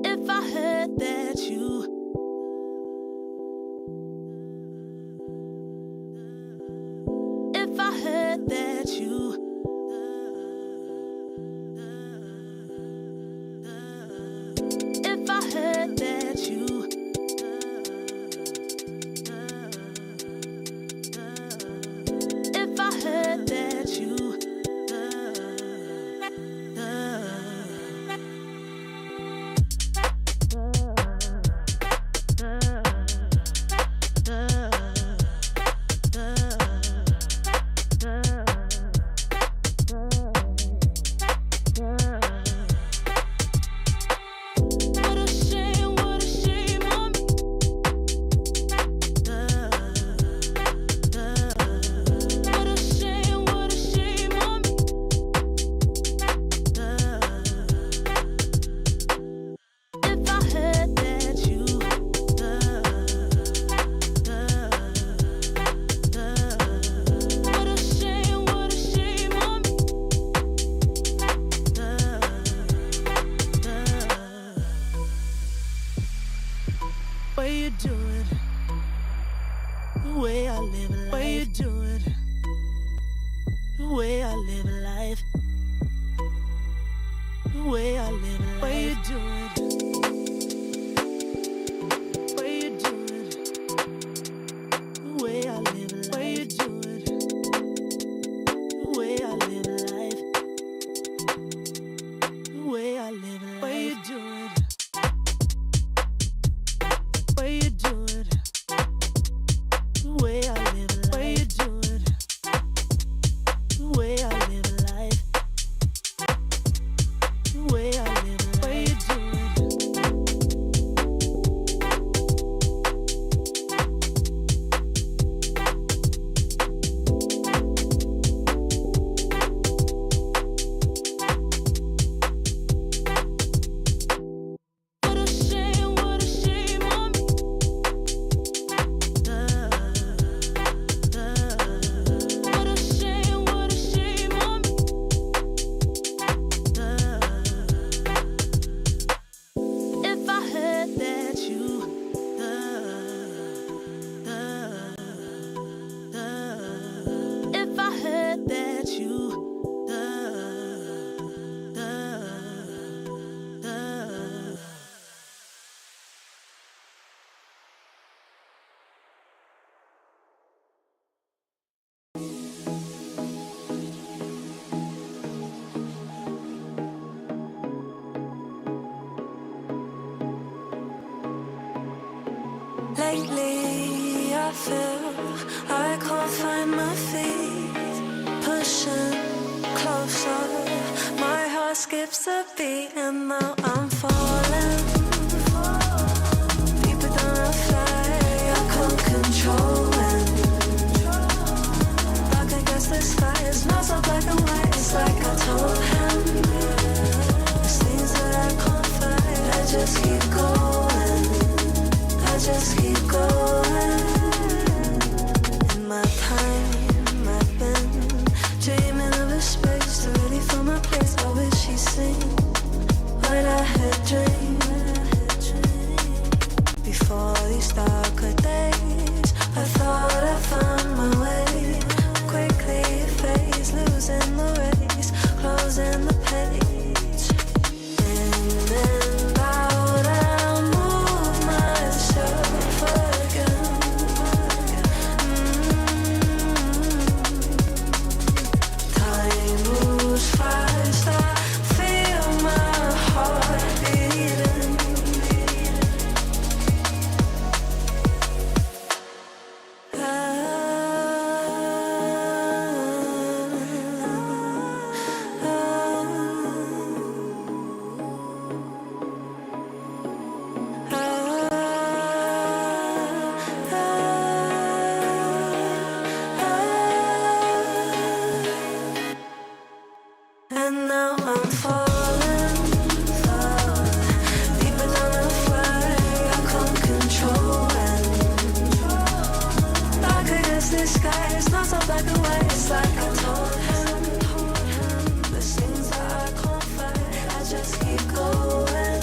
If I heard that you If I heard that you If I heard that you If I heard that you Way I live life. Lately I feel I can't find my feet. Pushing closer, my heart skips a beat, and now I'm falling deeper than I fly. I can't control it. Dark against the sky, it's not so black and white. It's like I told him, there's things that I can't fight. I just keep going. I just keep going. In my time, I've been dreaming of a space to really fill my place. I wish she'd seen what I had dreamed. Before these darker days, I thought I found my way. Quickly it fades, losing the race, closing the page. In and out, I move myself again. Time moves fast, I feel my heart beating. And now I'm falling, deeper than I fly. I can't control it. Dark against the sky, it's not so black and white. It's like I told him, there's things that I can't fight. I just keep going.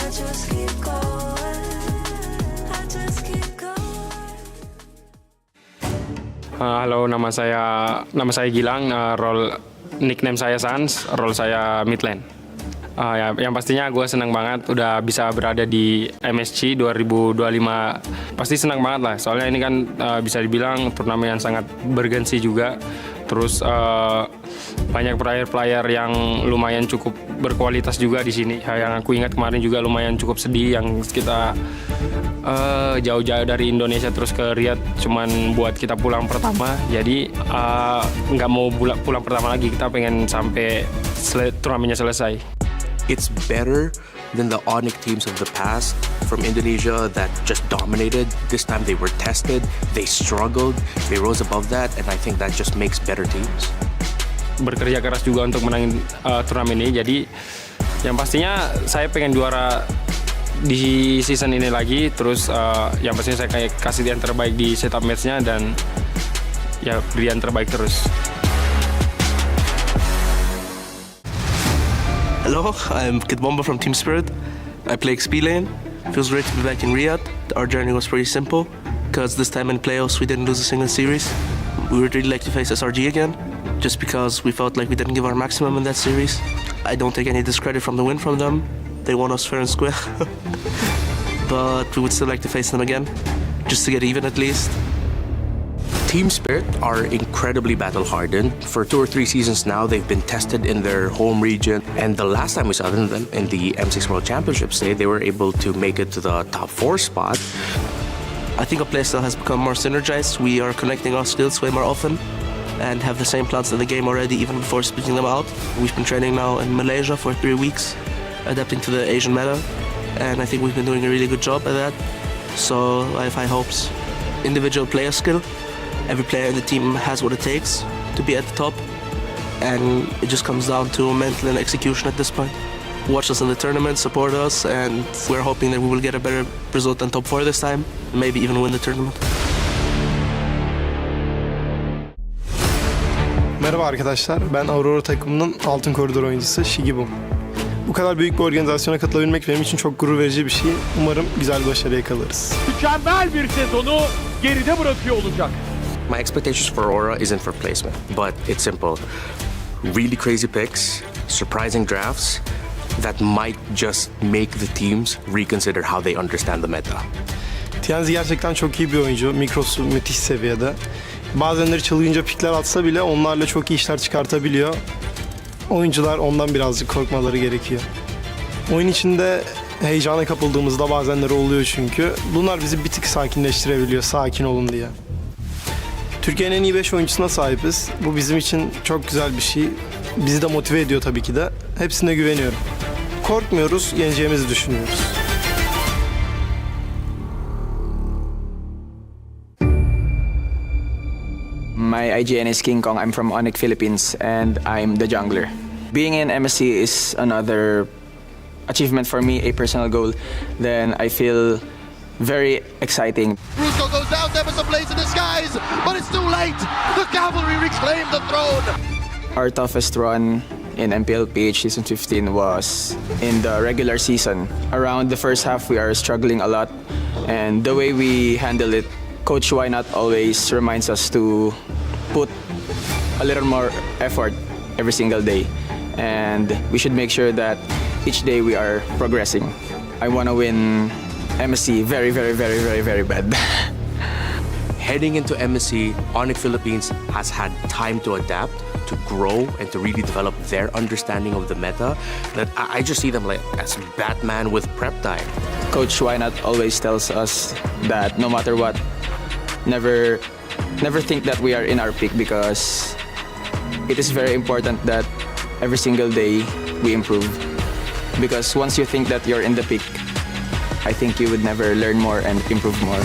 I just keep going. I just keep going. Halo, nama saya Gilang, nickname saya Sans, role saya midlane. Yang pastinya gue senang banget udah bisa berada di MSC 2025. Pasti senang banget lah, soalnya ini kan bisa dibilang turnamen yang sangat bergensi juga. Terus banyak player-player yang lumayan cukup berkualitas juga di sini. Yang aku ingat kemarin juga lumayan cukup sedih yang kita jauh-jauh dari Indonesia terus ke Riyadh cuman buat kita pulang pertama. Jadi nggak mau pulang pertama lagi, kita pengen sampai turnamennya selesai. It's better than the Onik teams of the past from Indonesia that just dominated. This time they were tested, they struggled, they rose above that, and I think that just makes better teams. Bekerja keras juga untuk menangin turnamen ini. Jadi yang pastinya saya pengen juara di season ini lagi. Terus yang pastinya saya kayak kasih yang terbaik di setup matchnya dan ya beri yang terbaik terus. Hello, I'm Kid Bomba from Team Spirit. I play XP lane. Feels great to be back in Riyadh. Our journey was pretty simple because this time in playoffs we didn't lose a single series. We would really like to face SRG again just because we felt like we didn't give our maximum in that series. I don't take any discredit from the win from them. They won us fair and square. But we would still like to face them again just to get even at least. Team Spirit are incredibly battle-hardened. For 2 or 3 seasons now, they've been tested in their home region. And the last time we saw them in the M6 World Championships, they were able to make it to the top 4 spot. I think our playstyle has become more synergized. We are connecting our skills way more often and have the same plans in the game already, even before splitting them out. We've been training now in Malaysia for 3 weeks, adapting to the Asian meta, and I think we've been doing a really good job at that. So I have high hopes. Individual player skill. Every player in the team has what it takes to be at the top, and it just comes down to mental and execution at this point. Watch us in the tournament, support us, and we're hoping that we will get a better result than top 4 this time, maybe even win the tournament. Merhaba arkadaşlar, ben Aurora takımının altın koridor oyuncusu Shigibum. Bu kadar büyük bir organizasyona katılabilmek benim için çok gurur verici bir şey. Umarım güzel bir başarı yakalarız. Mükemmel bir sezonu geride bırakıyor olacak. My expectations for Aurora isn't for placement, but it's simple. Really crazy picks, surprising drafts that might just make the teams reconsider how they understand the meta. Tianzi gerçekten çok iyi bir oyuncu. Mikrosu müthiş seviyede. Bazenleri çılgınca pikler atsa bile onlarla çok iyi işler çıkartabiliyor. Oyuncular ondan birazcık korkmaları gerekiyor. Oyun içinde Heyecana kapıldığımızda bazenleri oluyor çünkü. Bunlar bizi bir tık sakinleştirebiliyor, sakin olun diye. Türkiye'nin en iyi 5 oyuncusuna sahibiz. Bu bizim için çok güzel bir şey. Bizi de motive ediyor tabii ki de. Hepsine güveniyorum. Korkmuyoruz, yeneceğimizi düşünüyoruz. My IGN is King Kong. I'm from Onik Philippines and I'm the jungler. Being in MSC is another achievement for me, a personal goal. Then I feel very exciting. Russo goes down, there was a blaze in the skies, but it's too late. The cavalry reclaim the throne. Our toughest run in MPLPH Season 15 was in the regular season. Around the first half, we are struggling a lot. And the way we handle it, Coach Why Not always reminds us to put a little more effort every single day. And we should make sure that each day we are progressing. I want to win MSC very, very, very, very, very bad. Heading into MSC, Onik Philippines has had time to adapt, to grow, and to really develop their understanding of the meta. That I just see them like as Batman with prep time. Coach Why Not always tells us that no matter what, never think that we are in our peak, because it is very important that every single day we improve. Because once you think that you're in the peak, I think you would never learn more and improve more.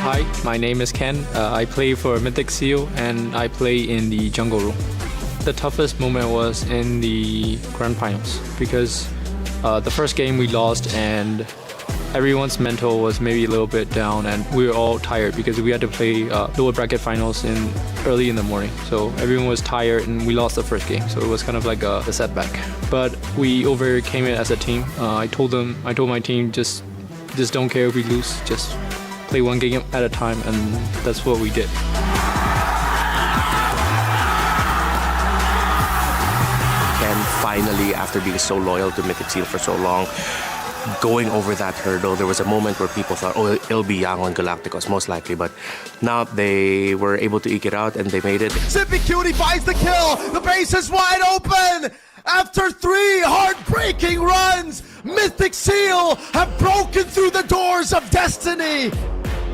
Hi, my name is Ken. I play for Mythic Seal and I play in the jungle room. The toughest moment was in the grand finals because the first game we lost and everyone's mental was maybe a little bit down and we were all tired because we had to play lower bracket finals early in the morning. So everyone was tired and we lost the first game. So it was kind of like a setback. But we overcame it as a team. I told my team just don't care if we lose, just play one game at a time, and that's what we did. Ken finally, after being so loyal to Mythic Seal for so long, going over that hurdle. There was a moment where people thought, oh, it'll be Yang on Galacticos, most likely, but now they were able to eke it out and they made it. Zippy Cutie finds the kill. The base is wide open. After 3 heartbreaking runs, Mythic Seal have broken through the doors of destiny.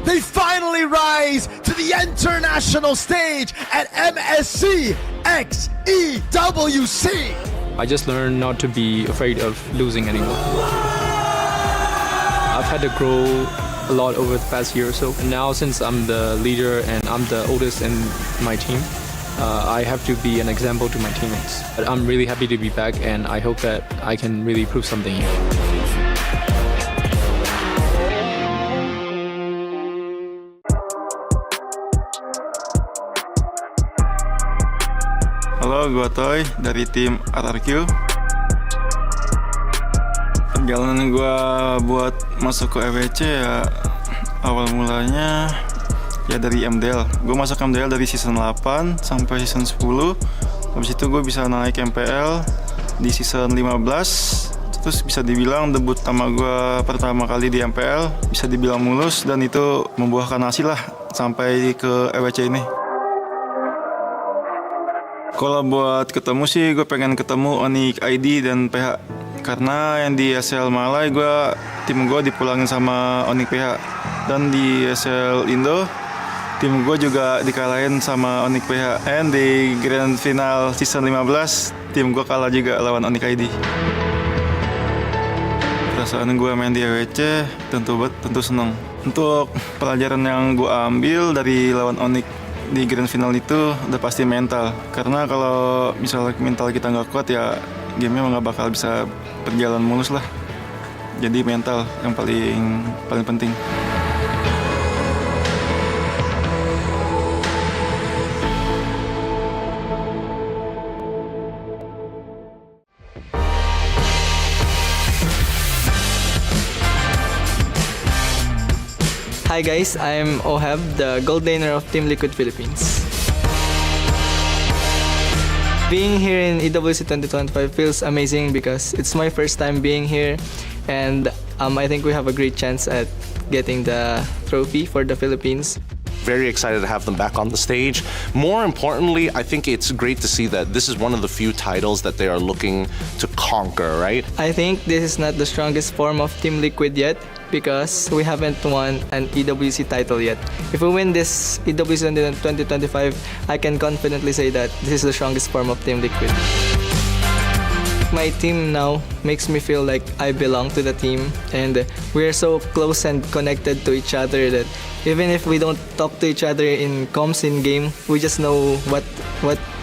They finally rise to the international stage at MSC x EWC. I just learned not to be afraid of losing anymore. I've had to grow a lot over the past year or so. And now, since I'm the leader and I'm the oldest in my team, I have to be an example to my teammates. But I'm really happy to be back, and I hope that I can really prove something here. Halo, gue Toy dari tim RRQ. Perjalanan gue buat masuk ke EWC ya awal mulanya ya dari MDL. Gue masuk MDL dari season 8 sampai season 10. Habis itu gue bisa naik MPL di season 15. Terus bisa dibilang debut pertama kali di MPL bisa dibilang mulus, dan itu membuahkan hasil lah sampai ke EWC ini. Kalau buat ketemu sih, gue pengen ketemu Onik ID dan PH. Karena yang di SL Malay, tim gue dipulangin sama Onik PH. Dan di SL Indo, tim gue juga dikalahin sama Onik PH. And di Grand Final Season 15, tim gue kalah juga lawan Onik ID. Perasaan gue main di EWC tentu senang. Untuk pelajaran yang gue ambil dari lawan Onik di grand final itu udah pasti mental, karena kalau misalnya mental kita nggak kuat ya gamenya nggak bakal bisa berjalan mulus lah. Jadi mental yang paling penting. Hi guys, I'm Ohab, the gold laner of Team Liquid Philippines. Being here in EWC 2025 feels amazing because it's my first time being here, and I think we have a great chance at getting the trophy for the Philippines. very excited to have them back on the stage. More importantly, I think it's great to see that this is one of the few titles that they are looking to conquer, right? I think this is not the strongest form of Team Liquid yet because we haven't won an EWC title yet. If we win this EWC in 2025, I can confidently say that this is the strongest form of Team Liquid. My team now makes me feel like I belong to the team, and we're so close and connected to each other that even if we don't talk to each other in comms in game, we just know what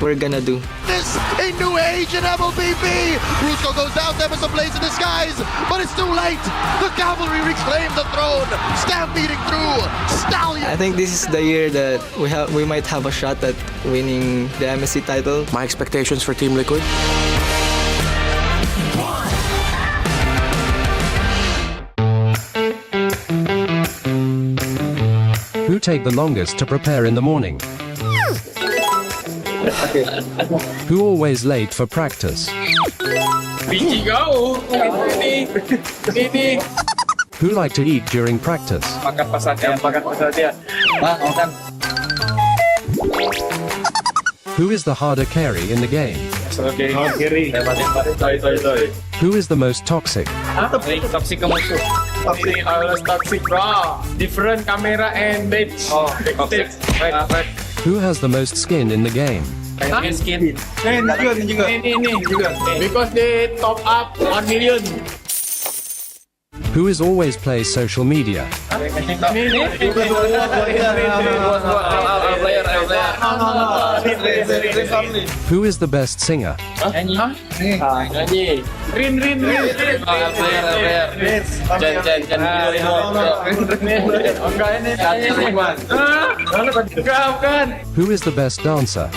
we're gonna do. This a new age in MLBB. Brusco goes down, there was a blaze in the skies, but it's too late. The cavalry reclaim the throne, stampeding through. Stallion. I think this is the year that we might have a shot at winning the MSC title. My expectations for Team Liquid? Who take the longest to prepare in the morning? Who always late for practice? Who like to eat during practice? Who is the harder carry in the game? Who is the most toxic? Toxic musuh. Toxic bro. Different camera and bitch. Oh, toxic. Right. Who has the most skin in the game? Skin. Ini juga. Because they top up 1 million. Who is always plays social media? Who is the best singer? Who is the best dancer?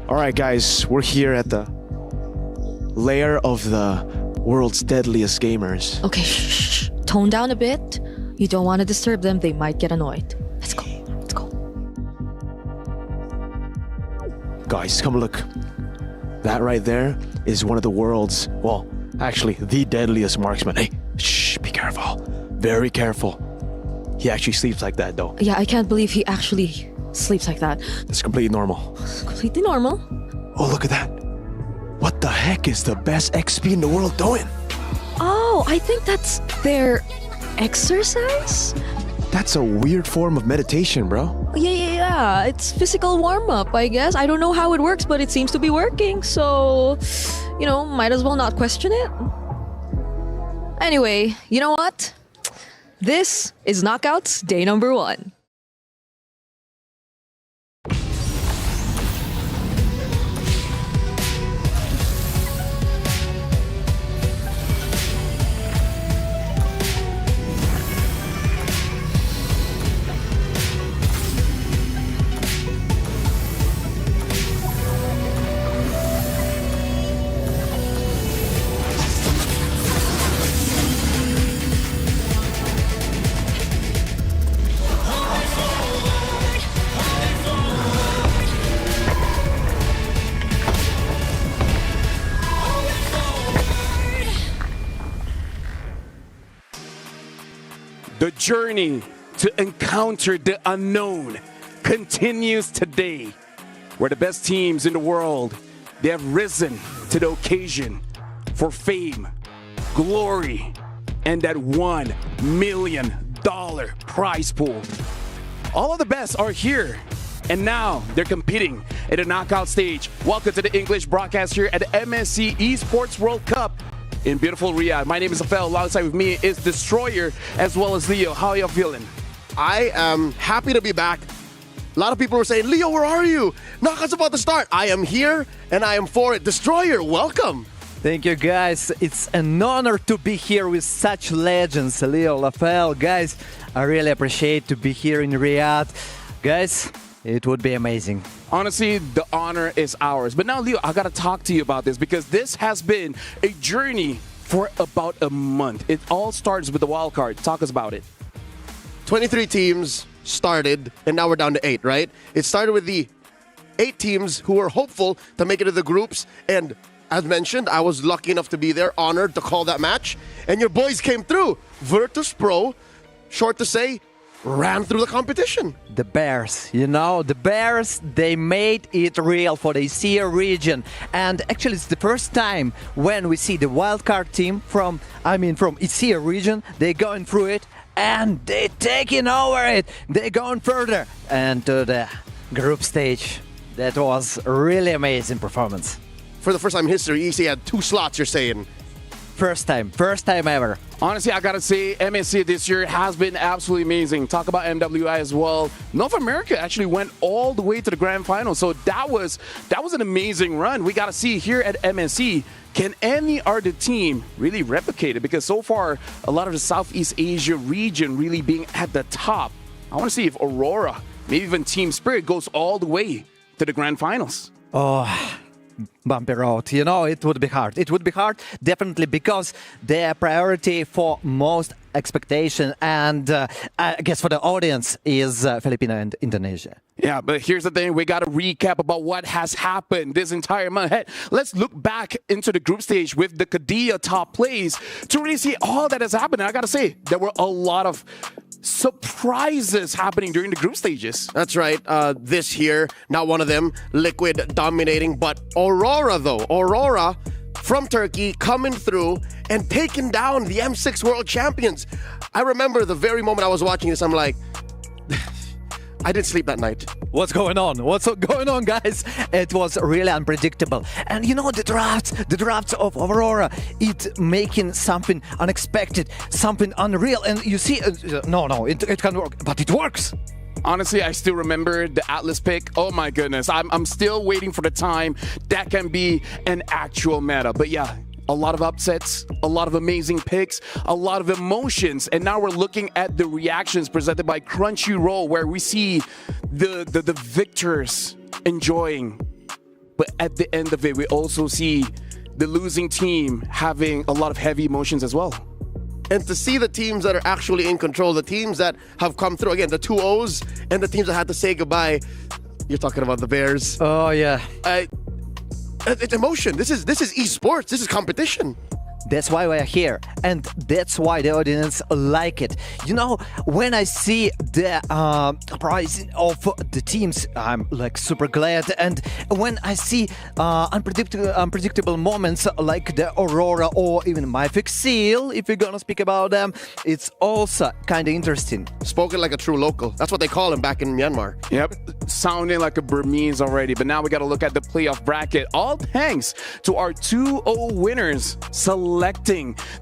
Alright guys, we're here at the lair of the world's deadliest gamers. Okay, shh. Tone down a bit. You don't want to disturb them, they might get annoyed. Let's go. Guys, come look. That right there is one of the world's, well, actually the deadliest marksman. Hey, shh, be careful. Very careful. He actually sleeps like that though. Yeah, I can't believe he actually sleeps like that. It's completely normal. Completely normal. Oh, look at that. What the heck is the best XP in the world doing? Oh, I think that's their exercise? That's a weird form of meditation, bro. Yeah. It's physical warm-up, I guess. I don't know how it works, but it seems to be working. So, might as well not question it. Anyway, you know what? This is Knockouts Day number 1. The journey to encounter the unknown continues today, where the best teams in the world, they have risen to the occasion for fame, glory, and that $1 million prize pool. All of the best are here, and now they're competing at the knockout stage. Welcome to the English broadcast here at the MSC Esports World Cup in beautiful Riyadh. My name is Afel. Alongside with me is Destroyer as well as Leo. How are y'all feeling? I am happy to be back. A lot of people were saying, Leo, where are you? Knockout's about to start. I am here and I am for it. Destroyer, welcome. Thank you, guys. It's an honor to be here with such legends, Leo, Rafael. Guys, I really appreciate to be here in Riyadh. Guys, it would be amazing. Honestly, the honor is ours. But now, Leo, I got to talk to you about this because this has been a journey for about a month. It all starts with the wild card. Talk us about it. 23 teams started, and now we're down to 8, right? It started with the 8 teams who were hopeful to make it to the groups, and as mentioned, I was lucky enough to be there, honored to call that match, and your boys came through. Virtus Pro, short to say, ran through the competition. The Bears, the Bears, they made it real for the ESEA region. And actually, it's the first time when we see the wildcard team from ESEA region, they're going through it and they're taking over it. They're going further and to the group stage. That was a really amazing performance. For the first time in history, EC had 2 slots, you're saying? First time ever. Honestly, I gotta say, MSC this year has been absolutely amazing. Talk about MWI as well. North America actually went all the way to the grand final, so that was an amazing run. We gotta see here at MSC, can any other team really replicate it? Because so far, a lot of the Southeast Asia region really being at the top. I want to see if Aurora, maybe even Team Spirit, goes all the way to the grand finals. Oh, bumpy road. It would be hard. It would be hard, definitely, because their priority for most expectation and I guess for the audience is Filipino and Indonesia. Yeah, but here's the thing. We got to recap about what has happened this entire month. Hey, let's look back into the group stage with the Kadia top plays to really see all that has happened. And I got to say, there were a lot of surprises happening during the group stages. That's right. This year, not one of them. Liquid dominating, but Aurora, though. Aurora from Turkey coming through and taking down the M6 World Champions. I remember the very moment I was watching this, I'm like, I didn't sleep that night. What's going on? What's going on, guys? It was really unpredictable. And the drafts of Aurora, it making something unexpected, something unreal. And you see, it can work, but it works. Honestly, I still remember the Atlas pick. Oh my goodness, I'm still waiting for the time that can be an actual meta. But yeah, a lot of upsets, a lot of amazing picks, a lot of emotions. And now we're looking at the reactions presented by Crunchyroll, where we see the victors enjoying. But at the end of it, we also see the losing team having a lot of heavy emotions as well. And to see the teams that are actually in control, the teams that have come through, again, the 2-0s, and the teams that had to say goodbye. You're talking about the Bears. Oh, yeah. It's emotion. This is esports. This is competition. That's why we're here, and that's why the audience like it. When I see the pricing of the teams, I'm like super glad. And when I see unpredictable moments like the Aurora or even Mythic Seal, if we're gonna speak about them, it's also kind of interesting. Spoken like a true local. That's what they call him back in Myanmar. Yep, sounding like a Burmese already. But now we got to look at the playoff bracket. All thanks to our 2-0 winners selecting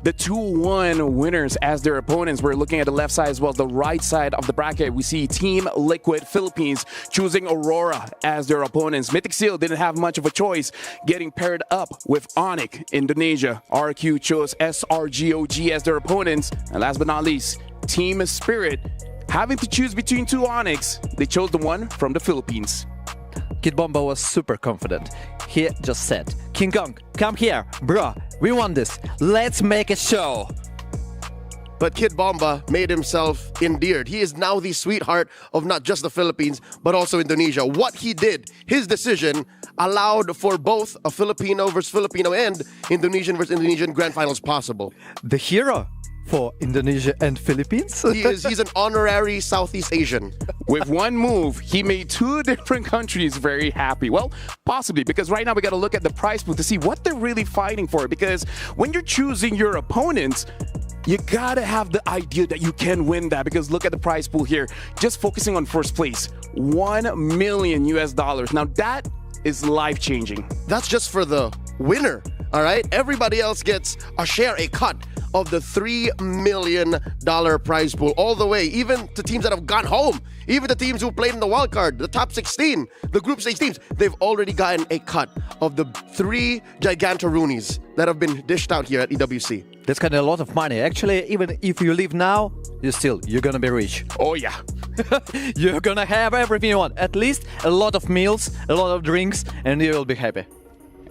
the 2-1 winners as their opponents. We're looking at the left side as well as the right side of the bracket. We see Team Liquid Philippines choosing Aurora as their opponents. Mythic Seal didn't have much of a choice, getting paired up with Onik Indonesia. RQ chose SRGOG as their opponents. And last but not least, Team Spirit, having to choose between 2 Onyx, they chose the one from the Philippines. Kid Bomba was super confident. He just said, King Kong, come here, bro. We won this. Let's make a show. But Kid Bomba made himself endeared. He is now the sweetheart of not just the Philippines, but also Indonesia. What he did, his decision, allowed for both a Filipino versus Filipino and Indonesian versus Indonesian grand finals possible. The hero for Indonesia and Philippines? He's an honorary Southeast Asian. With one move, he made 2 different countries very happy. Well, possibly, because right now we got to look at the prize pool to see what they're really fighting for. Because when you're choosing your opponents, you gotta have the idea that you can win that, because look at the prize pool here. Just focusing on first place, $1 million. Now that is life-changing. That's just for the winner, all right? Everybody else gets a share, a cut of the $3 million prize pool. All the way, even to teams that have gone home, even the teams who played in the wild card, the top 16, the group stage teams, they've already gotten a cut of the 3 gigantaroonies that have been dished out here at EWC. That's kind of a lot of money. Actually, even if you leave now, you're gonna be rich. Oh yeah. You're gonna have everything you want. At least a lot of meals, a lot of drinks, and you will be happy.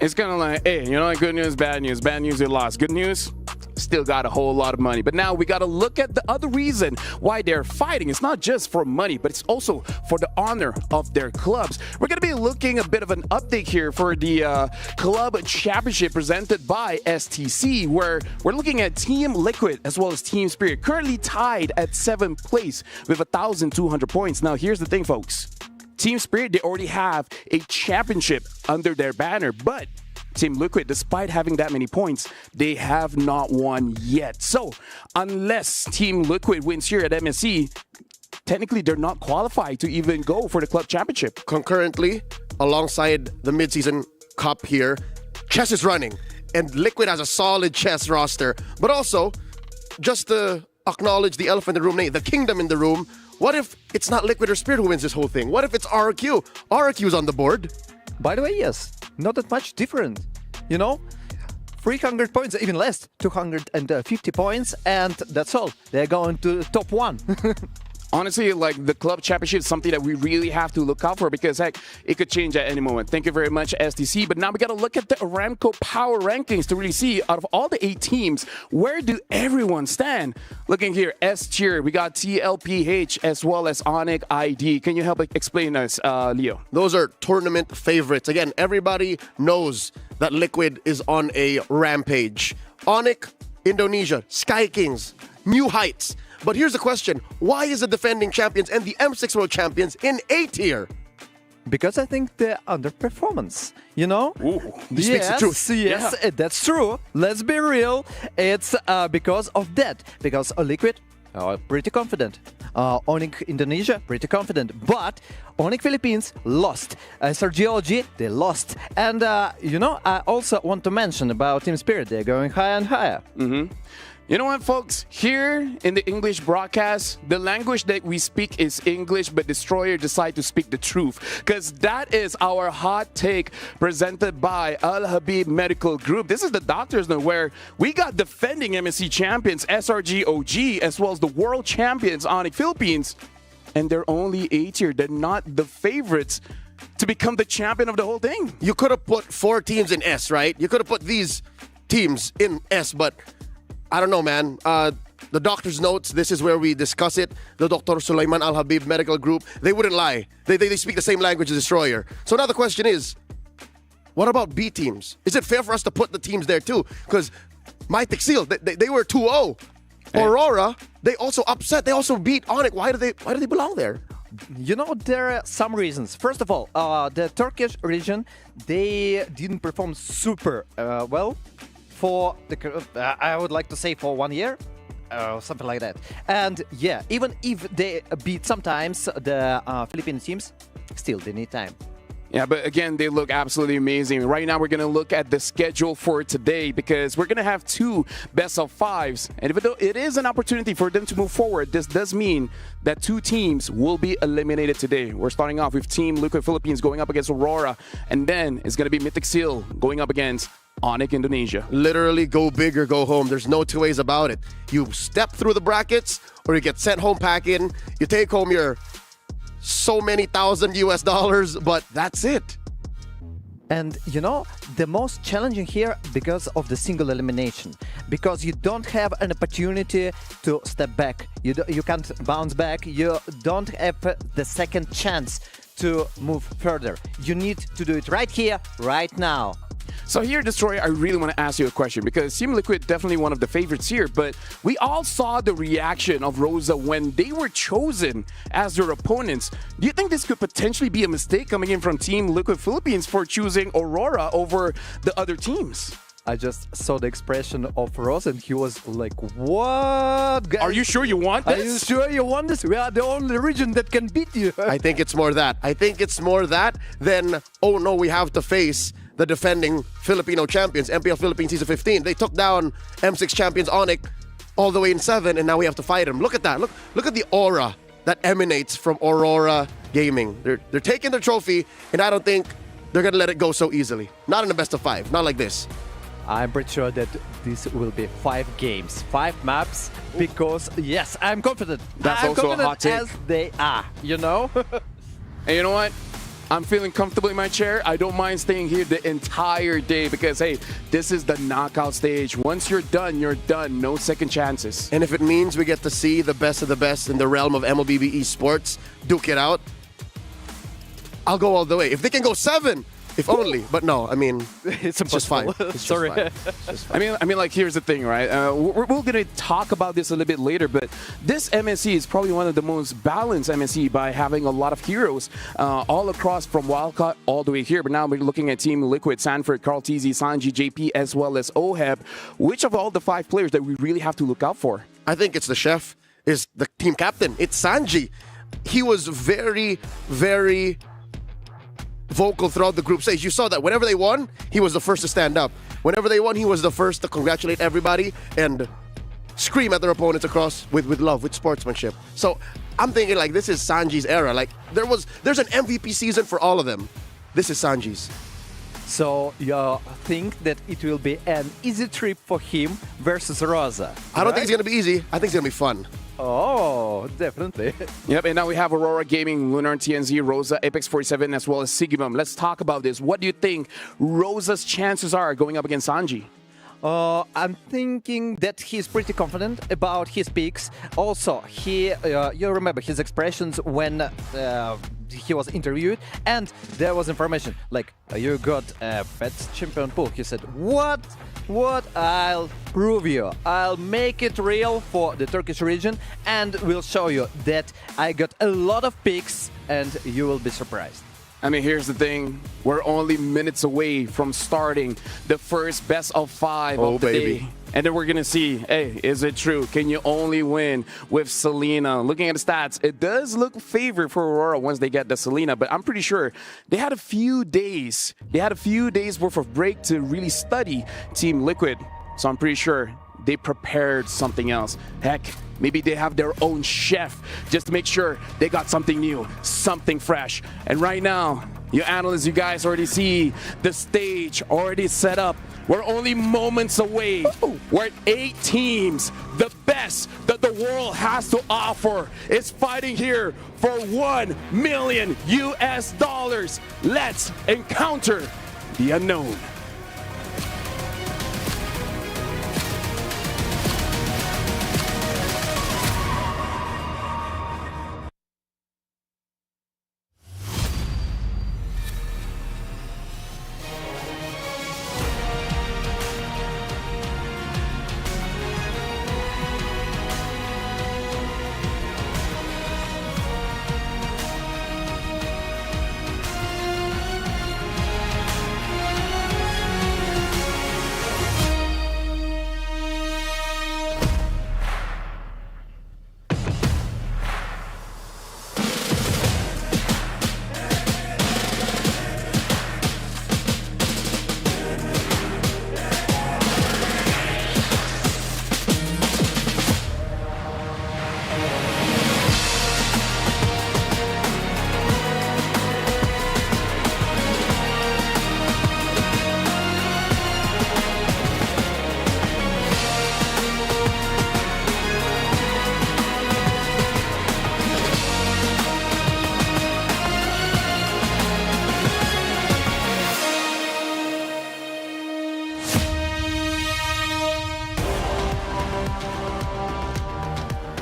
It's kind of like, hey, good news, bad news. Bad news, you lost. Good news, still got a whole lot of money. But now we got to look at the other reason why they're fighting. It's not just for money, but it's also for the honor of their clubs. We're going to be looking a bit of an update here for the club championship presented by STC, where we're looking at Team Liquid as well as Team Spirit, currently tied at 7th place with 1,200 points. Now, here's the thing, folks. Team Spirit, they already have a championship under their banner, but Team Liquid, despite having that many points, they have not won yet. So, unless Team Liquid wins here at MSC, technically they're not qualified to even go for the club championship. Concurrently, alongside the midseason cup here, chess is running, and Liquid has a solid chess roster. But also, just to acknowledge the elephant in the room, the kingdom in the room, what if it's not Liquid or Spirit who wins this whole thing? What if it's RQ? RQ's on the board. By the way, yes, not that much different. 300 points, even less, 250 points, and that's all. They're going to top 1. Honestly, like the club championship is something that we really have to look out for because, heck, it could change at any moment. Thank you very much, STC. But now we got to look at the Aramco Power Rankings to really see, out of all the 8 teams, where do everyone stand? Looking here, S tier, we got TLPH as well as Onik ID. Can you help explain us, Leo? Those are tournament favorites. Again, everybody knows that Liquid is on a rampage. Onik, Indonesia, Sky Kings, new heights. But here's the question. Why is the defending champions and the M6 World Champions in A tier? Because I think they're underperformance, Ooh, speaks the truth. Yes, that's true. Let's be real. It's because of that. Because Liquid, pretty confident. Onik Indonesia, pretty confident. But Onik Philippines lost. SRGOG, they lost. And, I also want to mention about Team Spirit. They're going higher and higher. Mm-hmm. You know what, folks? Here in the English broadcast, the language that we speak is English, but Destroyer decide to speak the truth. Because that is our hot take presented by Al Habib Medical Group. This is the doctor's note where we got defending MSC champions SRGOG as well as the world champions Onik Philippines. And they're only A tier. They're not the favorites to become the champion of the whole thing. You could have put 4 teams in S, right? You could have put these teams in S, but I don't know, man. The doctor's notes, this is where we discuss it. The Dr. Sulaiman Al Habib Medical Group, they wouldn't lie. They speak the same language as Destroyer. So now the question is, what about B teams? Is it fair for us to put the teams there too? Because Mythic Seal, they were 2-0. Aurora, they also upset. They also beat Onik. Why do they belong there? There are some reasons. First of all, the Turkish region, they didn't perform super well. For I would like to say for 1 year, something like that. And yeah, even if they beat sometimes the Philippine teams, still they need time. Yeah, but again, they look absolutely amazing. Right now, we're going to look at the schedule for today because we're going to have 2 best-of-5s. And even though it is an opportunity for them to move forward, this does mean that 2 teams will be eliminated today. We're starting off with Team Liquid Philippines going up against Aurora. And then it's going to be Mythic Seal going up against Onik Indonesia. Literally go big or go home. There's no 2 ways about it. You step through the brackets or you get sent home packing. You take home your so many thousand US$, but that's it. And the most challenging here because of the single elimination, because you don't have an opportunity to step back. You can't bounce back. You don't have the second chance to move further. You need to do it right here, right now. So here, Destroyer, I really want to ask you a question because Team Liquid definitely one of the favorites here, but we all saw the reaction of Rosa when they were chosen as their opponents. Do you think this could potentially be a mistake coming in from Team Liquid Philippines for choosing Aurora over the other teams? I just saw the expression of Ross and he was like, what? Guys? Are you sure you want this? Are you sure you want this? We are the only region that can beat you. I think it's more that. I think it's more that than, oh no, we have to face the defending Filipino champions, MPL Philippines Season 15. They took down M6 champions Onik all the way in 7, and now we have to fight them. Look at that. Look at the aura that emanates from Aurora Gaming. They're taking the trophy, and I don't think they're going to let it go so easily. Not in the best of 5. Not like this. I'm pretty sure that this will be 5 games, 5 maps, because yes, I'm confident. That's I'm also confident a hot take. as they are, you know? And you know what? I'm feeling comfortable in my chair. I don't mind staying here the entire day because, hey, this is the knockout stage. Once you're done, you're done. No second chances. And if it means we get to see the best of the best in the realm of MLBB esports duke it out, I'll go all the way. If they can go 7, if only. But no, I mean, it's just 5. It's Sorry. Just 5. I mean, like, here's the thing, right? We're going to talk about this a little bit later, but this MSC is probably one of the most balanced MSC by having a lot of heroes all across from Wildcat all the way here. But now we're looking at Team Liquid, Sanford, Carl TZ, Sanji, JP, as well as OHEB. Which of all the 5 players that we really have to look out for? I think it's the chef, is the team captain. It's Sanji. He was very, very vocal throughout the group stage. You saw that whenever they won, he was the first to stand up. Whenever they won, he was the first to congratulate everybody and scream at their opponents across with love, with sportsmanship. So I'm thinking like this is Sanji's era. Like there's an MVP season for all of them. This is Sanji's. So you think that it will be an easy trip for him versus Rosa? I don't think it's going to be easy. I think it's going to be fun. Oh, definitely. Yep, and now we have Aurora Gaming, Lunar TNZ, Rosa, Apex 47, as well as Sigibum. Let's talk about this. What do you think Rosa's chances are going up against Sanji? I'm thinking that he's pretty confident about his picks. Also, you remember his expressions when he was interviewed, and there was information like, you got a pet champion pool. He said, what? I'll prove you. I'll make it real for the Turkish region, and we'll show you that I got a lot of picks, and you will be surprised. I mean, here's the thing. We're only minutes away from starting the first best of 5 of the day. And then we're going to see, hey, is it true? Can you only win with Selena? Looking at the stats, it does look favored for Aurora once they get the Selena, but I'm pretty sure they had a few days. They had a few days worth of break to really study Team Liquid. So I'm pretty sure they prepared something else. Heck, maybe they have their own chef just to make sure they got something new, something fresh. And right now, you analysts, you guys already see the stage already set up. We're only moments away. We're at 8 teams. The best that the world has to offer is fighting here for $1 million. Let's encounter the unknown.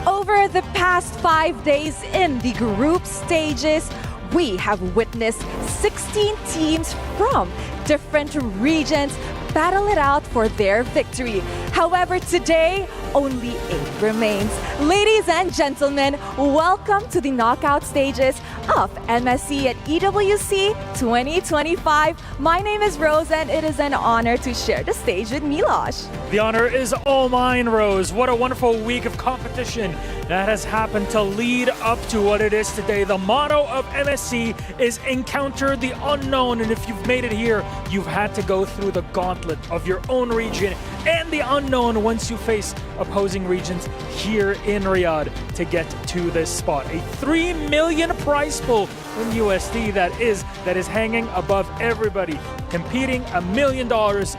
Over the past 5 days in the group stages, we have witnessed 16 teams from different regions battle it out for their victory. However, today, only 8 remains. Ladies and gentlemen, welcome to the knockout stages of MSC at EWC 2025. My name is Rose, and it is an honor to share the stage with Milosh. The honor is all mine, Rose. What a wonderful week of competition that has happened to lead up to what it is today. The motto of MSC is encounter the unknown, and if you've made it here, you've had to go through the gauntlet of your own region and the unknown once you face opposing regions here in Riyadh to get to this spot. A $3 million prize pool in USD that is hanging above everybody, competing $1 million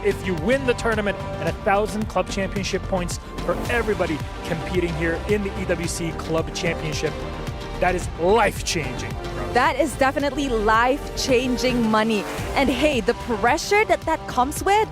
if you win the tournament, and 1,000 club championship points for everybody competing here in the EWC Club Championship. That is life-changing. That is definitely life-changing money. And hey, the pressure that comes with,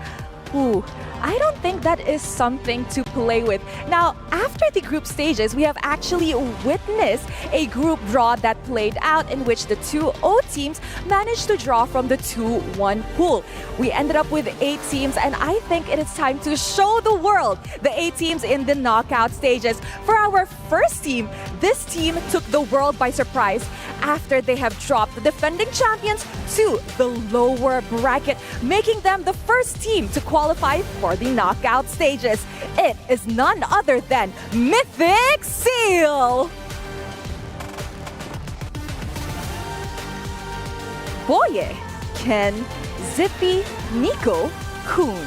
ooh, I don't think that is something to play with. Now, after the group stages, we have actually witnessed a group draw that played out in which the 2-0 teams managed to draw from the 2-1 pool. We ended up with 8 teams, and I think it is time to show the world the 8 teams in the knockout stages. For our first team, this team took the world by surprise after they have dropped the defending champions to the lower bracket, making them the first team to qualify for the knockout stages. It is none other than Mythic Seal! Boye, Ken, Zippy, Nico, Kuhn.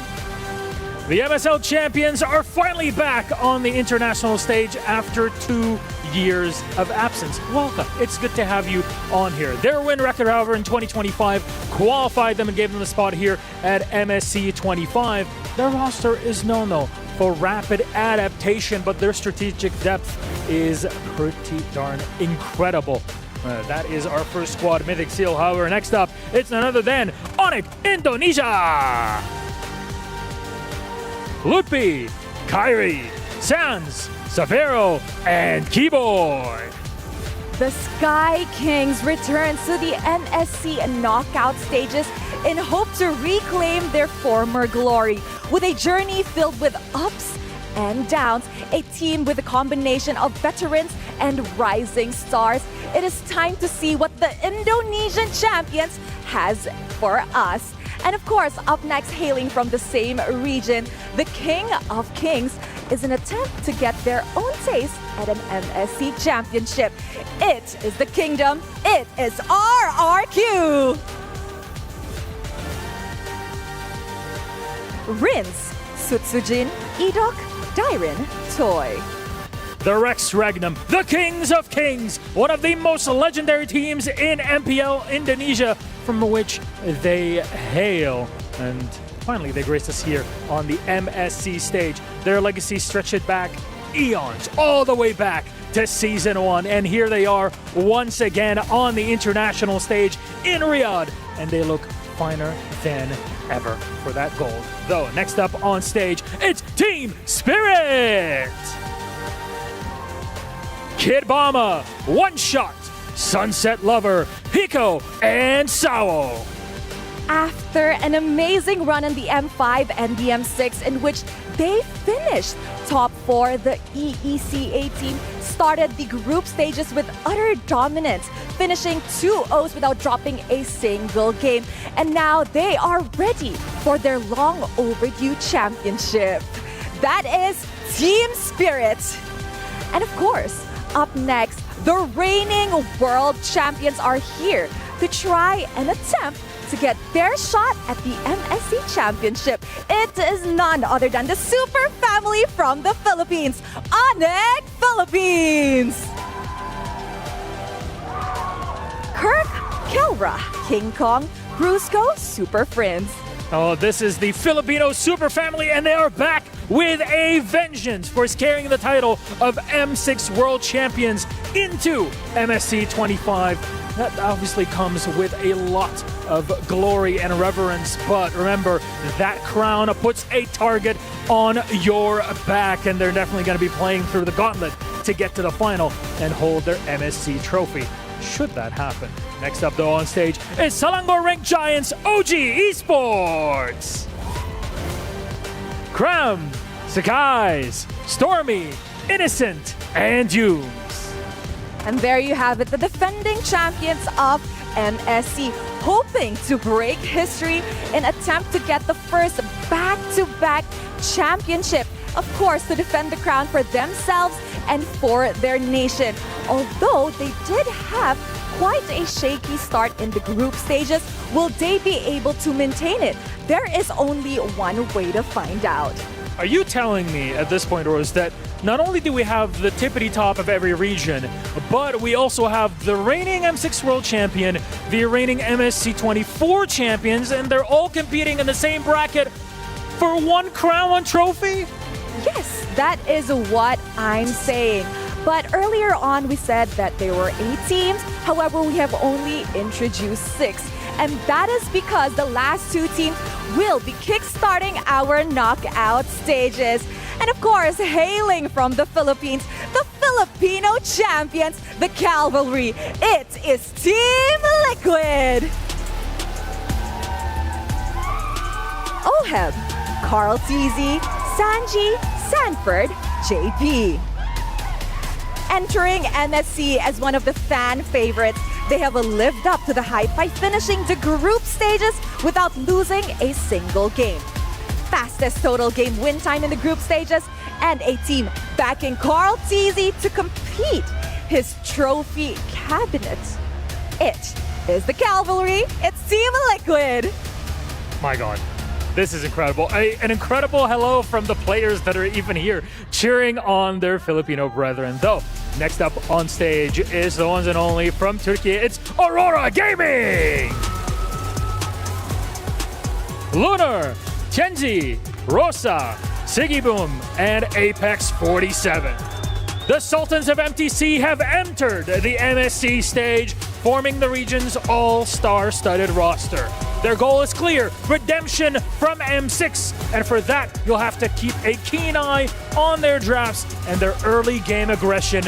The MSL champions are finally back on the international stage after 2 years of absence. Welcome. It's good to have you on here. Their win record, however, in 2025 qualified them and gave them the spot here at MSC 25. Their roster is known, though, for rapid adaptation, but their strategic depth is pretty darn incredible. That is our first squad, Mythic Seal. However, next up, it's none other than Onik Indonesia. Lutfi, Kyrie, Sans, Savero, and Keyboy. The Sky Kings return to the MSC knockout stages in hope to reclaim their former glory. With a journey filled with ups and downs, a team with a combination of veterans and rising stars, it is time to see what the Indonesian champions has for us. And of course, up next, hailing from the same region, the King of Kings is an attempt to get their own taste at an MSC championship. It is the Kingdom. It is RRQ. Rins, Sutsujin, Edok, Dairin, Toy. The Rex Regnum, the Kings of Kings, one of the most legendary teams in MPL Indonesia, from which they hail. And finally, they graced us here on the MSC stage. Their legacy stretched back eons, all the way back to Season 1. And here they are once again on the international stage in Riyadh. And they look finer than ever for that gold. Though, next up on stage, it's Team Spirit! Kid Bama, One Shot, Sunset Lover, Hiko, and Sao. After an amazing run in the M5 and the M6 in which they finished top 4, the EECA team started the group stages with utter dominance, finishing 2-0s without dropping a single game. And now they are ready for their long overdue championship. That is Team Spirit. And of course, up next, the reigning world champions are here to try and attempt to get their shot at the MSC Championship. It is none other than the super family from the Philippines, Onik Philippines! Kirk, Kelra, King Kong, Brusco, Super Friends. Oh, this is the Filipino super family, and they are back with a vengeance for carrying the title of M6 World Champions into MSC 25. That obviously comes with a lot of glory and reverence, but remember, that crown puts a target on your back, and they're definitely going to be playing through the gauntlet to get to the final and hold their MSC trophy, should that happen. Next up, though, on stage is Selangor Ranked Giants OG Esports. Cram, Sakai's, Stormy, Innocent, and Humes. And there you have it, the defending champions of MSC, hoping to break history in attempt to get the first back-to-back championship. Of course, to defend the crown for themselves and for their nation. Although they did have quite a shaky start in the group stages, will they be able to maintain it? There is only one way to find out. Are you telling me at this point, Rose, that not only do we have the tippity top of every region, but we also have the reigning M6 World Champion, the reigning MSC 24 champions, and they're all competing in the same bracket for one crown, one trophy? Yes, that is what I'm saying. But earlier on, we said that there were 8 teams. However, we have only introduced 6. And that is because the last 2 teams will be kickstarting our knockout stages. And of course, hailing from the Philippines, the Filipino champions, the Cavalry, it is Team Liquid! Oheb, Carl TZ, Sanji, Sanford, JP. Entering MSC as one of the fan favorites, they have lived up to the hype by finishing the group stages without losing a single game. Fastest total game win time in the group stages, and a team backing Carl TZ to complete his trophy cabinet. It is the Cavalry, it's Team Liquid! My God. This is incredible. An incredible hello from the players that are even here cheering on their Filipino brethren. Though, next up on stage is the ones and only from Turkey. It's Aurora Gaming! Lunar, Chenzi, Rosa, Sigiboom, and Apex 47. The Sultans of MTC have entered the MSC stage, forming the region's all-star studded roster. Their goal is clear, redemption from M6. And for that, you'll have to keep a keen eye on their drafts and their early game aggression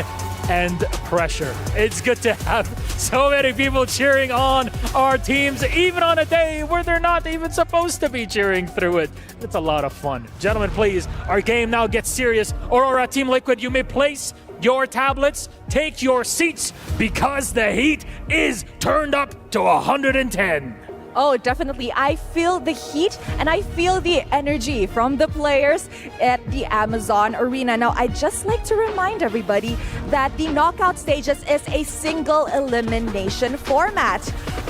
and pressure. It's good to have so many people cheering on our teams, even on a day where they're not even supposed to be cheering through it. It's a lot of fun. Gentlemen, please, our game now gets serious. Aurora Team Liquid, you may place your tablets, take your seats, because the heat is turned up to 110. Oh, definitely. I feel the heat and I feel the energy from the players at the Amazon Arena. Now, I'd just like to remind everybody that the knockout stages is a single elimination format.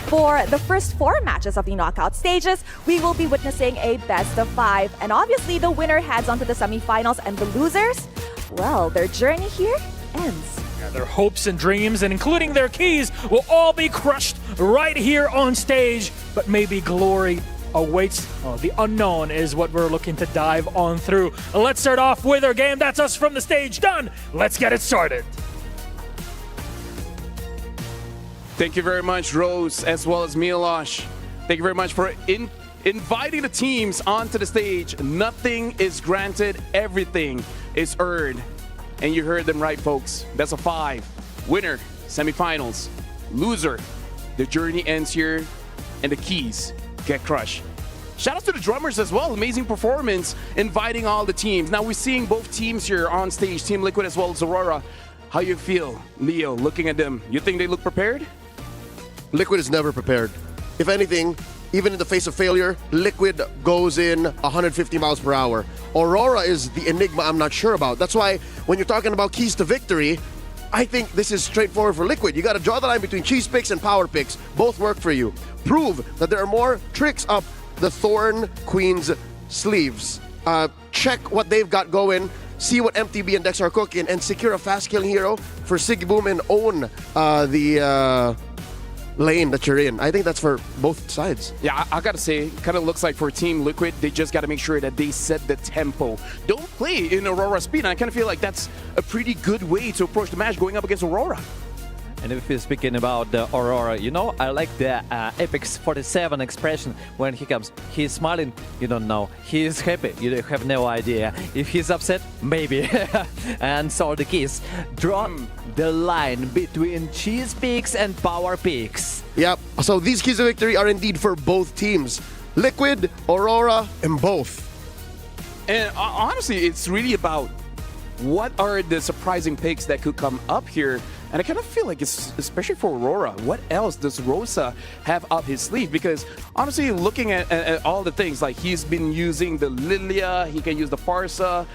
For the first 4 matches of the knockout stages, we will be witnessing a best of 5. And obviously, the winner heads on to the semifinals, and the losers, well, their journey here ends. Their hopes and dreams, and including their keys, will all be crushed right here on stage. But maybe glory awaits. Oh, the unknown is what we're looking to dive on through. Let's start off with our game. That's us from the stage. Done. Let's get it started. Thank you very much, Rose, as well as Milosh. Thank you very much for inviting the teams onto the stage. Nothing is granted, everything is earned. And you heard them right, folks. Best of 5. Winner, semifinals. Loser, the journey ends here, and the keys get crushed. Shout out to the drummers as well. Amazing performance, inviting all the teams. Now we're seeing both teams here on stage, Team Liquid as well as Aurora. How you feel, Leo, looking at them? You think they look prepared? Liquid is never prepared. If anything, even in the face of failure, Liquid goes in 150 miles per hour. Aurora is the enigma I'm not sure about. That's why when you're talking about keys to victory, I think this is straightforward for Liquid. You got to draw the line between cheese picks and power picks. Both work for you. Prove that there are more tricks up the Thorn Queen's sleeves. Check what they've got going. See what MTB and Dex are cooking, and secure a fast-killing hero for Sigiboom and own the lane that you're in. I think that's for both sides. Yeah, I gotta say, kind of looks like for Team Liquid, they just gotta make sure that they set the tempo. Don't play in Aurora speed, and I kind of feel like that's a pretty good way to approach the match going up against Aurora. And if we're speaking about the Aurora, you know, I like the Apex 47 expression when he comes. He's smiling, you don't know. He's happy, you have no idea. If he's upset, maybe. And so the keys. Draw the line between cheese picks and power picks. Yep, so these keys of victory are indeed for both teams. Liquid, Aurora, and both. And honestly, it's really about what are the surprising picks that could come up here. And I kind of feel like it's, especially for Aurora, what else does Rosa have up his sleeve? Because honestly, looking at all the things, like he's been using the Lilia, he can use the Farsa,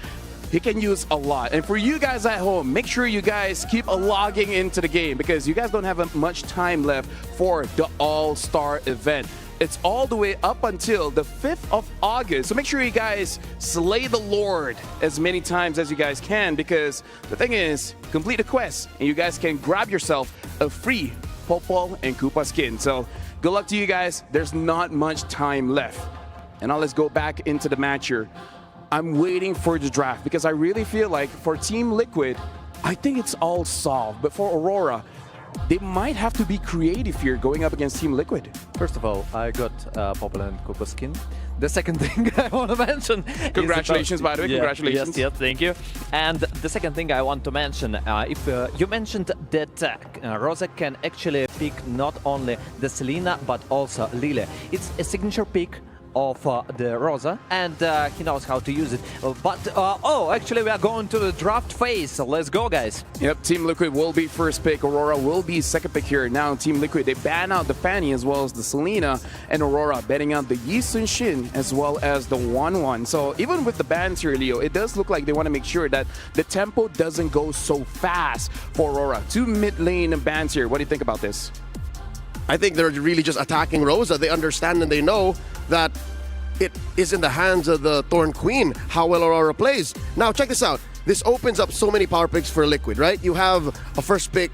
he can use a lot. And for you guys at home, make sure you guys keep logging into the game because you guys don't have much time left for the All-Star event. It's all the way up until the 5th of August. So make sure you guys slay the Lord as many times as you guys can because the thing is, complete the quest and you guys can grab yourself a free Popol and Koopa skin. So good luck to you guys. There's not much time left. And now let's go back into the match here. I'm waiting for the draft because I really feel like for Team Liquid, I think it's all solved. But for Aurora, they might have to be creative here going up against Team Liquid. First of all, I got Popol and Koopa skin. The second thing I want to mention... Congratulations, by the way. Yeah, Congratulations. Yes, thank you. And the second thing I want to mention, if you mentioned that Rosa can actually pick not only the Selena, but also Lille. It's a signature pick of the Rosa, and he knows how to use it. Actually, we are going to the draft phase, so let's go, guys. Yep, Team Liquid will be first pick. Aurora will be second pick here. Now, Team Liquid, they ban out the Fanny as well as the Selena, and Aurora banning out the Yi Sun Shin as well as the 1-1. So even with the bans here, Leo, it does look like they want to make sure that the tempo doesn't go so fast for Aurora. 2 mid-lane bans here. What do you think about this? I think they're really just attacking Rosa. They understand and they know that it is in the hands of the Thorn Queen how well Aurora plays. Now, check this out. This opens up so many power picks for Liquid, right? You have a first pick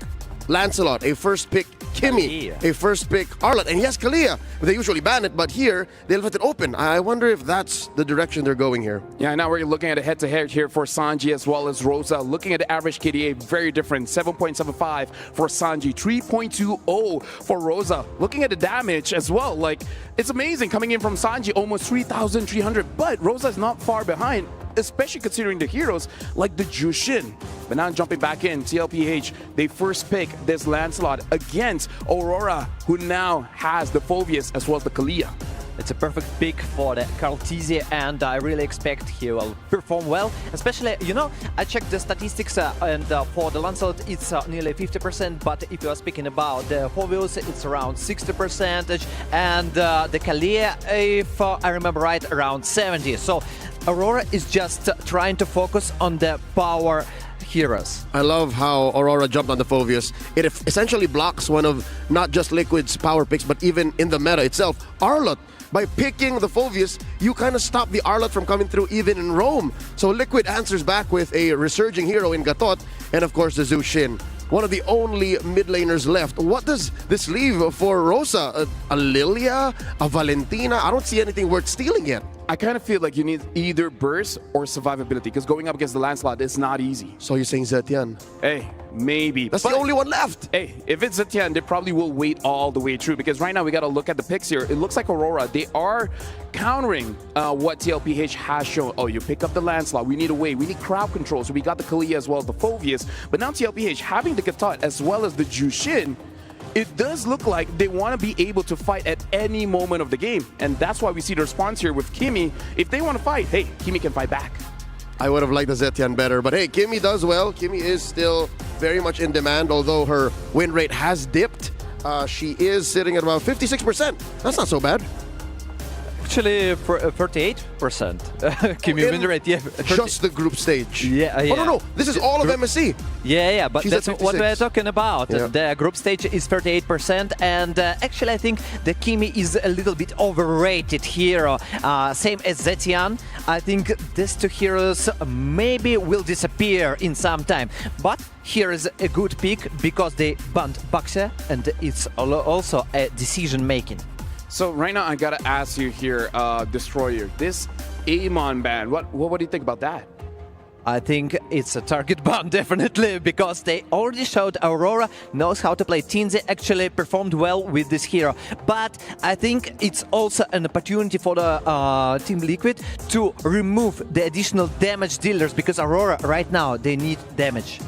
Lancelot, a first pick Kimmy, a first pick Arlott, and yes, Kalia. They usually ban it, but here they left it open. I wonder if that's the direction they're going here. Yeah, now we're looking at a head-to-head here for Sanji as well as Rosa. Looking at the average KDA, very different. 7.75 for Sanji, 3.20 for Rosa. Looking at the damage as well, like it's amazing coming in from Sanji, almost 3,300, but Rosa is not far behind, especially considering the heroes like the Jushin. But now jumping back in, TLPH, they first pick this Lancelot against Aurora, who now has the Phoveus as well as the Kalia. It's a perfect pick for the Cartesia, and I really expect he will perform well. Especially, you know, I checked the statistics, and for the Lancelot, it's nearly 50%, but if you are speaking about the Phoveus, it's around 60%, and the Kalia, if I remember right, around 70%. So Aurora is just trying to focus on the power heroes. I love how Aurora jumped on the Phoveus. It essentially blocks one of not just Liquid's power picks, but even in the meta itself, Arlott. By picking the Phoveus, you kind of stop the Arlott from coming through even in Rome. So Liquid answers back with a resurging hero in Gatot, and of course the Zushin. One of the only mid laners left. What does this leave for Rosa? A Lilia? A Valentina? I don't see anything worth stealing yet. I kind of feel like you need either burst or survivability because going up against the Lancelot is not easy. So you're saying Zetian? Hey, maybe. That's the only one left. Hey, if it's Zetian, they probably will wait all the way through because right now we got to look at the picks here. It looks like Aurora, they are countering what TLPH has shown. Oh, you pick up the Lancelot, we need a wait, we need crowd control. So we got the Kalia as well as the Phoveus. But now TLPH having the Gatot as well as the Jushin, it does look like they want to be able to fight at any moment of the game. And that's why we see the response here with Kimmy. If they want to fight, hey, Kimmy can fight back. I would have liked the Zetian better, but hey, Kimmy does well. Kimmy is still very much in demand, although her win rate has dipped. She is sitting at about 56%. That's not so bad. Actually, 38%. Kimmy win rate, yeah. Just the group stage. Yeah, Oh, no, this is all of MSC. Yeah, but She's that's at what 56. we're talking about. Yeah. The group stage is 38%, and actually I think the Kimmy is a little bit overrated here. Same as Zetian. I think these two heroes maybe will disappear in some time. But here is a good pick because they banned Baxia, and it's also a decision making. So right now I gotta ask you here, Destroyer, this Amon ban, what do you think about that? I think it's a target ban, definitely, because they already showed Aurora knows how to play. Tinze actually performed well with this hero. But I think it's also an opportunity for the Team Liquid to remove the additional damage dealers, because Aurora right now, they need damage.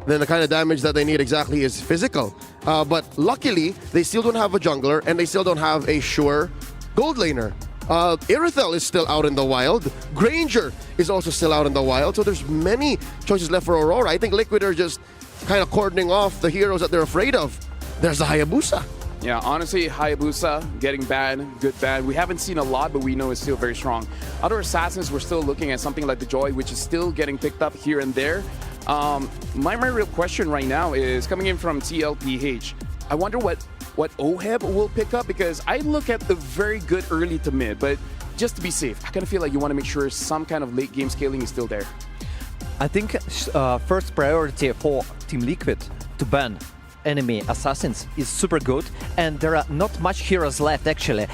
Then the kind of damage that they need exactly is physical. But luckily, they still don't have a jungler, and they still don't have a sure gold laner. Irithel is still out in the wild. Granger is also still out in the wild. So there's many choices left for Aurora. I think Liquid are just kind of cordoning off the heroes that they're afraid of. There's the Hayabusa. Yeah, honestly, Hayabusa getting bad, good bad. We haven't seen a lot, but we know it's still very strong. Other assassins, we're still looking at something like the Joy, which is still getting picked up here and there. My real question right now is coming in from TLPH. I wonder what OHEB will pick up, because I look at the very good early to mid, but just to be safe, I kind of feel like you want to make sure some kind of late game scaling is still there. I think first priority for Team Liquid to ban enemy assassins is super good, and there are not much heroes left actually.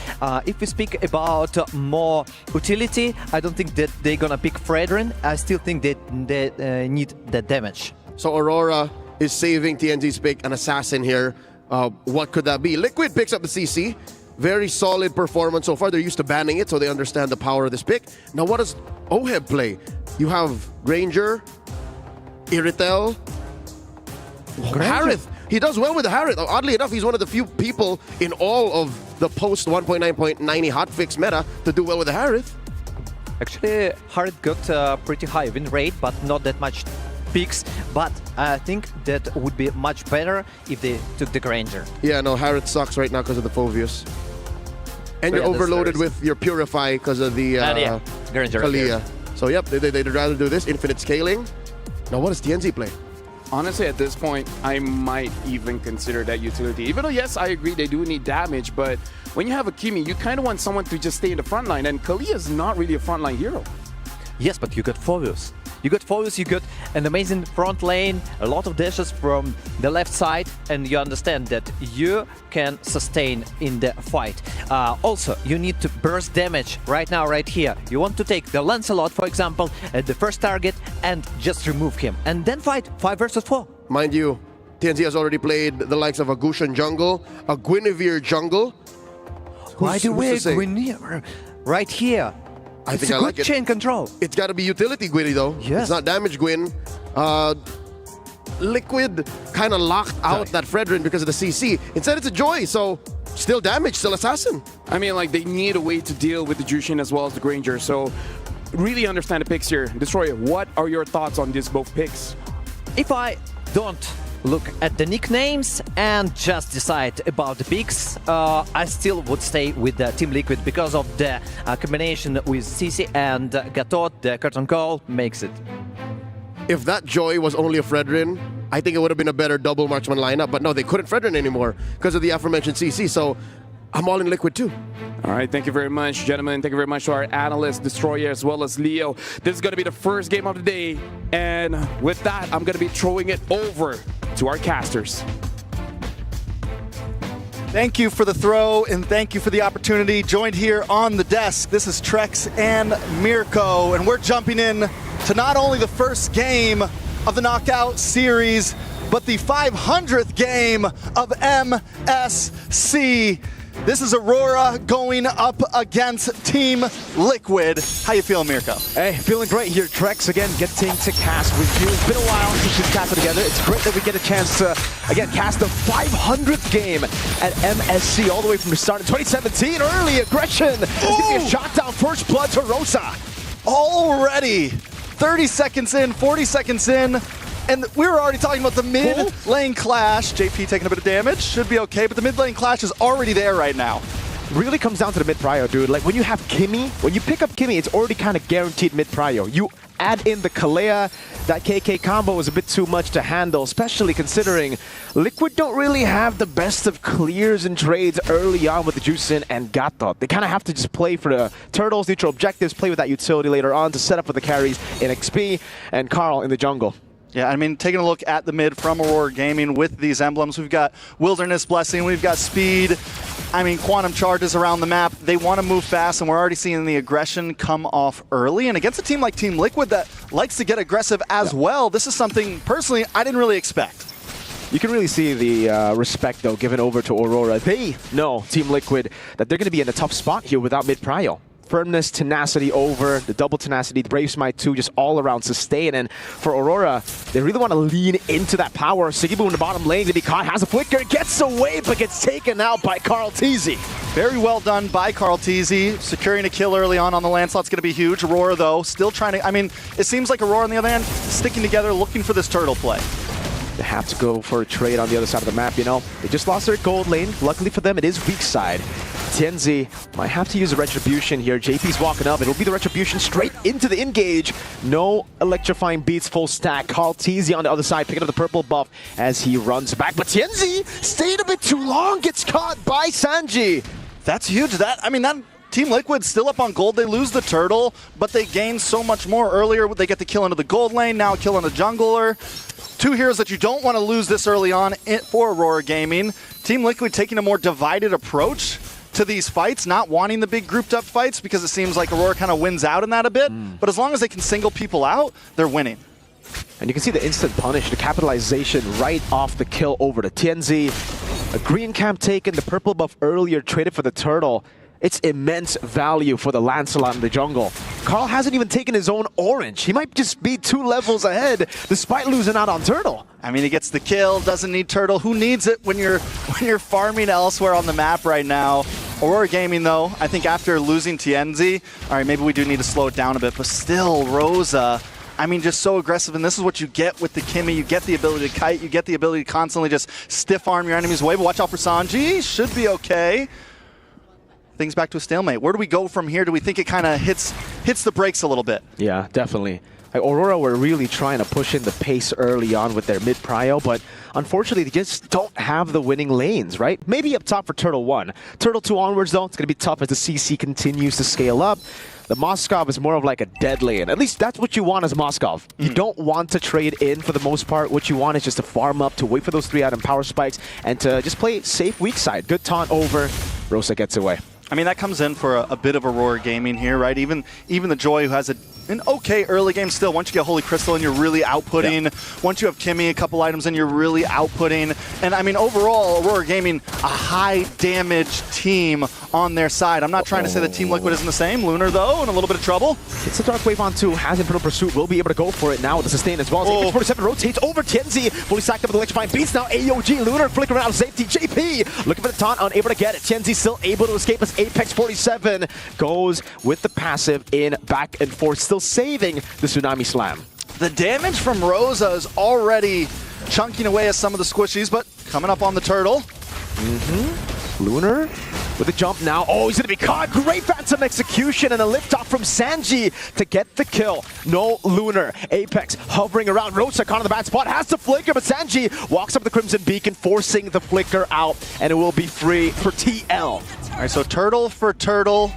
If we speak about more utility, I don't think that they're gonna pick Fredrin. I still think that they need the damage. So Aurora is saving TNG's pick, an assassin here. What could that be? Liquid picks up the CC. Very solid performance so far. They're used to banning it, so they understand the power of this pick. Now what does OHEB play? You have Granger, Irithel, Harith. He does well with the Harith. Oddly enough, he's one of the few people in all of the post 1.9.90 hotfix meta to do well with the Harith. Actually, Harith got a pretty high win rate, but not that much picks. But I think that would be much better if they took the Granger. Yeah, no, Harith sucks right now because of the Phoveus. And you're overloaded with your Purify because of the Granger Kalia. So yep, they'd rather do this. Infinite scaling. Now what does TNZ play? Honestly, at this point, I might even consider that utility. Even though, yes, I agree they do need damage, but when you have a Kimi, you kind of want someone to just stay in the front line, and Kalia is not really a frontline hero. Yes, but you got Phoveus. You got Phoveus, you got an amazing front lane, a lot of dashes from the left side, and you understand that you can sustain in the fight. Also, you need to burst damage right now, right here. You want to take the Lancelot, for example, at the first target and just remove him, and then fight 5 versus 4. Mind you, TNZ has already played the likes of a Gushan jungle, a Guinevere jungle. Why do we Guinevere right here? I it's think a I good like it. chain control. It's got to be utility Gwynny though. Yes. It's not damage Gwyn. Liquid kind of locked out that Fredrin because of the CC. Instead it's a Joy, so still damage, still assassin. I mean, like, they need a way to deal with the Jushin as well as the Granger, so really understand the picks here. Destroyer, what are your thoughts on these both picks? If I don't look at the nicknames and just decide about the picks, I still would stay with the Team Liquid because of the combination with CC and Gatot. The curtain call makes it. If that Joy was only a Fredrin, I think it would have been a better double marksman lineup, but no, they couldn't Fredrin anymore because of the aforementioned CC, so I'm all in Liquid too. All right, thank you very much, gentlemen. Thank you very much to our analyst, Destroyer, as well as Leo. This is going to be the first game of the day, and with that, I'm going to be throwing it over to our casters. Thank you for the throw, and thank you for the opportunity. Joined here on the desk, this is Trex and Mirko, and we're jumping in to not only the first game of the Knockout Series, but the 500th game of MSC. This is Aurora going up against Team Liquid. How you feeling, Mirko? Hey, feeling great here, Trex. Again, getting to cast with you. It's been a while since we've casted together. It's great that we get a chance to, again, cast the 500th game at MSC all the way from the start in 2017. Early aggression. It's going to be a shot down, first blood to Rosa. Already 30 seconds in, 40 seconds in, and we were already talking about the mid lane clash. JP taking a bit of damage, should be okay, but the mid lane clash is already there right now. Really comes down to the mid prio, dude. Like when you have Kimmy, when you pick up Kimmy, it's already kind of guaranteed mid prio. You add in the Kalea, that KK combo is a bit too much to handle, especially considering Liquid don't really have the best of clears and trades early on with the Juicin and Gatot. They kind of have to just play for the turtles, neutral objectives, play with that utility later on to set up with the carries in XP and Carl in the jungle. Yeah, I mean, taking a look at the mid from Aurora Gaming with these emblems, we've got Wilderness Blessing, we've got Speed, I mean, Quantum Charges around the map. They want to move fast, and we're already seeing the aggression come off early. And against a team like Team Liquid that likes to get aggressive as well, this is something, personally, I didn't really expect. You can really see the respect, though, given over to Aurora. They know, Team Liquid, that they're going to be in a tough spot here without mid-prio. Firmness, tenacity over, the double tenacity, the Brave Smite too, just all around sustain. And for Aurora, they really want to lean into that power. Sigibu in the bottom lane to be caught, has a flicker, gets away, but gets taken out by Carl Teasy. Very well done by Carl Teasy. Securing a kill early on the Lancelot's going to be huge. Aurora, though, still trying to... I mean, it seems like Aurora, on the other hand, sticking together, looking for this turtle play. They have to go for a trade on the other side of the map, you know. They just lost their gold lane. Luckily for them, it is weak side. Tianzi might have to use a Retribution here. JP's walking up. It'll be the Retribution straight into the engage. No electrifying beats, full stack. Carl Teasy on the other side, picking up the purple buff as he runs back. But Tianzi stayed a bit too long, gets caught by Sanji. That's huge. That Team Liquid still up on gold. They lose the turtle, but they gain so much more earlier. They get the kill into the gold lane, now killing the jungler. Two heroes that you don't want to lose this early on for Aurora Gaming. Team Liquid taking a more divided approach to these fights, not wanting the big grouped up fights because it seems like Aurora kind of wins out in that a bit. But as long as they can single people out, they're winning. And you can see the instant punish, the capitalization right off the kill over to Tianzi. A green camp taken, the purple buff earlier traded for the turtle. It's immense value for the Lancelot in the jungle. Carl hasn't even taken his own orange. He might just be 2 levels ahead despite losing out on turtle. I mean, he gets the kill, doesn't need turtle. Who needs it when you're farming elsewhere on the map right now? Aurora Gaming, though, I think after losing Tianzi, all right, maybe we do need to slow it down a bit, but still, Rosa, I mean, just so aggressive, and this is what you get with the Kimmy. You get the ability to kite, you get the ability to constantly just stiff arm your enemies away, but watch out for Sanji, should be okay. Things back to a stalemate. Where do we go from here? Do we think it kind of hits the brakes a little bit? Yeah, definitely. Like Aurora were really trying to push in the pace early on with their mid-prio, but unfortunately they just don't have the winning lanes, right? Maybe up top for Turtle 1. Turtle 2 onwards, though, it's going to be tough as the CC continues to scale up. The Moskov is more of like a dead lane. At least that's what you want as Moskov. You don't want to trade in for the most part. What you want is just to farm up, to wait for those 3-item power spikes, and to just play safe weak side. Good taunt over. Rosa gets away. I mean, that comes in for a bit of Aurora Gaming here, right? Even the Joy, who has an okay early game still. Once you get Holy Crystal and you're really outputting. Yep. Once you have Kimmy, a couple items, and you're really outputting. And I mean, overall, Aurora Gaming, a high damage team on their side. I'm not trying to say that Team Liquid isn't the same. Lunar, though, in a little bit of trouble. It's a Dark Wave on 2. Has Infernal Pursuit. Will be able to go for it now with the sustain as well. Apex 47 rotates over Tianzi. Fully stacked up with Electrifying Beats now. AOG, Lunar flickering out of safety. JP looking for the taunt, unable to get it. Tianzi still able to escape as Apex 47 goes with the passive in back and forth, still saving the Tsunami Slam. The damage from Rosa is already chunking away at some of the squishies, but coming up on the turtle. Lunar with a jump now. Oh, he's going to be caught. Great Phantom Execution and a liftoff from Sanji to get the kill. No Lunar. Apex hovering around. Rosa caught in the bad spot. Has to flicker, but Sanji walks up the Crimson Beacon, forcing the flicker out, and it will be free for TL. All right, so turtle for turtle.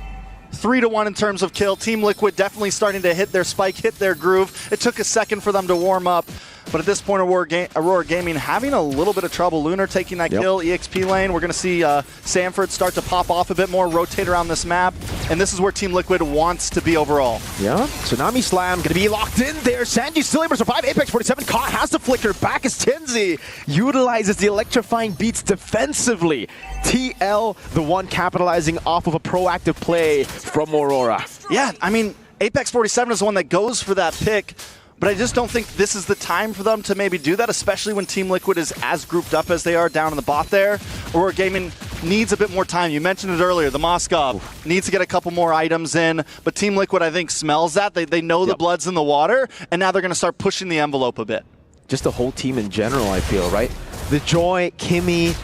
3-1 in terms of kill. Team Liquid definitely starting to hit their spike, hit their groove. It took a second for them to warm up. But at this point, Aurora Gaming having a little bit of trouble. Lunar taking that kill, EXP lane. We're going to see Sanford start to pop off a bit more, rotate around this map. And this is where Team Liquid wants to be overall. Yeah, Tsunami Slam going to be locked in there. Sanji still able to survive. Apex 47 caught, has to flicker. Back as Tianzi utilizes the Electrifying Beats defensively. TL, the one capitalizing off of a proactive play from Aurora. Yeah, I mean, Apex 47 is the one that goes for that pick. But I just don't think this is the time for them to maybe do that, especially when Team Liquid is as grouped up as they are down in the bot there. Aurora Gaming needs a bit more time. You mentioned it earlier, the Moskov needs to get a couple more items in, but Team Liquid, I think, smells that. They know the blood's in the water, and now they're going to start pushing the envelope a bit. Just the whole team in general, I feel, right? The Joy, Kimmy,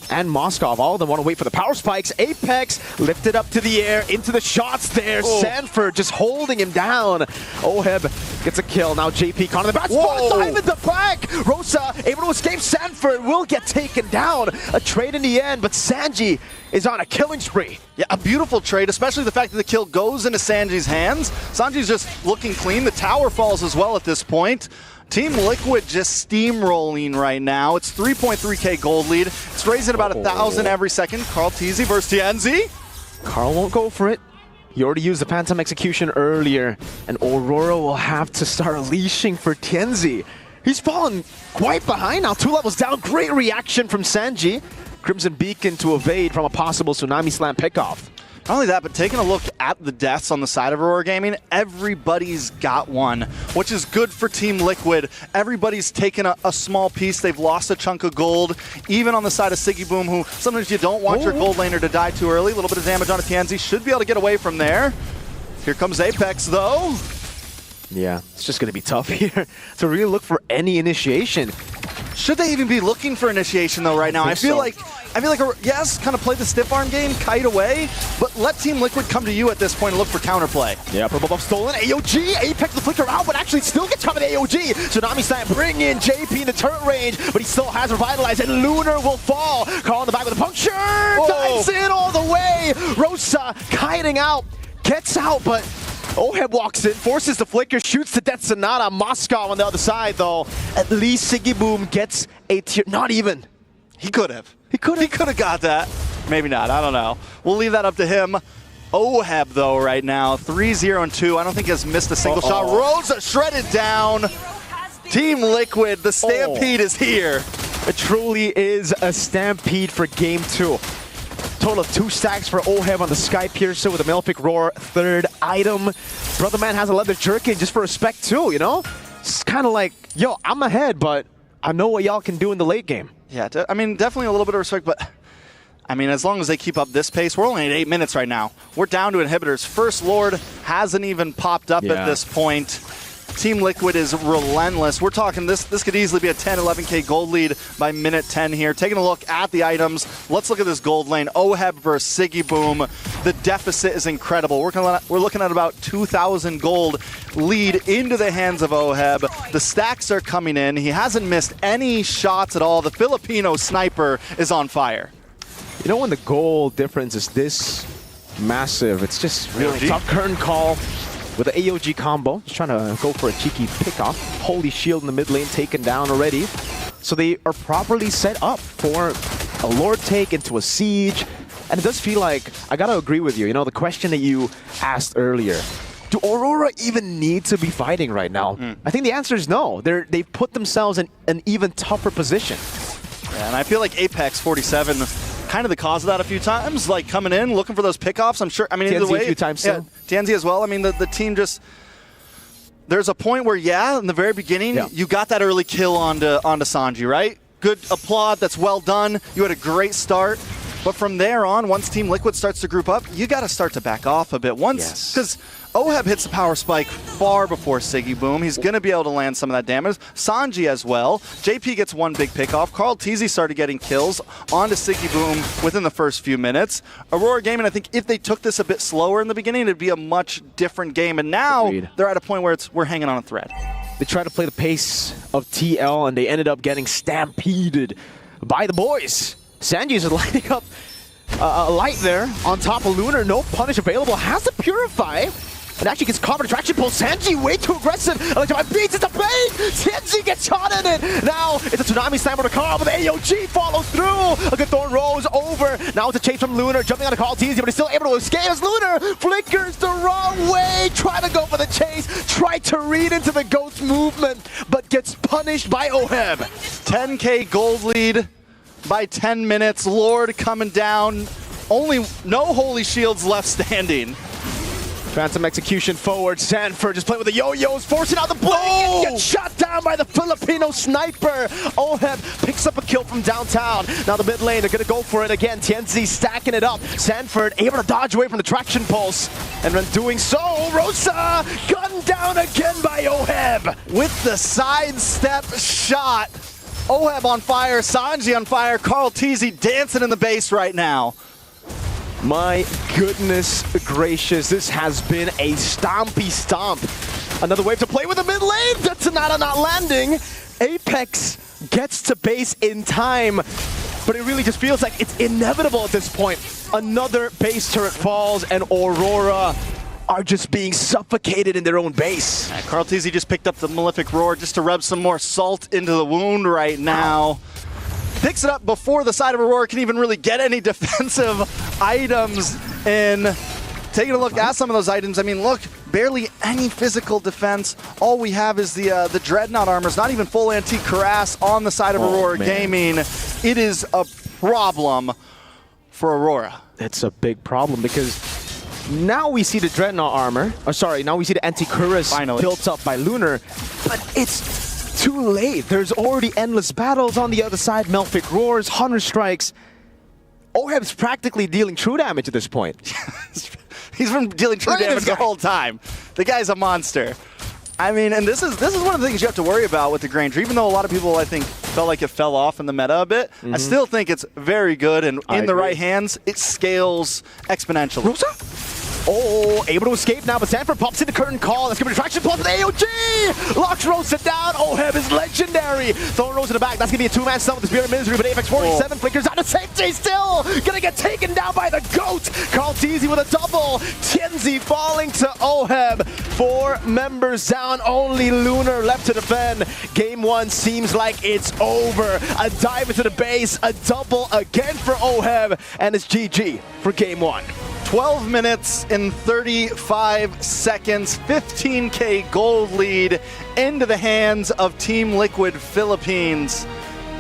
and Moskov, all of them want to wait for the power spikes. Apex lifted up to the air, into the shots there. Sanford just holding him down. Oheb gets a kill. Now JP caught in the back spot. Dive in the back. Rosa able to escape. Sanford will get taken down. A trade in the end, but Sanji is on a killing spree. Yeah, a beautiful trade, especially the fact that the kill goes into Sanji's hands. Sanji's just looking clean. The tower falls as well at this point. Team Liquid just steamrolling right now. It's 3.3k gold lead. It's raising about 1,000 every second. Carl Teasy versus Tianzi. Carl won't go for it. He already used the Phantom Execution earlier, and Aurora will have to start leashing for Tianzi. He's fallen quite behind now, 2 levels down. Great reaction from Sanji. Crimson Beacon to evade from a possible Tsunami Slam pickoff. Not only that, but taking a look at the deaths on the side of Aurora Gaming, everybody's got one, which is good for Team Liquid. Everybody's taken a small piece. They've lost a chunk of gold. Even on the side of Siggy Boom, who sometimes you don't want your gold laner to die too early. A little bit of damage on a TNZ. Should be able to get away from there. Here comes Apex, though. Yeah, it's just going to be tough here to really look for any initiation. Should they even be looking for initiation, though, right now? I feel like, yes, kind of play the stiff arm game, kite away, but let Team Liquid come to you at this point and look for counterplay. Yeah, purple buff stolen. AOG, Apex the flicker out, but actually still gets covered AOG. Tsunami Slam bring in JP in the turret range, but he still has Revitalize, and Lunar will fall. Carl in the back with a puncture, dives in all the way. Rosa kiting out, gets out, but Oheb walks in, forces the flicker, shoots to death Sonata. Moscow on the other side, though. At least Siggy Boom gets a tier. Not even. He could have. He could have got that. Maybe not. I don't know. We'll leave that up to him. Oheb, though, right now, 3-0-2. I don't think he has missed a single shot. Rosa shredded down. Team Liquid, the stampede is here. It truly is a stampede for Game 2. Total of 2 stacks for Oheb on the Sky Piercer with a Malefic Roar, 3rd item. Brother Man has a leather jerkin just for respect too, you know? It's kind of like, yo, I'm ahead, but I know what y'all can do in the late game. Yeah, I mean, definitely a little bit of respect, but I mean, as long as they keep up this pace, we're only at 8 minutes right now. We're down to inhibitors. First Lord hasn't even popped up at this point. Team Liquid is relentless. We're talking this could easily be a 10, 11k gold lead by minute 10 here. Taking a look at the items. Let's look at this gold lane. Oheb versus Siggy Boom. The deficit is incredible. We're looking at about 2,000 gold lead into the hands of Oheb. The stacks are coming in. He hasn't missed any shots at all. The Filipino sniper is on fire. You know when the goal difference is this massive, it's just really tough. Curtain call with the AOG combo, just trying to go for a cheeky pick-off. Holy Shield in the mid lane taken down already. So they are properly set up for a Lord take into a siege. And it does feel like, I gotta agree with you, you know, the question that you asked earlier. Do Aurora even need to be fighting right now? I think the answer is no. They've put themselves in an even tougher position. Yeah, and I feel like Apex 47 kind of the cause of that a few times, like coming in, looking for those pickoffs. I'm sure, I mean, either way. a few times yeah, TNZ as well. I mean, the team just, there's a point where, yeah, in the very beginning, you got that early kill onto Sanji, right? Good applaud, that's well done. You had a great start. But from there on, once Team Liquid starts to group up, you got to start to back off a bit. Once, because Oheb hits the power spike far before Siggy Boom. He's going to be able to land some of that damage. Sanji as well. JP gets one big pick off. Carl Teasy started getting kills onto Siggy Boom within the first few minutes. Aurora Gaming, I think if they took this a bit slower in the beginning, it'd be a much different game. And now they're at a point where we're hanging on a thread. They tried to play the pace of TL and they ended up getting stampeded by the boys. Sanji is lighting up a light there on top of Lunar. No punish available. Has to Purify. And actually gets caught in traction pull. Sanji way too aggressive. Electrify beats it to bait. Sanji gets shot in it. Now it's a Tsunami Slammer to Carl, but the AOG follows through. A good Thorn rolls over. Now it's a chase from Lunar. Jumping on a Carl Teasy, but he's still able to escape as Lunar flickers the wrong way. Trying to go for the chase. Tried to read into the Ghost movement, but gets punished by Oheb. 10k gold lead by 10 minutes. Lord coming down. Only no Holy Shields left standing. Phantom execution forward. Sanford just playing with the yo-yos, forcing out the blink and gets shot down by the Filipino sniper. Oheb picks up a kill from downtown. Now the mid lane, they're going to go for it again. TNZ stacking it up. Sanford able to dodge away from the traction pulse. And when doing so, Rosa gunned down again by Oheb. With the sidestep shot. Oheb on fire, Sanji on fire, Carl Teasy dancing in the base right now. My goodness gracious, this has been a stompy stomp. Another wave to play with the mid lane. That's Sonata not landing. Apex gets to base in time, but it really just feels like it's inevitable at this point. Another base turret falls and Aurora are just being suffocated in their own base. Carl Teasy just picked up the Malefic Roar just to rub some more salt into the wound right now. Picks it up before the side of Aurora can even really get any defensive items in. Taking a look at some of those items, I mean, look, barely any physical defense. All we have is the Dreadnought armors, not even full antique cuirass on the side of Aurora Gaming. It is a problem for Aurora. It's a big problem because Now we see the Dreadnought armor. Oh, sorry, now we see the Anti-Cuirass built up by Lunar. But it's too late. There's already endless battles on the other side. Melfic roars, Hunter strikes. Oheb's practically dealing true damage at this point. He's been dealing true damage the whole time. The guy's a monster. I mean, and this is one of the things you have to worry about with the Granger. Even though a lot of people, I think, felt like it fell off in the meta a bit, I still think it's very good, and in the right hands, it scales exponentially. Rosa? Oh, able to escape now, but Sanford pops in the curtain call. That's going to be traction plus with AOG! Locks Rosa down. Oheb is legendary. Throwing Rosa in the back. That's going to be a 2-man stun with the Spirit of Misery, but Apex 47 flickers out of safety still. Going to get taken down by the GOAT. Carl Teasy with a double. Tienzi falling to Oheb. 4 members down. Only Lunar left to defend. Game 1 seems like it's over. A dive into the base. A double again for Oheb. And it's GG for Game 1. 12 minutes and 35 seconds, 15K gold lead into the hands of Team Liquid Philippines.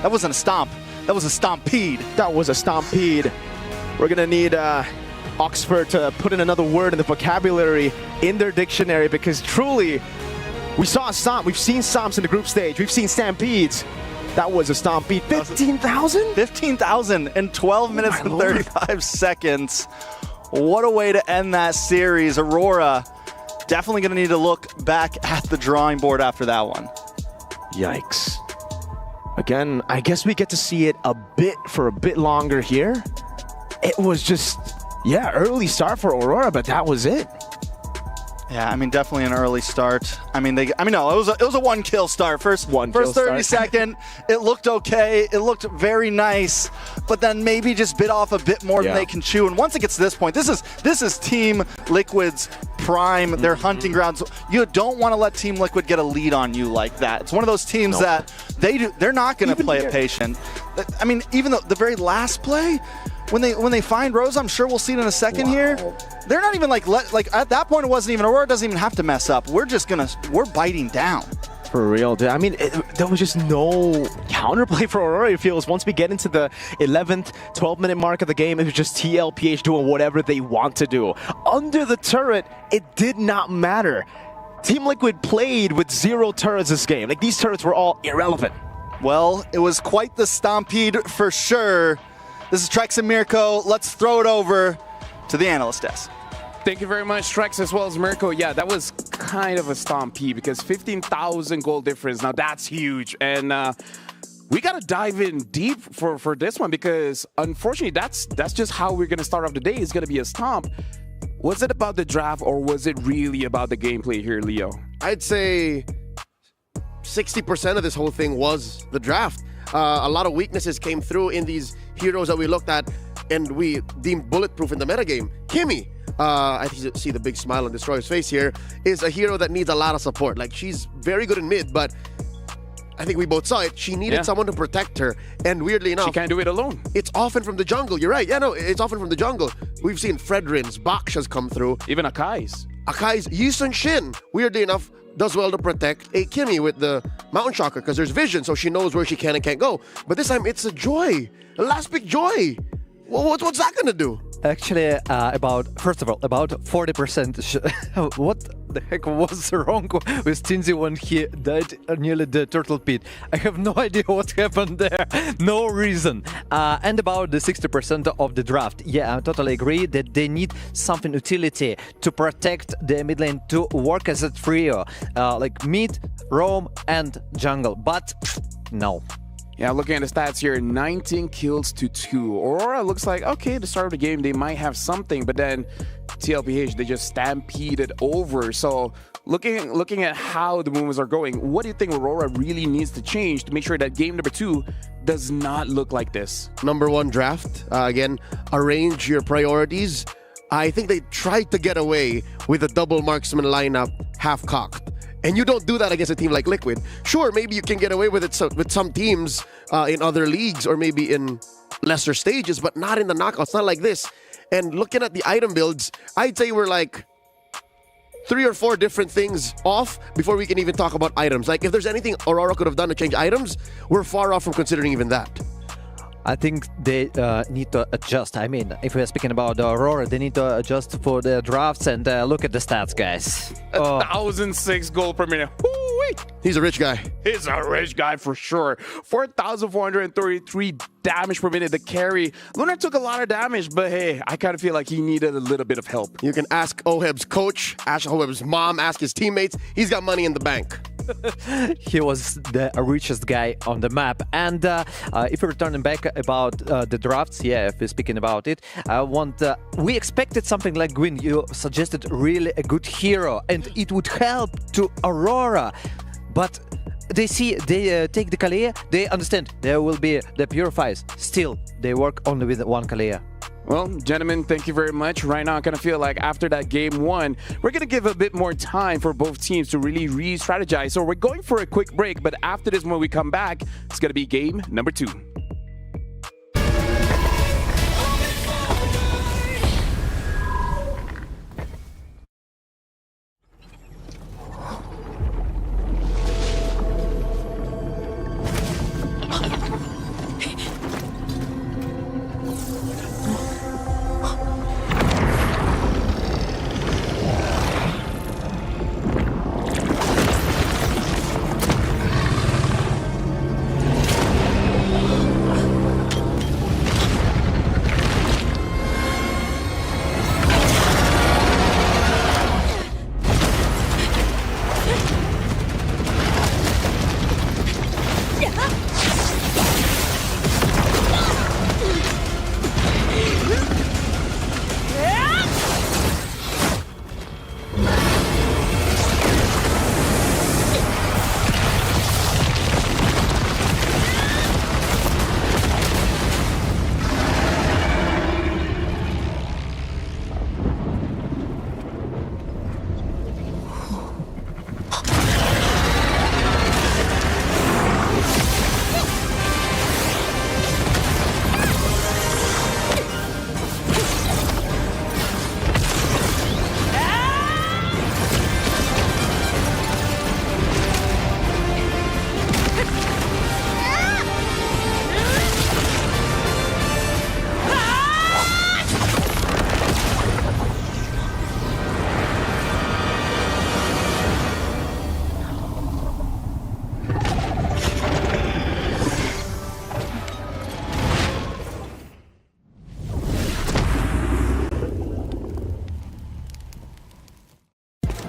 That wasn't a stomp, that was a stompede. That was a stompede. We're gonna need Oxford to put in another word in the vocabulary in their dictionary, because truly, we saw a stomp. We've seen stomps in the group stage. We've seen stampedes. That was a stompede. 15,000? 15,000 in 12 minutes and 35 seconds. What a way to end that series. Aurora definitely going to need to look back at the drawing board after that one. Yikes. Again, I guess we get to see it for a bit longer here. It was just, yeah, early start for Aurora, but that was it. Yeah, I mean, definitely an early start. No, it was a one-kill start. First 30 second, it looked okay. It looked very nice, but then maybe just bit off a bit more than they can chew. And once it gets to this point, this is Team Liquid's prime, their hunting grounds. You don't want to let Team Liquid get a lead on you like that. It's one of those teams that they're not going to play it patient. I mean, even the very last play, when they find Rose, I'm sure we'll see it in a second here. They're not even like at that point it wasn't even Aurora doesn't even have to mess up. We're biting down. For real, dude. I mean, there was just no counterplay for Aurora, it feels. Once we get into the 11th, 12-minute mark of the game, it was just TLPH doing whatever they want to do. Under the turret, it did not matter. Team Liquid played with 0 turrets this game. Like, these turrets were all irrelevant. Well, it was quite the stompede for sure. This is Trex and Mirko. Let's throw it over to the analyst desk. Thank you very much, Trex, as well as Mirko. Yeah, that was kind of a stompede because 15,000 goal difference. Now, that's huge. And we got to dive in deep for this one because, unfortunately, that's just how we're going to start off the day. It's going to be a stomp. Was it about the draft or was it really about the gameplay here, Leo? I'd say 60% of this whole thing was the draft. A lot of weaknesses came through in these heroes that we looked at and we deemed bulletproof in the metagame. Kimmy, I see the big smile on Destroyer's face here, is a hero that needs a lot of support. Like, she's very good in mid, but I think we both saw it. She needed someone to protect her, and weirdly enough, she can't do it alone. It's often from the jungle. You're right. Yeah, no, it's often from the jungle. We've seen Fredrin's, Baksha's come through. Even Akai's. Yusun Shin, weirdly enough, does well to protect a Kimmy with the Mountain Shocker because there's vision, so she knows where she can and can't go. But this time, it's a Joy. A last pick Joy. What's that going to do? Actually, first of all, about 40%. What the heck was wrong with Tinzi when he died nearly the turtle pit? I have no idea what happened there. No reason. And about the 60% of the draft. Yeah, I totally agree that they need something utility to protect the mid lane to work as a trio. Like mid, roam, and jungle. But no. Yeah, looking at the stats here, 19 kills to 2. Aurora looks like, okay, the start of the game, they might have something, but then TLPH, they just stampeded over. So looking at how the movements are going, what do you think Aurora really needs to change to make sure that game number 2 does not look like this? Number 1 draft. Again, arrange your priorities. I think they tried to get away with a double marksman lineup half-cocked. And you don't do that against a team like Liquid. Sure, maybe you can get away with it with some teams in other leagues or maybe in lesser stages, but not in the knockouts, not like this. And looking at the item builds, I'd say we're like 3 or 4 different things off before we can even talk about items. Like, if there's anything Aurora could have done to change items, we're far off from considering even that. I think they need to adjust. I mean, if we're speaking about the Aurora, they need to adjust for the drafts and look at the stats, guys. 1,006 goal per minute. Woo-wee. He's a rich guy. He's a rich guy for sure. 4,433 damage per minute. The carry. Lunar took a lot of damage, but hey, I kind of feel like he needed a little bit of help. You can ask Oheb's coach, ask Oheb's mom, ask his teammates. He's got money in the bank. He was the richest guy on the map. And if we're returning back about the drafts, yeah, if we're speaking about it, we expected something like Gwyn. You suggested really a good hero, and it would help to Aurora. But they take the Kalea, they understand there will be the Purifiers. Still, they work only with one Kalea. Well, gentlemen, thank you very much. Right now, I kind of feel like after that game one, we're going to give a bit more time for both teams to really re-strategize. So we're going for a quick break, but after this, when we come back, it's going to be game number 2.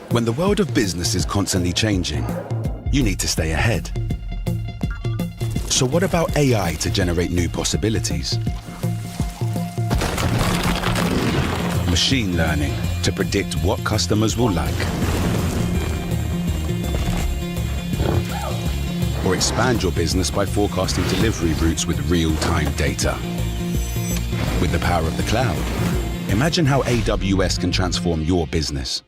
When the world of business is constantly changing, you need to stay ahead. So what about AI to generate new possibilities? Machine learning to predict what customers will like? Or expand your business by forecasting delivery routes with real-time data? With the power of the cloud, imagine how AWS can transform your business.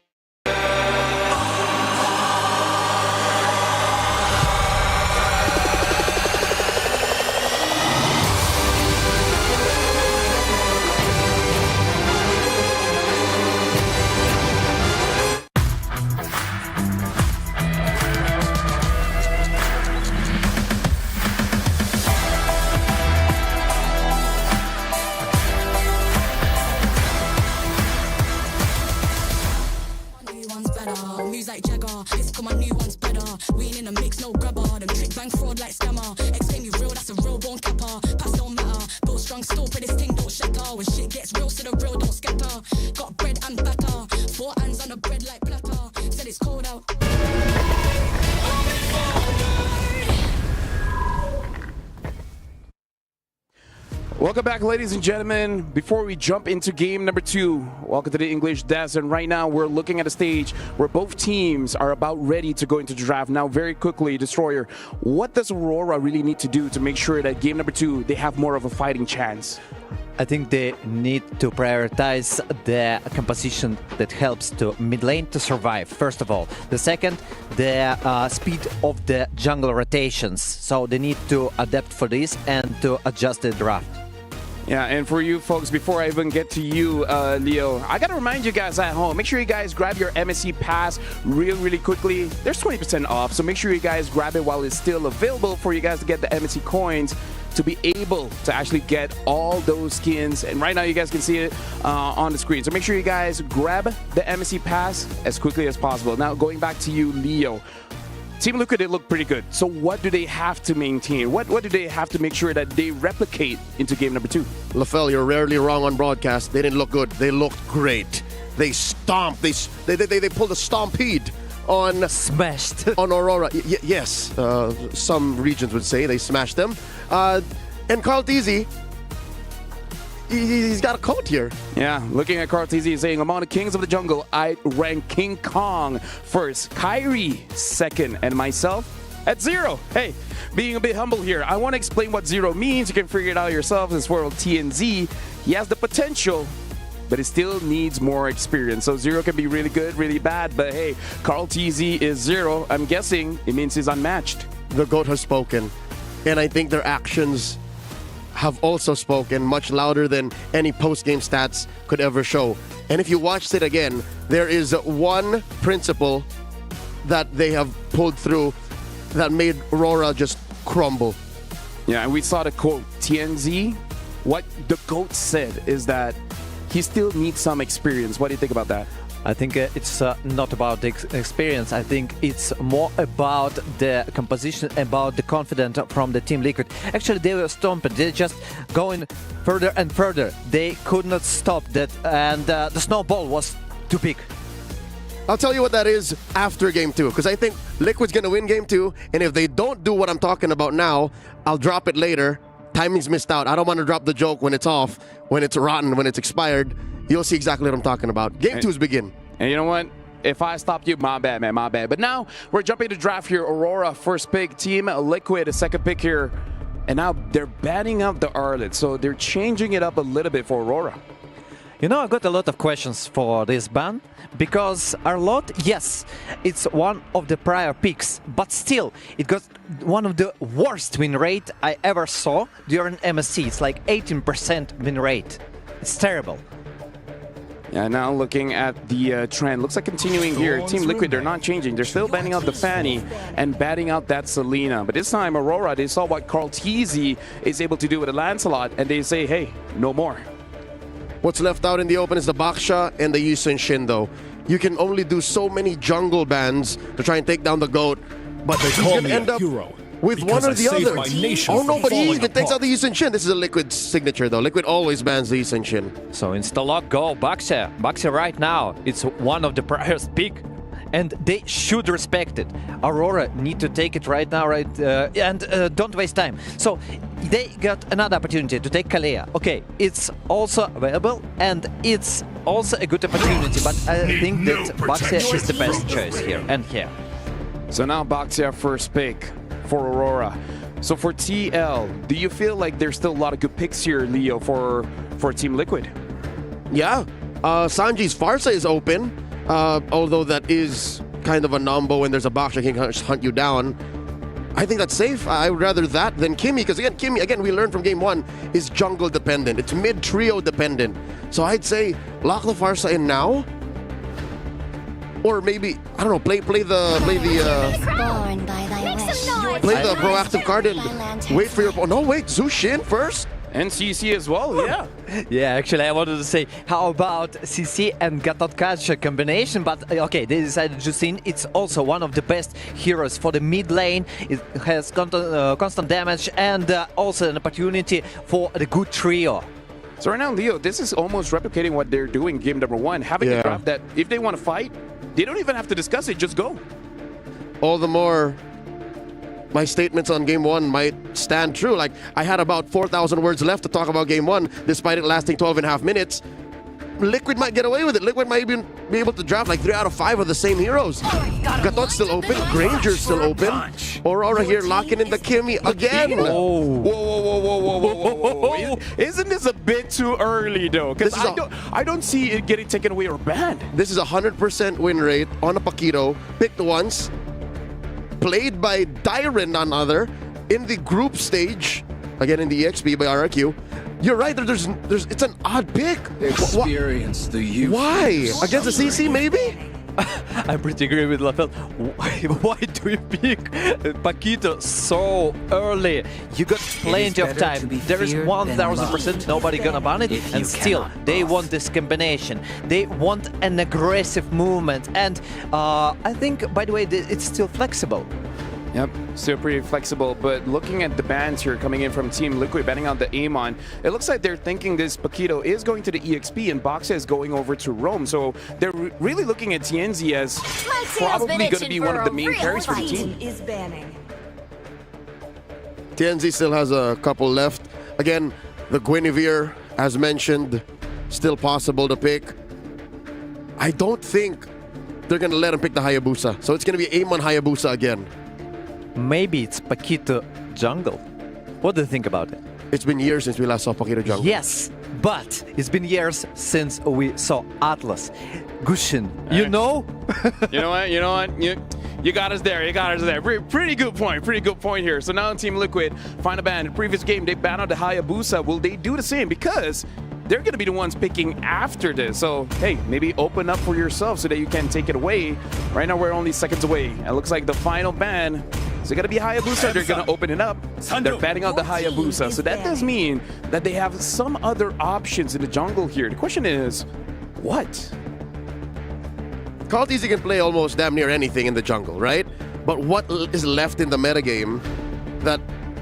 Welcome back, ladies and gentlemen. Before we jump into game number 2, welcome to the English Desk. And right now, we're looking at a stage where both teams are about ready to go into the draft. Now, very quickly, Destroyer, what does Aurora really need to do to make sure that game number 2, they have more of a fighting chance? I think they need to prioritize the composition that helps to mid lane to survive, first of all. The second, the speed of the jungle rotations. So they need to adapt for this and to adjust the draft. Yeah, and for you folks, before I even get to you, Leo, I gotta remind you guys at home, make sure you guys grab your MSC pass really quickly. There's 20% off, so make sure you guys grab it while it's still available for you guys to get the MSC coins to be able to actually get all those skins. And right now you guys can see it on the screen. So make sure you guys grab the MSC pass as quickly as possible. Now going back to you, Leo. Team Liquid, they look pretty good. So what do they have to maintain? What do they have to make sure that they replicate into game number 2? LaFell, you're rarely wrong on broadcast. They didn't look good. They looked great. They stomped. They pulled a stampede on... Smashed. On Aurora. Yes. Some regions would say they smashed them. And Carl Teasy, he's got a coat here. Yeah, looking at Carl TZ saying, among the kings of the jungle, I rank King Kong first, Kyrie second, and myself at 0. Hey, being a bit humble here, I want to explain what 0 means. You can figure it out yourself. This world TNZ, he has the potential, but it still needs more experience. So 0 can be really good, really bad, but hey, Carl TZ is 0. I'm guessing it means he's unmatched. The GOAT has spoken, and I think their actions have also spoken much louder than any post-game stats could ever show. And if you watched it again, there is one principle that they have pulled through that made Aurora just crumble. Yeah, and we saw the quote, TNZ, what the GOAT said is that he still needs some experience. What do you think about that? I think it's not about the experience. I think it's more about the composition, about the confidence from the Team Liquid. Actually, they were stomping. They're just going further and further. They could not stop that, and the snowball was too big. I'll tell you what that is after game 2, because I think Liquid's going to win game 2, and if they don't do what I'm talking about now, I'll drop it later. Timing's missed out. I don't want to drop the joke when it's off, when it's rotten, when it's expired. You'll see exactly what I'm talking about. Game 2's begin. And you know what? If I stopped you, my bad, man, my bad. But now we're jumping to draft here. Aurora, first pick. Team Liquid, a second pick here. And now they're banning out the Arlet. So they're changing it up a little bit for Aurora. You know, I got a lot of questions for this ban, because Arlot, yes, it's one of the prior picks, but still, it got one of the worst win rate I ever saw during MSC. It's like 18% win rate. It's terrible. Yeah, now looking at the trend, looks like continuing here. Team Liquid, they're not changing. They're still banning out the Fanny and batting out that Selena. But this time, Aurora, they saw what Carl Teasy is able to do with the Lancelot, and they say, hey, no more. What's left out in the open is the Baksha and the Yusun Shin, though. You can only do so many jungle bans to try and take down the GOAT, but he's going to end up with one or the other. Oh no, but he even takes out the Yusun Shin. This is a Liquid signature, though. Liquid always bans the Yusun Shin. So insta-lock go, Baksha. Baksha right now, it's one of the prior's pick. And they should respect it. Aurora need to take it right now, right? And don't waste time. So they got another opportunity to take Kalea. Okay, it's also available and it's also a good opportunity, but I think that Baksha is the best choice here and here. So now Baksha first pick for Aurora. So for TL, do you feel like there's still a lot of good picks here, Leo, for Team Liquid? Yeah, Sanji's Farsa is open. Although that is kind of a numbo and there's a box that can hunt you down. I think that's safe. I would rather that than Kimmy, because again, Kimmy, we learned from game 1, is jungle dependent. It's mid-trio dependent. So I'd say lock the Farsa in now. Or maybe, I don't know, play the proactive card and wait for your... Oh, no, wait, Zushin first? And CC as well, yeah. Yeah, actually, I wanted to say, how about CC and Gatotkacha combination? But okay, they decided Justin. It's also one of the best heroes for the mid lane. It has constant damage and also an opportunity for the good trio. So right now, Leo, this is almost replicating what they're doing game number 1. Having a draft that if they want to fight, they don't even have to discuss it, just go. All the more my statements on game 1 might stand true. Like, I had about 4,000 words left to talk about game 1, despite it lasting 12.5 minutes. Liquid might get away with it. Liquid might even be able to draft like 3 out of 5 of the same heroes. Gatot's still open. Granger's still open. Aurora here locking in the Kimmy again. Whoa, whoa, whoa, whoa, whoa, whoa, whoa. Isn't this a bit too early, though? Because I don't see it getting taken away or banned. This is a 100% win rate on a Paquito. Picked once. Played by Dyren, none other, in the group stage, again in the EXP by RRQ. You're right, it's an odd pick. Experience the youth. Why? Against the CC, maybe? I'm pretty agree with Lafel. Why do you pick Paquito so early? You got plenty of time. There is 1000% nobody gonna ban it, and still they want this combination. They want an aggressive movement, and I think, by the way, it's still flexible. Yep, still pretty flexible, but looking at the bans here coming in from Team Liquid, banning out the Amon, it looks like they're thinking this Paquito is going to the EXP and Boxa is going over to Rome, so they're really looking at TNZ as probably going to be one of the main carries for the team. TNZ still has a couple left. Again, the Guinevere, as mentioned, still possible to pick. I don't think they're going to let him pick the Hayabusa, so it's going to be Amon Hayabusa again. Maybe it's Paquito jungle. What do you think about it? It's been years since we last saw Paquito jungle. Yes, but it's been years since we saw Atlas. Gushin, you know? You know what? You got us there. You got us there. Pretty good point. Pretty good point here. So now Team Liquid find a ban. In the previous game, they banned out the Hayabusa. Will they do the same? Because they're going to be the ones picking after this. So, hey, maybe open up for yourself so that you can take it away. Right now, we're only seconds away. It looks like the final ban is going to be Hayabusa. They're going to open it up. They're banning out the Hayabusa. So that does mean that they have some other options in the jungle here. The question is, what? Call TZ can play almost damn near anything in the jungle, right? But what is left in the metagame that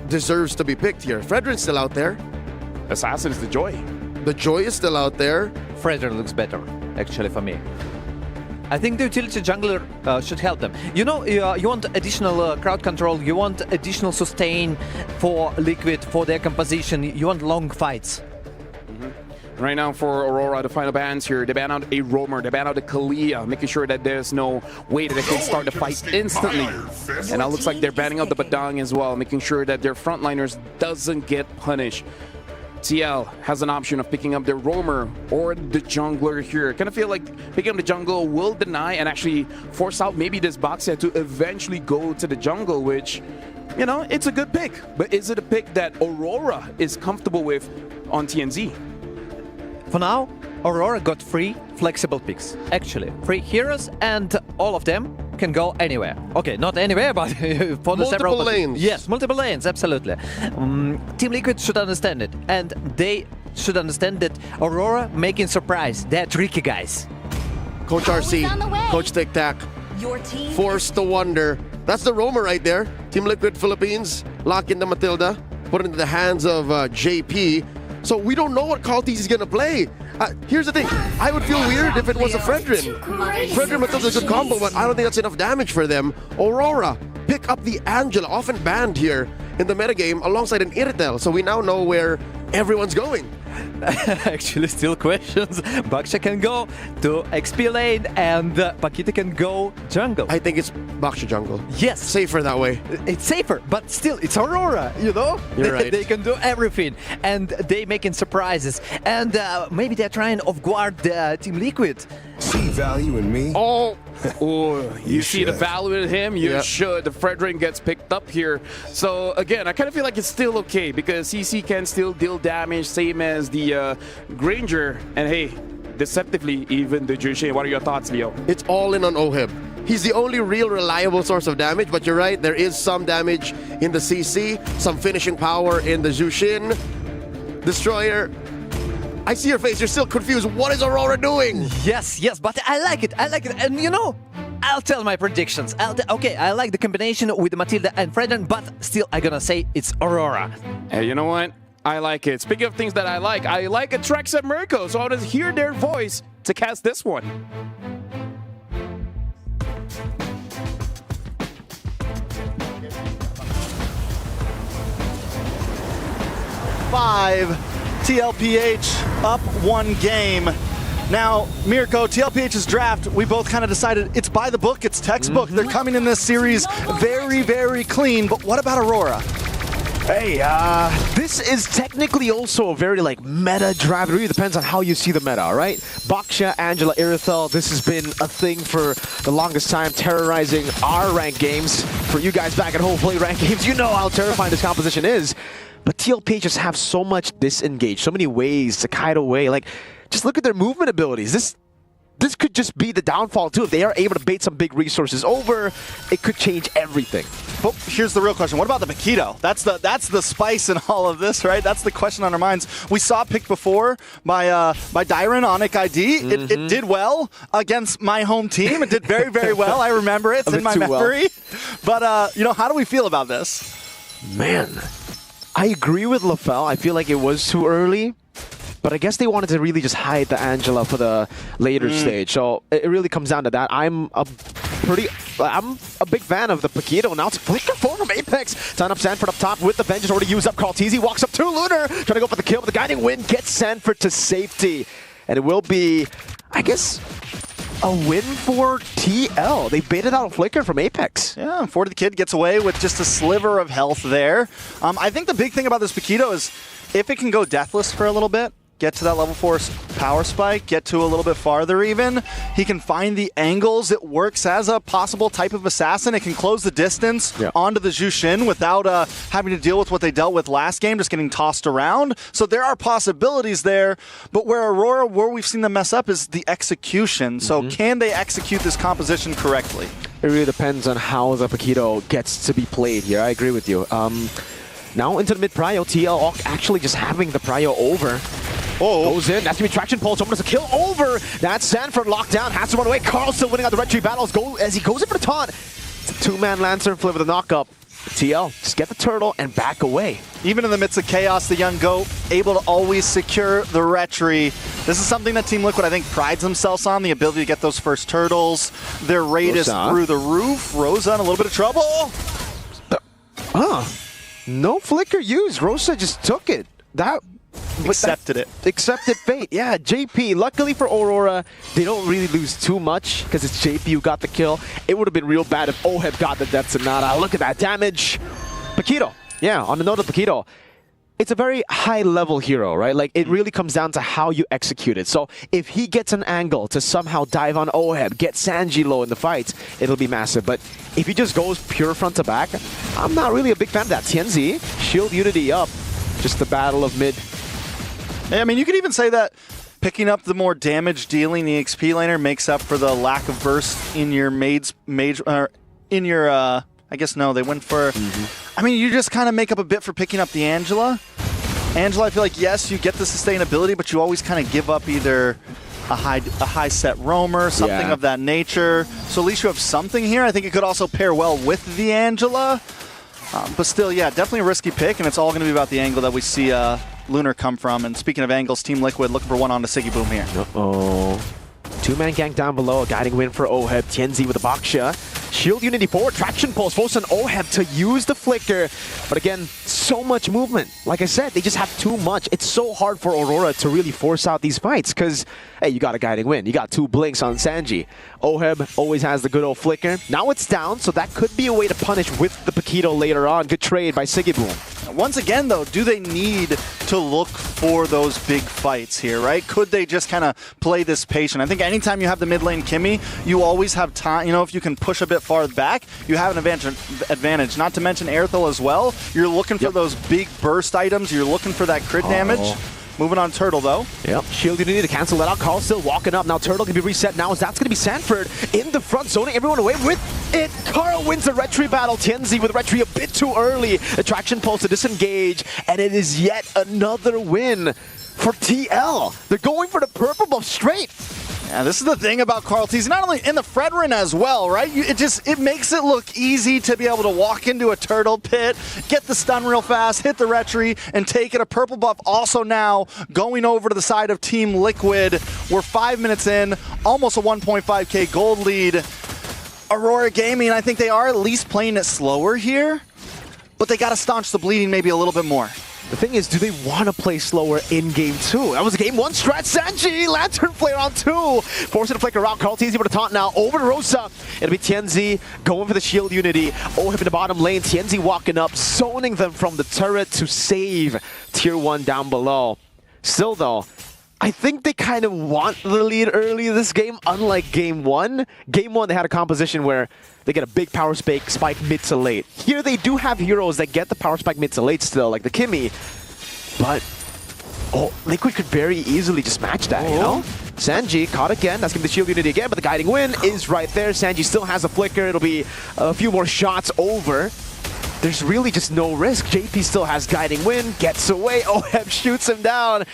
deserves to be picked here? Fredrin's still out there. Assassin is the Joy. The Joy is still out there. Fredrin looks better, actually, for me. I think the utility jungler should help them. You know, you want additional crowd control, you want additional sustain for Liquid, for their composition, you want long fights. Right now for Aurora, the final bans here, they ban out a Roamer, they ban out a Kalia, making sure that there's no way that they can start the fight instantly. And now looks like they're banning out the Badang as well, making sure that their frontliners doesn't get punished. TL has an option of picking up their Roamer or the jungler here. Kind of feel like picking up the jungle will deny and actually force out maybe this Boxia to eventually go to the jungle, which, you know, it's a good pick. But is it a pick that Aurora is comfortable with on TNZ? For now, Aurora got 3 flexible picks. Actually, 3 heroes, and all of them can go anywhere. Okay, not anywhere, but for the several lanes. Yes, multiple lanes, absolutely. Team Liquid should understand it, and they should understand that Aurora making surprise. They're tricky guys. Coach RC, Coach Tic Tac, forced to wonder. That's the Roamer right there. Team Liquid Philippines lock in the Matilda, put it into the hands of JP. So we don't know what Call TZ is going to play. Here's the thing. I would feel weird if it was a Fredrin. Fredrin Matilda is a good combo, but I don't think that's enough damage for them. Aurora, pick up the Angela, often banned here in the metagame alongside an Iritel. So we now know where everyone's going. Actually, still questions. Baksha can go to XP lane and Paquito can go jungle. I think it's Baksha jungle. Yes. Safer that way. It's safer, but still, it's Aurora, you know? You're right. They can do everything, and they making surprises. And maybe they're trying off guard Team Liquid. See value in me? Oh, you see the value in him? You should. The Fredrin gets picked up here. So again, I kind of feel like it's still okay because CC can still deal damage, same as the Granger. And hey, deceptively, even the Jushin. What are your thoughts, Leo? It's all in on Ohib. He's the only real reliable source of damage, but you're right, there is some damage in the CC, some finishing power in the Jushin. Destroyer. I see your face, you're still confused. What is Aurora doing? Yes, but I like it. And you know, I'll tell my predictions. Okay, I like the combination with Matilda and Fredrin, but still I'm gonna say it's Aurora. Hey, you know what? I like it. Speaking of things that I like Atrex and Mirko, so I'll just hear their voice to cast this one. TLPH up 1 game. Now, Mirko, TLPH's draft, we both kind of decided it's by the book, it's textbook. They're coming in this series very, very clean, but what about Aurora? Hey, this is technically also a very meta draft. It really depends on how you see the meta, right? Baksha, Angela, Irithel, this has been a thing for the longest time, terrorizing our ranked games. For you guys back at home play ranked games, you know how terrifying this composition is. But TLP just have so much disengage, so many ways to kite away. Just look at their movement abilities. this could just be the downfall too. If they are able to bait some big resources over, it could change everything. But here's the real question. What about the Paquito? That's the spice in all of this, right? That's the question on our minds. We saw it picked before by Dyron, Onik ID. It did well against my home team. It did very, very well. I remember it. It's in my memory. Well. But, how do we feel about this? Man, I agree with LaFell. I feel like it was too early. But I guess they wanted to really just hide the Angela for the later stage. So it really comes down to that. I'm a big fan of the Paquito. Now it's Flicker 4 from Apex. Sign up Sanford up top with the Vengeance already used up. Carlteasy walks up to Lunar, trying to go for the kill, but the guiding win gets Sanford to safety. And it will be, I guess, a win for TL. They baited out a Flicker from Apex. Yeah, 40 the Kid gets away with just a sliver of health there. I think the big thing about this Paquito is if it can go deathless for a little bit, get to that level 4 power spike, get to a little bit farther even. He can find the angles. It works as a possible type of assassin. It can close the distance onto the Jushin without having to deal with what they dealt with last game, just getting tossed around. So there are possibilities there, but where we've seen them mess up is the execution. So can they execute this composition correctly? It really depends on how the Paquito gets to be played here. I agree with you. Now into the mid-prio, TL actually just having the prio over. Goes in, that's gonna be traction pulse, someone does a kill over. That's Sanford locked down, has to run away. Carl still winning out the red tree battles as he goes in for the taunt. It's a two-man Lancer flip with a knock-up. TL, just get the turtle and back away. Even in the midst of chaos, the young GOAT able to always secure the retry. This is something that Team Liquid, I think, prides themselves on, the ability to get those first turtles. Their rate is through the roof. Rosa in a little bit of trouble. No flicker used. Rosa just took it. Accepted it. Accepted fate. Yeah, JP. Luckily for Aurora, they don't really lose too much because it's JP who got the kill. It would have been real bad if Oheb got the Death Sonata. Look at that damage. Paquito. Yeah, on the note of Paquito, it's a very high-level hero, right? Like, it really comes down to how you execute it. So if he gets an angle to somehow dive on Oheb, get Sanji low in the fight, it'll be massive. But if he just goes pure front to back, I'm not really a big fan of that. Tianzi, Shield Unity up. Just the battle of mid. I mean, you could even say that picking up the more damage-dealing EXP laner makes up for the lack of burst in your I guess no, they went for... I mean, you just kind of make up a bit for picking up the Angela. Angela, I feel like, yes, you get the sustainability, but you always kind of give up either a high set roamer, something of that nature. So at least you have something here. I think it could also pair well with the Angela. But still, yeah, definitely a risky pick, and it's all going to be about the angle that we see Lunar come from. And speaking of angles, Team Liquid looking for one on the Siggy Boom here. Two-man gank down below, a guiding win for Oheb. Tianzi with the Baksha. Shield Unity forward, traction pulse, forcing Oheb to use the flicker. But again, so much movement. Like I said, they just have too much. It's so hard for Aurora to really force out these fights because, hey, you got a guiding win. You got 2 blinks on Sanji. Oheb always has the good old flicker. Now it's down, so that could be a way to punish with the Paquito later on. Good trade by Sigiboom. Once again, though, do they need to look for those big fights here, right? Could they just kind of play this patient? I think anytime you have the mid lane Kimmy, you always have time. You know, if you can push a bit far back, you have an advantage. Not to mention Airthel as well. You're looking for those big burst items. You're looking for that crit damage. Moving on Turtle, though. Yep. Shield Unity to cancel that out. Carl still walking up. Now Turtle can be reset now as that's going to be Sanford in the front, zoning everyone away with it. Carl wins the retry battle. Tianzi with retry a bit too early. Attraction pulse to disengage, and it is yet another win for TL. They're going for the purple buff straight. Yeah, this is the thing about Carlteasy, not only in the Fredrin as well, right? It makes it look easy to be able to walk into a turtle pit, get the stun real fast, hit the retry, and take it. A purple buff also now going over to the side of Team Liquid. We're 5 minutes in, almost a 1.5k gold lead. Aurora Gaming, I think they are at least playing it slower here, but they got to staunch the bleeding maybe a little bit more. The thing is, do they want to play slower in Game 2? That was Game 1 strat. Sanji, Lantern Flare on 2. Forcing to flicker around. Carlteasy with a taunt now. Over to Rosa. It'll be Tianzi going for the Shield Unity. Oheb in the bottom lane. Tianzi walking up, zoning them from the turret to save Tier 1 down below. Still, though, I think they kind of want the lead early this game, unlike Game 1. Game 1, they had a composition where they get a big power spike mid to late. Here they do have heroes that get the power spike mid to late still, like the Kimmy. But Liquid could very easily just match that, you know? Sanji caught again. That's going to be the shield unity again, but the guiding wind is right there. Sanji still has a flicker. It'll be a few more shots over. There's really just no risk. JP still has guiding wind, gets away. Oheb shoots him down.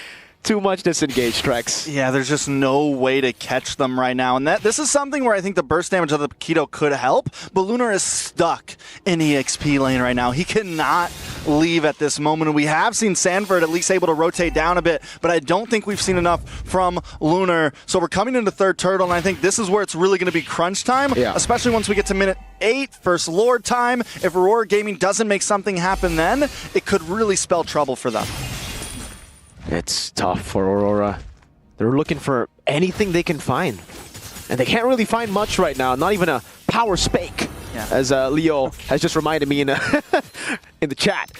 Too much disengaged, Trex. Yeah, there's just no way to catch them right now. And this is something where I think the burst damage of the Paquito could help, but Lunar is stuck in EXP lane right now. He cannot leave at this moment. And we have seen Sanford at least able to rotate down a bit, but I don't think we've seen enough from Lunar. So we're coming into third turtle, and I think this is where it's really going to be crunch time, especially once we get to minute 8, first Lord time. If Aurora Gaming doesn't make something happen then, it could really spell trouble for them. It's tough for Aurora. They're looking for anything they can find. And they can't really find much right now, not even a power spake, as Leo has just reminded me in, in the chat.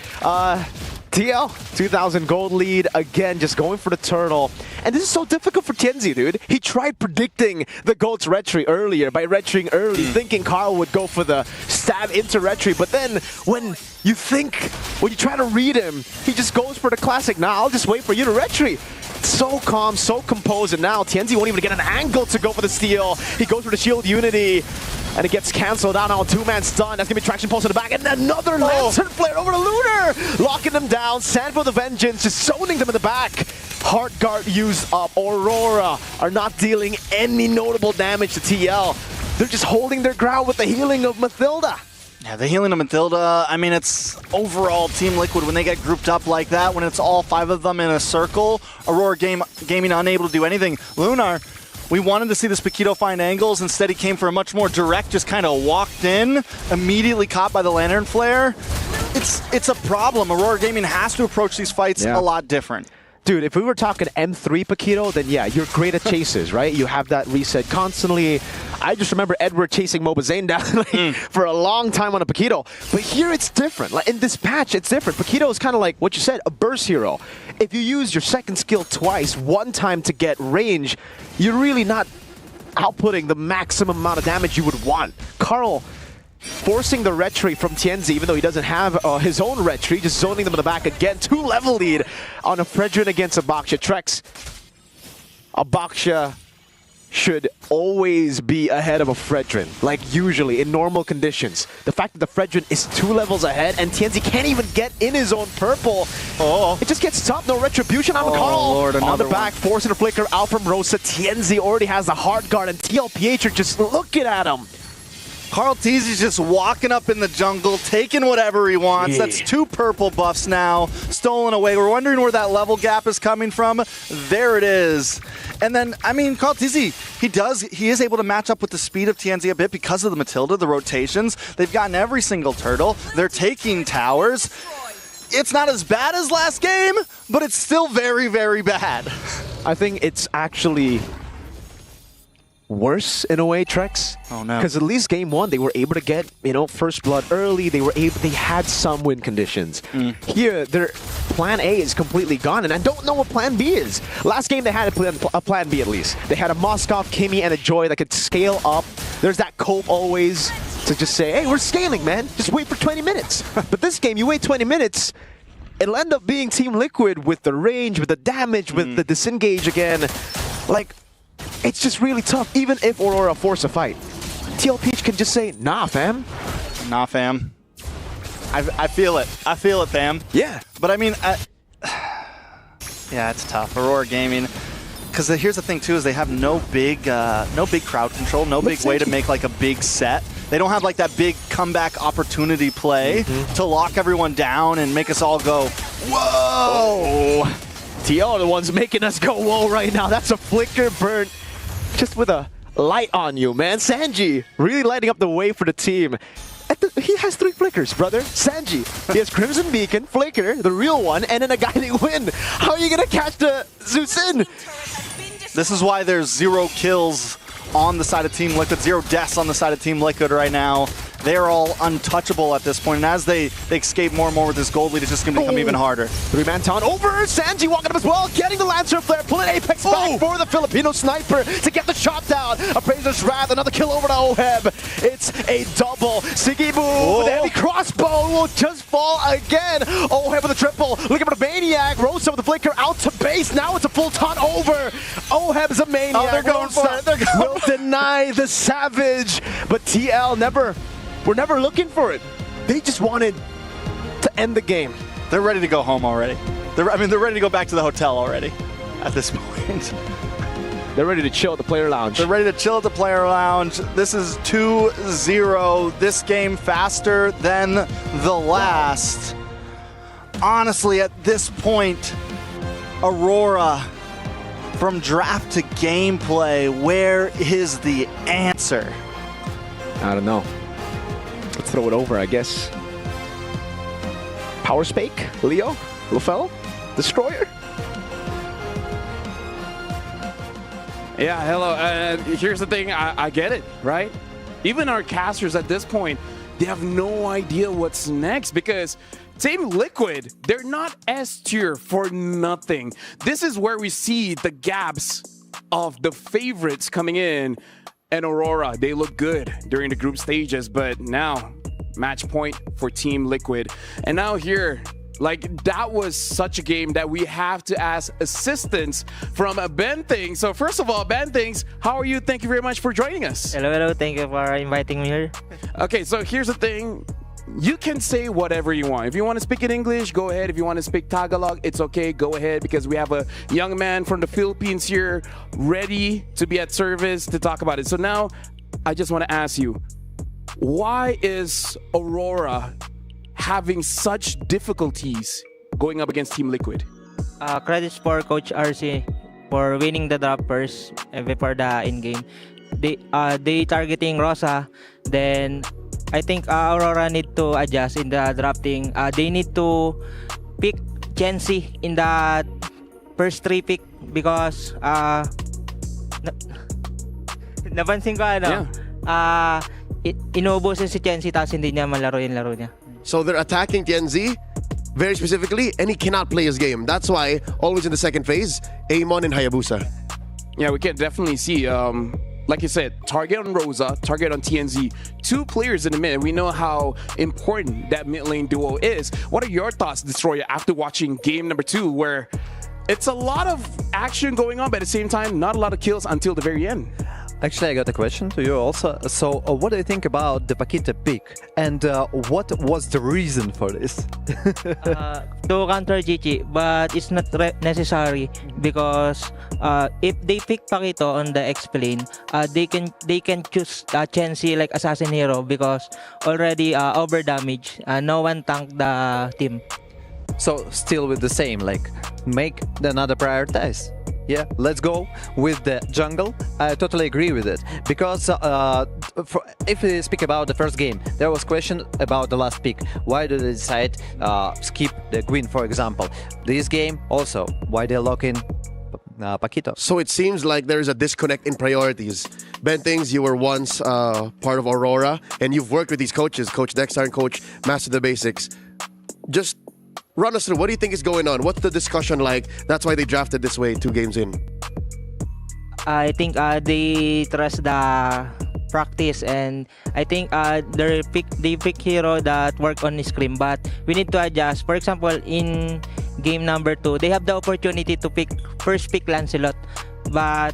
TL, 2,000 gold lead, again, just going for the turtle. And this is so difficult for Tienzi, dude. He tried predicting the gold's retry earlier by retrying early, thinking Carl would go for the stab into retry, but then when you try to read him, he just goes for the classic, nah, I'll just wait for you to retry. So calm, so composed, and now Tienzi won't even get an angle to go for the steal. He goes for the shield unity, and it gets cancelled out on two-man stun. That's going to be traction pulse in the back, and another Lantern Flare over to Lunar! Locking them down, Sanford the Vengeance just zoning them in the back. Heart Guard used up. Aurora are not dealing any notable damage to TL. They're just holding their ground with the healing of Mathilda. Yeah, the healing of Mathilda, I mean, it's overall Team Liquid, when they get grouped up like that, when it's all 5 of them in a circle, Aurora Gaming unable to do anything. Lunar, we wanted to see this Paquito find angles. Instead, he came for a much more direct, just kind of walked in, immediately caught by the Lantern Flare. It's a problem. Aurora Gaming has to approach these fights a lot different. Dude, if we were talking M3 Paquito, then yeah, you're great at chases, right? You have that reset constantly. I just remember Edward chasing Mobazane down for a long time on a Paquito. But here it's different. Like in this patch, it's different. Paquito is kind of like what you said, a burst hero. If you use your second skill twice, one time to get range, you're really not outputting the maximum amount of damage you would want. Carl forcing the retry from Tienzi, even though he doesn't have his own retry, just zoning them in the back again. 2-level lead on a Fredrin against Abaksha. Trex, Abaksha should always be ahead of a Fredrin, like usually in normal conditions. The fact that the Fredrin is 2 levels ahead and Tienzi can't even get in his own purple, it just gets tough. No retribution on Carl. Lord, on the back, forcing a flicker out from Rosa. Tienzi already has the hard guard, and TLPH are just looking at him. Carl Teasy's just walking up in the jungle, taking whatever he wants. That's 2 purple buffs now, stolen away. We're wondering where that level gap is coming from. There it is. And then, I mean, Carl Teasy, he is able to match up with the speed of Tienzi a bit because of the Matilda, the rotations. They've gotten every single turtle. They're taking towers. It's not as bad as last game, but it's still very, very bad. I think it's actually worse in a way, Trex. Oh no. Because at least game 1 they were able to get, first blood early. They had some win conditions. Here their plan A is completely gone, and I don't know what plan B is. Last game they had a plan B at least. They had a Moskov, Kimmy, and a Joy that could scale up. There's that cope always to just say, hey, we're scaling, man. Just wait for 20 minutes. But this game, you wait 20 minutes, it'll end up being Team Liquid with the range, with the damage, with the disengage again. Like, it's just really tough, even if Aurora force a fight. TL Peach can just say, nah, fam. Nah, fam. I feel it. I feel it, fam. Yeah. But I mean, yeah, it's tough. Aurora Gaming, because here's the thing too, is they have no big crowd control, no big way to make like a big set. They don't have like that big comeback opportunity play to lock everyone down and make us all go, whoa! TL are the ones making us go whoa right now. That's a flicker burn just with a light on you, man. Sanji really lighting up the way for the team. He has 3 flickers, brother. Sanji. He has Crimson Beacon, Flicker, the real one, and then a Guiding Wind. How are you going to catch the Zeusin? This is why there's 0 kills on the side of Team Liquid, 0 deaths on the side of Team Liquid right now. They're all untouchable at this point, and as they escape more and more with this gold lead, it's just going to become even harder. 3-man town over, Sanji walking up as well, getting the Lancer Flare, pulling Apex back for the Filipino Sniper to get the shot down. Appraiser's Wrath, another kill over to Oheb. It's a double. Sigibu, the heavy crossbow will just fall again. Oheb with a triple, looking for the Maniac, Rosa with the flicker out to base, now it's a full taunt over. Oheb's a maniac. Oh, they're going for it. They're going will deny the Savage. But TL we're never looking for it. They just wanted to end the game. They're ready to go home already. They're ready to go back to the hotel already at this point. They're ready to chill at the player lounge. They're ready to chill at the player lounge. This is 2-0. This game faster than the last. Honestly, at this point, Aurora, from draft to gameplay, where is the answer? I don't know. Let's throw it over, I guess. Power Spake? Leo? LaFell? Destroyer? Yeah, hello. Here's the thing. I get it, right? Even our casters at this point, they have no idea what's next because Team Liquid, they're not S tier for nothing. This is where we see the gaps of the favorites coming in. And Aurora, they look good during the group stages, but now match point for Team Liquid. And now here, like, that was such a game that we have to ask assistance from Ben Things. So first of all, Ben Things, how are you? Thank you very much for joining us. Hello. Thank you for inviting me here. Okay, so here's the thing. You can say whatever you want. If you want to speak in English, go ahead. If you want to speak Tagalog, it's okay. Go ahead, because we have a young man from the Philippines here ready to be at service to talk about it. So now, I just want to ask you, why is Aurora having such difficulties going up against Team Liquid? Credits for Coach RC for winning the drop first before the in-game. They targeting Rosa, then I think Aurora need to adjust in the drafting. They need to pick Chensi in the first 3 pick because napansin ko inuubusin si Chensi tapos hindi niya malaro yung laro niya. So they're attacking Tianzi very specifically, and he cannot play his game. That's why, always in the second phase, Amon and Hayabusa. Yeah, we can definitely see, like you said, target on Rosa, target on TNZ. 2 players in the mid. We know how important that mid lane duo is. What are your thoughts, Destroyer, after watching game number 2, where it's a lot of action going on, but at the same time, not a lot of kills until the very end? Actually, I got a question to you also. So, what do you think about the Paquita pick? And what was the reason for this? To counter GG, but it's not necessary because if they pick Paquito on the X-Plane, they can choose Chensi like Assassin Hero because already over damage. No one tanked the team. So, still with the same, like, make another prioritize. Yeah, let's go with the jungle. I totally agree with it because if we speak about the first game, there was question about the last pick. Why did they decide skip the Gwyn, for example? This game also, why they lock in Paquito? So it seems like there is a disconnect in priorities. Ben Things, you were once part of Aurora, and you've worked with these coaches, Coach Dexter and Coach Master the Basics. Just run us through, what do you think is going on? What's the discussion like? That's why they drafted this way 2 games in. I think they trust the practice, and I think they pick hero that work on the screen, but we need to adjust. For example, in game number 2, they have the opportunity to first pick Lancelot, but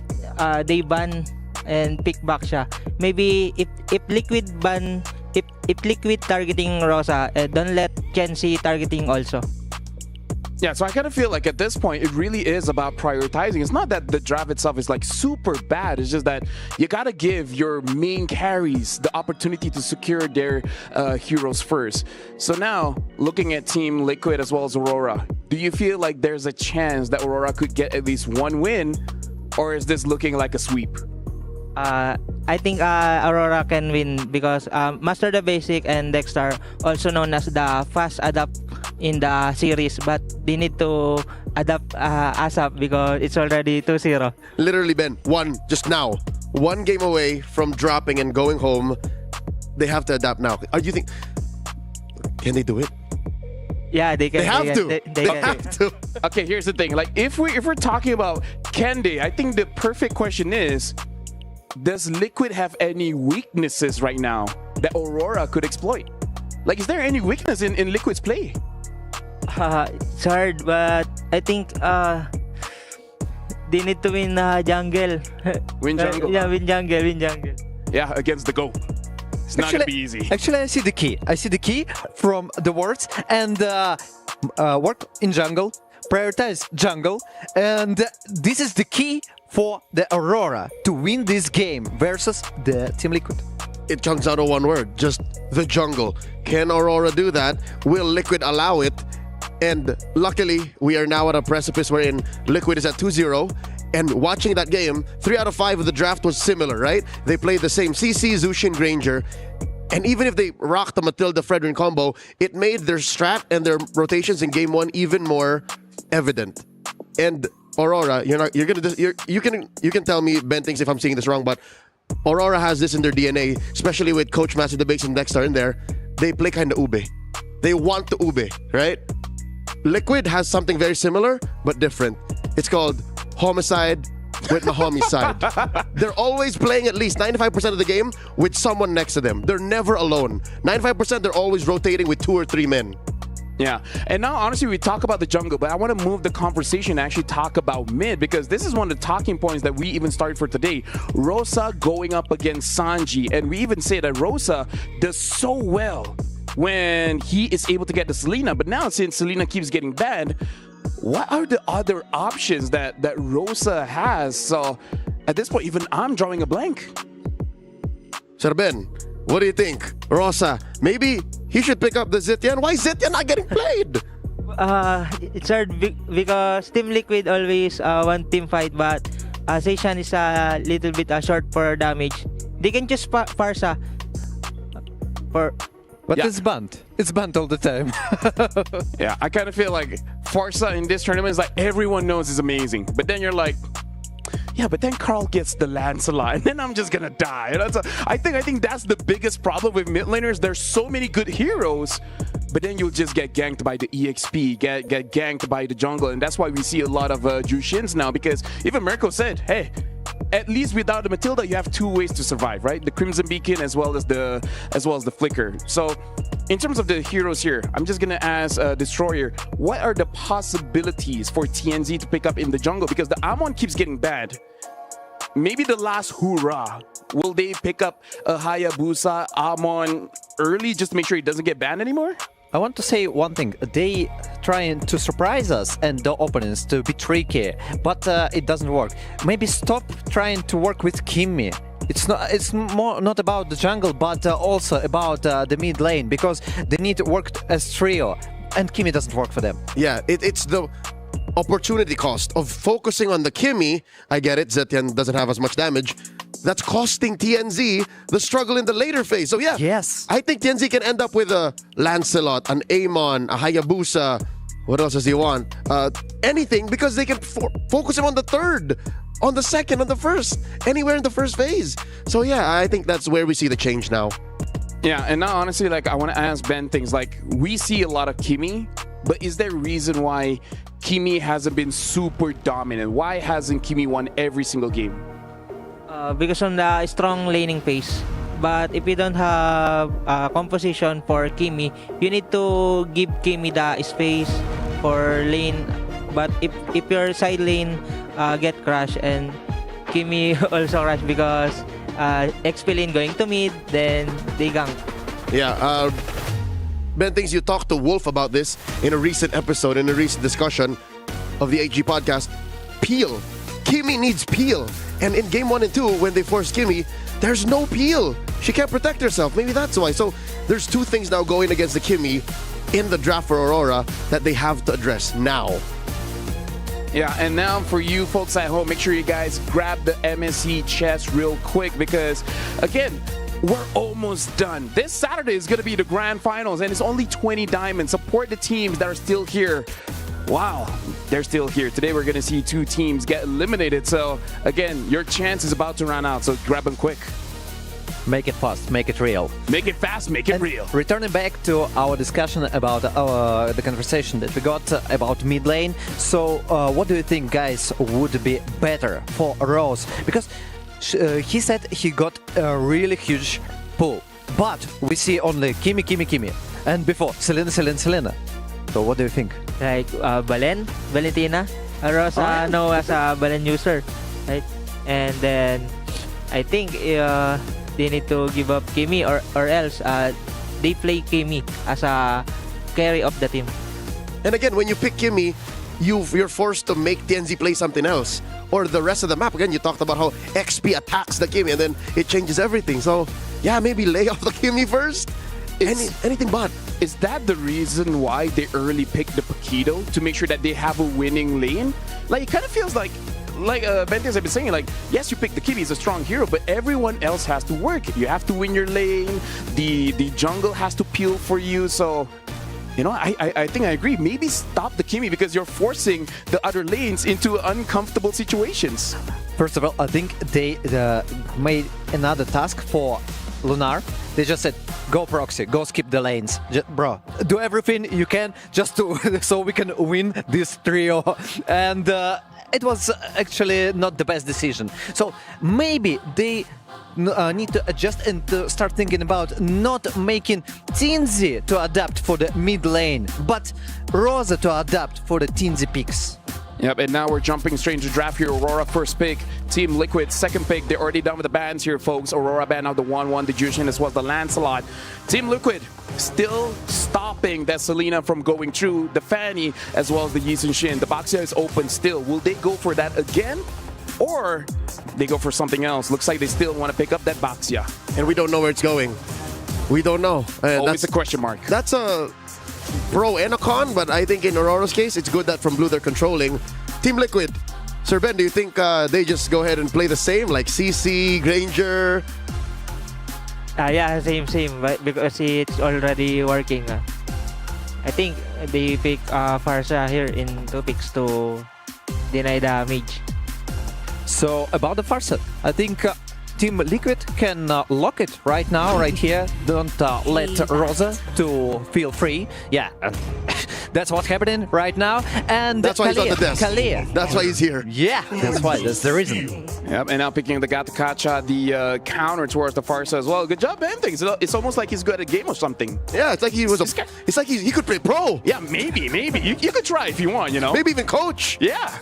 they ban and pick back siya. Maybe if Liquid ban, if Liquid targeting Rosa, don't let Chensi targeting also. Yeah, so I kind of feel like at this point, it really is about prioritizing. It's not that the draft itself is like super bad. It's just that you got to give your main carries the opportunity to secure their heroes first. So now, looking at Team Liquid as well as Aurora, do you feel like there's a chance that Aurora could get at least 1 win? Or is this looking like a sweep? I think Aurora can win because Master the Basic and Dexter, also known as the fast adapt in the series, but they need to adapt ASAP because it's already 2-0. Literally, Ben, just now. 1 game away from dropping and going home. They have to adapt now. You think, can they do it? Yeah, they can. They have to. They have to. Okay, here's the thing. Like, if we're talking about can they, I think the perfect question is, does Liquid have any weaknesses right now that Aurora could exploit? Like, is there any weakness in Liquid's play? It's hard, but I think they need to win jungle. Win jungle. Yeah, win jungle. Yeah, against the GO. It's not going to be easy. Actually, I see the key. I see the key from the words and work in jungle, prioritize jungle, and this is the key for the Aurora to win this game versus the Team Liquid. It comes out of one word, just the jungle. Can Aurora do that? Will Liquid allow it? And luckily, we are now at a precipice wherein Liquid is at 2-0. And watching that game, 3 out of 5 of the draft was similar, right? They played the same CC, Zushin, Granger. And even if they rocked the Matilda Fredrin combo, it made their strat and their rotations in game 1 even more evident. And Aurora, you can tell me, Ben, thinks if I'm seeing this wrong, but Aurora has this in their DNA, especially with Coach Master Debates and Dexter in there. They play kind of ube. They want the ube, right? Liquid has something very similar, but different. It's called homicide with the homicide. They're always playing at least 95% of the game with someone next to them. They're never alone. 95% they're always rotating with 2 or 3 men. Yeah, and now honestly we talk about the jungle, but I want to move the conversation and actually talk about mid, because this is one of the talking points that we even started for today. Rosa going up against Sanji, and we even say that Rosa does so well when he is able to get the Selena, but now since Selena keeps getting banned, what are the other options that Rosa has? So at this point, even I'm drawing a blank. Sir Ben, what do you think? Rosa, maybe he should pick up the Zitian. Why is Zitian not getting played? It's hard because Team Liquid always want team fight, but Seishan is a little bit short for damage. They can just Farsa for. But it's banned. It's banned all the time. Yeah, I kind of feel like Farsa in this tournament is like everyone knows is amazing, but then you're like, yeah, but then Carl gets the Lancelot, and then I'm just gonna die. I think that's the biggest problem with mid laners. There's so many good heroes, but then you'll just get ganked by the EXP, get ganked by the jungle, and that's why we see a lot of Jushins now, because even Mirko said, hey, at least without the Matilda, you have 2 ways to survive, right? The Crimson Beacon as well as the Flicker. So in terms of the heroes here, I'm just gonna ask Destroyer, what are the possibilities for TNZ to pick up in the jungle? Because the Amon keeps getting banned. Maybe the last hurrah, will they pick up a Hayabusa Amon early just to make sure he doesn't get banned anymore? I want to say one thing. They trying to surprise us and the opponents to be tricky, but it doesn't work. Maybe stop trying to work with Kimmy. It's more not about the jungle, but also about the mid lane, because they need to work as trio, and Kimmy doesn't work for them. Yeah, it's the opportunity cost of focusing on the Kimmy. I get it, Zetian doesn't have as much damage. That's costing TNZ the struggle in the later phase. So yeah, yes, I think TNZ can end up with a Lancelot, an Amon, a Hayabusa. What else does he want? Anything, because they can focus him on the third, on the second, on the first, anywhere in the first phase. So yeah, I think that's where we see the change now. Yeah, and now honestly, like I want to ask Ben things like, we see a lot of Kimmy, but is there a reason why Kimmy hasn't been super dominant? Why hasn't Kimmy won every single game? Because on the strong laning phase. But if you don't have composition for Kimmy, you need to give Kimmy the space for lane. But if your side lane get crashed and Kimmy also crash because XP lane going to mid, then they gank. Yeah, Ben thinks you talked to Wolf about this in a recent episode, in a recent discussion of the HG podcast. Peel. Kimmy needs peel. And in game 1 and 2, when they forced Kimmy, there's no peel. She can't protect herself. Maybe that's why. So there's 2 things now going against the Kimmy in the draft for Aurora that they have to address now. Yeah, and now for you folks at home, make sure you guys grab the MSC chest real quick, because again, we're almost done. This Saturday is going to be the grand finals, and it's only 20 diamonds. Support the teams that are still here. Wow, they're still here. Today we're going to see 2 teams get eliminated. So again, your chance is about to run out, so grab them quick. Make it fast, make it real. Make it fast, make it real. Returning back to our discussion about the conversation that we got about mid lane. So what do you think, guys, would be better for Rose? Because he said he got a really huge pull, but we see only Kimmy, and before Selena. So what do you think? Like Valentina? Rosa now as a Balen user, right? And then I think they need to give up Kimi or else they play Kimi as a carry of the team. And again, when you pick Kimi, you're forced to make TNZ play something else. Or the rest of the map. Again, you talked about how XP attacks the Kimi and then it changes everything. So, yeah, maybe lay off the Kimi first. Anything but. Is that the reason why they early picked the Paquito to make sure that they have a winning lane? Like, it kind of feels like Bentes have been saying, like, yes, you pick the Kimi, he's a strong hero, but everyone else has to work. You have to win your lane. The jungle has to peel for you. So, you know, I think I agree. Maybe stop the Kimi because you're forcing the other lanes into uncomfortable situations. First of all, I think they made another task for Lunar. They just said, go proxy, go skip the lanes. Bro, do everything you can just to so we can win this trio. And it was actually not the best decision. So maybe they need to adjust and to start thinking about not making TNZ to adapt for the mid lane, but Rosa to adapt for the TNZ picks. Yep, and now we're jumping straight into draft here. Aurora first pick, Team Liquid second pick. They're already done with the bans here, folks. Aurora banned out the 1-1, the Jushin, as well as the Lancelot. Team Liquid still stopping that Selena from going through, the Fanny, as well as the Yi Shin. The Baxia is open still. Will they go for that again? Or they go for something else? Looks like they still want to pick up that Baxia. And we don't know where it's going. We don't know. Always a question mark. That's a pro and a con, but I think in Aurora's case, it's good that from Blue they're controlling. Team Liquid, Sir Ben, do you think they just go ahead and play the same, like CC, Granger? Yeah, same, but because it's already working. I think they pick Farsa here in 2 picks to deny the mage. So about the Farsa, I think Team Liquid can lock it right now, right here. Don't let Rosa to feel free. Yeah, that's what's happening right now. And that's why he's on the desk. Kalia. That's why he's here. Yeah, that's why. That's the reason. Yep, and now picking the Gatakacha, the counter towards the Farsa as well. Good job, Ben. It's almost like he's good at a game or something. Yeah, it's like he was. It's like he could play pro. Yeah, maybe. You could try if you want. You know, maybe even coach. Yeah.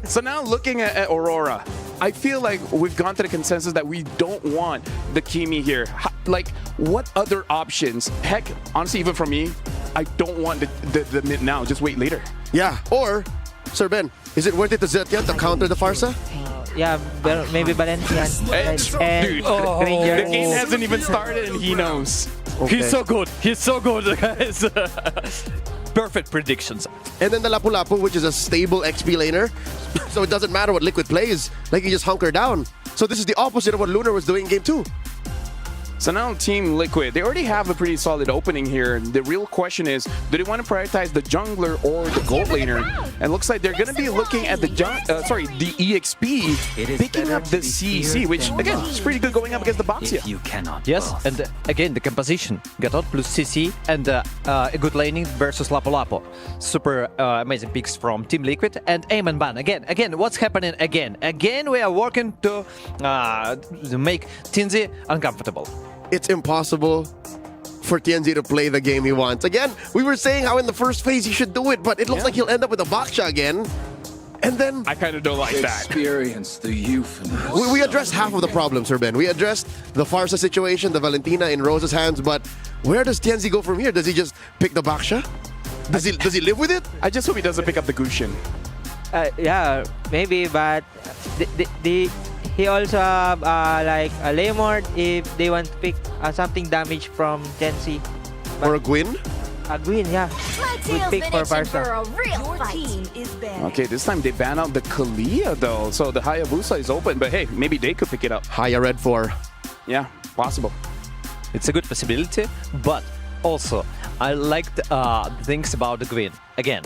So now looking at Aurora, I feel like we've gone to the consensus that we don't want the Kimi here. Like, what other options? Heck, honestly, even for me, I don't want the mid now. Just wait later. Yeah. Or, Sir Ben, is it worth it to Zetya to counter the Farsa? Yeah, maybe Valencian. Dude, the game hasn't even started and he knows. Okay. He's so good, guys. Perfect predictions. And then the Lapu-Lapu, which is a stable XP laner. So it doesn't matter what Liquid plays. Like, you just hunker down. So this is the opposite of what Lunar was doing in Game 2. So now Team Liquid, they already have a pretty solid opening here. The real question is, do they want to prioritize the jungler or the gold laner? And looks like they're going to be looking at the EXP, picking up the CC, which again is pretty good going up against the Baxia. You cannot. Yes, and again the composition, Gatot plus CC and a good laning versus Lapu-Lapu. Super amazing picks from Team Liquid and Aim and Ban. Again, what's happening again? Again, we are working to make TNZ uncomfortable. It's impossible for TNZ to play the game he wants. Again, we were saying how in the first phase he should do it, but it looks like he'll end up with a Baksha again. And then I kind of don't like that. Experience the euphemism. We addressed half of the problem, Sir Ben. We addressed the Farsa situation, the Valentina in Rosa's hands, but where does TNZ go from here? Does he just pick the Baksha? Does he live with it? I just hope he doesn't pick up the Gushin. Yeah, maybe, but he also have like a Lemort if they want to pick something damage from TNZ. Or a Gwyn? A Gwyn, yeah. Good pick for Farsa. Okay, this time they ban out the Kalia though, so the Hayabusa is open, but hey, maybe they could pick it up. Haya Red 4. Yeah, possible. It's a good possibility, but also I liked things about the Gwyn. Again,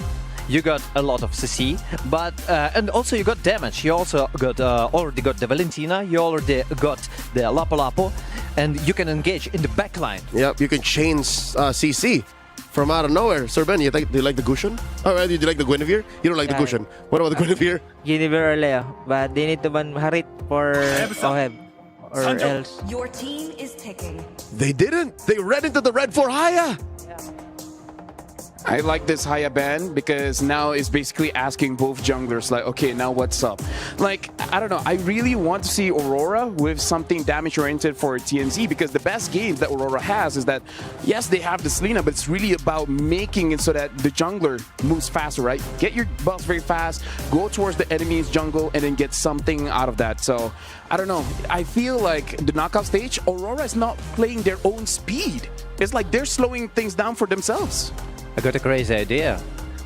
you got a lot of CC, but and also you got damage. You also got already got the Valentina. You already got the Lapu-Lapu, and you can engage in the backline. Yep, you can chain CC from out of nowhere. Sir Ben, do you like the Gushin? Oh, do you like the Guinevere? You don't like the Gushin. What about the Guinevere? Guinevere or Leo, but they need to ban Harit for Oheb or else. Your team is ticking. They didn't. They ran into the Red 4 Haya. I like this Haya ban because now it's basically asking both junglers like, okay, now what's up? Like, I don't know. I really want to see Aurora with something damage-oriented for TNZ because the best games that Aurora has is that, yes, they have the Selena, but it's really about making it so that the jungler moves faster, right? Get your buffs very fast, go towards the enemy's jungle, and then get something out of that. So, I don't know. I feel like the knockout stage, Aurora is not playing their own speed. It's like they're slowing things down for themselves. I got a crazy idea.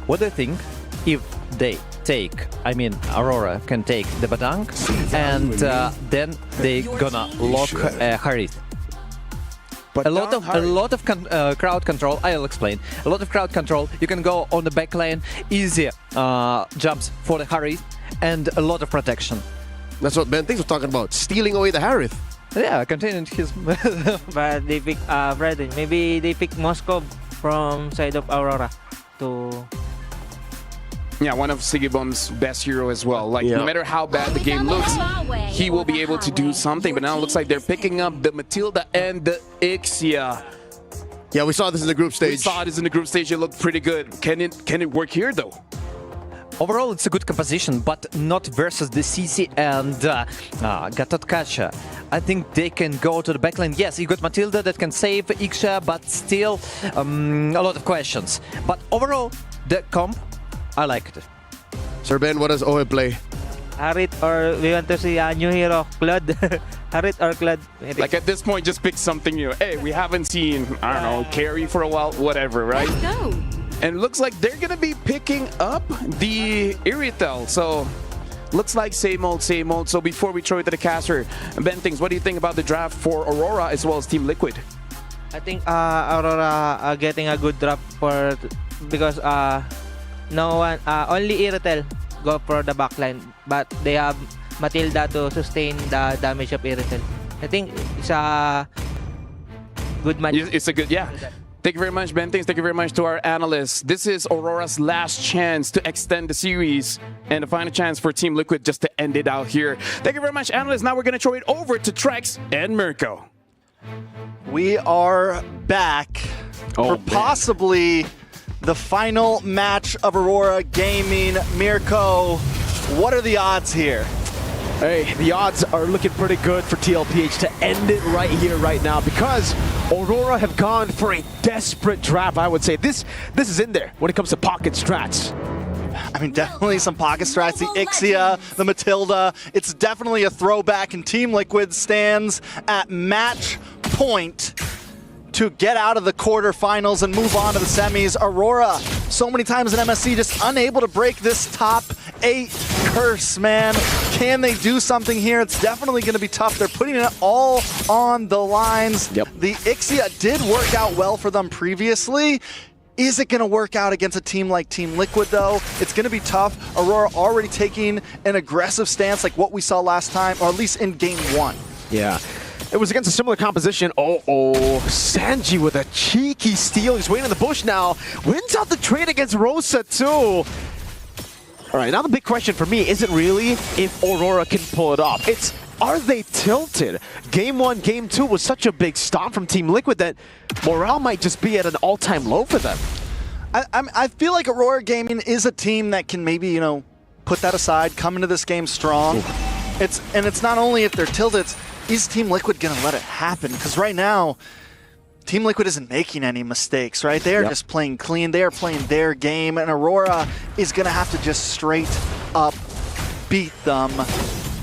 What do you think if they take, I mean, Aurora can take the Badang and then they gonna lock Harith? A lot of crowd control. I'll explain. A lot of crowd control. You can go on the back lane, easy jumps for the Harith, and a lot of protection. That's what Ben Things was talking about, stealing away the Harith. Yeah, containing his. But they pick Freddy. Maybe they pick Moscow from side of Aurora to. Yeah, one of Sigibum's best hero as well. Like, no matter how bad the game looks, he will be able to do something. But now it looks like they're picking up the Matilda and the Ixia. Yeah, we saw this in the group stage. We saw this in the group stage. It looked pretty good. Can it work here, though? Overall, it's a good composition, but not versus the CC and Gatotkacha. I think they can go to the backline. Yes, you got Matilda that can save Ixia, but still a lot of questions. But overall, the comp, I liked it. Sir Ben, what does Ohe play? Harith, or we want to see a new hero, Claude. Harith or Claude. Like at this point, just pick something new. Hey, we haven't seen, I don't know, Carry for a while, whatever, right? Let's go. And it looks like they're going to be picking up the Iritel. So, looks like same old, same old. So, before we throw it to the caster, Ben Things, what do you think about the draft for Aurora as well as Team Liquid? I think Aurora are getting a good draft for because no one, only Iritel go for the backline, but they have Matilda to sustain the damage of Iritel. I think it's a good match. It's a good, yeah. Thank you very much, Ben. Thanks. Thank you very much to our analysts. This is Aurora's last chance to extend the series and the final chance for Team Liquid just to end it out here. Thank you very much, analysts. Now we're going to throw it over to Trex and Mirko. We are back for possibly the final match of Aurora Gaming. Mirko, what are the odds here? Hey, the odds are looking pretty good for TLPH to end it right here, right now, because Aurora have gone for a desperate draft, I would say. This is in there when it comes to pocket strats. I mean, definitely some pocket strats. The Ixia, the Matilda. It's definitely a throwback, and Team Liquid stands at match point to get out of the quarterfinals and move on to the semis. Aurora, so many times in MSC, just unable to break this top 8 curse, man. Can they do something here? It's definitely going to be tough. They're putting it all on the lines. Yep. The Ixia did work out well for them previously. Is it going to work out against a team like Team Liquid, though? It's going to be tough. Aurora already taking an aggressive stance like what we saw last time, or at least in Game 1. Yeah. It was against a similar composition. Sanji with a cheeky steal. He's waiting in the bush now. Wins out the trade against Rosa, too. All right, now the big question for me isn't really if Aurora can pull it off. It's, are they tilted? Game 1, Game 2 was such a big stomp from Team Liquid that morale might just be at an all-time low for them. I feel like Aurora Gaming is a team that can maybe, you know, put that aside, come into this game strong. It's not only if they're tilted, is Team Liquid going to let it happen? Because right now, Team Liquid isn't making any mistakes, right? They are just playing clean. They are playing their game, and Aurora is going to have to just straight up beat them.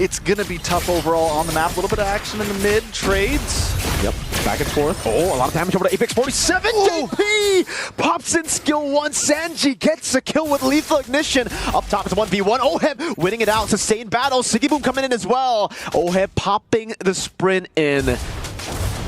It's going to be tough overall on the map. A little bit of action in the mid. Trades. Yep, back and forth. Oh, a lot of damage over to Apex 47. JP pops in skill 1. Sanji gets a kill with lethal ignition. Up top is 1v1. Oheb winning it out. Sustained battle. Sigiboom coming in as well. Oheb popping the sprint in.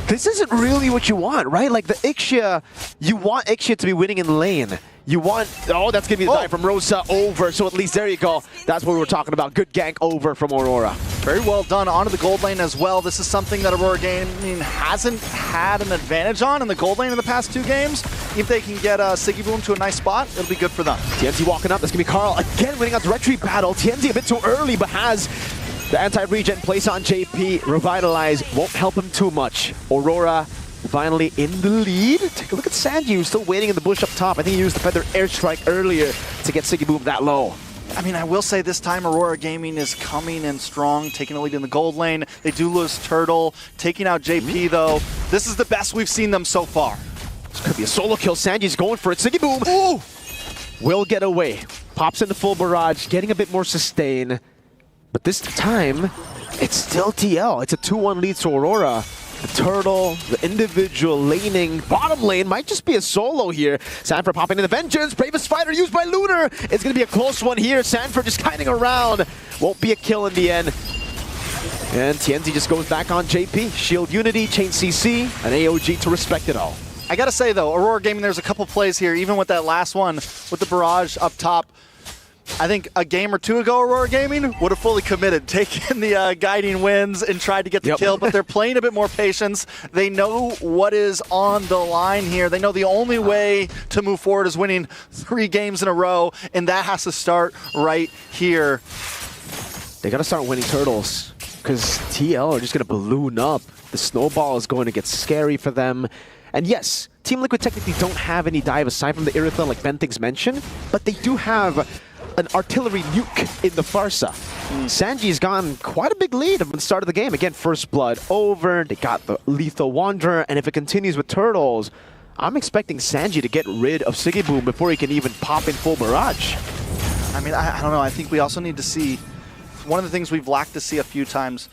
This isn't really what you want, right? Like the Ixia, you want Ixia to be winning in lane. You want, that's going to be the dive from Rosa over, so at least there you go. That's what we were talking about. Good gank over from Aurora. Very well done onto the gold lane as well. This is something that Aurora Gaming hasn't had an advantage on in the gold lane in the past 2 games. If they can get Sigiboom to a nice spot, it'll be good for them. TNZ walking up. That's going to be Carl again winning out the retreat battle. TNZ a bit too early, but has the anti-regen place on JP. Revitalize won't help him too much. Aurora finally in the lead. Take a look at Sanji, who's still waiting in the bush up top. I think he used the Feather Airstrike earlier to get Siggy Boom that low. I mean, I will say this time Aurora Gaming is coming in strong, taking a lead in the gold lane. They do lose Turtle, taking out JP though. This is the best we've seen them so far. This could be a solo kill. Sanji's going for it. Siggy Boom ooh, will get away. Pops into full barrage, getting a bit more sustain. But this time, it's still TL. It's a 2-1 lead to Aurora. The Turtle, the individual laning, bottom lane might just be a solo here. Sanford popping in the Vengeance, Bravest Fighter used by Lunar. It's going to be a close one here. Sanford just kiting around. Won't be a kill in the end. And TNZ just goes back on JP. Shield Unity, Chain CC, and AOG to respect it all. I gotta say though, Aurora Gaming, there's a couple plays here, even with that last one, with the barrage up top. I think a game or two ago, Aurora Gaming would have fully committed, taken the guiding wins and tried to get the kill, but they're playing a bit more patience. They know what is on the line here. They know the only way to move forward is winning 3 games in a row, and that has to start right here. They got to start winning Turtles, because TL are just going to balloon up. The snowball is going to get scary for them. And yes, Team Liquid technically don't have any dive aside from the Iritha, like Benthigs mentioned, but they do have an artillery nuke in the Farsa. Sanji's gone quite a big lead from the start of the game. Again, first blood over, they got the Lethal Wanderer, and if it continues with Turtles, I'm expecting Sanji to get rid of Siggy Boom before he can even pop in full barrage. I mean, I don't know, I think we also need to see, one of the things we've lacked to see a few times,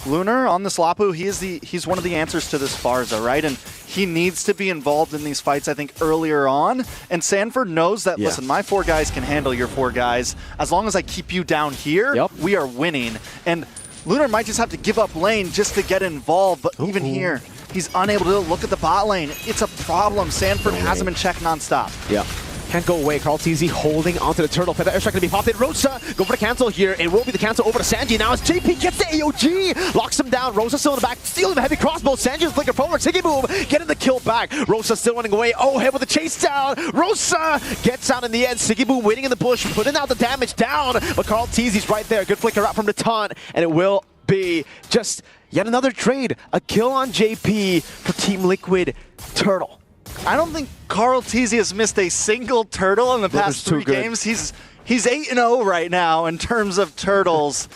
Lunar on this Lapu, he's one of the answers to this Farza, right? And he needs to be involved in these fights, I think, earlier on. And Sanford knows that, listen, my 4 guys can handle your 4 guys. As long as I keep you down here, we are winning. And Lunar might just have to give up lane just to get involved, but even here, he's unable to look at the bot lane. It's a problem. Sanford has him in check nonstop. Yeah. Can't go away. Carl TZ holding onto the Turtle. Feather Airstrike going to be popped in. Rosa go for the cancel here. It will be the cancel over to Sanji. Now as JP gets the AOG. Locks him down. Rosa still in the back. Stealing the heavy crossbow. Sanji with flicker forward. Siggy Boom getting the kill back. Rosa still running away. Oh, hit with the chase down. Rosa gets out in the end. Siggy Boom waiting in the bush. Putting out the damage down. But Carl TZ's right there. Good flicker out from the taunt. And it will be just yet another trade. A kill on JP for Team Liquid Turtle. I don't think Carl TZ has missed a single Turtle in the past 3 games. He's 8-0 right now in terms of Turtles.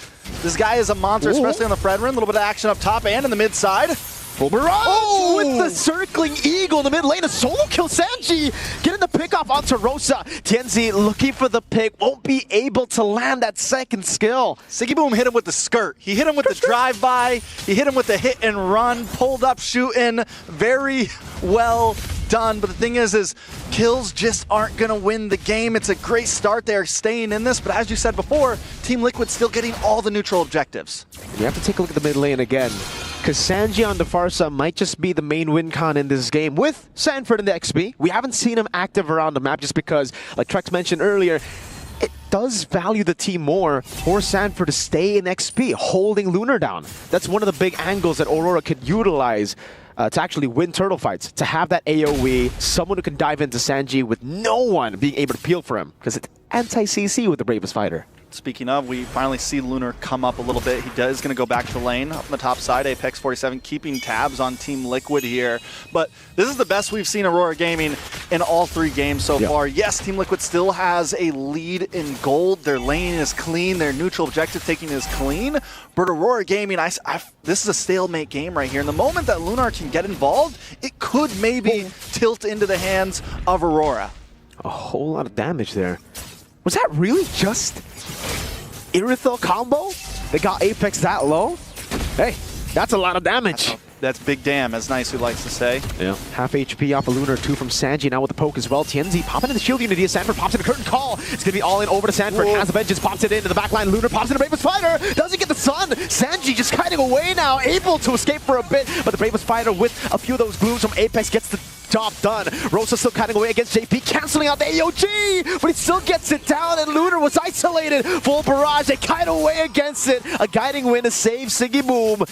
This guy is a monster, especially on the Fred run. A little bit of action up top and in the mid side. Full barrage! Oh, with the circling eagle in the mid lane. A solo kill. Sanji getting the pick off onto Rosa. TNZ looking for the pick. Won't be able to land that second skill. Siggy Boom hit him with the skirt. He hit him with the drive-by. He hit him with the hit and run. Pulled up, shooting. Very well done. But the thing is kills just aren't going to win the game. It's a great start there, staying in this. But as you said before, Team Liquid still getting all the neutral objectives. You have to take a look at the mid lane again, because Sanji on the Farsa might just be the main win con in this game with Sanford in the XP. We haven't seen him active around the map just because, like Trex mentioned earlier, it does value the team more for Sanford to stay in XP, holding Lunar down. That's one of the big angles that Aurora could utilize to actually win turtle fights, to have that AoE, someone who can dive into Sanji with no one being able to peel for him, because it's anti-CC with the Bravest Fighter. Speaking of, we finally see Lunar come up a little bit. He is going to go back to lane up on the top side. Apex 47 keeping tabs on Team Liquid here. But this is the best we've seen Aurora Gaming in all 3 games so far. Yes, Team Liquid still has a lead in gold. Their lane is clean. Their neutral objective taking is clean. But Aurora Gaming, this is a stalemate game right here. And the moment that Lunar can get involved, it could maybe tilt into the hands of Aurora. A whole lot of damage there. Was that really just Irithyll combo that got Apex that low? Hey, that's a lot of damage. That's big damn, as Nice who likes to say. Yeah. Half HP off of Lunar, 2 from Sanji, now with the poke as well. TNZ popping in the shield unity as Sanford pops in the curtain call. It's going to be all in over to Sanford. Has the Vengeance, pops it into the backline. Lunar pops in the Bravest Fighter. Doesn't get the sun. Sanji just kiting away now, able to escape for a bit. But the Bravest Fighter with a few of those glooms from Apex gets the job done. Rosa still kiting away against JP, canceling out the AOG, but he still gets it down, and Lunar was isolated. Full barrage, they kite away against it. A guiding win to save Siggy Boom.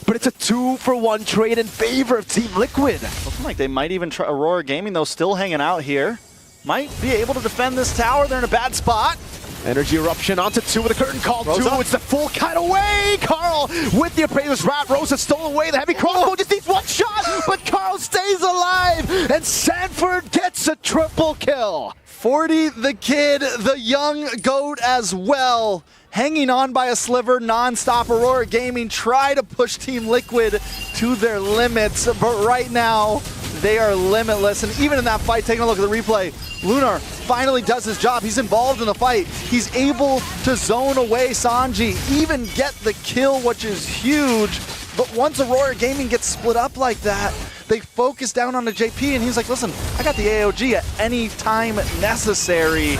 But it's a 2-for-1 trade in favor of Team Liquid. Looking like they might even try. Aurora Gaming, though, still hanging out here. Might be able to defend this tower. They're in a bad spot. Energy eruption onto 2 with a curtain call. Rosa. 2, it's the full cut away. Carl with the appraiser's wrap. Rosa stole away. The heavy crossbow just needs one shot, but Carl stays alive, and Sanford gets a triple kill. 40, the kid, the young goat as well. Hanging on by a sliver, non-stop. Aurora Gaming try to push Team Liquid to their limits, but right now they are limitless. And even in that fight, taking a look at the replay, Lunar finally does his job. He's involved in the fight. He's able to zone away Sanji, even get the kill, which is huge. But once Aurora Gaming gets split up like that, they focus down on the JP, and he's like, listen, I got the AOG at any time necessary.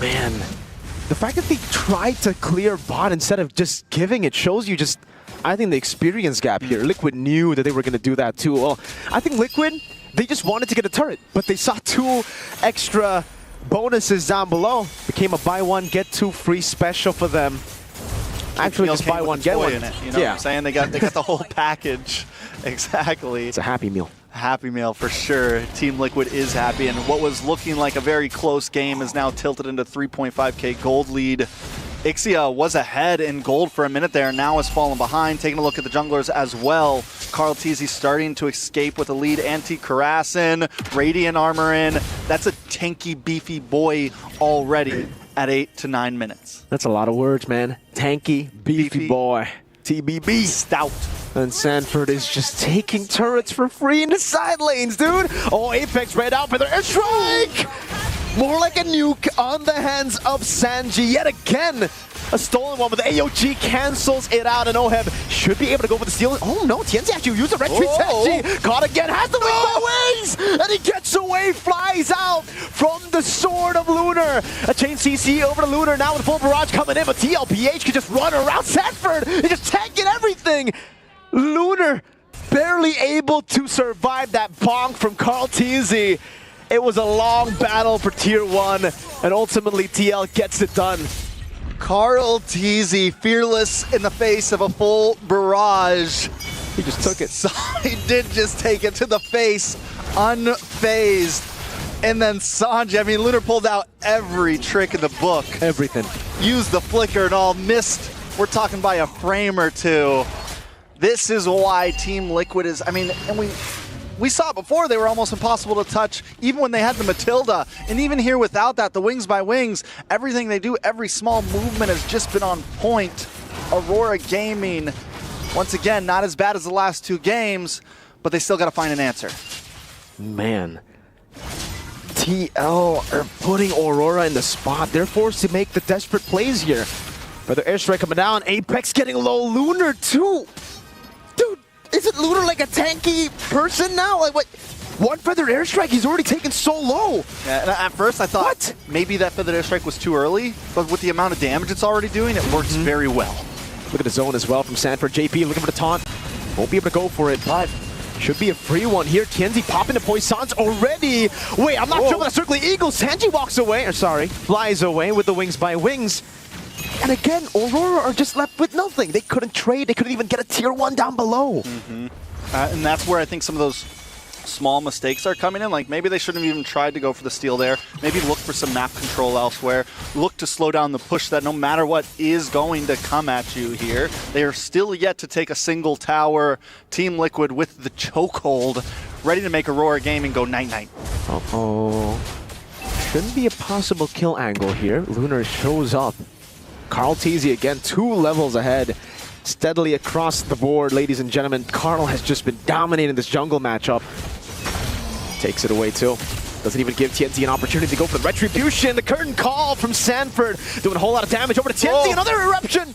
Man, the fact that they tried to clear bot instead of just giving it shows you just, I think, the experience gap here. Liquid knew that they were going to do that too. Well, I think Liquid, they just wanted to get a turret, but they saw 2 extra bonuses down below. Became a buy 1, get 2 free special for them. Actually, just buy 1, get 1. In it, you know what I'm saying? They got the whole package. Exactly. It's a happy meal. Happy meal for sure. Team Liquid is happy, and what was looking like a very close game is now tilted into 3.5k gold lead. Ixia was ahead in gold for a minute there, now has fallen behind. Taking a look at the junglers as well. Carl Teasy starting to escape with a lead. Anti-Karasin, Radiant armor in. That's a tanky, beefy boy already at 8 to 9 minutes. That's a lot of words, man. Tanky, beefy boy. TBB. Stout. And Sanford is just taking turrets for free in the side lanes, dude. Oh, Apex read out for their airstrike. More like a nuke on the hands of Sanji yet again. A stolen one, but the AOG cancels it out, and Oheb should be able to go for the steal. Oh no, Tienzi actually used a retreat Sanji. Caught again, has the wings by wings, and he gets away, flies out from the sword of Lunar. A chain CC over to Lunar now with full barrage coming in, but TLPH can just run around Sanford. He's just tanking everything. Lunar barely able to survive that bonk from Carl Teasy. It was a long battle for Tier 1, and ultimately TL gets it done. Carl Teasy, fearless in the face of a full barrage. He just took it. So he did just take it to the face, unfazed. And then Sanji, I mean, Lunar pulled out every trick in the book. Everything. Used the flicker and all, missed. We're talking by a frame or two. This is why Team Liquid is, I mean, and we saw it before, they were almost impossible to touch, even when they had the Matilda. And even here without that, the wings by wings, everything they do, every small movement has just been on point. Aurora Gaming, once again, not as bad as the last 2 games, but they still got to find an answer. Man, TL are putting Aurora in the spot. They're forced to make the desperate plays here. But the airstrike coming down, Apex getting low, Lunar too. Dude, isn't Lunar like a tanky person now? Like what? One feathered airstrike, he's already taken so low. Yeah, and at first I thought maybe that feathered airstrike was too early, but with the amount of damage it's already doing, it works very well. Look at the zone as well from Sanford. JP looking for the taunt. Won't be able to go for it, but should be a free one here. Tienzi popping the poisons already. Wait, I'm not sure about the circling eagle. Sanji walks away, or sorry, flies away with the wings by wings. And again, Aurora are just left with nothing. They couldn't trade. They couldn't even get a tier 1 down below. And that's where I think some of those small mistakes are coming in. Like maybe they shouldn't have even tried to go for the steal there. Maybe look for some map control elsewhere. Look to slow down the push that no matter what is going to come at you here. They are still yet to take a single tower. Team Liquid with the chokehold, ready to make Aurora Gaming go night-night. Uh-oh. Shouldn't be a possible kill angle here. Lunar shows up. Carl Teasy again, 2 levels ahead. Steadily across the board, ladies and gentlemen. Carl has just been dominating this jungle matchup. Takes it away too. Doesn't even give Tienzi an opportunity to go for the retribution. The curtain call from Sanford, doing a whole lot of damage over to Tienzi. Another eruption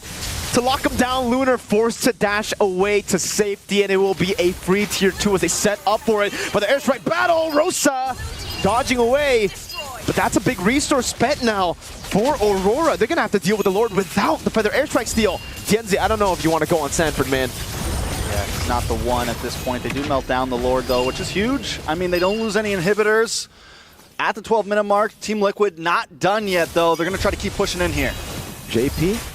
to lock him down. Lunar forced to dash away to safety, and it will be a free tier 2 as they set up for it. But the airstrike battle, Rosa dodging away. But that's a big resource spent now for Aurora. They're going to have to deal with the Lord without the feather airstrike steal. Tienzi, I don't know if you want to go on Sanford, man. Yeah, he's not the one at this point. They do melt down the Lord, though, which is huge. I mean, they don't lose any inhibitors. At the 12-minute mark, Team Liquid not done yet, though. They're going to try to keep pushing in here. JP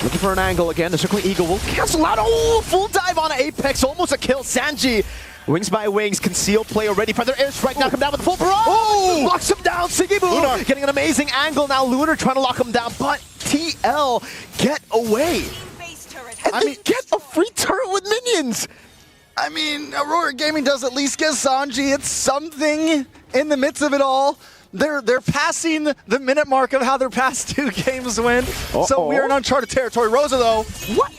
looking for an angle again. The circling eagle will cancel out. Oh, full dive on Apex. Almost a kill. Sanji Wings by wings, concealed play already. Feather airstrike now come down with the full barrage. Oh! Locks him down, Siggy Boom Lunar getting an amazing angle now. Lunar trying to lock him down, but TL get away. And they get a free turret with minions. I mean, Aurora Gaming does at least get Sanji. It's something in the midst of it all. They're passing the minute mark of how their past 2 games went. So we are in uncharted territory. Rosa, though. What?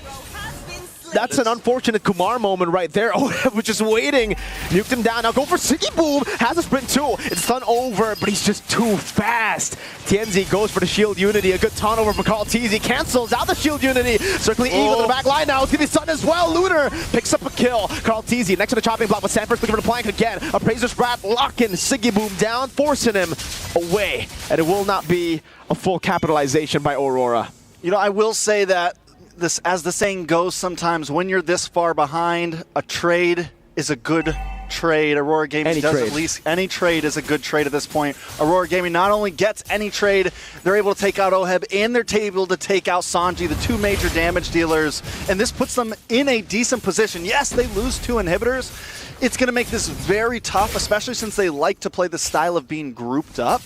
That's an unfortunate Kumar moment right there. Oh, we're just waiting. Nuked him down. Now go for Siggy Boom. Has a sprint too. It's done over, but he's just too fast. TNZ goes for the shield unity. A good taunt over for Carl T. He cancels out the shield unity. Circling Eagle in the back line now. It's going to be Sun as well. Lunar picks up a kill. Carl T. next to the chopping block, but Sanford's looking for the plank again. Appraiser's Wrath locking Siggy Boom down, forcing him away. And it will not be a full capitalization by Aurora. You know, I will say that this, as the saying goes sometimes, when you're this far behind, a trade is a good trade. Aurora Gaming does at least any trade is a good trade at this point. Aurora Gaming not only gets any trade, they're able to take out Oheb and they're able to take out Sanji, the 2 major damage dealers, and this puts them in a decent position. Yes, they lose 2 inhibitors. It's going to make this very tough, especially since they like to play the style of being grouped up.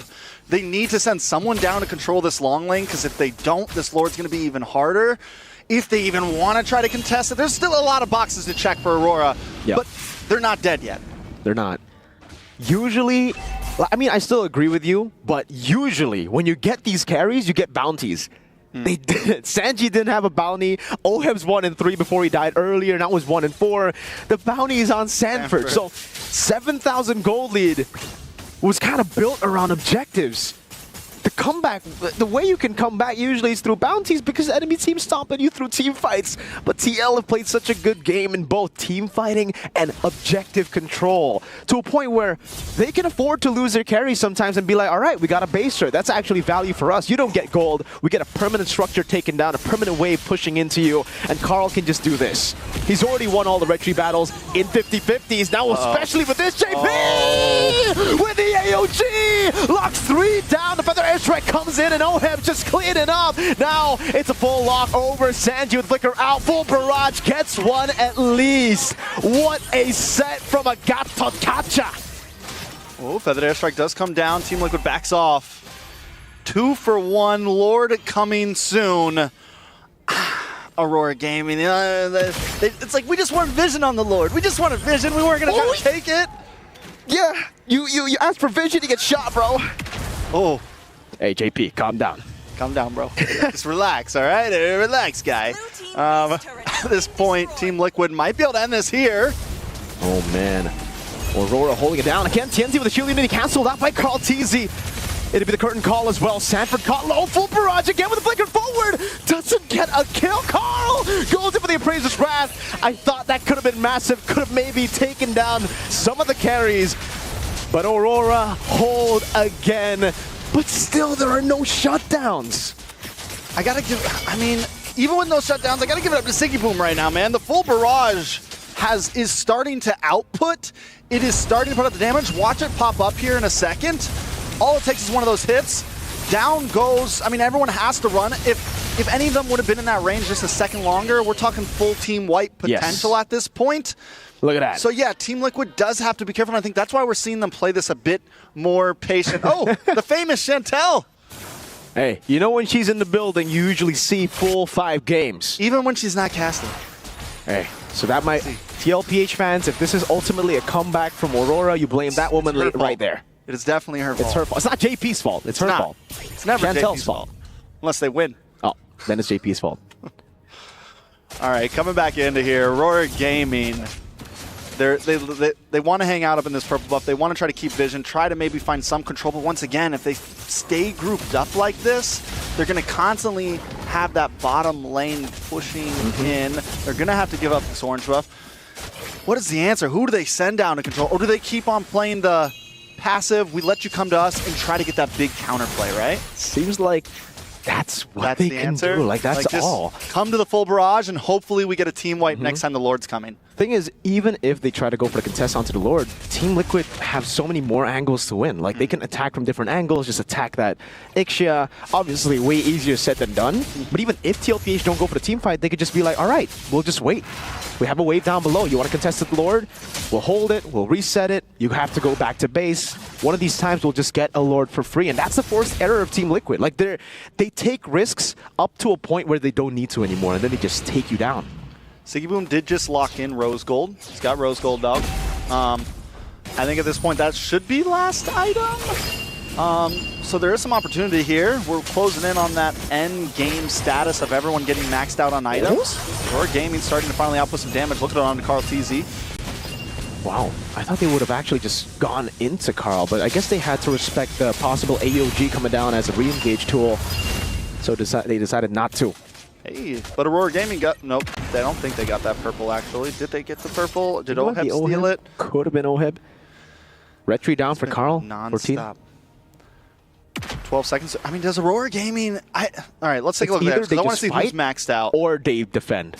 They need to send someone down to control this long lane, because if they don't, this Lord's going to be even harder. If they even want to try to contest it, there's still a lot of boxes to check for Aurora, but they're not dead yet. They're not. Usually, I mean, I still agree with you, but usually when you get these carries, you get bounties. They didn't. Sanji didn't have a bounty. Oheb's 1 in 3 before he died earlier. Now was 1 in 4. The bounty is on Sanford. So 7,000 gold lead was kind of built around objectives. The comeback, the way you can come back usually is through bounties because enemy teams stomping you through team fights. But TL have played such a good game in both team fighting and objective control to a point where they can afford to lose their carry sometimes and be like, all right, we got a baser. That's actually value for us. You don't get gold. We get a permanent structure taken down, a permanent wave pushing into you, and Carl can just do this. He's already won all the retry battles in 50-50s. Now, especially with this JP! With the AOG! Locks 3 down. The Feather Airstrike comes in and Oheb just cleared it up. Now it's a full lock over. Sanji with Flicker out. Full barrage gets 1 at least. What a set from a Gatotkacha. Oh, Feathered Airstrike does come down. Team Liquid backs off. 2 for 1. Lord coming soon. Aurora Gaming. It's like we just want vision on the Lord. We just wanted vision. We weren't going to try to take it. Yeah, you asked for vision, you get shot, bro. Oh. Hey, JP, calm down. Calm down, bro. Just relax, all right? Relax, guy. At this point, Team Liquid might be able to end this here. Oh, man. Aurora holding it down. Again, TNZ with a shield unity canceled out by Carl TZ. It'll be the curtain call as well. Sanford caught low, full barrage again with a flicker forward. Doesn't get a kill. Carl goes in for the Appraiser's Wrath. I thought that could have been massive. Could have maybe taken down some of the carries. But Aurora hold again. But still, there are no shutdowns. I gotta give, I mean, even with no shutdowns, I gotta give it up to Siggy Boom right now, man. The full barrage is starting to output. It is starting to put up the damage. Watch it pop up here in a second. All it takes is one of those hits. Down goes, I mean, everyone has to run. If any of them would have been in that range just a second longer, we're talking full team wipe potential at this point. Look at that. So yeah, Team Liquid does have to be careful. And I think that's why we're seeing them play this a bit more patient. Oh, the famous Chantel. Hey, you know when she's in the building, you usually see full 5 games. Even when she's not casting. Hey, so that might, TLPH fans, if this is ultimately a comeback from Aurora, you blame that woman right there. It is definitely her fault. It's her fault. It's not JP's fault. It's her fault. It's never Chantel's JP's fault. Unless they win. Oh, then it's JP's fault. All right, coming back into here, Aurora Gaming. They want to hang out up in this purple buff. They want to try to keep vision, try to maybe find some control. But once again, if they stay grouped up like this, they're going to constantly have that bottom lane pushing in. They're going to have to give up this orange buff. What is the answer? Who do they send down to control? Or do they keep on playing the passive, we let you come to us and try to get that big counterplay, right? Seems like That's what That's they the can answer. do. Like, that's just all. Come to the full barrage, and hopefully we get a team wipe next time the Lord's coming. Thing is, even if they try to go for the contest onto the Lord, Team Liquid have so many more angles to win. Like, they can attack from different angles, just attack that Ixia. Obviously, way easier said than done. But even if TLPH don't go for the team fight, they could just be like, all right, we'll just wait. We have a wave down below. You want to contest the Lord? We'll hold it. We'll reset it. You have to go back to base. One of these times, we'll just get a Lord for free. And that's the first error of Team Liquid. Like, they take risks up to a point where they don't need to anymore, and then they just take you down. Siggy Boom did just lock in Rose Gold. He's got Rose Gold dog. I think at this point that should be last item. So there is some opportunity here. We're closing in on that end game status of everyone getting maxed out on items. Aurora Gaming starting to finally output some damage. Look at it on to Carl TZ. Wow, I thought they would have actually just gone into Carl, but I guess they had to respect the possible AOG coming down as a re-engage tool. So they decided not to. Hey, but Aurora Gaming got... Nope, I don't think they got that purple, actually. Did they get the purple? Did Oheb steal it? Could have been Oheb. Retry down for Carl. Non-stop. 12 seconds. I mean, does Aurora Gaming... All right, let's take a look at that, because I want to see who's maxed out. Or they defend.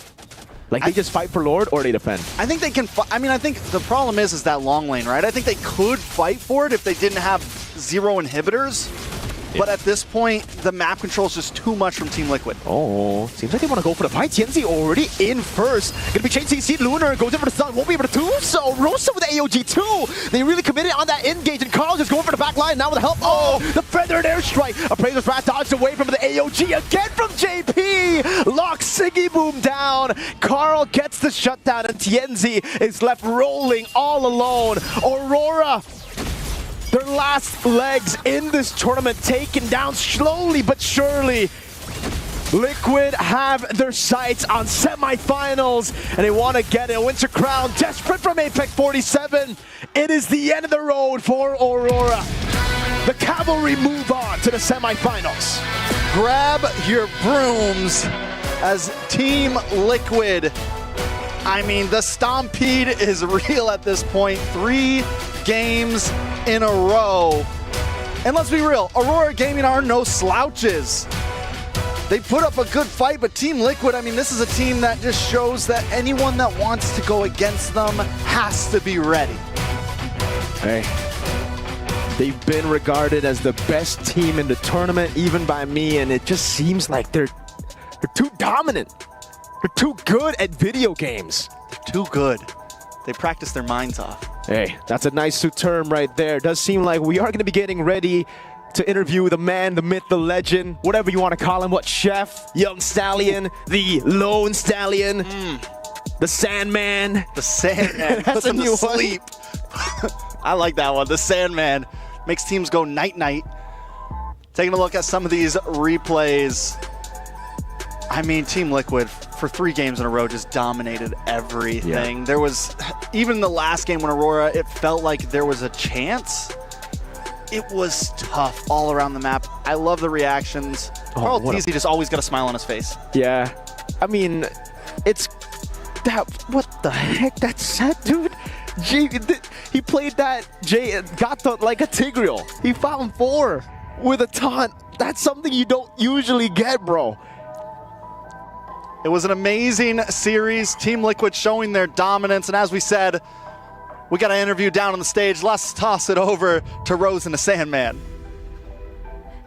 Like, they just fight for Lord, or they defend. I think they can... I mean, I think the problem is that long lane, right? I think they could fight for it if they didn't have 0 inhibitors. But at this point, the map control is just too much from Team Liquid. Oh, seems like they want to go for the fight. Tienzi already in first. Gonna be chain CC. Lunar goes in for the stun. Won't be able to do so. Rosa with the AOG too. They really committed on that engage, and Carl just going for the back line now with the help. Oh, the feathered airstrike. Appraiser's Rat dodged away from the AOG again from JP. Locks Siggy Boom down. Carl gets the shutdown, and Tienzi is left rolling all alone. Aurora, their last legs in this tournament, taken down slowly but surely. Liquid have their sights on semifinals, and they want to get a Winter Crown. Desperate from Apex 47. It is the end of the road for Aurora. The Cavalry move on to the semifinals. Grab your brooms as Team Liquid. I mean, the Stampede is real at this point. 3 games in a row. And let's be real, Aurora Gaming are no slouches. They put up a good fight, but Team Liquid, I mean, this is a team that just shows that anyone that wants to go against them has to be ready. Hey, they've been regarded as the best team in the tournament, even by me, and it just seems like they're too dominant. They're too good at video games. They're too good. They practice their minds off. Hey, that's a nice term right there. Does seem like we are going to be getting ready to interview the man, the myth, the legend, whatever you want to call him. What, Chef, Young Stallion, the Lone Stallion, the Sandman. The Sandman. That's puts a them new to sleep. I like that one. The Sandman makes teams go night-night. Taking a look at some of these replays. I mean, Team Liquid, for 3 games in a row, just dominated everything. Yeah. There was, even the last game when Aurora, it felt like there was a chance. It was tough all around the map. I love the reactions. Carl TZ just always got a smile on his face. Yeah. I mean, it's that, what the heck, that set, dude? He played that, got the, like a Tigreal. He found 4 with a taunt. That's something you don't usually get, bro. It was an amazing series. Team Liquid showing their dominance. And as we said, we got an interview down on the stage. Let's toss it over to Rose and the Sandman.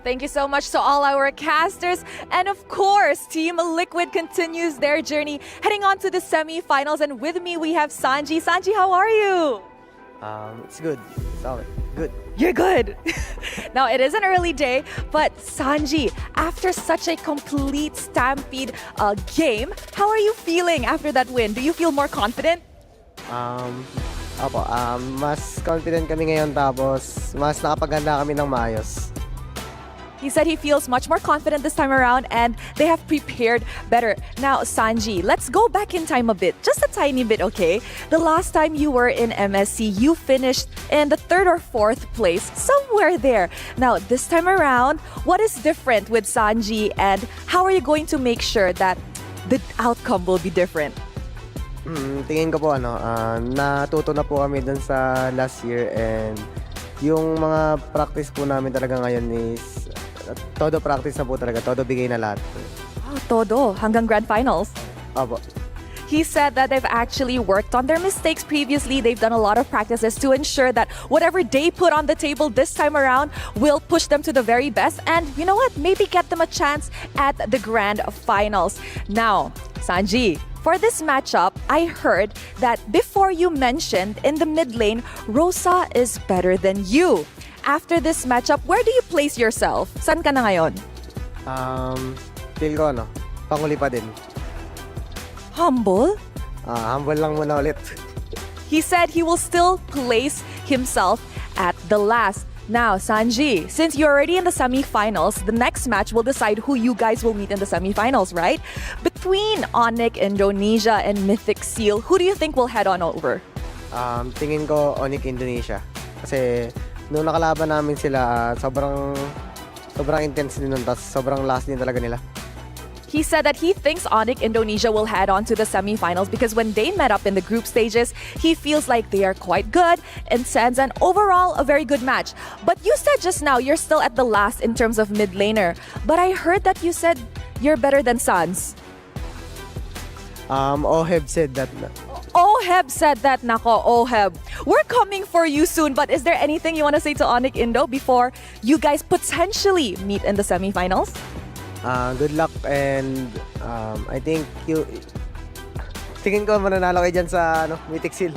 Thank you so much to all our casters. And of course, Team Liquid continues their journey, heading on to the semifinals. And with me, we have Sanji. Sanji, how are you? It's good. Solid. Good. You're good. Now, it is an early day, but Sanji, after such a complete Stampede game, how are you feeling after that win? Do you feel more confident? Mas confident kami ngayon, tapos mas nakapaganda kami ng maayos. He said he feels much more confident this time around and they have prepared better. Now, Sanji, let's go back in time a bit. Just a tiny bit, okay? The last time you were in MSC, you finished in the 3rd or 4th place, somewhere there. Now, this time around, what is different with Sanji and how are you going to make sure that the outcome will be different? Tingin ko po, natuto na po kami dun sa last year, and yung mga practice po namin talaga ngayon is todo practice na po talaga. Todo bigay na lahat. Oh, todo. Hanggang Grand Finals. Opo. He said that they've actually worked on their mistakes previously. They've done a lot of practices to ensure that whatever they put on the table this time around will push them to the very best. And you know what? Maybe get them a chance at the Grand Finals. Now, Sanji, for this matchup, I heard that before you mentioned in the mid lane, Rosa is better than you. After this matchup, where do you place yourself? Saan ka na ngayon? Feel ko panguli pa din. Humble? Humble lang muna ulit. He said he will still place himself at the last. Now, Sanji, since you're already in the semifinals, the next match will decide who you guys will meet in the semifinals, right? Between Onik Indonesia and Mythic Seal, who do you think will head on over? Tingin ko Onik Indonesia. Kasi nung nakalaban namin sila, sobrang intense din nun. Tapos sobrang last din talaga nila. He said that he thinks Onik Indonesia will head on to the semifinals because when they met up in the group stages, he feels like they are quite good and sends an overall a very good match. But you said just now you're still at the last in terms of mid laner. But I heard that you said you're better than Sans. Oheb said that. Oheb said that. Nako, Oheb. We're coming for you soon, but is there anything you want to say to Onik Indo before you guys potentially meet in the semifinals? Good luck and I think tingin ko mananalo kayo dyan sa Mythic Seal.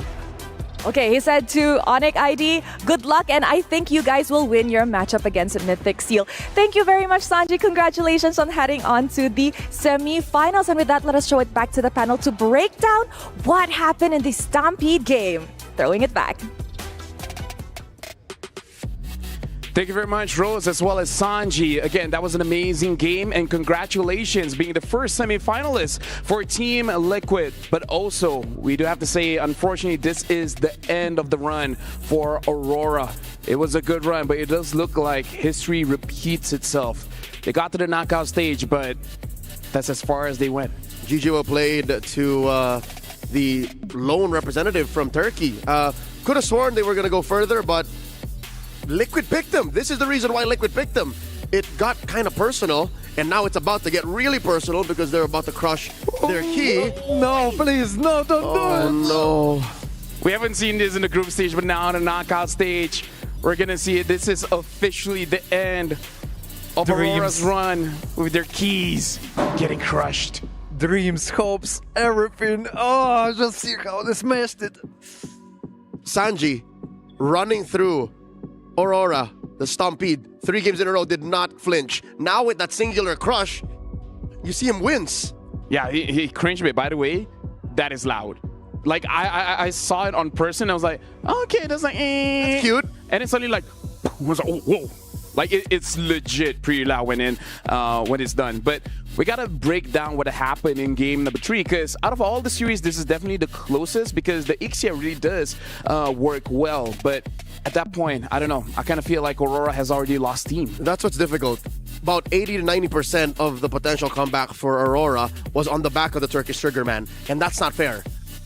Okay, he said to Onik ID, good luck, and I think you guys will win your matchup against Mythic Seal. Thank you very much, Sanji. Congratulations on heading on to the semifinals. And with that, let us show it back to the panel to break down what happened in the Stampede game. Throwing it back. Thank you very much, Rose, as well as Sanji. Again, that was an amazing game, and congratulations being the first semi-finalist for Team Liquid. But also, we do have to say, unfortunately, this is the end of the run for Aurora. It was a good run, but it does look like history repeats itself. They got to the knockout stage, but that's as far as they went. GG well played to the lone representative from Turkey. Could have sworn they were going to go further, but Liquid picked them. This is the reason why Liquid picked them. It got kind of personal, and now it's about to get really personal because they're about to crush their key. No, please, no, don't do it. Oh, no. We haven't seen this in the group stage, but now on the knockout stage, we're going to see it. This is officially the end of Aurora's run with their keys getting crushed. Dreams, hopes, everything. Oh, just see how they smashed it. Sanji running through Aurora, the Stampede, 3 games in a row, did not flinch. Now with that singular crush, you see him wince. Yeah, he cringed a bit. By the way, that is loud. Like, I saw it on person. I was like, okay, that's like, That's cute. And it's suddenly like, I was like, oh, whoa. Like, it's legit pretty loud when it's done. But we got to break down what happened in game number 3, because out of all the series, this is definitely the closest, because the Ixia really does work well. But at that point, I don't know. I kind of feel like Aurora has already lost steam. That's what's difficult. About 80 to 90% of the potential comeback for Aurora was on the back of the Turkish trigger man, and that's not fair.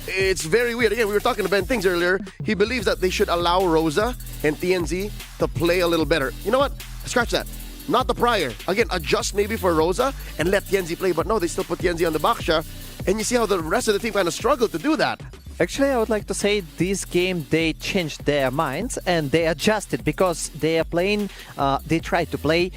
It's very weird. Again, we were talking to Ben Things earlier. He believes that they should allow Rosa and TNZ to play a little better. You know what? Scratch that. Not the prior. Again, adjust maybe for Rosa and let TNZ play, but no, they still put TNZ on the baksha, and you see how the rest of the team kind of struggled to do that. Actually, I would like to say this game they changed their minds and they adjusted, because they are playing, they tried to play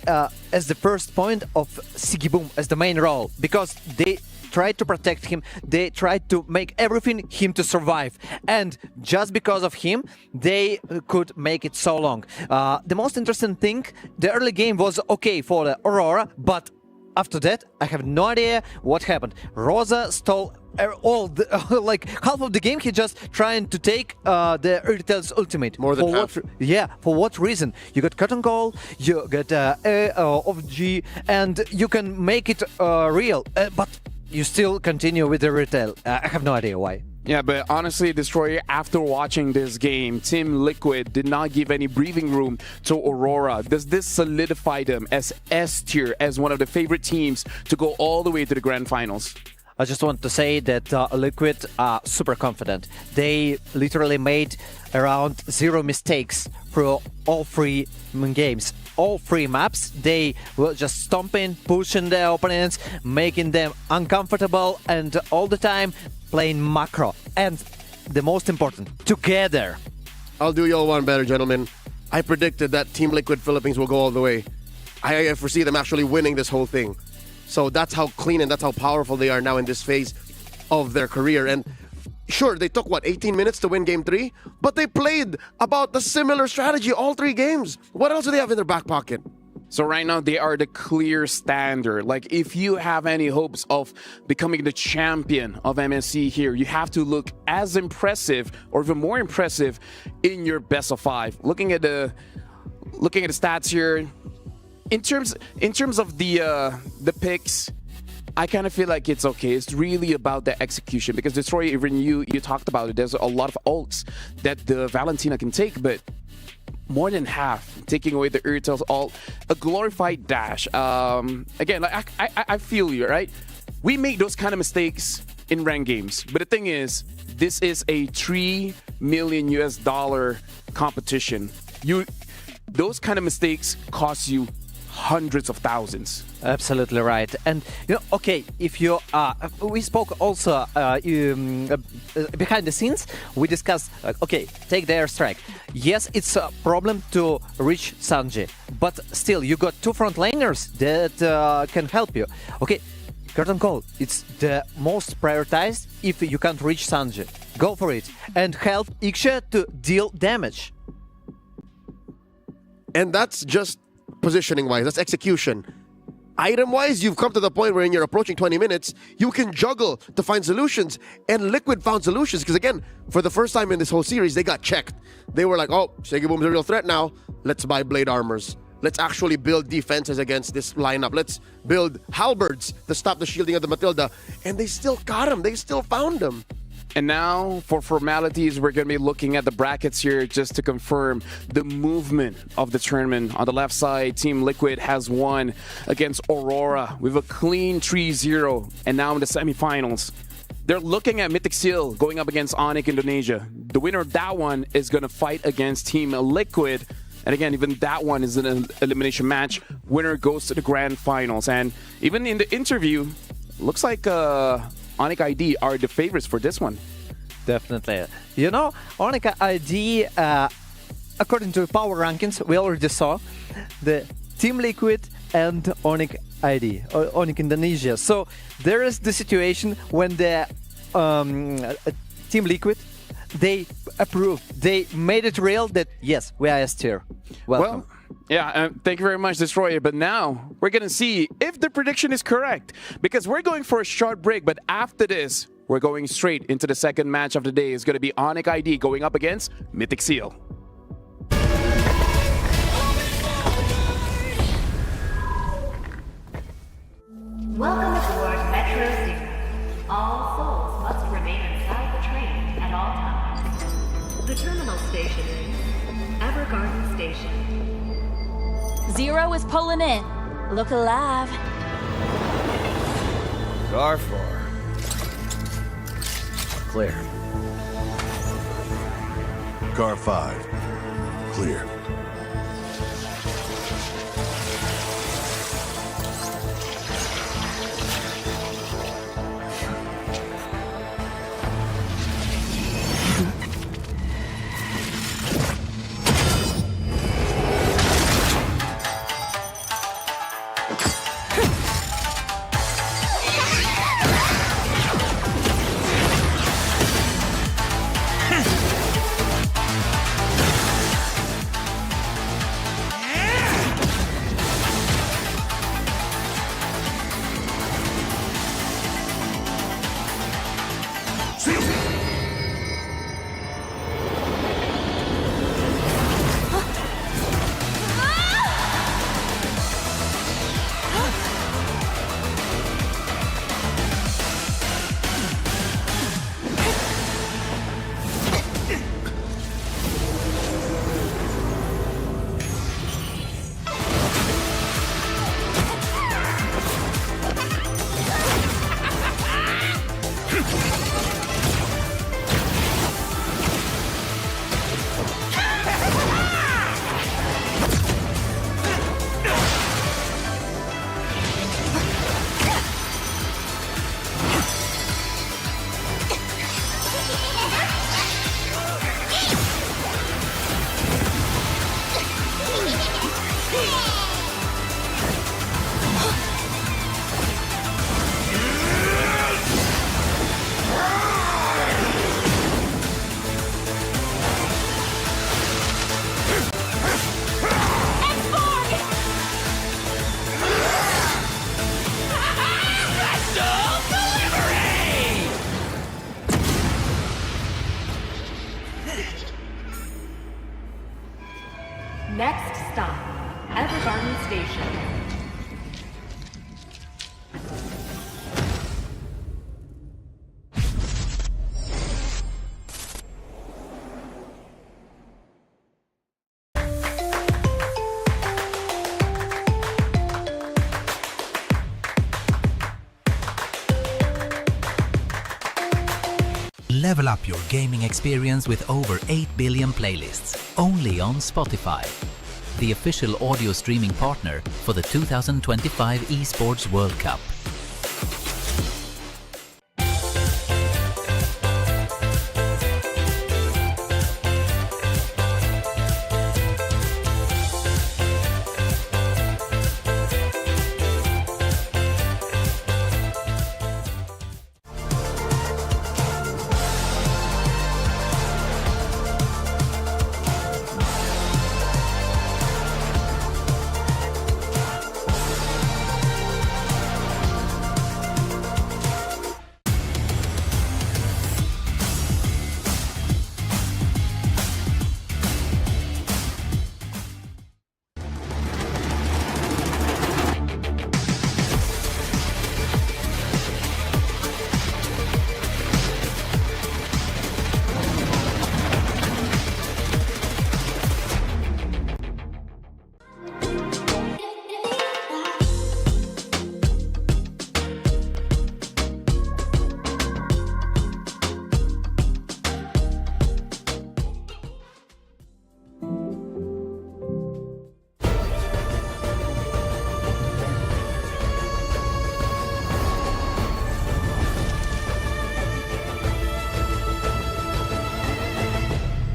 as the first point of Sigiboom as the main role, because they tried to protect him, they tried to make everything him to survive, and just because of him they could make it so long. The most interesting thing, the early game was okay for the Aurora, but after that I have no idea what happened. Rosa stole all the, like half of the game. He just trying to take the Irrita's ultimate. More than half. For what reason? You got Cotton Goal, you got of G, and you can make it real, but you still continue with the retail. I have no idea why. Yeah, but honestly, Destroyer, after watching this game, Team Liquid did not give any breathing room to Aurora. Does this solidify them as S tier, as one of the favorite teams to go all the way to the grand finals? I just want to say that Liquid are super confident. They literally made around 0 mistakes through all 3 games. all 3 maps. They were just stomping, pushing their opponents, making them uncomfortable, and all the time playing macro. And the most important, together. I'll do y'all one better, gentlemen. I predicted that Team Liquid Philippines will go all the way. I foresee them actually winning this whole thing. So that's how clean and that's how powerful they are now in this phase of their career. And sure, they took, 18 minutes to win Game 3? But they played about the similar strategy all 3 games. What else do they have in their back pocket? So right now, they are the clear standard. Like, if you have any hopes of becoming the champion of MSC here, you have to look as impressive or even more impressive in your best of 5. Looking at the stats here, in terms of the picks, I kind of feel like it's okay. It's really about the execution, because Destroyer, even you talked about it. There's a lot of ults that the Valentina can take, but more than half taking away the Urtel's ult, a glorified dash. Again, like, I feel you, right? We make those kind of mistakes in ranked games, but the thing is, this is a $3 million competition. Those kind of mistakes cost you hundreds of thousands. Absolutely right. And okay, if you we spoke also behind the scenes. We discussed okay, take the airstrike. Yes, it's a problem to reach Sanji, but still you got 2 front laners that can help you. Okay, curtain call, it's the most prioritized. If you can't reach Sanji, go for it and help Iksha to deal damage. And that's just positioning wise, that's execution. Item wise, you've come to the point where you're approaching 20 minutes, you can juggle to find solutions, and Liquid found solutions, because again, for the first time in this whole series, they got checked. They were like, oh, Segiboom's a real threat now, let's buy blade armors. Let's actually build defenses against this lineup. Let's build halberds to stop the shielding of the Matilda. And they still got him, they still found him. And now, for formalities, we're going to be looking at the brackets here just to confirm the movement of the tournament. On the left side, Team Liquid has won against Aurora with a clean 3-0. And now in the semifinals, they're looking at Mythic Seal going up against Onik Indonesia. The winner of that one is going to fight against Team Liquid. And again, even that one is an elimination match. Winner goes to the grand finals. And even in the interview, looks like Onik ID are the favorites for this one. Definitely. Onik ID, according to power rankings, we already saw the Team Liquid and Onik ID, Onik Indonesia. So there is the situation when the Team Liquid, they approved, they made it real that yes, we are S tier. Welcome. Well, yeah, thank you very much, Destroyer. But now we're going to see if the prediction is correct, because we're going for a short break. But after this, we're going straight into the second match of the day. It's going to be Onik ID going up against Mythic Seal. Welcome aboard Metro Zero. All souls must remain inside the train at all times. The terminal station is Evergarden Station. Zero is pulling in. Look alive. Car 4. Clear. Car 5. Clear. Level up your gaming experience with over 8 billion playlists, only on Spotify, the official audio streaming partner for the 2025 Esports World Cup.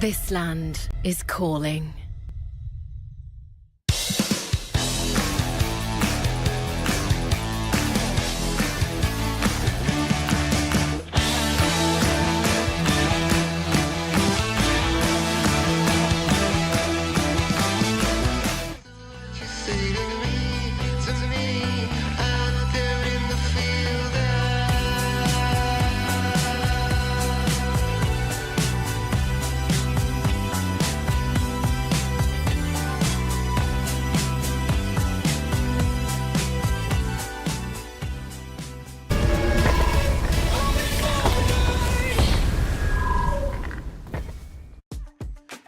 This land is calling.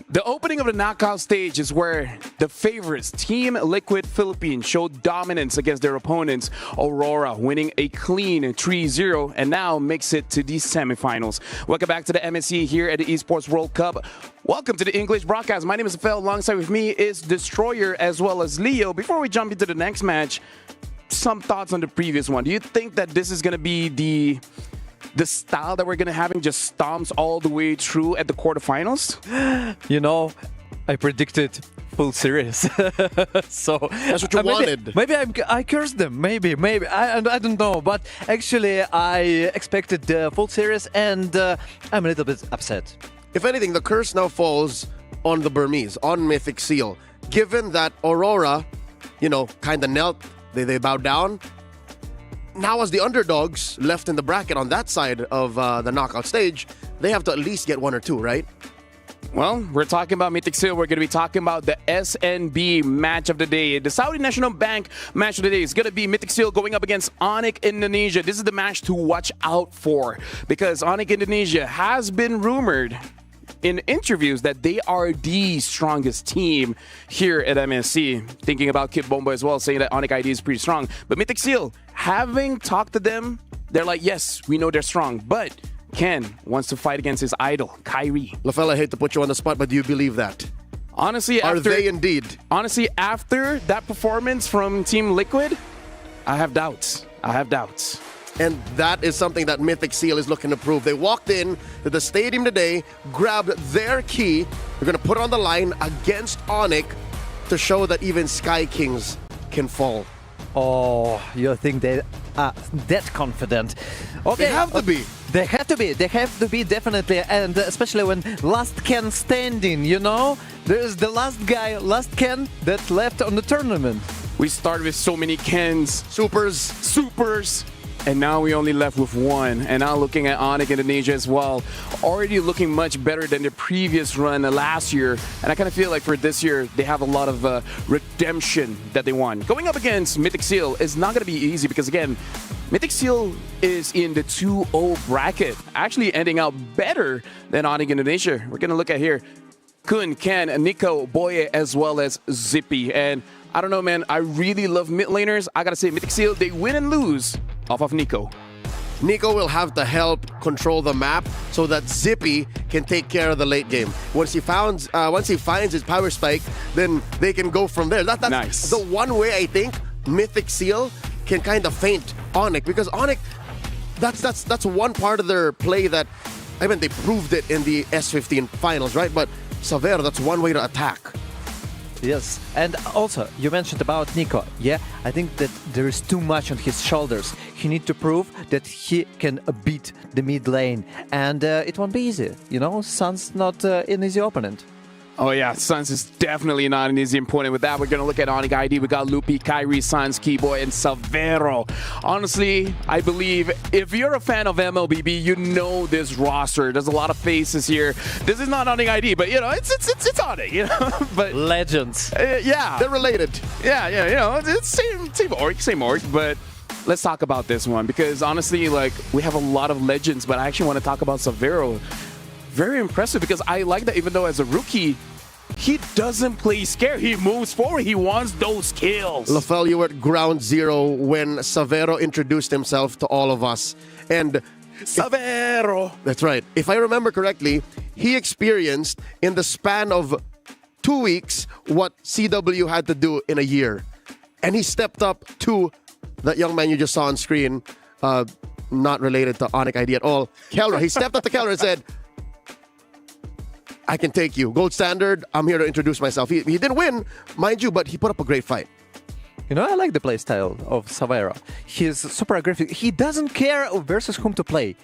The opening of the knockout stage is where the favorites, Team Liquid Philippines, showed dominance against their opponents, Aurora, winning a clean 3-0 and now makes it to the semifinals. Welcome back to the MSC here at the Esports World Cup. Welcome to the English broadcast. My name is Fel. Alongside with me is Destroyer as well as Leo. Before we jump into the next match, some thoughts on the previous one. Do you think that this is going to be the style that we're going to have, just stomps all the way through at the quarterfinals? You know, I predicted full series. So that's what you wanted. Maybe I cursed them. Maybe I don't know. But actually, I expected the full series, and I'm a little bit upset. If anything, the curse now falls on the Burmese, on Mythic Seal. Given that Aurora, kind of knelt, they bowed down. Now, as the underdogs left in the bracket on that side of the knockout stage, they have to at least get one or two, right? Well, we're talking about Mythic Seal. We're going to be talking about the SNB match of the day. The Saudi National Bank match of the day is going to be Mythic Seal going up against Onik Indonesia. This is the match to watch out for because Onik Indonesia has been rumored in interviews that they are the strongest team here at MSC. Thinking about Kip Bombo as well, saying that Onik ID is pretty strong. But Mythic Seal, having talked to them, they're like, yes, we know they're strong, but Ken wants to fight against his idol, Kyrie. LaFell, I hate to put you on the spot, but do you believe that? Honestly, are they indeed? Honestly, after that performance from Team Liquid, I have doubts. And that is something that Mythic Seal is looking to prove. They walked in to the stadium today, grabbed their key. They're going to put it on the line against Onik to show that even Sky Kings can fall. Oh, you think they are that confident? Okay, they have to be. They have to be. They have to be, definitely. And especially when last Ken standing, There's the last guy, last Ken that left on the tournament. We started with so many Kens. Supers. And now we only left with one. And now looking at Onik Indonesia as well, already looking much better than the previous run last year. And I kind of feel like for this year, they have a lot of redemption that they want. Going up against Mythic Seal is not going to be easy because, again, Mythic Seal is in the 2-0 bracket, actually ending out better than Onik Indonesia. We're going to look at here. Kun, Ken, Nico, Boye, as well as Zippy. And I don't know, man, I really love mid laners. I got to say, Mythic Seal, they win and lose off of Nico. Nico will have to help control the map so that Zippy can take care of the late game. Once he finds his power spike, then they can go from there. That's nice. The one way I think Mythic Seal can kind of feint Onik, because Onik, that's one part of their play that, I mean, they proved it in the S15 finals, right? But Savero, that's one way to attack. Yes, and also you mentioned about Nico. Yeah, I think that there is too much on his shoulders. He needs to prove that he can beat the mid lane, and it won't be easy. You know, Sun's not an easy opponent. Oh yeah, Suns is definitely not an easy opponent. With that, we're going to look at Onik ID. We got Lupi, Kyrie, Suns, Keyboy, and Savero. Honestly, I believe if you're a fan of MLBB, you know this roster. There's a lot of faces here. This is not Onik ID, but you know, it's Onik, you know. But legends. Yeah. They're related. Yeah, you know, it's same org, but let's talk about this one, because honestly, like, we have a lot of legends, but I actually want to talk about Savero. Very impressive, because I like that even though as a rookie, he doesn't play scared. He moves forward. He wants those kills. LaFell, you were at ground zero when Savero introduced himself to all of us. And Savero! That's right. If I remember correctly, he experienced in the span of 2 weeks what CW had to do in a year. And he stepped up to that young man you just saw on screen, not related to Onik ID at all, Kelra. He stepped up to Kelra and said, I can take you. Gold standard, I'm here to introduce myself. He didn't win, mind you, but he put up a great fight. You know, I like the playstyle of Savero. He's super aggressive. He doesn't care versus whom to play.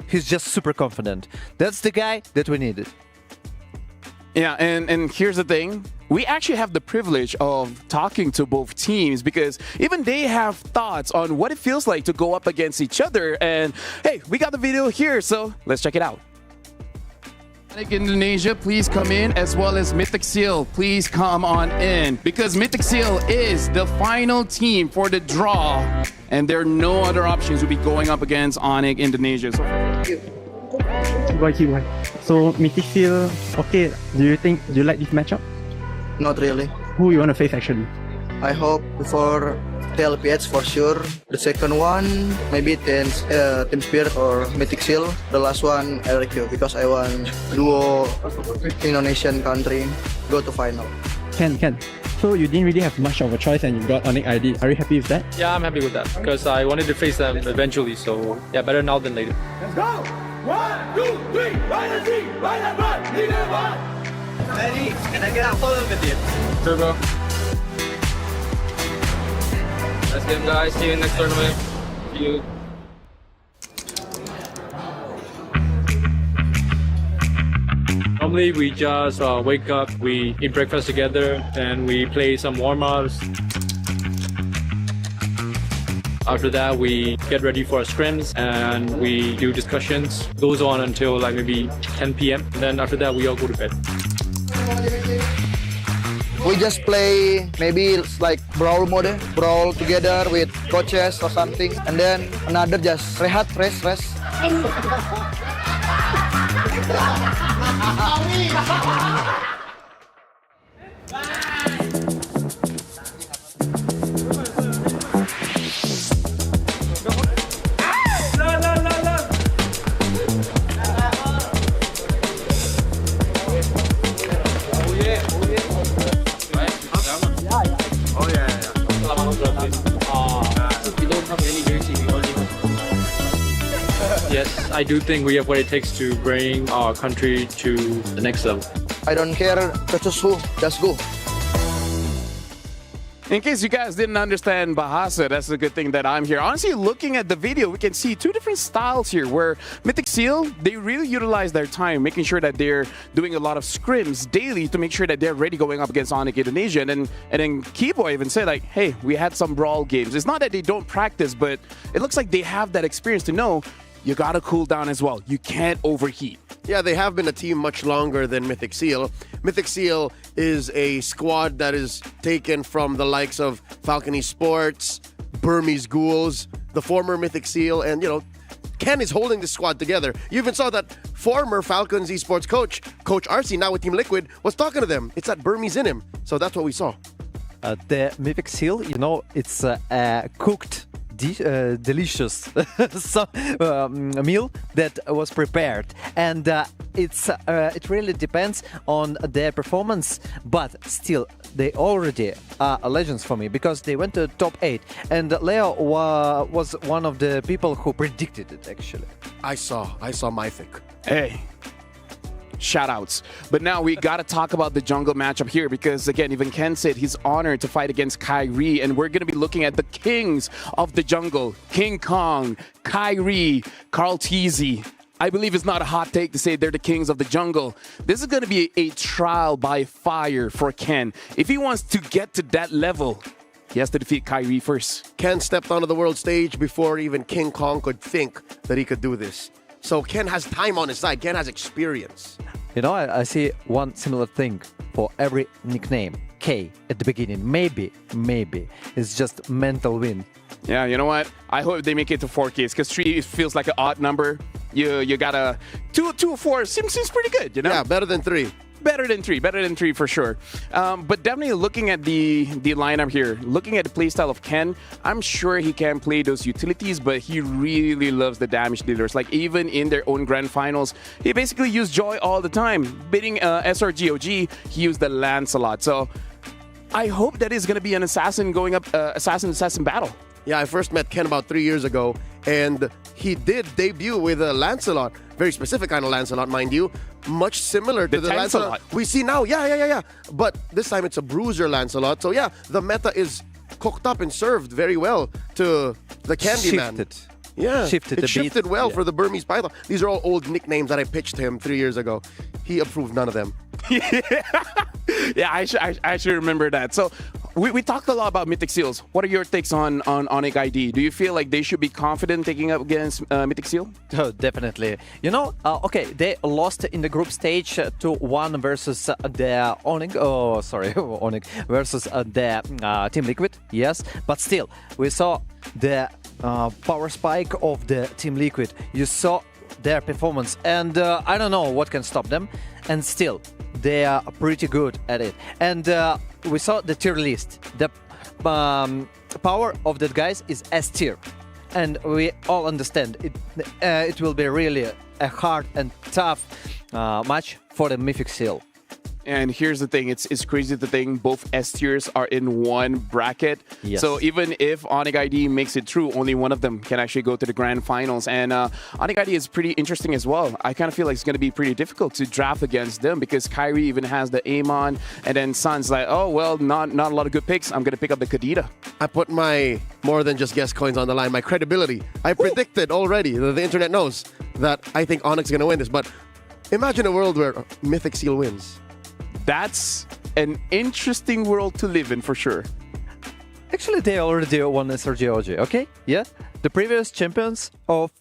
He's just super confident. That's the guy that we needed. Yeah, and here's the thing. We actually have the privilege of talking to both teams, because even they have thoughts on what it feels like to go up against each other. And hey, we got the video here, so let's check it out. Indonesia, please come in, as well as Mythic Seal, please come on in, because Mythic Seal is the final team for the draw, and there are no other options. We'll be going up against Onik Indonesia. So Mythic Seal, okay, do you like this matchup? Not really. Who you want to face actually? I hope for TLPH for sure. The second one, maybe Team Spirit or Mythic Seal. The last one, LQ, because I want duo Indonesian country go to final. Ken. So you didn't really have much of a choice and you got Onik ID. Are you happy with that? Yeah, I'm happy with that because I wanted to face them eventually. So yeah, better now than later. Let's go! 1, 2, 3, right and see, right and run, lead and run. Ready? Can I get out with you? Turbo. Let's get guys. See you next tournament. See you. Normally we just wake up, we eat breakfast together, and we play some warm-ups. After that, we get ready for our scrims and we do discussions. Goes on until like maybe 10 p.m. And then after that, we all go to bed. We just play maybe like brawl mode, brawl together with coaches or something, and then another just rest. Yes, I do think we have what it takes to bring our country to the next level. I don't care versus who, just go. In case you guys didn't understand Bahasa, that's a good thing that I'm here. Honestly, looking at the video, we can see two different styles here where Mythic Seal, they really utilize their time, making sure that they're doing a lot of scrims daily to make sure that they're ready going up against Onik Indonesia. And then Keyboy even said like, hey, we had some brawl games. It's not that they don't practice, but it looks like they have that experience to know you gotta cool down as well. You can't overheat. Yeah, they have been a team much longer than Mythic Seal. Mythic Seal is a squad that is taken from the likes of Falcon Esports, Burmese Ghouls, the former Mythic Seal, and, you know, Ken is holding the squad together. You even saw that former Falcons Esports coach, Coach RC, now with Team Liquid, was talking to them. It's that Burmese in him. So that's what we saw. The Mythic Seal, you know, it's a cooked delicious meal that was prepared, and it really depends on their performance. But still, they already are legends for me because they went to top 8, and Leo was one of the people who predicted it. Actually, I saw Mythic. Hey, shout outs. But now we got to talk about the jungle matchup here because, again, even Ken said he's honored to fight against Kyrie, and we're going to be looking at the kings of the jungle: King Kong, Kyrie, Carl Teasy. I believe it's not a hot take to say they're the kings of the jungle. This is going to be a trial by fire for Ken. If he wants to get to that level, he has to defeat Kyrie first. Ken stepped onto the world stage before even King Kong could think that he could do this. So Ken has time on his side. Ken has experience. You know, I see one similar thing for every nickname. K at the beginning. Maybe. It's just mental win. Yeah, you know what? I hope they make it to 4 Ks because 3 feels like an odd number. You got a 2 or 4 seems pretty good, you know? Yeah, better than 3. Better than three for sure. But definitely looking at the lineup here, looking at the playstyle of Ken, I'm sure he can play those utilities, but he really loves the damage dealers. Like even in their own grand finals, he basically used Joy all the time. Beating SRGOG, he used the Lancelot. So I hope that is going to be an assassin going up, assassin battle. Yeah, I first met Ken about 3 years ago, and he did debut with a Lancelot. Very specific kind of Lancelot, mind you. Much similar to the Lancelot we see now. Yeah. But this time it's a bruiser Lancelot. So yeah, the meta is cooked up and served very well to the Candyman. Yeah, it shifted well for the Burmese Python. These are all old nicknames that I pitched him 3 years ago. He approved none of them. Yeah, I should remember that. So we talked a lot about Mythic Seals. What are your takes on Onik ID? Do you feel like they should be confident taking up against Mythic Seal? Oh, definitely. You know, okay, they lost in the group stage 2-1 versus the Onik. Oh, sorry, Onik versus the Team Liquid. Yes, but still, we saw the power spike of the Team Liquid. You saw their performance, and I don't know what can stop them. And still, they are pretty good at it. And we saw the tier list. The power of that guys is S tier, and we all understand it. It will be really a hard and tough match for the Mythic Seal. And here's the thing, it's crazy to think both S tiers are in one bracket. Yes. So even if Onik ID makes it through, only one of them can actually go to the grand finals. And Onik ID is pretty interesting as well. I kind of feel like it's going to be pretty difficult to draft against them because Kyrie even has the Amon, and then Sun's like, oh, well, not a lot of good picks. I'm going to pick up the Kadita. I put my more than just guess coins on the line, my credibility. I predicted already, the internet knows that I think Onik's going to win this. But imagine a world where Mythic Seal wins. That's an interesting world to live in for sure. Actually, they already won SRGOG, okay? Yeah, the previous champions of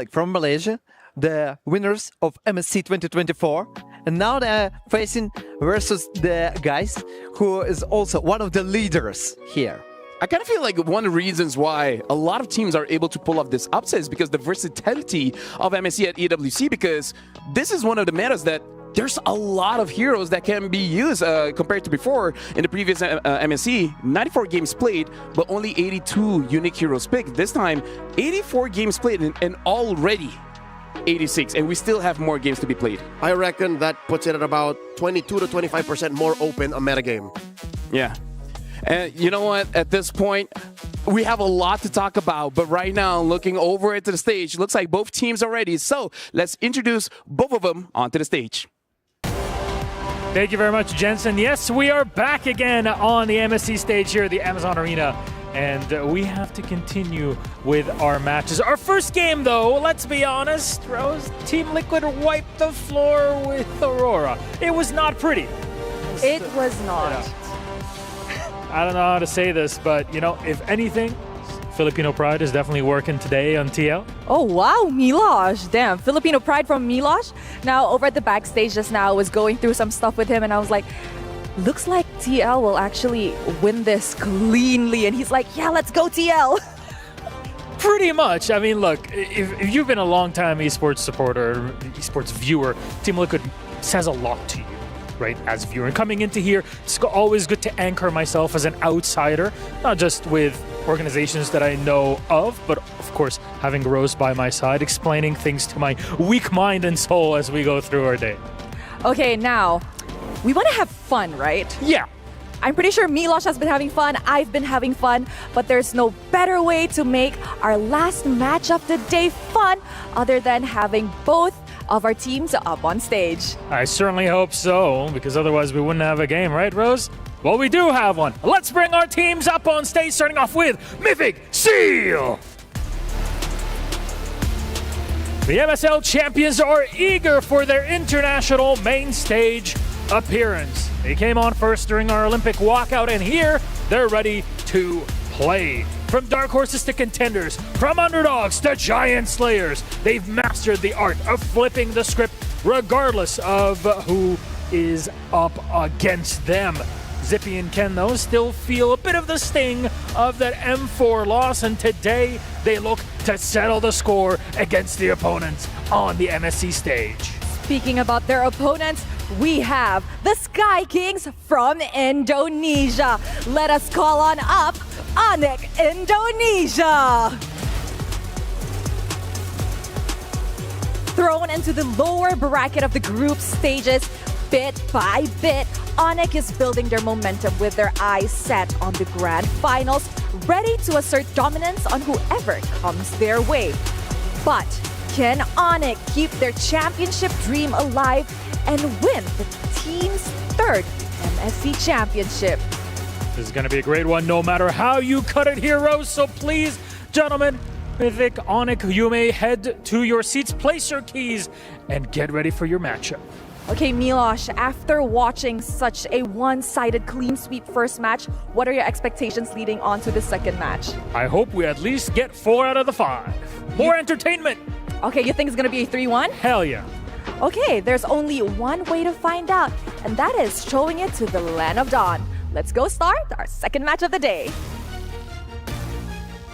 from Malaysia, the winners of MSC 2024, and now they're facing versus the guys who is also one of the leaders here. I kind of feel like one of the reasons why a lot of teams are able to pull off this upset is because the versatility of MSC at EWC, because this is one of the metas that there's a lot of heroes that can be used compared to before. In the previous MSC, 94 games played, but only 82 unique heroes picked. This time, 84 games played and already 86, and we still have more games to be played. I reckon that puts it at about 22 to 25% more open a metagame. Yeah. And you know what? At this point, we have a lot to talk about, but right now, looking over at the stage, looks like both teams are ready. So let's introduce both of them onto the stage. Thank you very much, Jensen. Yes, we are back again on the MSC stage here at the Amazon Arena, and we have to continue with our matches. Our first game, though, let's be honest, Rose, Team Liquid wiped the floor with Aurora. It was not pretty. It was not. I don't know how to say this, but, you know, if anything, Filipino Pride is definitely working today on TL. Oh, wow, Milosh. Damn, Filipino Pride from Milosh. Now, over at the backstage just now, I was going through some stuff with him, and I was like, looks like TL will actually win this cleanly. And he's like, yeah, let's go, TL. Pretty much. I mean, look, if you've been a long-time esports supporter, esports viewer, Team Liquid says a lot to you. right, as a viewer. And coming into here, it's always good to anchor myself as an outsider, not just with organizations that I know of, but of course, having Rose by my side, explaining things to my weak mind and soul as we go through our day. Okay, now, we want to have fun, right? Yeah. I'm pretty sure Milosh has been having fun, I've been having fun, but there's no better way to make our last match of the day fun other than having both of our teams up on stage. I certainly hope so, because otherwise we wouldn't have a game, right, Rose? Well, we do have one. Let's bring our teams up on stage, starting off with Mythic Seal. The MSL champions are eager for their international main stage appearance. They came on first during our Olympic walkout, and here they're ready to play. From dark horses to contenders, from underdogs to giant slayers, they've mastered the art of flipping the script regardless of who is up against them. Zippy and Ken, though, still feel a bit of the sting of that M4 loss, and today they look to settle the score against the opponents on the MSC stage. Speaking about their opponents, we have the Sky Kings from Indonesia. Let us call on up Onik Indonesia. Thrown into the lower bracket of the group stages, bit by bit, Onik is building their momentum with their eyes set on the grand finals, ready to assert dominance on whoever comes their way. But can Onik keep their championship dream alive and win the team's third MSC championship? This is going to be a great one no matter how you cut it, heroes. So please, gentlemen, Mythic, Onik, you may head to your seats, place your keys, and get ready for your matchup. Okay, Milosh, after watching such a one-sided clean sweep first match, what are your expectations leading on to the second match? I hope we at least get 4 out of the 5. More entertainment! Okay, you think it's going to be a 3-1? Hell yeah. Okay, there's only one way to find out, and that is showing it to the Land of Dawn. Let's go start our second match of the day.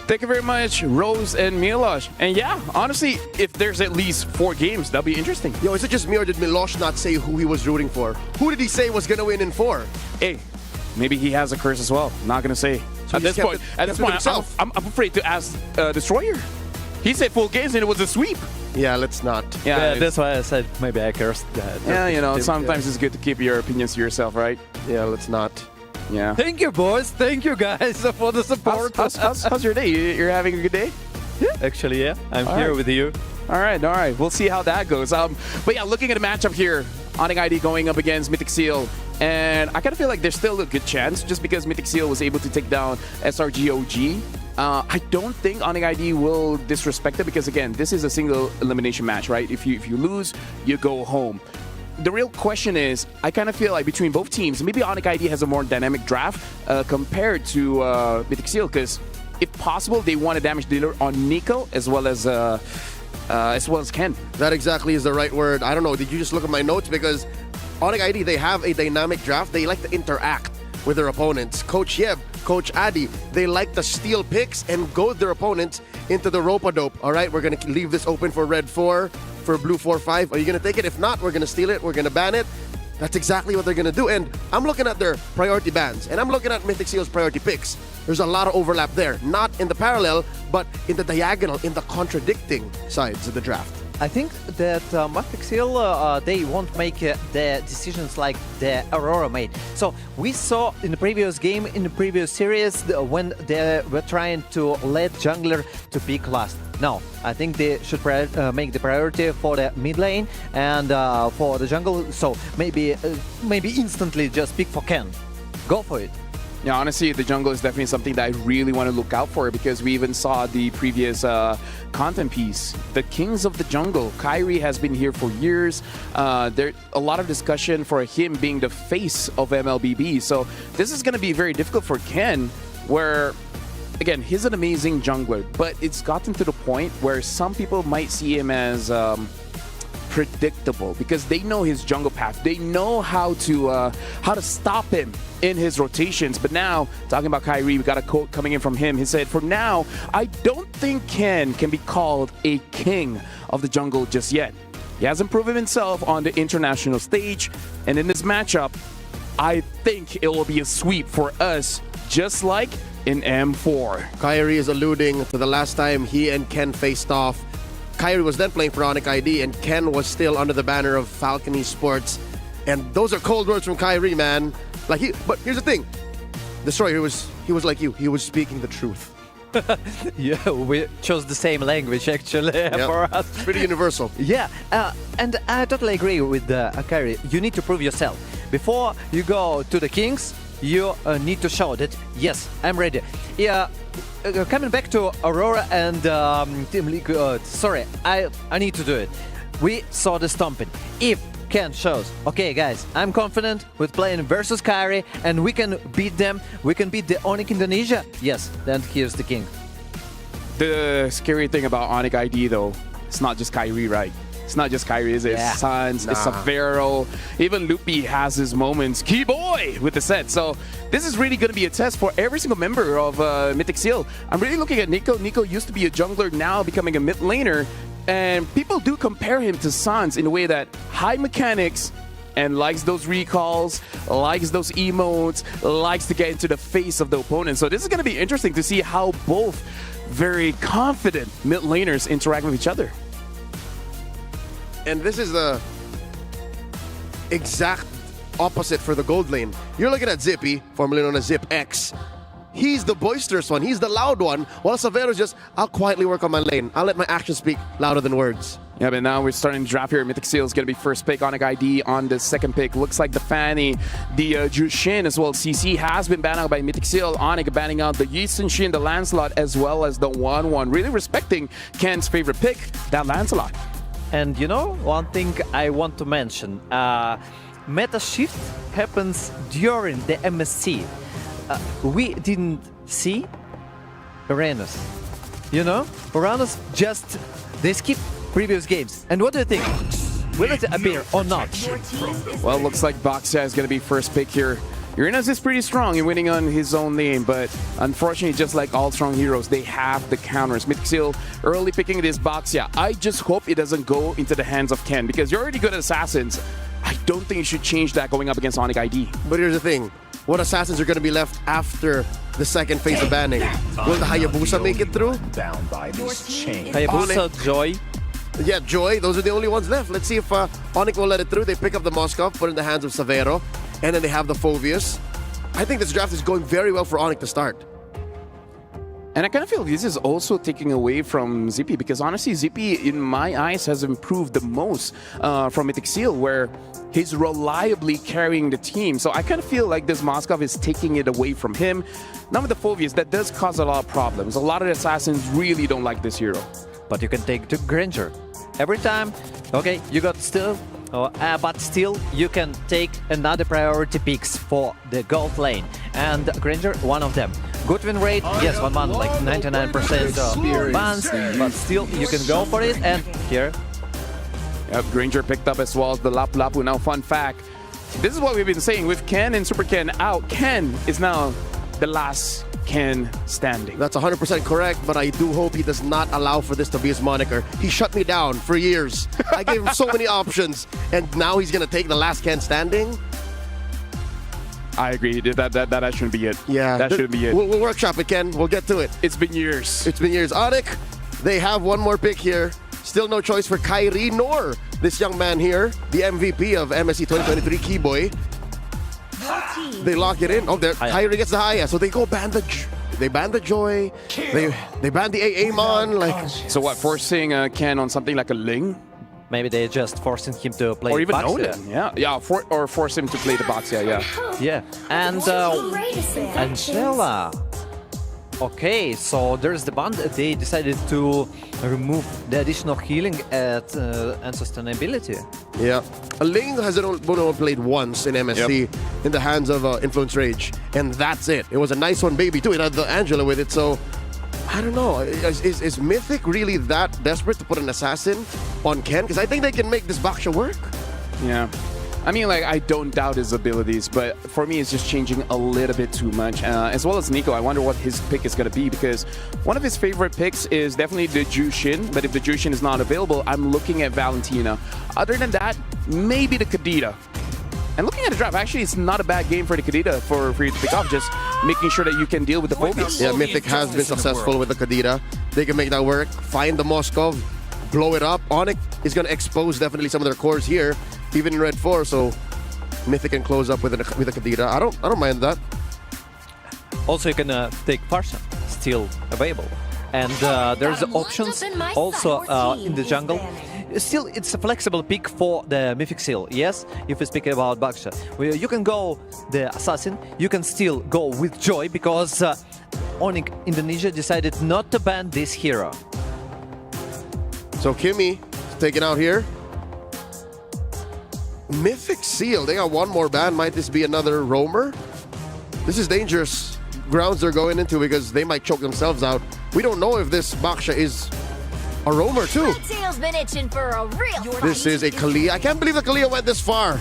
Thank you very much, Rose and Milosh. And yeah, honestly, if there's at least 4 games, that'll be interesting. Yo, is it just me or did Milosh not say who he was rooting for? Who did he say was going to win in 4? Hey, maybe he has a curse as well. Not going to say. So at this point, I'm afraid to ask Destroyer. He said full games and it was a sweep. Yeah, let's not. Yeah, that's why I said maybe I cursed that. Yeah, you know, sometimes it's good to keep your opinions to yourself, right? Yeah, let's not. Yeah. Thank you, boys. Thank you, guys, for the support. How's your day? You're having a good day? Yeah. Actually, yeah. I'm here with you. All right. We'll see how that goes. But yeah, looking at the matchup here, Onik ID going up against Mythic Seal. And I kind of feel like there's still a good chance just because Mythic Seal was able to take down SRGOG. I don't think Onik ID will disrespect it because, again, this is a single elimination match, right? If you lose, you go home. The real question is, I kind of feel like between both teams, maybe Onik ID has a more dynamic draft compared to Mythic Seal, because if possible, they want a damage dealer on Nico as well as Ken. That exactly is the right word. I don't know. Did you just look at my notes? Because Onik ID, they have a dynamic draft. They like to interact with their opponents. Coach Yeb, Coach Adi, they like to steal picks and goad their opponents into the rope-a-dope. All right, we're going to leave this open for red 4. For blue 4-5, are you going to take it? If not, we're going to steal it. We're going to ban it. That's exactly what they're going to do. And I'm looking at their priority bans, and I'm looking at Mythic Seal's priority picks. There's a lot of overlap there. Not in the parallel, but in the diagonal, in the contradicting sides of the draft. I think that Mythic Seal, they won't make the decisions like the Aurora made. So we saw in the previous game, in the previous series, when they were trying to let jungler to pick last. No, I think they should make the priority for the mid lane and for the jungle. So maybe instantly just pick for Ken. Go for it. Yeah, honestly, the jungle is definitely something that I really want to look out for because we even saw the previous content piece. The Kings of the Jungle. Kyrie has been here for years. There's a lot of discussion for him being the face of MLBB. So this is going to be very difficult for Ken, where, again, he's an amazing jungler, but it's gotten to the point where some people might see him as predictable because they know his jungle path. They know how to stop him in his rotations. But now, talking about Kyrie, we got a quote coming in from him. He said, "For now, I don't think Ken can be called a king of the jungle just yet." He hasn't proven himself on the international stage. And in this matchup, I think it will be a sweep for us, just like in M4. Kyrie is alluding to the last time he and Ken faced off. Kyrie was then playing for Onik ID, and Ken was still under the banner of Falcon Esports. And those are cold words from Kyrie, man. But here's the thing. Destroyer, he was like you. He was speaking the truth. Yeah, we chose the same language actually for us. Pretty universal. Yeah, and I totally agree with Kyrie. You need to prove yourself. Before you go to the Kings, you need to show that, yes, I'm ready. Yeah, coming back to Aurora and Team Liquid, sorry, I need to do it. We saw the stomping. If Ken shows, okay guys, I'm confident with playing versus Kyrie and we can beat them, we can beat the Onik Indonesia, yes, then here's the king. The scary thing about Onik ID though, it's not just Kyrie, right? It's not just Kyrie, is it? Yeah. It's Suns, it's Savero, even Loopy has his moments. Key boy with the set. So this is really going to be a test for every single member of Mythic Seal. I'm really looking at Nico. Nico used to be a jungler, now becoming a mid laner. And people do compare him to Suns in a way that high mechanics and likes those recalls, likes those emotes, likes to get into the face of the opponent. So this is going to be interesting to see how both very confident mid laners interact with each other. And this is the exact opposite for the gold lane. You're looking at Zippy, formerly known as Zip X. He's the boisterous one. He's the loud one. While Savero's just, I'll quietly work on my lane. I'll let my actions speak louder than words. Yeah, but now we're starting to draft here. Mythic Seal is going to be first pick. Onik ID on the second pick. Looks like the Fanny, the Jushin as well. CC has been banned out by Mythic Seal. Onik banning out the Yisun Shin, the Lancelot, as well as the 1-1. Really respecting Ken's favorite pick, that Lancelot. And you know, one thing I want to mention, meta shift happens during the MSC. We didn't see Uranus. You know, Uranus just, they skip previous games. And what do you think? Will it appear or not? Well, looks like Boxia is going to be first pick here. Uranus is pretty strong in winning on his own lane, but unfortunately, just like all strong heroes, they have the counters. Mythic Seal early picking this Boxia. I just hope it doesn't go into the hands of Ken, because you're already good at assassins. I don't think you should change that going up against Onik ID. But here's the thing. What assassins are going to be left after the second phase of banning? Will the Hayabusa make it through? Hayabusa, Joy. Yeah, Joy. Those are the only ones left. Let's see if Onik will let it through. They pick up the Moskov, put it in the hands of Savero, and then they have the Phoveus. I think this draft is going very well for Onik to start. And I kind of feel this is also taking away from Zippy, because honestly, Zippy, in my eyes, has improved the most from Mythic Seal, where he's reliably carrying the team. So I kind of feel like this Moskov is taking it away from him. Now with the Phoveus, that does cause a lot of problems. A lot of the assassins really don't like this hero. But you can take the Granger. Every time, okay, you got still, but still you can take another priority picks for the gold lane. And Granger, one of them. Good win rate, yes, 1-1, like 99% bans, but still you can go for it. And here, yep, Granger picked up as well as the Lapu Lapu. Now, fun fact, this is what we've been saying. With Ken and Super Ken out, Ken is now the last Ken standing. That's 100% correct, but I do hope he does not allow for this to be his moniker. He shut me down for years. I gave him so many options, and now he's going to take the last Ken standing? I agree. That shouldn't be it. Yeah. That shouldn't be it. We'll workshop it, Ken. We'll get to it. It's been years. It's been years. Onik, they have one more pick here. Still no choice for Kyrie nor this young man here, the MVP of MSC 2023, Keyboy. They lock it in. Oh, Kyrie gets the Haya, so they go ban the Joy. They ban the AA-mon. Like, so what? Forcing Ken on something like a Ling? maybe they're just forcing him to play or even Boxia. Odin. Yeah, or force him to play the Boxia. Yeah, and Angela. Okay, so there's the band. They decided to remove the additional healing and sustainability. Yeah, a Ling has only played once in MSC in the hands of Influence Rage, and that's it. It was a nice one, baby, too. It had the Angela with it, so I don't know. Is Mythic really that desperate to put an assassin on Ken? Because I think they can make this Baksha work. Yeah. I mean, like, I don't doubt his abilities, but for me, it's just changing a little bit too much. As well as Nico, I wonder what his pick is going to be, because one of his favorite picks is definitely the Jushin, but if the Jushin is not available, I'm looking at Valentina. Other than that, maybe the Kadita. And looking at the draft, actually, it's not a bad game for the Kadita for you to pick up, just making sure that you can deal with the phobias. Yeah, Mythic has been successful with the Kadita. They can make that work. Find the Moskov, blow it up. Onik is going to expose definitely some of their cores here, even in Red 4, so Mythic can close up with a Kadita. I don't mind that. Also, you can take Farsa, still available. And there's options also in the jungle. Still, it's a flexible pick for the Mythic Seal. Yes, if we speak about Baksha, you can go the Assassin. You can still go with Joy, because Onik Indonesia decided not to ban this hero. So Kimmy taken out here. Mythic Seal, they got one more ban. Might this be another roamer? This is dangerous grounds they're going into, because they might choke themselves out. We don't know if this Baksha is a roamer too. Tail's been itching for a real This is a Kalia. I can't believe the Kalia went this far.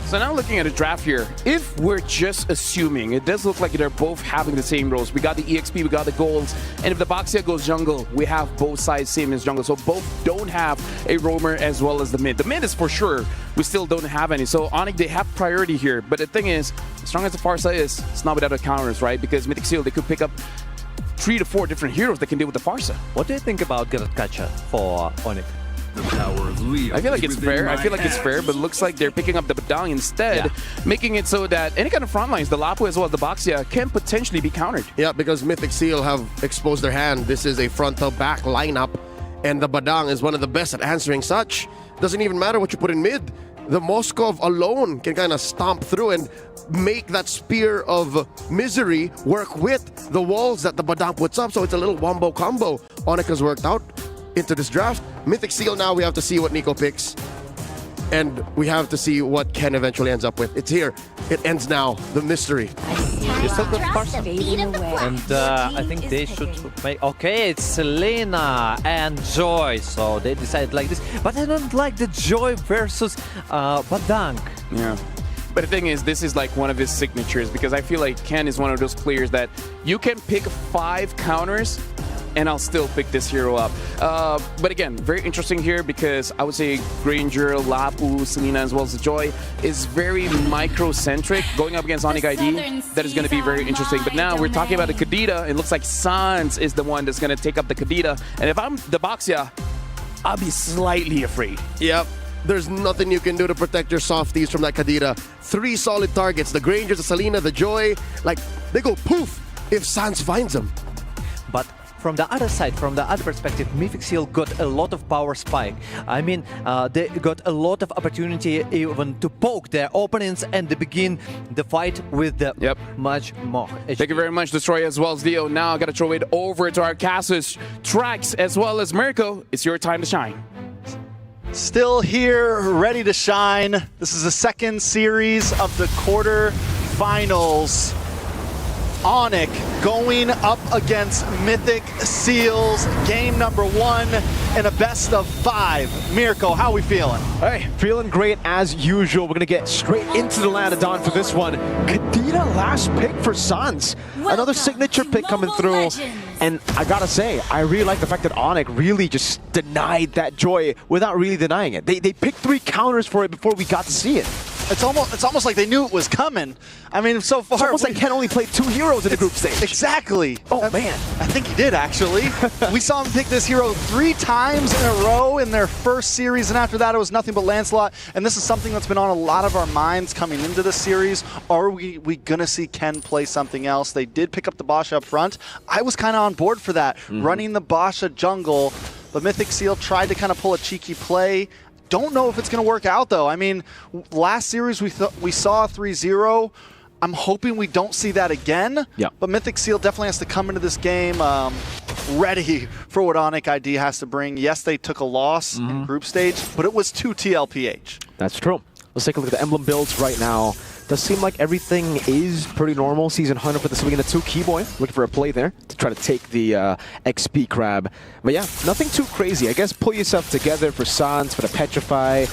So now looking at a draft here, if we're just assuming, it does look like they're both having the same roles. We got the EXP, we got the golds, and if the Baxia goes jungle, we have both sides same as jungle. So both don't have a roamer as well as the mid. The mid is for sure, we still don't have any. So Onik, they have priority here. But the thing is, as strong as the Farsa is, it's not without the counters, right? Because Mythic Seal, they could pick up 3 to 4 different heroes that can deal with the Farsa. What do you think about Garatkacha for Onik? I feel like it's fair. I feel like it's fair, but it looks like they're picking up the Badang instead, making it so that any kind of front lines, the Lapu as well as the Baxia, can potentially be countered. Yeah, because Mythic Seal have exposed their hand. This is a front-to-back lineup, and the Badang is one of the best at answering such. Doesn't even matter what you put in mid. The Moskov alone can kind of stomp through and make that spear of misery work with the walls that the Badang puts up. So it's a little wombo combo. Onik has worked out into this draft. Mythic Seal, now we have to see what Nico picks. And we have to see what Ken eventually ends up with. It's here. It ends now. The mystery. You still got Farsa. And I think they should make... Okay, it's Selena and Joy. So they decided like this. But I don't like the Joy versus Badang. Yeah. But the thing is, this is like one of his signatures, because I feel like Ken is one of those players that you can pick 5 counters and I'll still pick this hero up. But again, very interesting here, because I would say Granger, Lapu, Selena, as well as Joy is very micro-centric. Going up against Onik ID, that is going to be very interesting. But now we're talking about the Kadita. It looks like Sans is the one that's going to take up the Kadita. And if I'm the Baxia, I'll be slightly afraid. Yep. There's nothing you can do to protect your softies from that Kadita. 3 solid targets. The Grangers, the Selena, the Joy. Like, they go poof if Sans finds them. But from the other side, from the other perspective, Mythic Seal got a lot of power spike. I mean, they got a lot of opportunity even to poke their opponents and to begin the fight with the much more HP. Thank you very much, Destroy, as well as Dio. Now I got to throw it over to our Casus, Trax, as well as Mirko. It's your time to shine. Still here, ready to shine. This is the second series of the quarterfinals. Onik going up against Mythic Seals, game number 1 in a best of 5. Mirko, how are we feeling? Hey, feeling great as usual. We're gonna get straight into the land of Dawn for this one. Kadita last pick for Sans. Another signature pick coming through. And I gotta say, I really like the fact that Onik really just denied that Joy without really denying it. They picked 3 counters for it before we got to see it. It's almost like they knew it was coming. I mean, so far... It's almost like Ken only played 2 heroes in the group stage. Exactly. Oh, man. I think he did, actually. We saw him pick this hero 3 times in a row in their first series, and after that it was nothing but Lancelot. And this is something that's been on a lot of our minds coming into this series. Are we going to see Ken play something else? They did pick up the Basha up front. I was kind of on board for that, running the Basha jungle. But Mythic Seal tried to kind of pull a cheeky play. Don't know if it's going to work out, though. I mean, last series we saw 3-0. I'm hoping we don't see that again. Yeah. But Mythic Seal definitely has to come into this game ready for what Onik ID has to bring. Yes, they took a loss in group stage, but it was 2 TLPH. That's true. Let's take a look at the emblem builds right now. Does seem like everything is pretty normal. Season 100 for the swing in the 2 Keyboy. Looking for a play there to try to take the XP crab. But yeah, nothing too crazy. I guess pull yourself together for Sans, for the Petrify.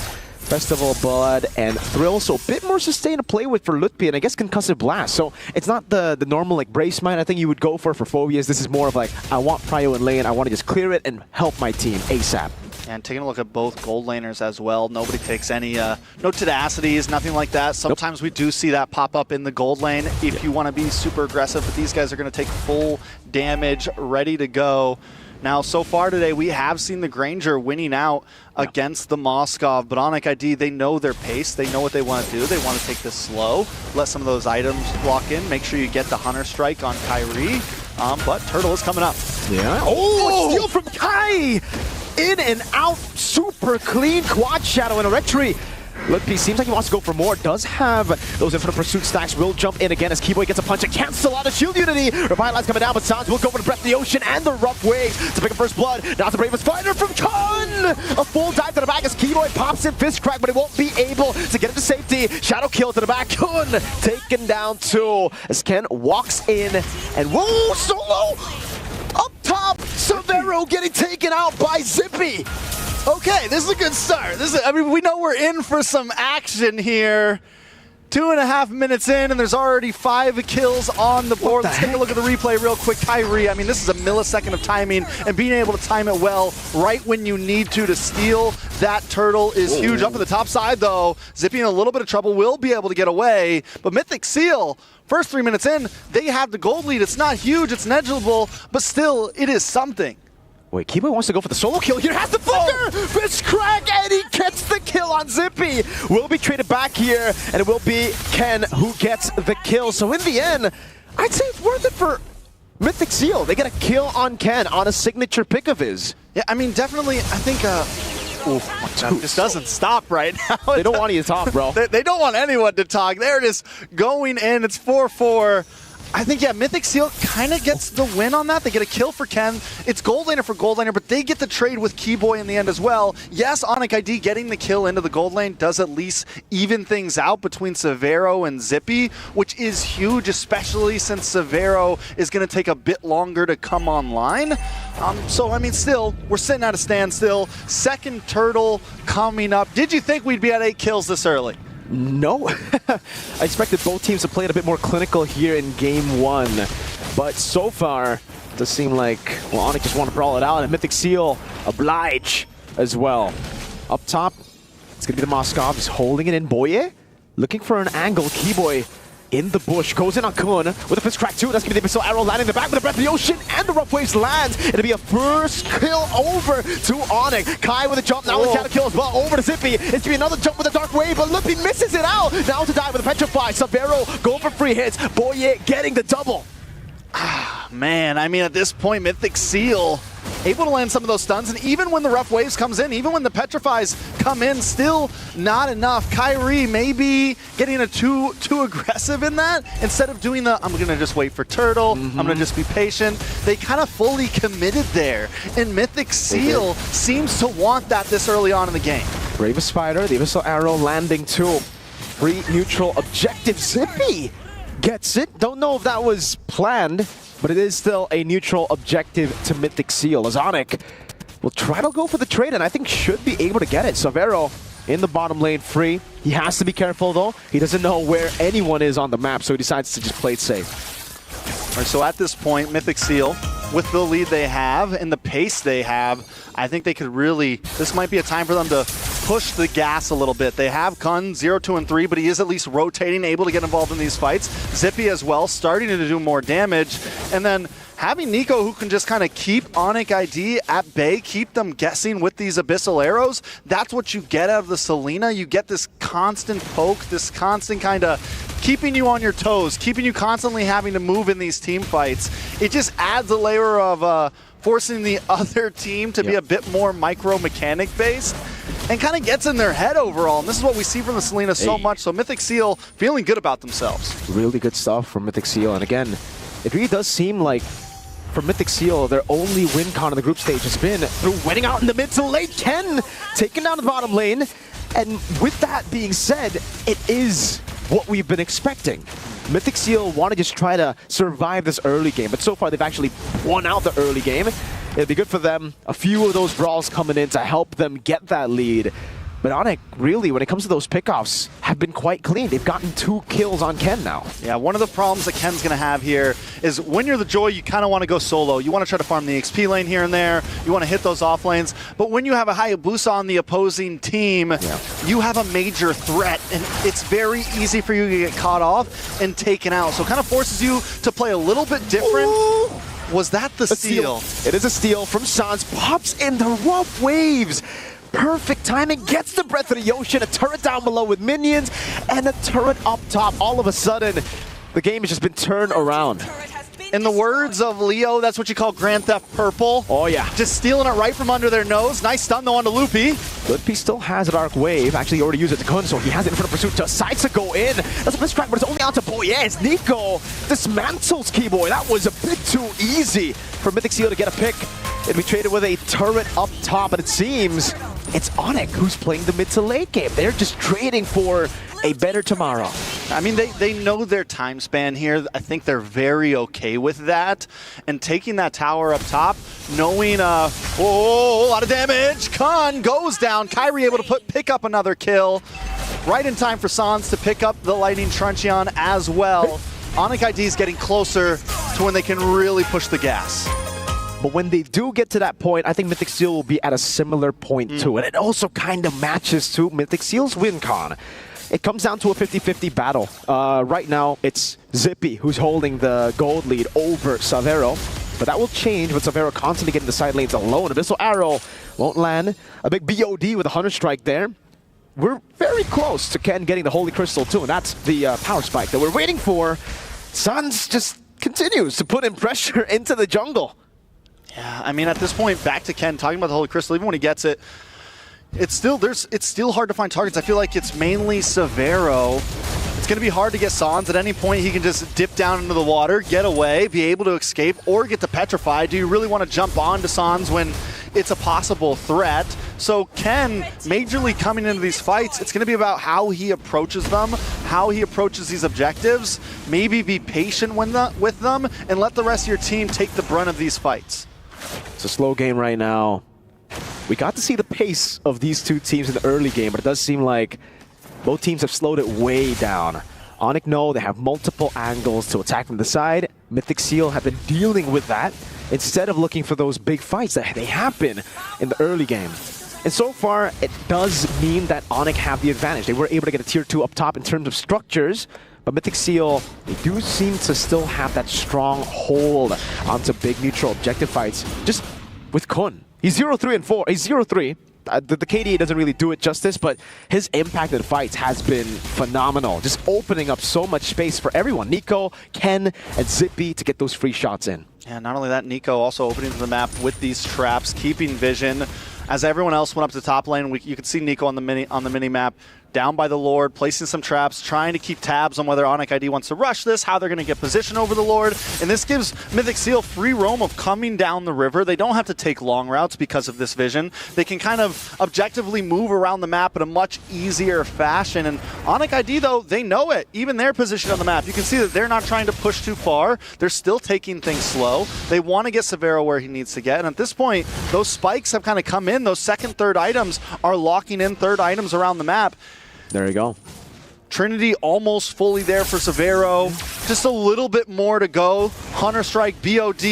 Festival of Blood, and Thrill. So a bit more sustained to play with for Lutpi, and I guess Concussive Blast. So it's not the normal like Brace Mine I think you would go for Phobias. This is more of like, I want Prio in lane, I want to just clear it and help my team ASAP. And taking a look at both gold laners as well, nobody takes any, no tenacities, nothing like that. Sometimes we do see that pop up in the gold lane if you want to be super aggressive, but these guys are going to take full damage, ready to go. Now, so far today, we have seen the Granger winning out against the Moskov, but Onik ID, they know their pace, they know what they want to do, they want to take this slow, let some of those items lock in, make sure you get the Hunter Strike on Kyrie, but Turtle is coming up. Yeah. Oh, steal from Kai! In and out, super clean quad shadow and a retry. Lutpi seems like he wants to go for more. Does have those Infinite Pursuit stacks. Will jump in again as Keyboy gets a punch and cancel out of Shield Unity. Revitalize coming down, but Sans will go for the Breath of the Ocean and the Rough Waves to pick up first blood. Now it's the bravest fighter from Kun! A full dive to the back as Keyboy pops in Fist Crack, but it won't be able to get into safety. Shadow kill to the back. Kun taken down too as Ken walks in and whoa, solo! Up top, Severo getting taken out by Zippy. Okay, this is a good start. I mean, we know we're in for some action here. 2.5 minutes in, and there's already 5 kills on the board. Let's take a look at the replay real quick. Kyrie, I mean, this is a millisecond of timing, and being able to time it well right when you need to steal that turtle is huge. Up at the top side, though, Zippy in a little bit of trouble, will be able to get away, but Mythic Seal, first 3 minutes in, they have the gold lead. It's not huge, it's negligible, but still, it is something. Wait, Keyboy wants to go for the solo kill here, has the flicker! Fist Crack, and he gets the kill on Zippy! Will be traded back here, and it will be Ken who gets the kill. So in the end, I'd say it's worth it for Mythic Seal. They get a kill on Ken on a signature pick of his. Yeah, I mean, definitely, I think, oof, this doesn't stop right now. They don't want you to talk, bro. They don't want anyone to talk. They're just going in. It's 4-4. I think, yeah, Mythic Seal kind of gets the win on that. They get a kill for Ken. It's gold laner for gold laner, but they get the trade with Keyboy in the end as well. Yes, Onik ID getting the kill into the gold lane does at least even things out between Severo and Zippy, which is huge, especially since Severo is going to take a bit longer to come online. So, I mean, still, we're sitting at a standstill. Second turtle coming up. Did you think we'd be at 8 kills this early? No. I expected both teams to play it a bit more clinical here in game 1. But so far, it does seem like, well, Onik just want to brawl it out, and Mythic Seal oblige as well. Up top, it's going to be the Moskov. He's holding it in. Boye looking for an angle. Keyboy in the bush, goes in on Kun with a Fist Crack too. That's going to be the Abyssal Arrow landing the back with the Breath of the Ocean, and the Rough Waves lands. It'll be a first kill over to Onik. Kai with a jump, now with Shadow kill as well, over to Zippy. It's going to be another jump with a Dark Wave, but Lutpi misses it out. Now to die with a Petrify. Severo going for free hits. Boye getting the double. Man, I mean, at this point, Mythic Seal able to land some of those stuns, and even when the Rough Waves comes in, even when the Petrifies come in, still not enough. Kyrie maybe getting a too aggressive in that. Instead of doing the, I'm going to just wait for Turtle, I'm going to just be patient. They kind of fully committed there, and Mythic Seal seems to want that this early on in the game. Bravest Spider, the Abyssal Arrow landing too. Free neutral objective. Zippy gets it. Don't know if that was planned, but it is still a neutral objective to Mythic Seal. As Onik will try to go for the trade, and I think should be able to get it. Severo in the bottom lane free. He has to be careful though. He doesn't know where anyone is on the map, so he decides to just play it safe. All right, so at this point, Mythic Seal, with the lead they have and the pace they have, I think they could really, this might be a time for them to push the gas a little bit. They have Kun 0, 2, and 3, but he is at least rotating, able to get involved in these fights. Zippy as well, starting to do more damage. And then having Nico who can just kind of keep Onik ID at bay, keep them guessing with these Abyssal Arrows, that's what you get out of the Selena. You get this constant poke, this constant kind of keeping you on your toes, keeping you constantly having to move in these team fights. It just adds a layer of forcing the other team to be a bit more micro-mechanic based and kind of gets in their head overall. And this is what we see from the Selena so much. So Mythic Seal feeling good about themselves. Really good stuff from Mythic Seal. And again, it really does seem like for Mythic Seal, their only win con in the group stage has been through winning out in the mid to late. Ken taking down the bottom lane. And with that being said, it is what we've been expecting. Mythic Seal want to just try to survive this early game, but so far they've actually won out the early game. It'll be good for them. A few of those brawls coming in to help them get that lead. But Onik, really, when it comes to those pickoffs, have been quite clean. They've gotten 2 kills on Ken now. Yeah, one of the problems that Ken's going to have here is when you're the Joy, you kind of want to go solo. You want to try to farm the XP lane here and there. You want to hit those off lanes. But when you have a Hayabusa on the opposing team, you have a major threat, and it's very easy for you to get caught off and taken out. So it kind of forces you to play a little bit different. Ooh. Was that the steal? It is a steal from Sans. Pops in the rough waves. Perfect timing, gets the breath of the ocean, a turret down below with minions, and a turret up top. All of a sudden, the game has just been turned around. In the words of Leo, that's what you call Grand Theft Purple. Oh yeah. Just stealing it right from under their nose. Nice stun though onto Loopy. Loopy still has a Dark Wave. Actually, he already used it to Kun, so he has it in front of Pursuit. Decides to go in. That's a mistrack, but it's only out to Boyez. Nico dismantles Keyboy. That was a bit too easy for Mythic Seal to get a pick. It'd be traded with a turret up top, and it seems it's Onik who's playing the mid to late game. They're just trading for a better tomorrow. I mean, they know their time span here. I think they're very okay with that. And taking that tower up top, knowing a lot of damage. Kun goes down. Kyrie able to pick up another kill. Right in time for Sans to pick up the Lightning Truncheon as well. Onik ID is getting closer to when they can really push the gas. But when they do get to that point, I think Mythic Seal will be at a similar point too. And it also kind of matches to Mythic Seal's win con. It comes down to a 50-50 battle. Right now, it's Zippy who's holding the gold lead over Savero. But that will change with Savero constantly getting the side lanes alone. Abyssal Arrow won't land. A big BOD with a Hunter Strike there. We're very close to Ken getting the Holy Crystal too, and that's the power spike that we're waiting for. Sans just continues to put in pressure into the jungle. Yeah, I mean, at this point, back to Ken, talking about the Holy Crystal, even when he gets it, it's still hard to find targets. I feel like it's mainly Savero. It's going to be hard to get Sans. At any point, he can just dip down into the water, get away, be able to escape, or get to Petrify. Do you really want to jump onto Sans when it's a possible threat? So Ken, majorly coming into these fights, it's going to be about how he approaches them, how he approaches these objectives, maybe be patient with them, and let the rest of your team take the brunt of these fights. It's a slow game right now. We got to see the pace of these two teams in the early game, but it does seem like both teams have slowed it way down. Onik know they have multiple angles to attack from the side. Mythic Seal have been dealing with that instead of looking for those big fights that they happen in the early game. And so far, it does mean that Onik have the advantage. They were able to get a tier 2 up top in terms of structures, but Mythic Seal, they do seem to still have that strong hold onto big neutral objective fights. Just with Kun. He's 0-3 and 4. He's 0-3. The KDA doesn't really do it justice, but his impact in fights has been phenomenal. Just opening up so much space for everyone. Nico, Ken, and Zippy to get those free shots in. Yeah, not only that, Nico also opening the map with these traps, keeping vision. As everyone else went up to the top lane, you could see Nico on the mini map, down by the Lord, placing some traps, trying to keep tabs on whether Onik ID wants to rush this, how they're going to get position over the Lord. And this gives Mythic Seal free roam of coming down the river. They don't have to take long routes because of this vision. They can kind of objectively move around the map in a much easier fashion. And Onik ID, though, they know it. Even their position on the map, you can see that they're not trying to push too far. They're still taking things slow. They want to get Savero where he needs to get. And at this point, those spikes have kind of come in. Those second, third items are locking in third items around the map. There you go. Trinity almost fully there for Savero. Just a little bit more to go. Hunter Strike, BOD,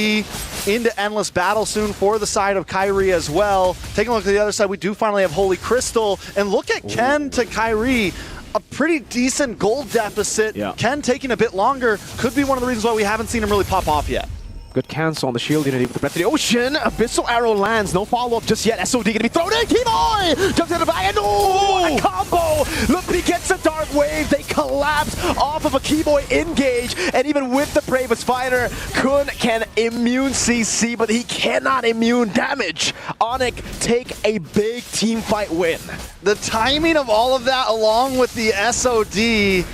into Endless Battle soon for the side of Kyrie as well. Taking a look at the other side, we do finally have Holy Crystal. And look at Ken to Kyrie. A pretty decent gold deficit. Yeah. Ken taking a bit longer. Could be one of the reasons why we haven't seen him really pop off yet. Good cancel on the shield unity with the breath of the ocean. Abyssal Arrow lands. No follow-up just yet. SOD going to be thrown in. Keyboy jumps in the back. And what a combo. Loopy gets a Dark Wave. They collapse off of a Keyboy engage. And even with the Bravest Fighter, Kun can immune CC, but he cannot immune damage. Onik take a big team fight win. The timing of all of that along with the SOD,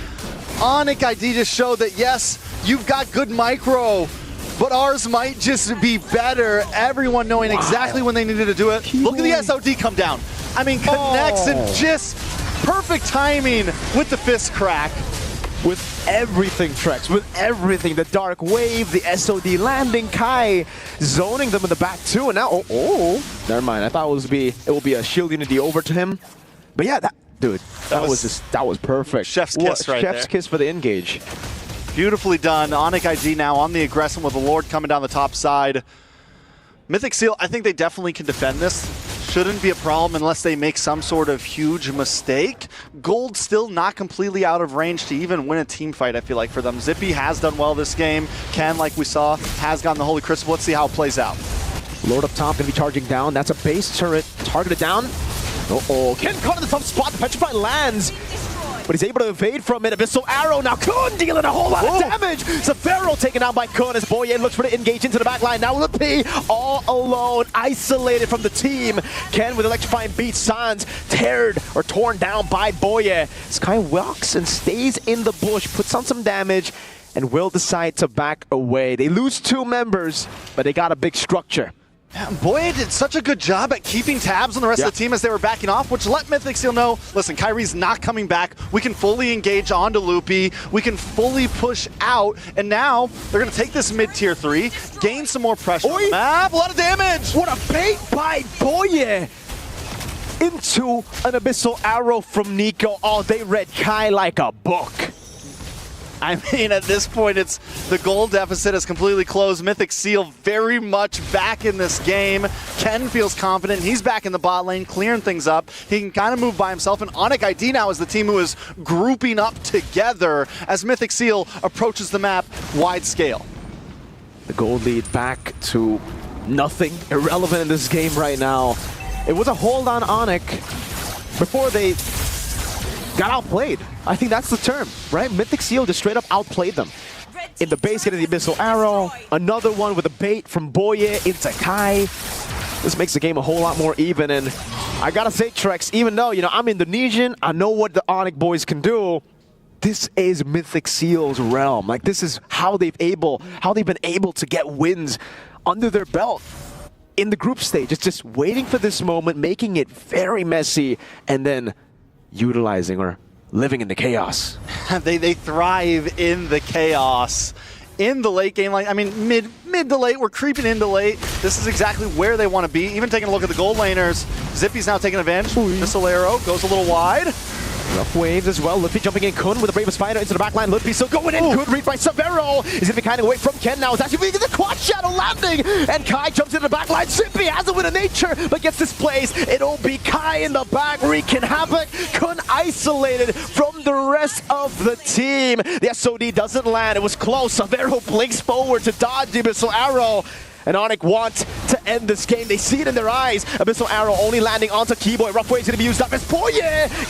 Onik ID just showed that, yes, you've got good micro, but ours might just be better. Everyone knowing exactly when they needed to do it. Look at the SOD come down. I mean, connects and just perfect timing with the fist crack. With everything, Trex, with everything. The Dark Wave, the SOD landing, Kai zoning them in the back too. And now, never mind. I thought it will be a shield unity over to him. But yeah, dude, that was perfect. Chef's kiss right Chef's there. kiss for the engage. Beautifully done. Onik ID now on the aggression with the Lord coming down the top side. Mythic Seal, I think they definitely can defend this. Shouldn't be a problem unless they make some sort of huge mistake. Gold still not completely out of range to even win a team fight, I feel like, for them. Zippy has done well this game. Ken, like we saw, has gotten the Holy Crystal. Let's see how it plays out. Lord up top going to be charging down. That's a base turret. Targeted down. Uh-oh. Ken caught in the tough spot. The Petrify lands. But he's able to evade from it. Abyssal Arrow now. Kun dealing a whole lot of damage. Severo taken out by Kun as Boye looks for to engage into the back line. Now Lippy all alone, isolated from the team. Ken with electrifying beat. Sans torn down by Boye. Sky walks and stays in the bush, puts on some damage, and will decide to back away. They lose 2 members, but they got a big structure. Boye did such a good job at keeping tabs on the rest of the team as they were backing off, which let Mythic Seal know, listen, Kyrie's not coming back. We can fully engage onto Loopy. We can fully push out. And now they're going to take this mid-tier 3, gain some more pressure on the map. A lot of damage. What a bait by Boye into an Abyssal Arrow from Nico. Oh, they read Kai like a book. I mean, at this point, it's the goal deficit is completely closed. Mythic Seal very much back in this game. Ken feels confident. He's back in the bot lane, clearing things up. He can kind of move by himself. And Onik ID now is the team who is grouping up together as Mythic Seal approaches the map wide scale. The gold lead back to nothing. Irrelevant in this game right now. It was a hold on Onik before they got outplayed. I think that's the term, right? Mythic Seal just straight up outplayed them. In the base, getting the Abyssal Arrow. Another one with a bait from Boye into Kai. This makes the game a whole lot more even. And I gotta say, Trex, even though, I'm Indonesian, I know what the Onik boys can do. This is Mythic Seal's realm. Like, this is how they've been able to get wins under their belt in the group stage. It's just waiting for this moment, making it very messy, and then utilizing or living in the chaos. They thrive in the chaos. In the late game, I mean, mid to late, we're creeping into late. This is exactly where they want to be. Even taking a look at the gold laners, Zippy's now taking advantage. Missile Arrow goes a little wide. Rough waves as well. Lippy jumping in. Kun with the Brave Spider into the backline. Lippy still going in. Good read by Severo. He's going to be kind of away from Ken now. It's actually the quad shadow landing. And Kai jumps into the backline. Zippy has it with a nature, but gets displaced. It'll be Kai in the back wreaking havoc. Kun isolated from the rest of the team. The SOD doesn't land. It was close. Severo blinks forward to dodge the Abyssal Arrow. And Onik want to end this game. They see it in their eyes. Abyssal Arrow only landing onto Keyboy. Rough Wave's going to be used up as Boye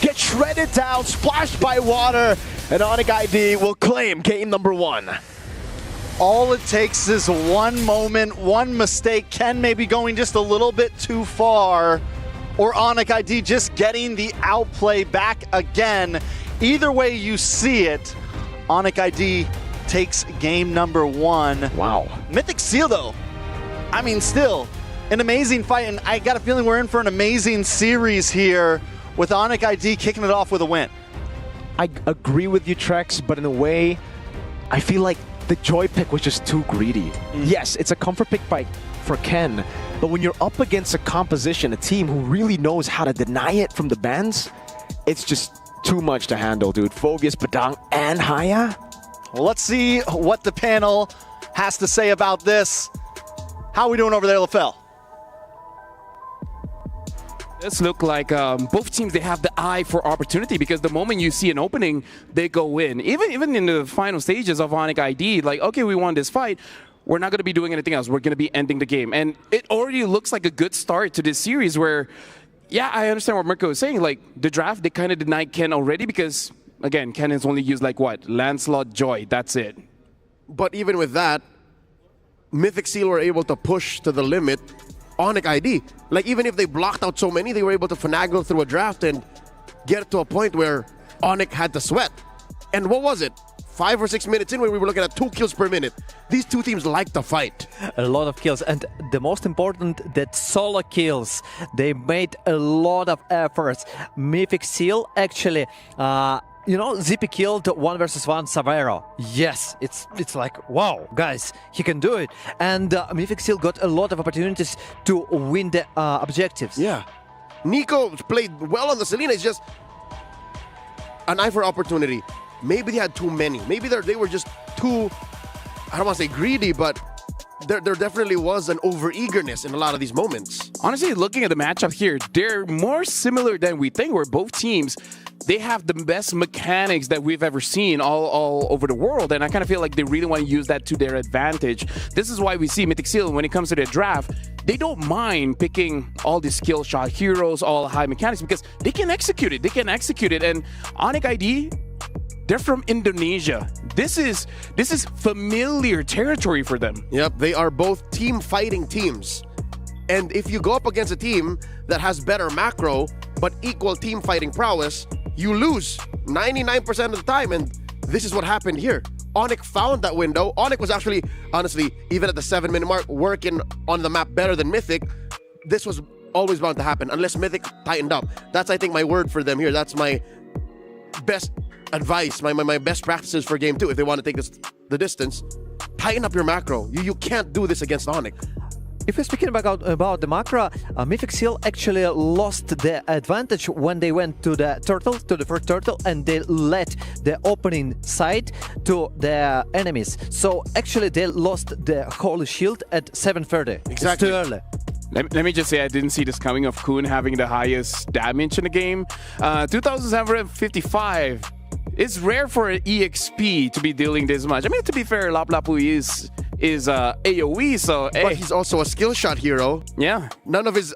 gets shredded down, splashed by water. And Onik ID will claim game number 1. All it takes is one moment, one mistake. Ken may be going just a little bit too far, or Onik ID just getting the outplay back again. Either way you see it, Onik ID takes game number 1. Wow. Mythic Seal, though, I mean, still an amazing fight, and I got a feeling we're in for an amazing series here with Onik ID kicking it off with a win. I agree with you, Trex, but in a way, I feel like the Joy pick was just too greedy. Yes, it's a comfort pick for Ken, but when you're up against a composition, a team who really knows how to deny it from the bans, it's just too much to handle, dude. Phobius, Badang, and Haya? Well, let's see what the panel has to say about this. How are we doing over there, LaFell? This look like both teams, they have the eye for opportunity, because the moment you see an opening, they go in. Even in the final stages of Onik ID, like, okay, we won this fight, we're not going to be doing anything else. We're going to be ending the game. And it already looks like a good start to this series where, yeah, I understand what Mirko is saying. Like, the draft, they kind of denied Ken already because, again, Ken has only used, like, what? Lancelot, Joy, that's it. But even with that, Mythic Seal were able to push to the limit Onik ID. Like, even if they blocked out so many, they were able to finagle through a draft and get to a point where Onik had to sweat. And what was it? 5 or 6 minutes in when we were looking at 2 kills per minute. These two teams like to fight. A lot of kills, and the most important, that solo kills. They made a lot of efforts. Mythic Seal actually, Zippy killed 1 versus 1 Severo. Yes, it's like, wow, guys, he can do it. And Mythic Seal got a lot of opportunities to win the objectives. Yeah. Nico played well on the Selena. It's just an eye for opportunity. Maybe they had too many. Maybe they were just too, I don't want to say greedy, but there definitely was an over-eagerness in a lot of these moments. Honestly, looking at the matchup here, they're more similar than we think, where both teams, they have the best mechanics that we've ever seen all over the world, and I kind of feel like they really want to use that to their advantage. This is why we see Mythic Seal, when it comes to their draft, they don't mind picking all these skill shot heroes, all high mechanics, because they can execute it. They can execute it, and Onik ID, they're from Indonesia. This is familiar territory for them. Yep, they are both team fighting teams. And if you go up against a team that has better macro, but equal team fighting prowess, you lose 99% of the time. And this is what happened here. Onik found that window. Onik was actually, honestly, even at the 7-minute mark, working on the map better than Mythic. This was always bound to happen, unless Mythic tightened up. That's, I think, my word for them here. That's my best advice, my best practices for game 2 if they want to take the distance. Tighten up your macro. You can't do this against Onik. If we're speaking about the macro, Mythic Seal actually lost the advantage when they went to the first turtle, and they let the opening side to the enemies. So actually they lost the whole shield at 7:30. Exactly. It's too early. Let me just say, I didn't see this coming of Kun having the highest damage in the game. 2,755. It's rare for an EXP to be dealing this much. I mean, to be fair, Lapu is AoE, so but he's also a skill shot hero. Yeah. None of his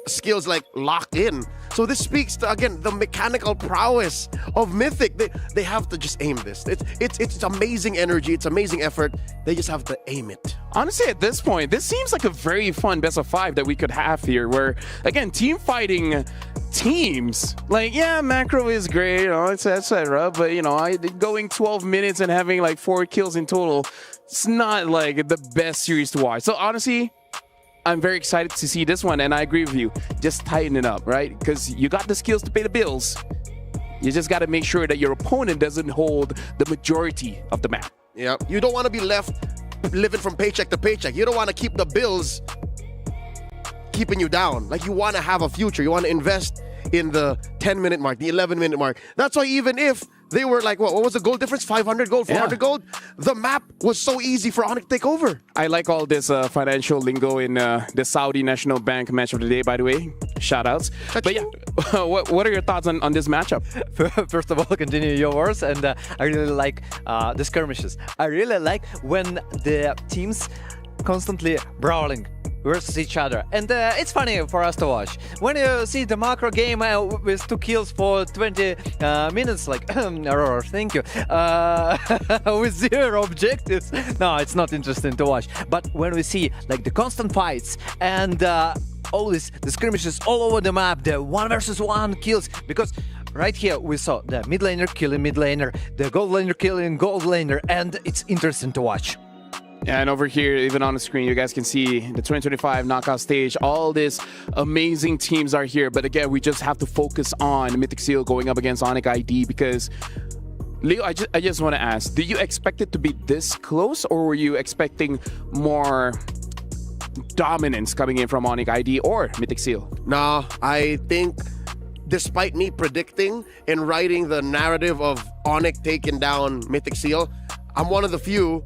skills like locked in. So this speaks to, again, the mechanical prowess of Mythic. They have to just aim this. It's amazing energy. It's amazing effort. They just have to aim it. Honestly, at this point, this seems like a very fun best of 5 that we could have here, where, again, team fighting teams, like, yeah, macro is great, etc. But, going 12 minutes and having like 4 kills in total, it's not like the best series to watch. So honestly, I'm very excited to see this one, and I agree with you. Just tighten it up, right? Because you got the skills to pay the bills. You just got to make sure that your opponent doesn't hold the majority of the map. Yeah, you don't want to be left living from paycheck to paycheck. You don't want to keep the bills keeping you down. Like, you want to have a future. You want to invest in the 10-minute mark, the 11-minute mark. That's why even if they were like, what was the goal difference? 500 gold, 400 gold? The map was so easy for Onik to take over. I like all this financial lingo in the Saudi National Bank match of the day, by the way. Shout-outs. But yeah, what are your thoughts on this matchup? First of all, continue yours, and I really like the skirmishes. I really like when the teams constantly brawling versus each other, and it's funny for us to watch. When you see the macro game with 2 kills for 20 minutes, like, Aurora, thank you, with 0 objectives, no, it's not interesting to watch. But when we see like the constant fights and all the skirmishes all over the map, the 1 versus 1 kills, because right here we saw the mid laner killing mid laner, the gold laner killing gold laner, and it's interesting to watch. Yeah, and over here, even on the screen, you guys can see the 2025 knockout stage. All these amazing teams are here. But again, we just have to focus on Mythic Seal going up against Onik ID, because, Leo, I just want to ask, do you expect it to be this close, or were you expecting more dominance coming in from Onik ID or Mythic Seal? No, I think despite me predicting and writing the narrative of Onik taking down Mythic Seal, I'm one of the few,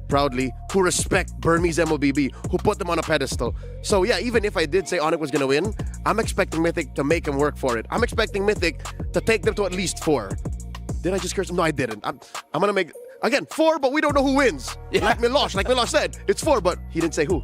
proudly, who respect Burmese MLBB, who put them on a pedestal. So yeah, even if I did say Onik was going to win, I'm expecting Mythic to make him work for it. I'm expecting Mythic to take them to at least 4. Did I just curse him? No, I didn't. I'm going to make, again, 4, but we don't know who wins. Yeah. Like Milosh said, it's 4, but he didn't say who.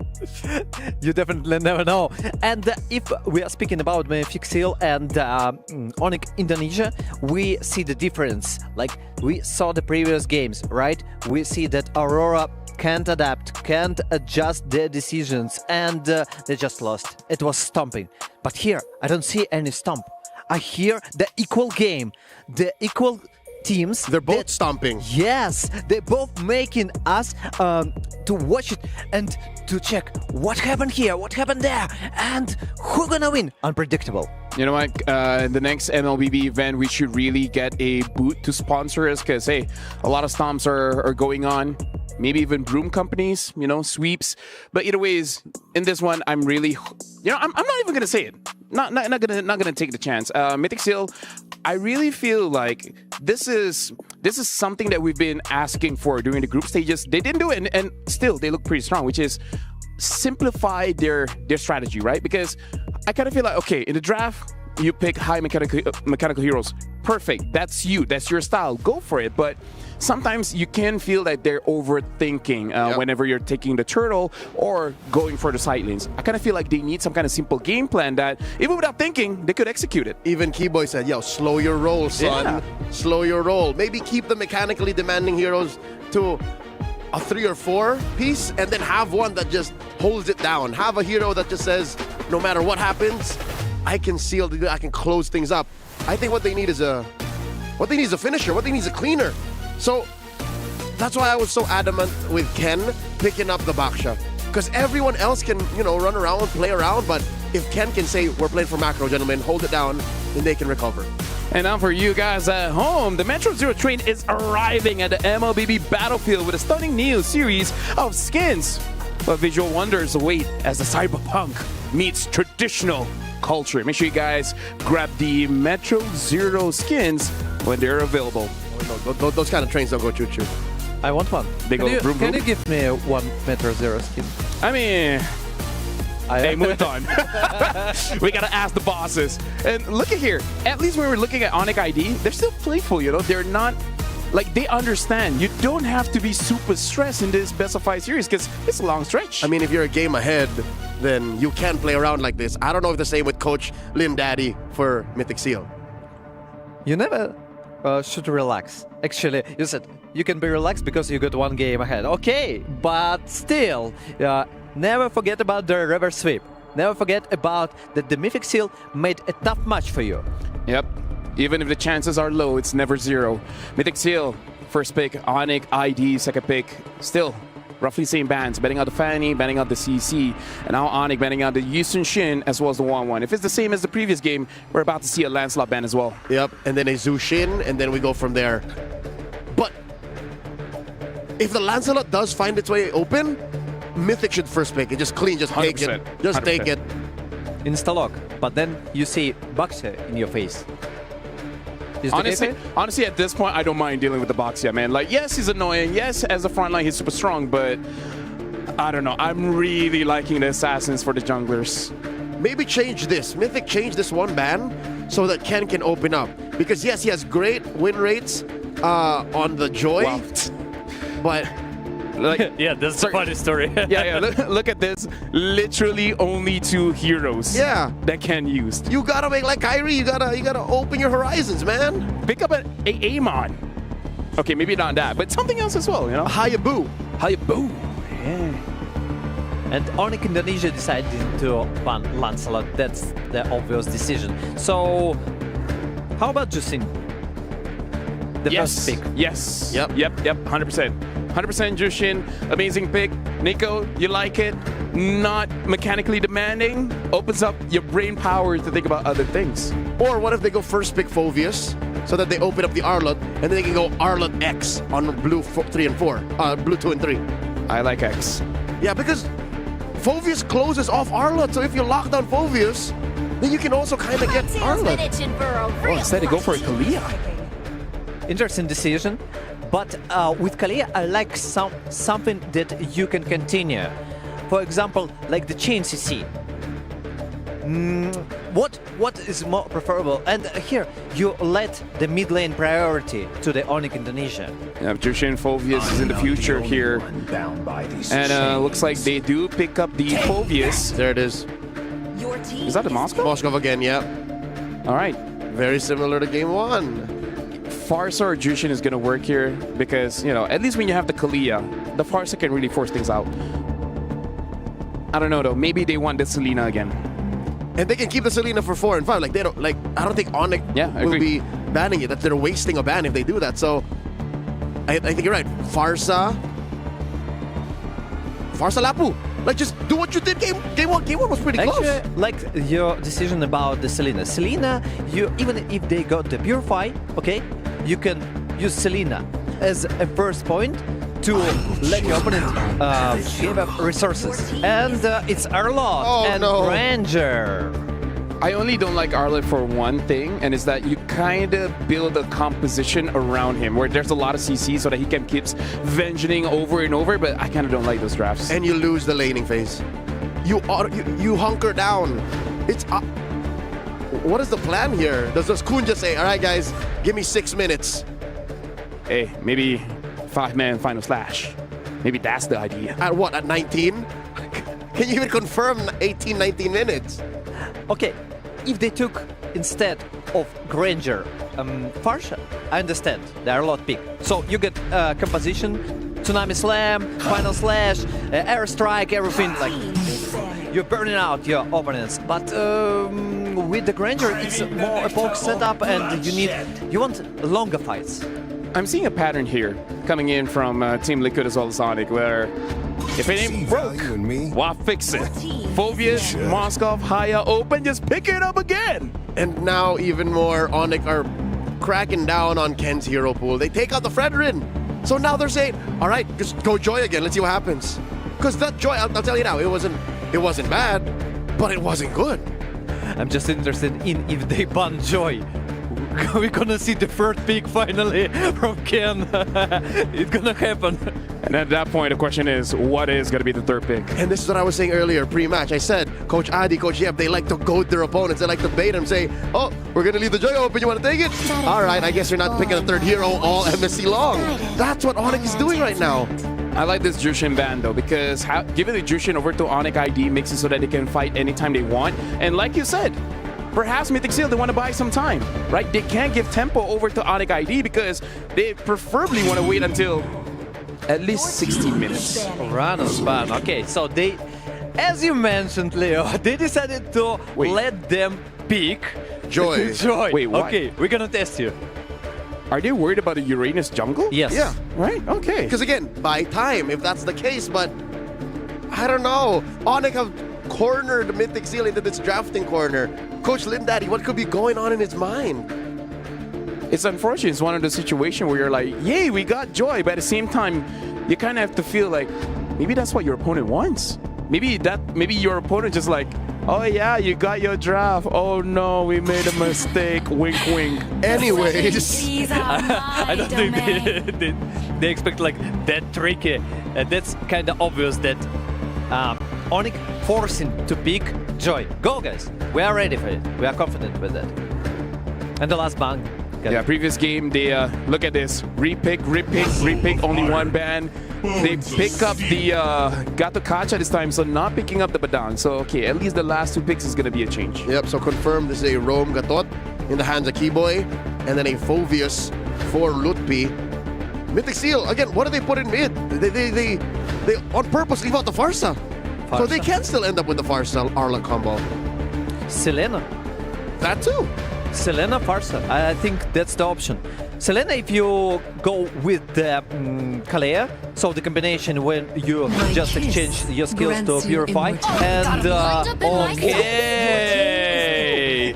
You definitely never know. And if we are speaking about Mythic Seal and Onik Indonesia, we see the difference. Like, we saw the previous games, right? We see that Aurora can't adapt, can't adjust their decisions, and they just lost. It was stomping. But here, I don't see any stomp. I hear the equal game, the equal teams. They're both stomping. Yes, they're both making us to watch it and to check what happened here, what happened there, and who's gonna win. Unpredictable. You know what? The next MLBB event, we should really get a boot to sponsor us because, hey, a lot of stomps are going on. Maybe even broom companies, you know, sweeps. But either ways, in this one, I'm really, you know, I'm not even gonna say it. Not gonna take the chance. Mythic Seal, I really feel like this is something that we've been asking for during the group stages. They didn't do it, and still they look pretty strong, which is simplify their strategy, right? Because I kind of feel like, okay, in the draft, you pick high mechanical heroes. Perfect. That's you. That's your style. Go for it. But sometimes you can feel that they're overthinking whenever you're taking the turtle or going for the side lanes. I kind of feel like they need some kind of simple game plan that, even without thinking, they could execute it. Even Keyboy said, yo, slow your roll, son. Yeah. Slow your roll. Maybe keep the mechanically demanding heroes to a 3 or 4 piece, and then have one that just holds it down. Have a hero that just says, no matter what happens, I can seal, I can close things up. I think what they need is a finisher. What they need is a cleaner. So that's why I was so adamant with Ken picking up the Baksha. Because everyone else can, you know, run around, play around, but if Ken can say, we're playing for macro, gentlemen, hold it down, then they can recover. And now for you guys at home, the Metro Zero train is arriving at the MLBB battlefield with a stunning new series of skins. But visual wonders await as the cyberpunk meets traditional culture. Make sure you guys grab the Metro Zero skins when they're available. Oh, no, those kind of trains don't go choo-choo. I want one. They go vroom, Can vroom? you give me one Metro Zero skin? I mean, hey, moved on. We gotta ask the bosses. And look at here. At least when we're looking at Onik ID, they're still playful, you know? They're not, like, they understand. You don't have to be super stressed in this best of 5 series because it's a long stretch. I mean, if you're a game ahead, then you can play around like this. I don't know if the same with Coach Lim Daddy for Mythic Seal. You never should relax. Actually, you said you can be relaxed because you got 1 game ahead. Okay, but still, never forget about the reverse sweep. Never forget about that the Mythic Seal made a tough match for you. Yep. Even if the chances are low, it's never zero. Mythic Seal, first pick. Onik ID, second pick. Still, roughly same bans. Betting out the Fanny, betting out the CC. And now Onik betting out the Yusun Shin as well as the 1-1. If it's the same as the previous game, we're about to see a Lancelot ban as well. Yep, and then a Zhu Shin, and then we go from there. But if the Lancelot does find its way open, Mythic should first pick it. Just clean, just take it. Just 100%. take it. Insta-lock, but then you see Baksha in your face. Honestly, at this point, I don't mind dealing with the Baksha, man. Like, yes, he's annoying. Yes, as a frontline, he's super strong, but I don't know. I'm really liking the assassins for the junglers. Maybe change this. Mythic change this 1 ban so that Ken can open up. Because yes, he has great win rates on the Joy, Wow. but like, yeah, this is a funny story. yeah. Look at this. Literally only 2 heroes. That Ken used. You gotta make like Kyrie. You gotta open your horizons, man. Pick up a Amon. Okay, maybe not that, but something else as well. You know, Hayabu. Yeah. And Onik Indonesia decided to ban Lancelot. That's the obvious decision. So, how about Justin? The first pick. Yes. Yep. 100%. 100% Jushin. Amazing pick. Nico, you like it? Not mechanically demanding. Opens up your brain power to think about other things. Or what if they go first pick Phoveus so that they open up the Arlot and then they can go Arlot X on blue 3 and 4, blue 2 and 3. I like X. Yeah, because Phoveus closes off Arlot. So if you lock down Phoveus, then you can also kind of get Arlot. Oh, instead they go for a Kalia. Interesting decision. But with Kalia, I like something that you can continue. For example, like the chain CC. What is more preferable? And here, you let the mid lane priority to the Onik Indonesia. Yeah, Jushin Phoveus is in the future here. And looks like they do pick up the Phoveus. There it is. Is that the Moscow? Moscow again, yeah. All right. Very similar to game 1. Farsa or Jushin is going to work here because, you know, at least when you have the Kalia, the Farsa can really force things out. I don't know, though. Maybe they want the Selena again. And they can keep the Selena for 4 and 5. Like, they don't, like, I don't think Onik will be banning it. That they're wasting a ban if they do that. So, I think you're right. Farsa Lapu. Like, just do what you did game one. Game one was pretty Actually, close. like your decision about the Selena. Selena, you even if they got the Purify, okay, you can use Selena as a first point to let your opponent give up resources. And it's Arlot and Ranger. I only don't like Arlott for one thing, and it's that you kind of build a composition around him where there's a lot of CC so that he can keep vengeing over and over, but I kind of don't like those drafts. And you lose the laning phase. You hunker down. It's what is the plan here? Does Kun just say, all right, guys, give me 6 minutes? Hey, maybe 5-man final slash. Maybe that's the idea. At what, at 19? Can you even confirm 18, 19 minutes? Okay, if they took instead of Granger, Farsha, I understand, they are a lot big. So you get composition, Tsunami Slam, Final Slash, Airstrike, everything, like you're burning out your opponents. But with the Granger, it's more a bulk setup and you want longer fights. I'm seeing a pattern here coming in from Team Liquid as well as Onik, where if it ain't broke, why fix it? Phobius, Moskov, Haya open, just pick it up again. And now even more, Onik are cracking down on Ken's hero pool. They take out the Fredrin. So now they're saying, all right, just go Joy again. Let's see what happens. Because that Joy, I'll tell you now, it wasn't bad, but it wasn't good. I'm just interested in if they ban Joy. We're gonna see the third pick finally from Ken. It's gonna happen. And at that point, the question is, what is gonna be the third pick? And this is what I was saying earlier, pre-match. I said, Coach Adi, Coach Yep, they like to goad their opponents. They like to bait them, say, oh, we're gonna leave the Joy open, you wanna take it? All right, I guess you're not picking a third hero all MSC long. That's what Onik is doing right now. I like this Jushin ban though, because giving the Jushin over to Onik ID makes it so that they can fight anytime they want. And like you said, perhaps Mythic Seal, they want to buy some time, right? They can't give tempo over to Onik ID because they preferably want to wait until at least 16 minutes. Rano's ban. Okay, so they, as you mentioned, Leo, they decided to let them pick Joy. Joy. Wait, why? Okay, we're gonna test you. Are they worried about a Uranus jungle? Yes. Yeah. Right, okay. Because again, buy time if that's the case, but I don't know. Onik have cornered Mythic Seal into this drafting corner. Coach Lindaddy, what could be going on in his mind? It's unfortunate. It's one of the situations where you're like, yay, we got Joy, but at the same time, you kind of have to feel like maybe that's what your opponent wants. Maybe your opponent just like, oh yeah, you got your draft. Oh no, we made a mistake. Wink, wink. Anyways, I don't think they expect like that tricky. That's kind of obvious that Onik forcing to pick Joy. Go guys, we are ready for it. We are confident with that. And the last ban. Yeah, previous game, they look at this. Repick, only one ban. They pick up the Gato Kacha this time, so not picking up the Badang. So, okay, at least the last two picks is going to be a change. Yep, so confirmed this is a Rome Gatot in the hands of Keyboy, and then a Phobius for Lutpi. Mythic Seal, again, what do they put in mid? They on purpose leave out the Farsa. So they can still end up with the Farsa Arla combo. Selena. That too. Selena Farsa. I think that's the option. Selena, if you go with the Kalea, so the combination when you just exchange your skills to Purify, and okay!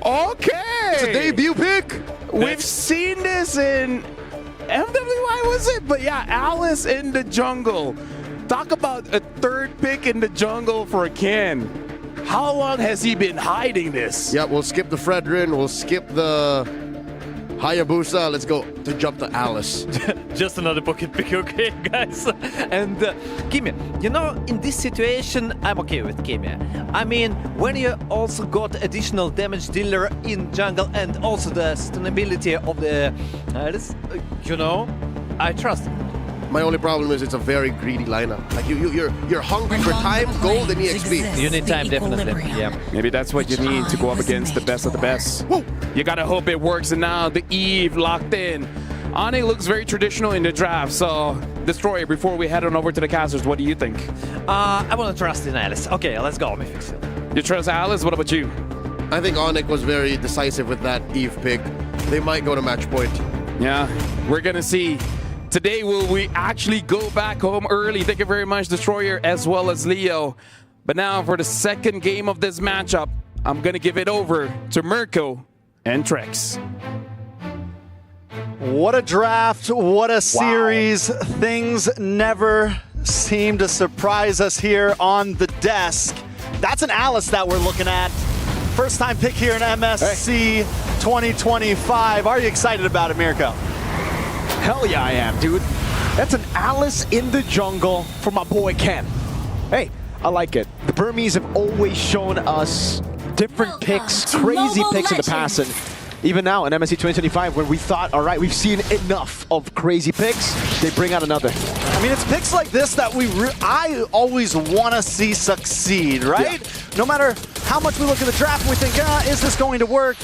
It's a debut pick! We've seen this in MWI, was it? But yeah, Alice in the jungle. Talk about a third pick in the jungle for Ken. How long has he been hiding this? Yeah, we'll skip the Fredrin, we'll skip the Hayabusa, let's go to jump to Alice. Just another pocket pick, okay, guys? And Kimia, you know, in this situation, I'm okay with Kimia. I mean, when you also got additional damage dealer in jungle and also the sustainability of the, you know, I trust him. My only problem is it's a very greedy lineup. Like you're hungry for time, gold, and EXP. You need time, definitely. Yeah. Maybe that's what you need to go up against the best of the best. Woo! You gotta hope it works. And now the Eve locked in. Ane looks very traditional in the draft. So, Destroyer, before we head on over to the casters, what do you think? I want to trust in Alice. Okay, let's go, Mythic Seal. You trust Alice? What about you? I think Onik was very decisive with that Eve pick. They might go to match point. Yeah, we're gonna see. Today, will we actually go back home early? Thank you very much, Destroyer, as well as Leo. But now for the second game of this matchup, I'm going to give it over to Mirko and Trex. What a draft, what a series. Things never seem to surprise us here on the desk. That's an Alice that we're looking at. First time pick here in MSC 2025. Are you excited about it, Mirko? Hell yeah, I am, dude. That's an Alice in the jungle for my boy Ken. Hey, I like it. The Burmese have always shown us different picks, crazy picks in the past, and even now in MSC 2025, when we thought, all right, we've seen enough of crazy picks, they bring out another. I mean, it's picks like this that I always want to see succeed, right? Yeah. No matter how much we look at the draft and we think, is this going to work?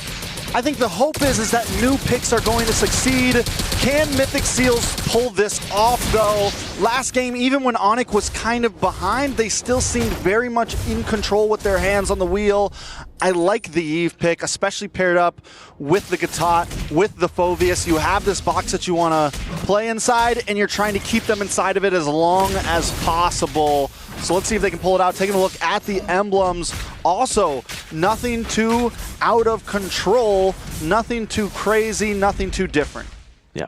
I think the hope is that new picks are going to succeed. Can Mythic Seals pull this off, though? Last game, even when Onik was kind of behind, they still seemed very much in control with their hands on the wheel. I like the Eve pick, especially paired up with the Gatot, with the Phoveus. You have this box that you want to play inside, and you're trying to keep them inside of it as long as possible. So let's see if they can pull it out. Taking a look at the emblems. Also, nothing too out of control, nothing too crazy, nothing too different. Yeah,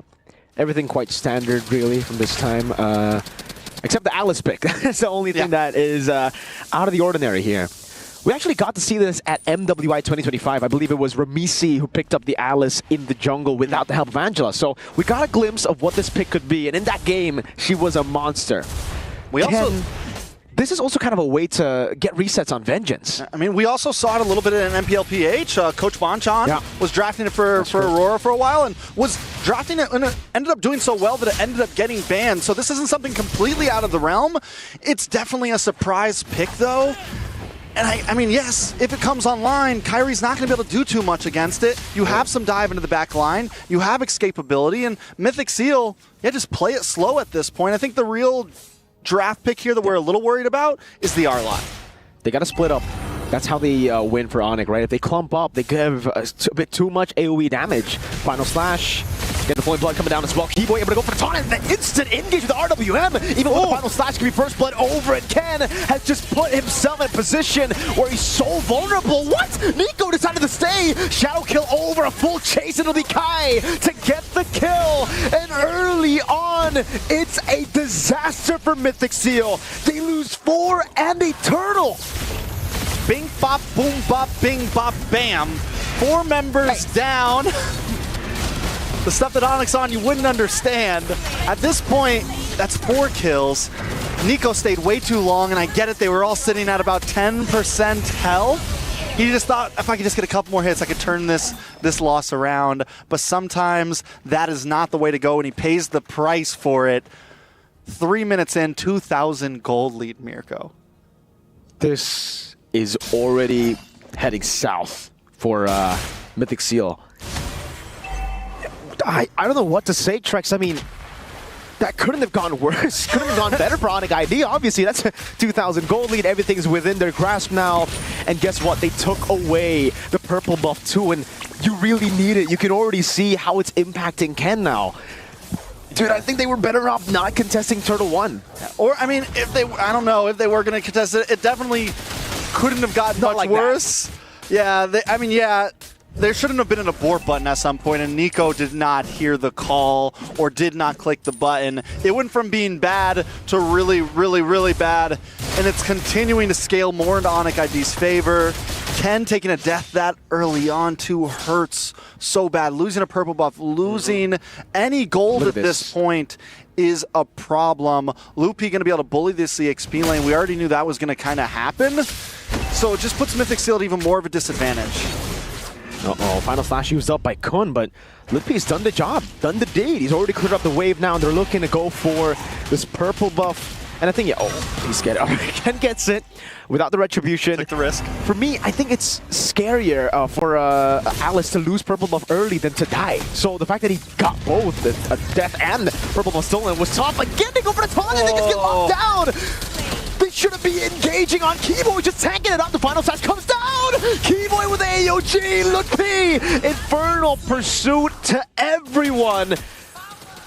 everything quite standard, really, from this time. Except the Alice pick. That's the only thing that is out of the ordinary here. We actually got to see this at MWI 2025. I believe it was Ramisi who picked up the Alice in the jungle without the help of Angela. So we got a glimpse of what this pick could be. And in that game, she was a monster. This is also kind of a way to get resets on Vengeance. I mean, we also saw it a little bit in MPLPH. Coach Bonchan was drafting it for Aurora for a while and was drafting it and it ended up doing so well that it ended up getting banned. So this isn't something completely out of the realm. It's definitely a surprise pick, though. And I mean, yes, if it comes online, Kyrie's not going to be able to do too much against it. You have some dive into the back line. You have escapability. And Mythic Seal, just play it slow at this point. I think the real draft pick here that we're a little worried about is the R-Lot. They got to split up. That's how they win for Onik, right? If they clump up, they give a bit too much AoE damage. Final Slash. Get the Flowing Blood coming down as well. Keyboy able to go for the taunt and the instant engage with the RWM. Even with the Final Slash can be First Blood over it. Ken has just put himself in a position where he's so vulnerable. What? Nico decided to stay. Shadow kill over a full chase. It'll be Kai to get the kill. And early on, it's a disaster for Mythic Seal. They lose 4 and a turtle. Bing, bop, boom, bop, bing, bop, bam. 4 members down. The stuff that Onyx on you wouldn't understand. At this point, that's 4 kills. Nico stayed way too long, and I get it. They were all sitting at about 10% health. He just thought, if I could just get a couple more hits, I could turn this loss around. But sometimes that is not the way to go, and he pays the price for it. 3 minutes in, 2,000 gold lead, Mirko. This is already heading south for Mythic Seal. I don't know what to say, Trex. I mean, that couldn't have gone worse. Couldn't have gone better for Onik ID. Obviously, that's a 2,000 gold lead. Everything's within their grasp now. And guess what? They took away the purple buff too, and you really need it. You can already see how it's impacting Ken now. Dude, I think they were better off not contesting Turtle 1. Or, I mean, I don't know, if they were going to contest it, it definitely couldn't have gotten much worse. Yeah, there shouldn't have been an abort button at some point, and Nico did not hear the call or did not click the button. It went from being bad to really, really, really bad, and it's continuing to scale more into Onik ID's favor. Ken taking a death that early on too hurts so bad. Losing a purple buff, losing any gold at this point is a problem. Loopy going to be able to bully this EXP lane. We already knew that was going to kind of happen, so it just puts Mythic Seal at even more of a disadvantage. Uh-oh, Final Slash used up by Kun, but Lippy's done the job, done the deed. He's already cleared up the wave now, and they're looking to go for this purple buff. And I think, he's getting it. Ken gets it without the retribution. Take the risk. For me, I think it's scarier for Alice to lose purple buff early than to die. So the fact that he got both, the death and the purple buff stolen, was tough. Again, they go for the taunt, and they just get locked down. They shouldn't be engaging on Keyboy, just tanking it up. The Final Slash comes down. Keyboy with the AOG. Look, Infernal Pursuit to everyone.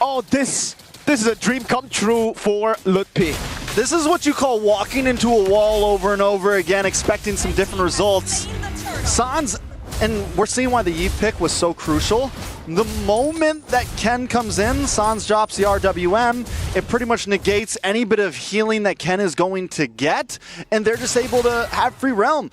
Oh, this This is a dream come true for Lutpi. This is what you call walking into a wall over and over again, expecting some different results. Sans, and we're seeing why the Eve pick was so crucial. The moment that Ken comes in, Sans drops the RWM, it pretty much negates any bit of healing that Ken is going to get, and they're just able to have free realm.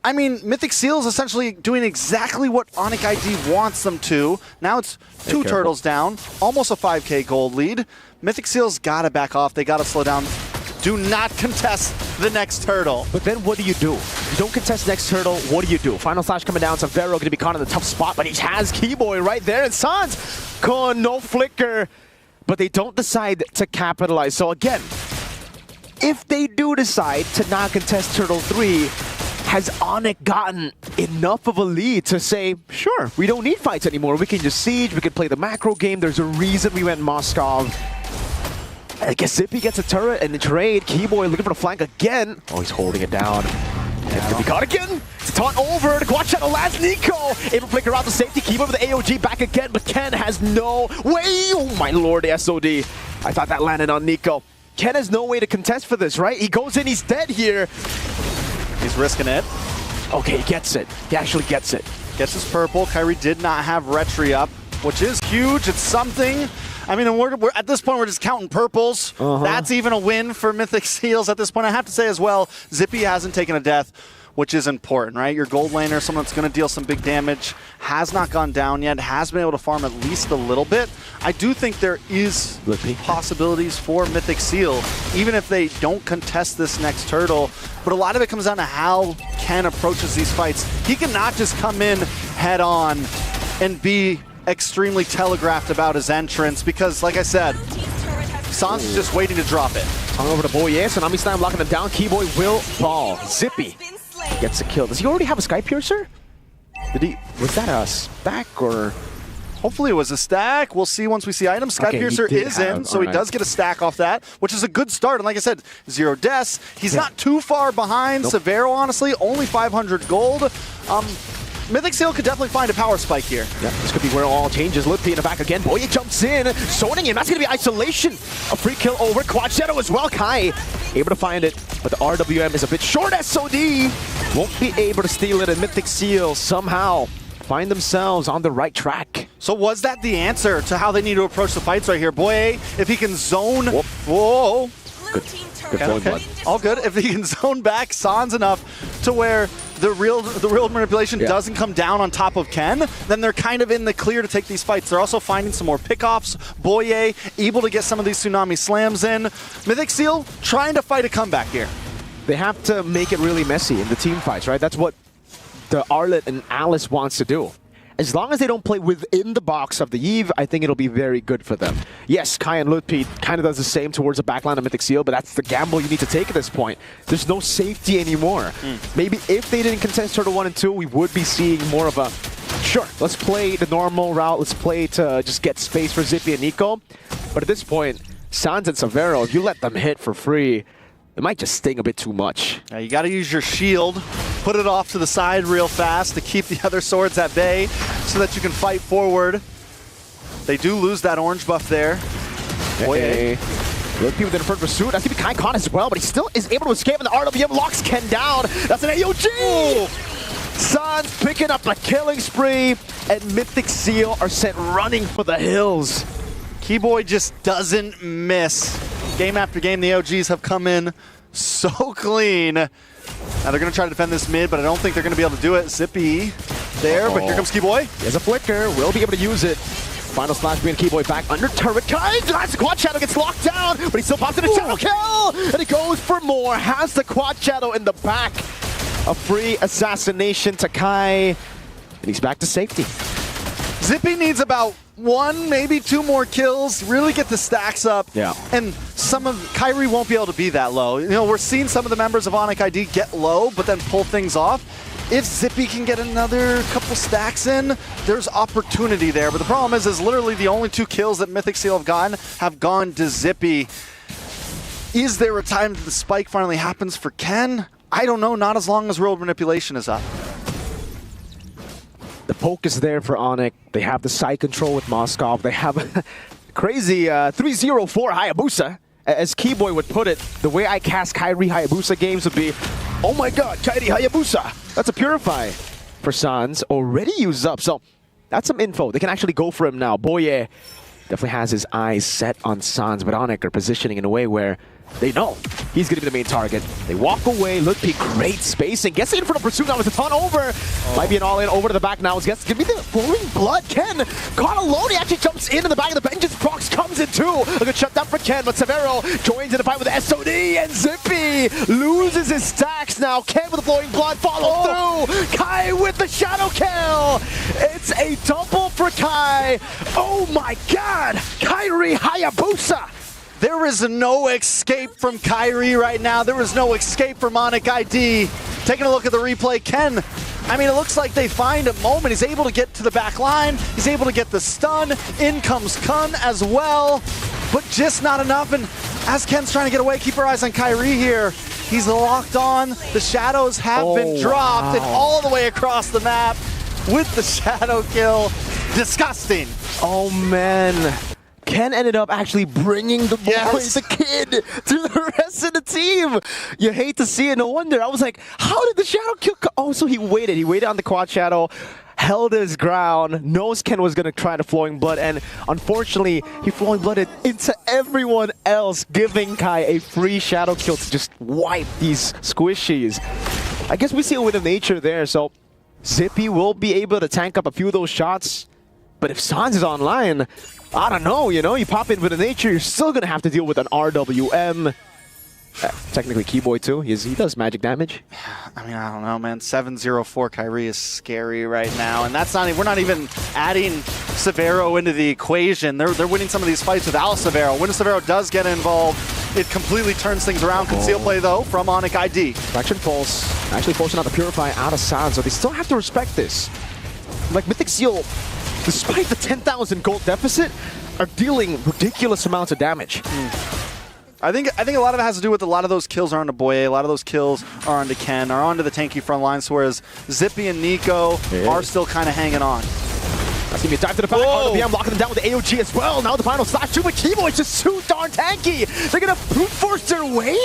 I mean, Mythic Seal is essentially doing exactly what Onik ID wants them to. Now it's two turtles down, almost a 5k gold lead. Mythic Seal's got to back off. They got to slow down. Do not contest the next turtle. But then what do? You don't contest next turtle, what do? Final Slash coming down, Severo going to be caught in the tough spot, but he has Keyboy right there, and Sans, no flicker, but they don't decide to capitalize. So again, if they do decide to not contest Turtle 3, has Onik gotten enough of a lead to say, sure, we don't need fights anymore, we can just siege, we can play the macro game, there's a reason we went Moskov. I guess Zippy gets a turret and the trade. Keyboy looking for the flank again. Oh, he's holding it down. It's gonna be caught again. It's taunt over. The quad shadow lands Nico. Able to flicker out the safety. Keyboy with the AOG back again, but Ken has no way. Oh my lord, the SOD. I thought that landed on Nico. Ken has no way to contest for this, right? He goes in, he's dead here. He's risking it. Okay, he gets it. He actually gets it. Gets his purple. Kyrie did not have Retri up, which is huge. It's something. I mean, we're at this point, we're just counting purples. That's even a win for Mythic Seals at this point. I have to say as well, Zippy hasn't taken a death, which is important, right? Your gold laner, someone that's going to deal some big damage, has not gone down yet, has been able to farm at least a little bit. I do think there is possibilities for Mythic Seal, even if they don't contest this next turtle. But a lot of it comes down to how Ken approaches these fights. He cannot just come in head on and be extremely telegraphed about his entrance because, like I said, Sans is just waiting to drop it. Tongue over to Boye, Tsunami Slam locking him down. Keyboy will fall. Zippy gets a kill. Does he already have a Sky Piercer? Was that a stack or? Hopefully it was a stack. We'll see once we see items. Sky Piercer is in, so he does get a stack off that, which is a good start. And like I said, 0 deaths. He's not too far behind Severo, honestly. Only 500 gold. Mythic Seal could definitely find a power spike here. Yeah, this could be where it all changes. Lutpi in the back again. Boye jumps in, zoning him. That's going to be isolation. A free kill over. Quad Shadow as well. Kai able to find it, but the RWM is a bit short. SOD won't be able to steal it, and Mythic Seal somehow find themselves on the right track. So was that the answer to how they need to approach the fights right here? Boye, if he can zone... Whoa. Good point, bud. All good. If he can zone back Sans enough to where the real manipulation doesn't come down on top of Ken, then they're kind of in the clear to take these fights. They're also finding some more pickoffs. Boye able to get some of these Tsunami Slams in. Mythic Seal trying to fight a comeback here. They have to make it really messy in the team fights, right? That's what the Arlet and Alice wants to do. As long as they don't play within the box of the Eve, I think it'll be very good for them. Yes, Kai and Lutpi kind of does the same towards the backline of Mythic Seal, but that's the gamble you need to take at this point. There's no safety anymore. Maybe if they didn't contest Turtle 1 and 2, we would be seeing more of a, sure, let's play the normal route, let's play to just get space for Zippy and Nico. But at this point, Sans and Severo, if you let them hit for free, it might just sting a bit too much. Now you got to use your shield, put it off to the side real fast to keep the other swords at bay so that you can fight forward. They do lose that orange buff there. Hey. Lutpi with an Inferno Pursuit. That's going to be Kai caught as well, but he still is able to escape, and the RWM locks Ken down. That's an AOG! Sans picking up a killing spree, and Mythic Seal are sent running for the hills. Keyboy just doesn't miss. Game after game, the AOGs have come in so clean. Now they're going to try to defend this mid, but I don't think they're going to be able to do it. Zippy there, but here comes Keyboy. There's a flicker. Will be able to use it. Final Slash bringing Keyboy back under turret. Kai, the quad shadow gets locked down, but he still pops in a shadow kill, and he goes for more. Has the quad shadow in the back. A free assassination to Kai, and he's back to safety. Zippy needs about 1, maybe 2 more kills, really get the stacks up. Yeah. And some of Kyrie won't be able to be that low. You know, we're seeing some of the members of Onik ID get low, but then pull things off. If Zippy can get another couple stacks in, there's opportunity there. But the problem is literally the only 2 kills that Mythic Seal have gone to Zippy. Is there a time that the spike finally happens for Ken? I don't know, not as long as World Manipulation is up. The poke is there for Onik. They have the side control with Moskov. They have crazy 304 Hayabusa. As Keyboy would put it, the way I cast Kairi Hayabusa games would be, oh my god, Kairi Hayabusa! That's a Purify for Sans, already used up, so that's some info. They can actually go for him now. Boye definitely has his eyes set on Sans, but Onik are positioning in a way where they know he's going to be the main target. They walk away, look, great spacing. Gets the infernal pursuit now with a ton over. Might be an all-in over to the back now. Gets give me the flowing blood. Ken caught alone. He actually jumps in the back of the vengeance. Prox comes in too. A good shutdown for Ken, but Severo joins in the fight with the SOD, and Zippy loses his stacks now. Ken with the flowing blood follow through. Kai with the shadow kill. It's a double for Kai. Oh my god. Kairi Hayabusa. There is no escape from Kairi right now. There is no escape from Onik ID. Taking a look at the replay, Ken, I mean, it looks like they find a moment. He's able to get to the back line. He's able to get the stun. In comes Kun as well, but just not enough. And as Ken's trying to get away, keep our eyes on Kairi here. He's locked on. The shadows have been dropped and all the way across the map with the shadow kill. Disgusting. Oh, man. Ken ended up actually bringing the boys, the kid, to the rest of the team. You hate to see it. No wonder. I was like, how did the shadow kill? Oh, so he waited. He waited on the quad shadow, held his ground, knows Ken was going to try the flowing blood, and unfortunately, he flowing blooded into everyone else, giving Kai a free shadow kill to just wipe these squishies. I guess we see a win of nature there, so Zippy will be able to tank up a few of those shots. But if Sans is online, I don't know, you know, you pop in with a nature, you're still going to have to deal with an RWM. Technically Keyboy too, he does magic damage. I mean, I don't know, man. 704 Kairi is scary right now, and that's not. We're not even adding Severo into the equation. They're winning some of these fights without Severo. When Severo does get involved, it completely turns things around. Conceal play though from Onik ID. Fraction Pulse, actually forcing out the Purify out of Sans, so they still have to respect this. Like Mythic Seal, despite the 10,000 gold deficit, are dealing ridiculous amounts of damage. I think a lot of it has to do with a lot of those kills are onto Boye, a lot of those kills are onto Ken, are onto the tanky front lines, whereas Zippy and Nico are still kind of hanging on. That's gonna be a dive to the back. RWM locking them down with the AOG as well. Now the final slash too, but Keyboy is just too darn tanky. They're gonna brute force their way.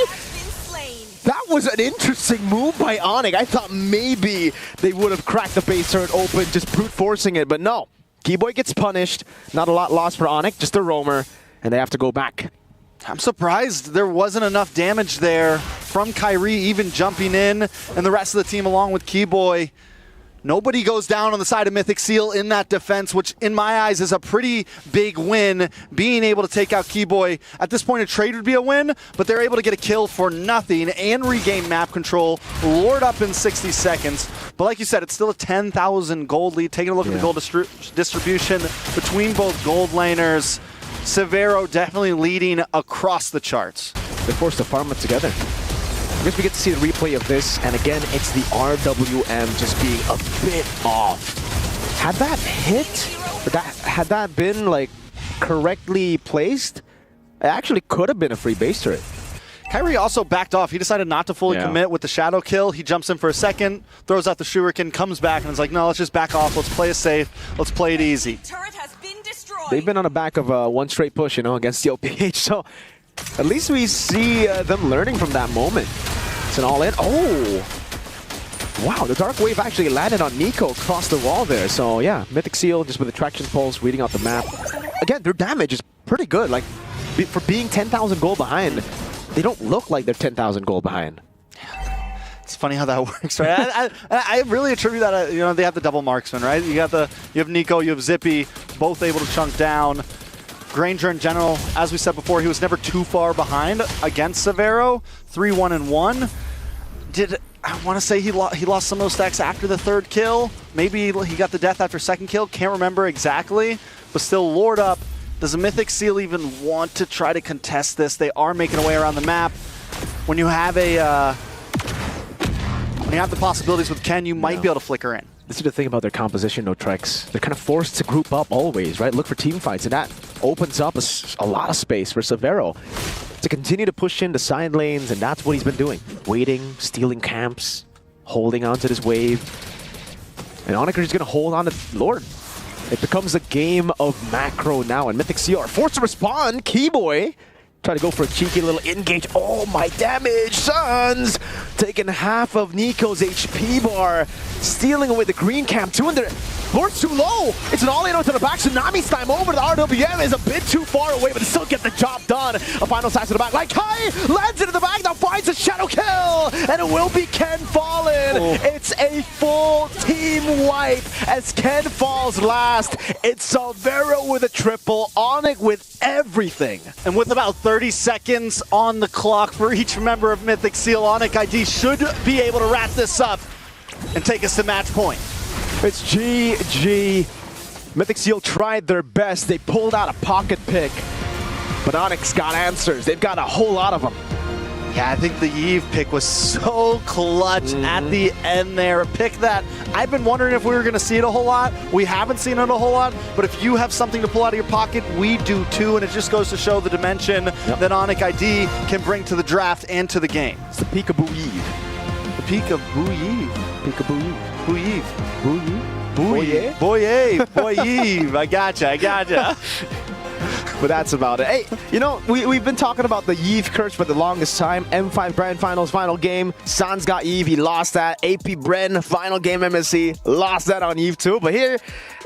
That was an interesting move by Onik. I thought maybe they would have cracked the base turret open, just brute forcing it, but no. Keyboy gets punished. Not a lot lost for Onik, just a roamer, and they have to go back. I'm surprised there wasn't enough damage there from Kairi even jumping in, and the rest of the team along with Keyboy. Nobody goes down on the side of Mythic Seal in that defense, which in my eyes is a pretty big win. Being able to take out Keyboy, at this point a trade would be a win, but they're able to get a kill for nothing and regain map control, lord up in 60 seconds. But like you said, it's still a 10,000 gold lead. Taking a look at the gold distribution between both gold laners. Severo definitely leading across the charts. They're forced to farm it together. I guess we get to see the replay of this, and again, it's the RWM just being a bit off. Had that hit, or had that been like correctly placed, it actually could have been a free base turret. Kairi also backed off. He decided not to fully commit with the shadow kill. He jumps in for a second, throws out the shuriken, comes back, and is like, no, let's just back off. Let's play it safe. Let's play it easy. They've been on the back of one straight push, you know, against the OPH, so at least we see them learning from that moment. It's an all-in. Oh! Wow, the Dark Wave actually landed on Nico across the wall there. So yeah, Mythic Seal just with the Traction Pulse, reading out the map. Again, their damage is pretty good. Like, for being 10,000 gold behind, they don't look like they're 10,000 gold behind. It's funny how that works, right? I really attribute that, you know, they have the double marksman, right? You have Nico, you have Zippy, both able to chunk down. Granger in general, as we said before, he was never too far behind against Severo. 3-1-1. I want to say he lost some of those stacks after the third kill. Maybe he got the death after second kill. Can't remember exactly, but still lord up. Does the Mythic Seal even want to try to contest this? They are making a way around the map. When you have the possibilities with Ken, you might be able to flicker in. This is the thing about their composition, no Trex. They're kind of forced to group up always, right? Look for team fights, and that opens up a lot of space for Severo to continue to push in the side lanes, and that's what he's been doing. Waiting, stealing camps, holding onto this wave. And Onik is going to hold on to Lord. It becomes a game of macro now, and Mythic Seal are forced to respond. Keyboy try to go for a cheeky little engage. Oh, my damage, Suns! Taking half of Nico's HP bar, stealing away the green camp. 200. Lord's too low. It's an all-in to the back. Tsunami's time over. The RWM is a bit too far away, but still get the job done. A final side to the back. Like Kai lands into the back, now finds a shadow kill, and it will be Ken Fallen. Oh. It's a full team wipe as Ken falls last. It's Salvero with a triple, Onik with everything. And with about 30 seconds on the clock for each member of Mythic Seal, Onik ID should be able to wrap this up and take us to match point. It's GG. Mythic Seal tried their best. They pulled out a pocket pick, but Onik's got answers. They've got a whole lot of them. Yeah, I think the Eve pick was so clutch at the end there. A pick that I've been wondering if we were going to see it a whole lot. We haven't seen it a whole lot, but if you have something to pull out of your pocket, we do too, and it just goes to show the dimension that Onik ID can bring to the draft and to the game. It's the Peekaboo Eve. The Peekaboo Eve. Peekaboo Eve. Boo Eve. Boo Eve. Boye? Boye Eve. I gotcha. But that's about it. Hey, you know, we've been talking about the Yves curse for the longest time. M5 Grand Finals final game. Sans got Yves, he lost that. AP Bren, final game MSC, lost that on Yves too. But here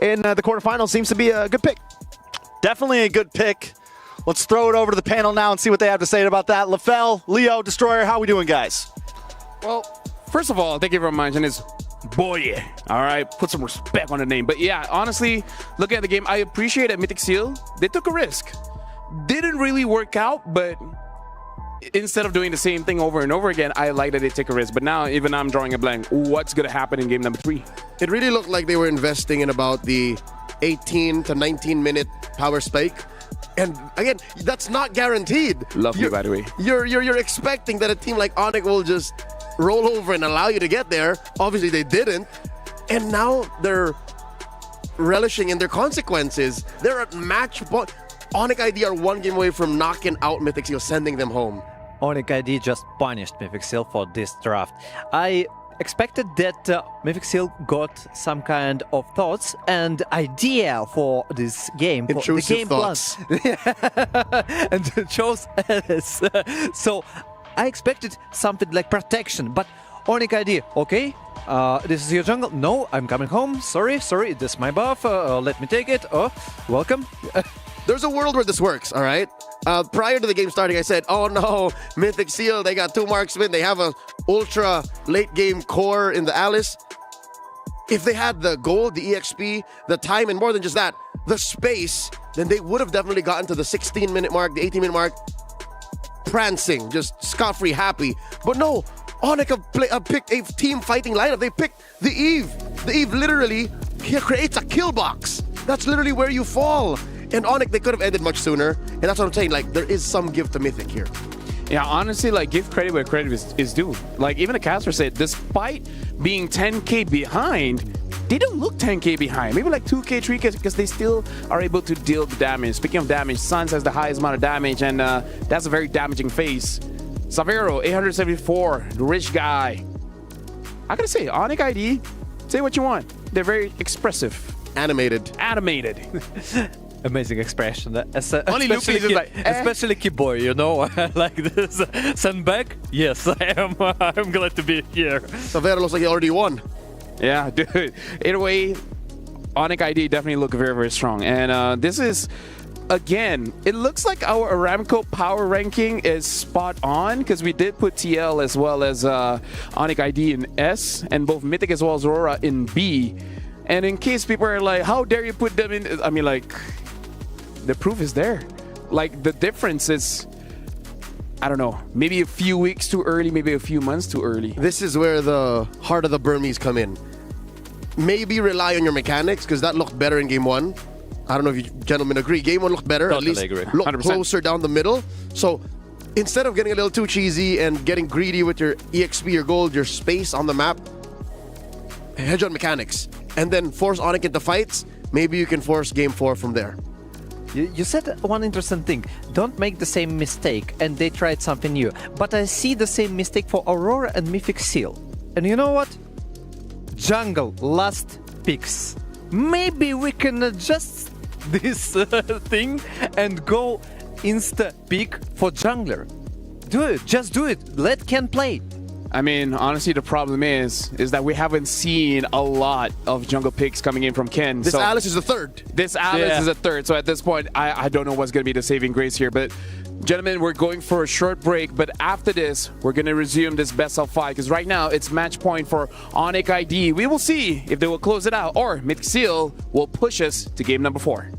in the quarterfinals seems to be a good pick. Definitely a good pick. Let's throw it over to the panel now and see what they have to say about that. LaFell, Leo, Destroyer, how we doing, guys? Well, first of all, thank you for mentioning this. Boy, all right, put some respect on the name. But yeah, honestly, looking at the game, I appreciate that Mythic Seal, they took a risk. Didn't really work out, but instead of doing the same thing over and over again, I like that they take a risk. But now, even I'm drawing a blank. What's going to happen in game number 3? It really looked like they were investing in about the 18 to 19 minute power spike. And again, that's not guaranteed. Love you, by the way. You're expecting that a team like Onik will just roll over and allow you to get there. Obviously, they didn't. And now they're relishing in their consequences. They're at match point. Onik ID are one game away from knocking out Mythic Seal, sending them home. Onik ID just punished Mythic Seal for this draft. I expected that Mythic Seal got some kind of thoughts and idea for this game. Intrusive for the game thoughts. Plan. And chose us. So I expected something like protection, but Onik ID, okay, this is your jungle. No, I'm coming home. Sorry, this is my buff. Let me take it. Oh, welcome. There's a world where this works, all right? Prior to the game starting, I said, oh no, Mythic Seal, they got 2 marksmen. They have a ultra late game core in the Alice. If they had the gold, the EXP, the time, and more than just that, the space, then they would have definitely gotten to the 16-minute mark, the 18-minute mark, prancing, just scot-free, happy. But no, Onik have picked a team fighting lineup. They picked the Eve. The Eve literally creates a kill box. That's literally where you fall. And Onik, they could have ended much sooner. And that's what I'm saying. Like, there is some give to Mythic here. Yeah, honestly, like, give credit where credit is due. Like, even the caster said, despite being 10k behind, they don't look 10k behind. Maybe like 2k, 3k, because they still are able to deal the damage. Speaking of damage, Suns has the highest amount of damage, and that's a very damaging phase. Savero, 874, the rich guy. I gotta say, Onik ID, say what you want. They're very expressive. Animated. Amazing expression. Only Luffy is like, especially Keyboy, you know, like this. Send back? Yes, I am. I'm glad to be here. Savero looks like he already won. Yeah, dude. Either way, Onik ID definitely look very, very strong. And this is, again, it looks like our Aramco power ranking is spot on because we did put TL as well as Onik ID in S and both Mythic as well as Aurora in B. And in case people are like, how dare you put them in? I mean, like, the proof is there. Like, the difference is, I don't know, maybe a few weeks too early, maybe a few months too early. This is where the heart of the Burmese come in. Maybe rely on your mechanics because that looked better in game 1. I don't know if you gentlemen agree. Game 1 looked better. Totally at least agree. looked 100%. closer down the middle. So instead of getting a little too cheesy and getting greedy with your EXP, your gold, your space on the map, hedge on mechanics. And then force Onik into fights. Maybe you can force game 4 from there. You said one interesting thing. Don't make the same mistake, and they tried something new. But I see the same mistake for Aurora and Mythic Seal. And you know what? Jungle last picks. maybe we can adjust this thing and go insta-pick for jungler. Do it, just do it. Let Ken play. I mean, honestly, the problem is that we haven't seen a lot of jungle picks coming in from Ken. This Alice is the third. This Alice is a third. So at this point, I don't know what's going to be the saving grace here. But gentlemen, we're going for a short break. But after this, we're going to resume this best of 5. Because right now, it's match point for Onik ID. We will see if they will close it out or Mythic Seal will push us to game number 4.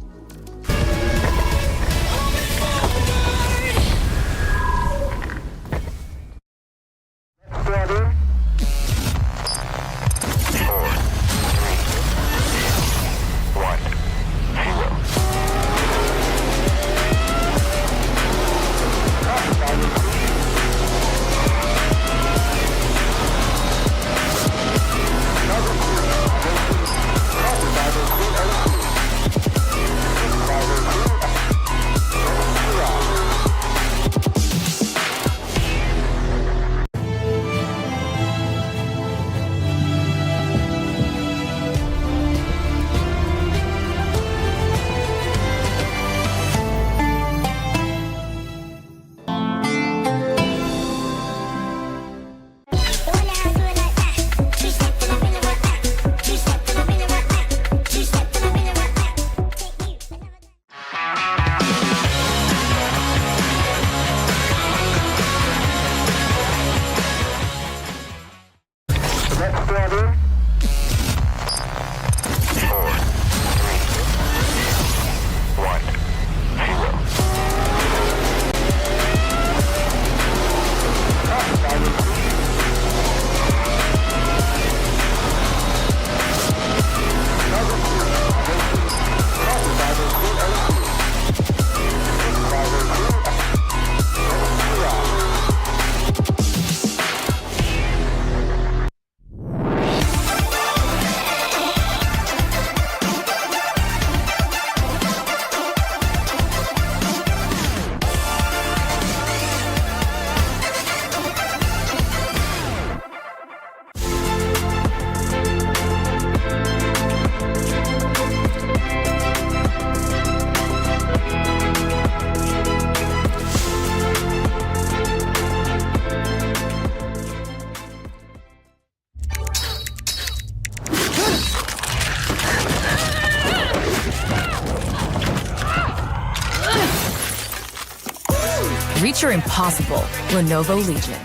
Reach your impossible. Lenovo Legion.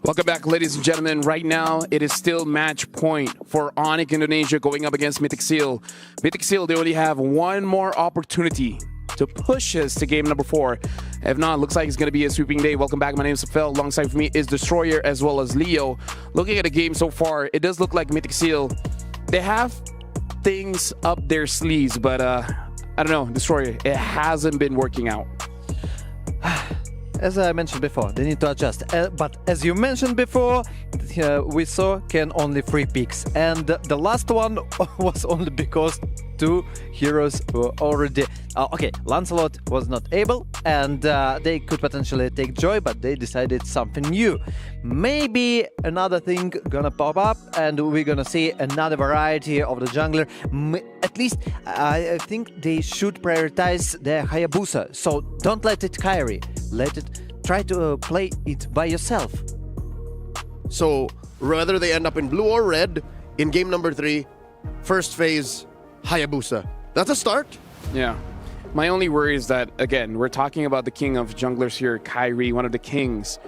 Welcome back, ladies and gentlemen. Right now, it is still match point for Onik Indonesia going up against Mythic Seal. Mythic Seal, they only have one more opportunity to push us to game number 4. If not, looks like it's going to be a sweeping day. Welcome back. My name is Phil. Alongside me is Destroyer as well as Leo. Looking at the game so far, it does look like Mythic Seal, they have things up their sleeves, but I don't know, Destroyer, it hasn't been working out. As I mentioned before, they need to adjust. But as you mentioned before, we saw Ken only 3 picks. And the last one was only because 2 heroes were already... okay, Lancelot was not able, and they could potentially take Joy, but they decided something new. Maybe another thing gonna pop up, and we're gonna see another variety of the jungler. At least, I think they should prioritize their Hayabusa, so don't let it carry. Let it try to play it by yourself. So whether they end up in blue or red in game number 3, first phase Hayabusa. That's a start. Yeah. My only worry is that, again, we're talking about the king of junglers here, Kyrie, one of the kings.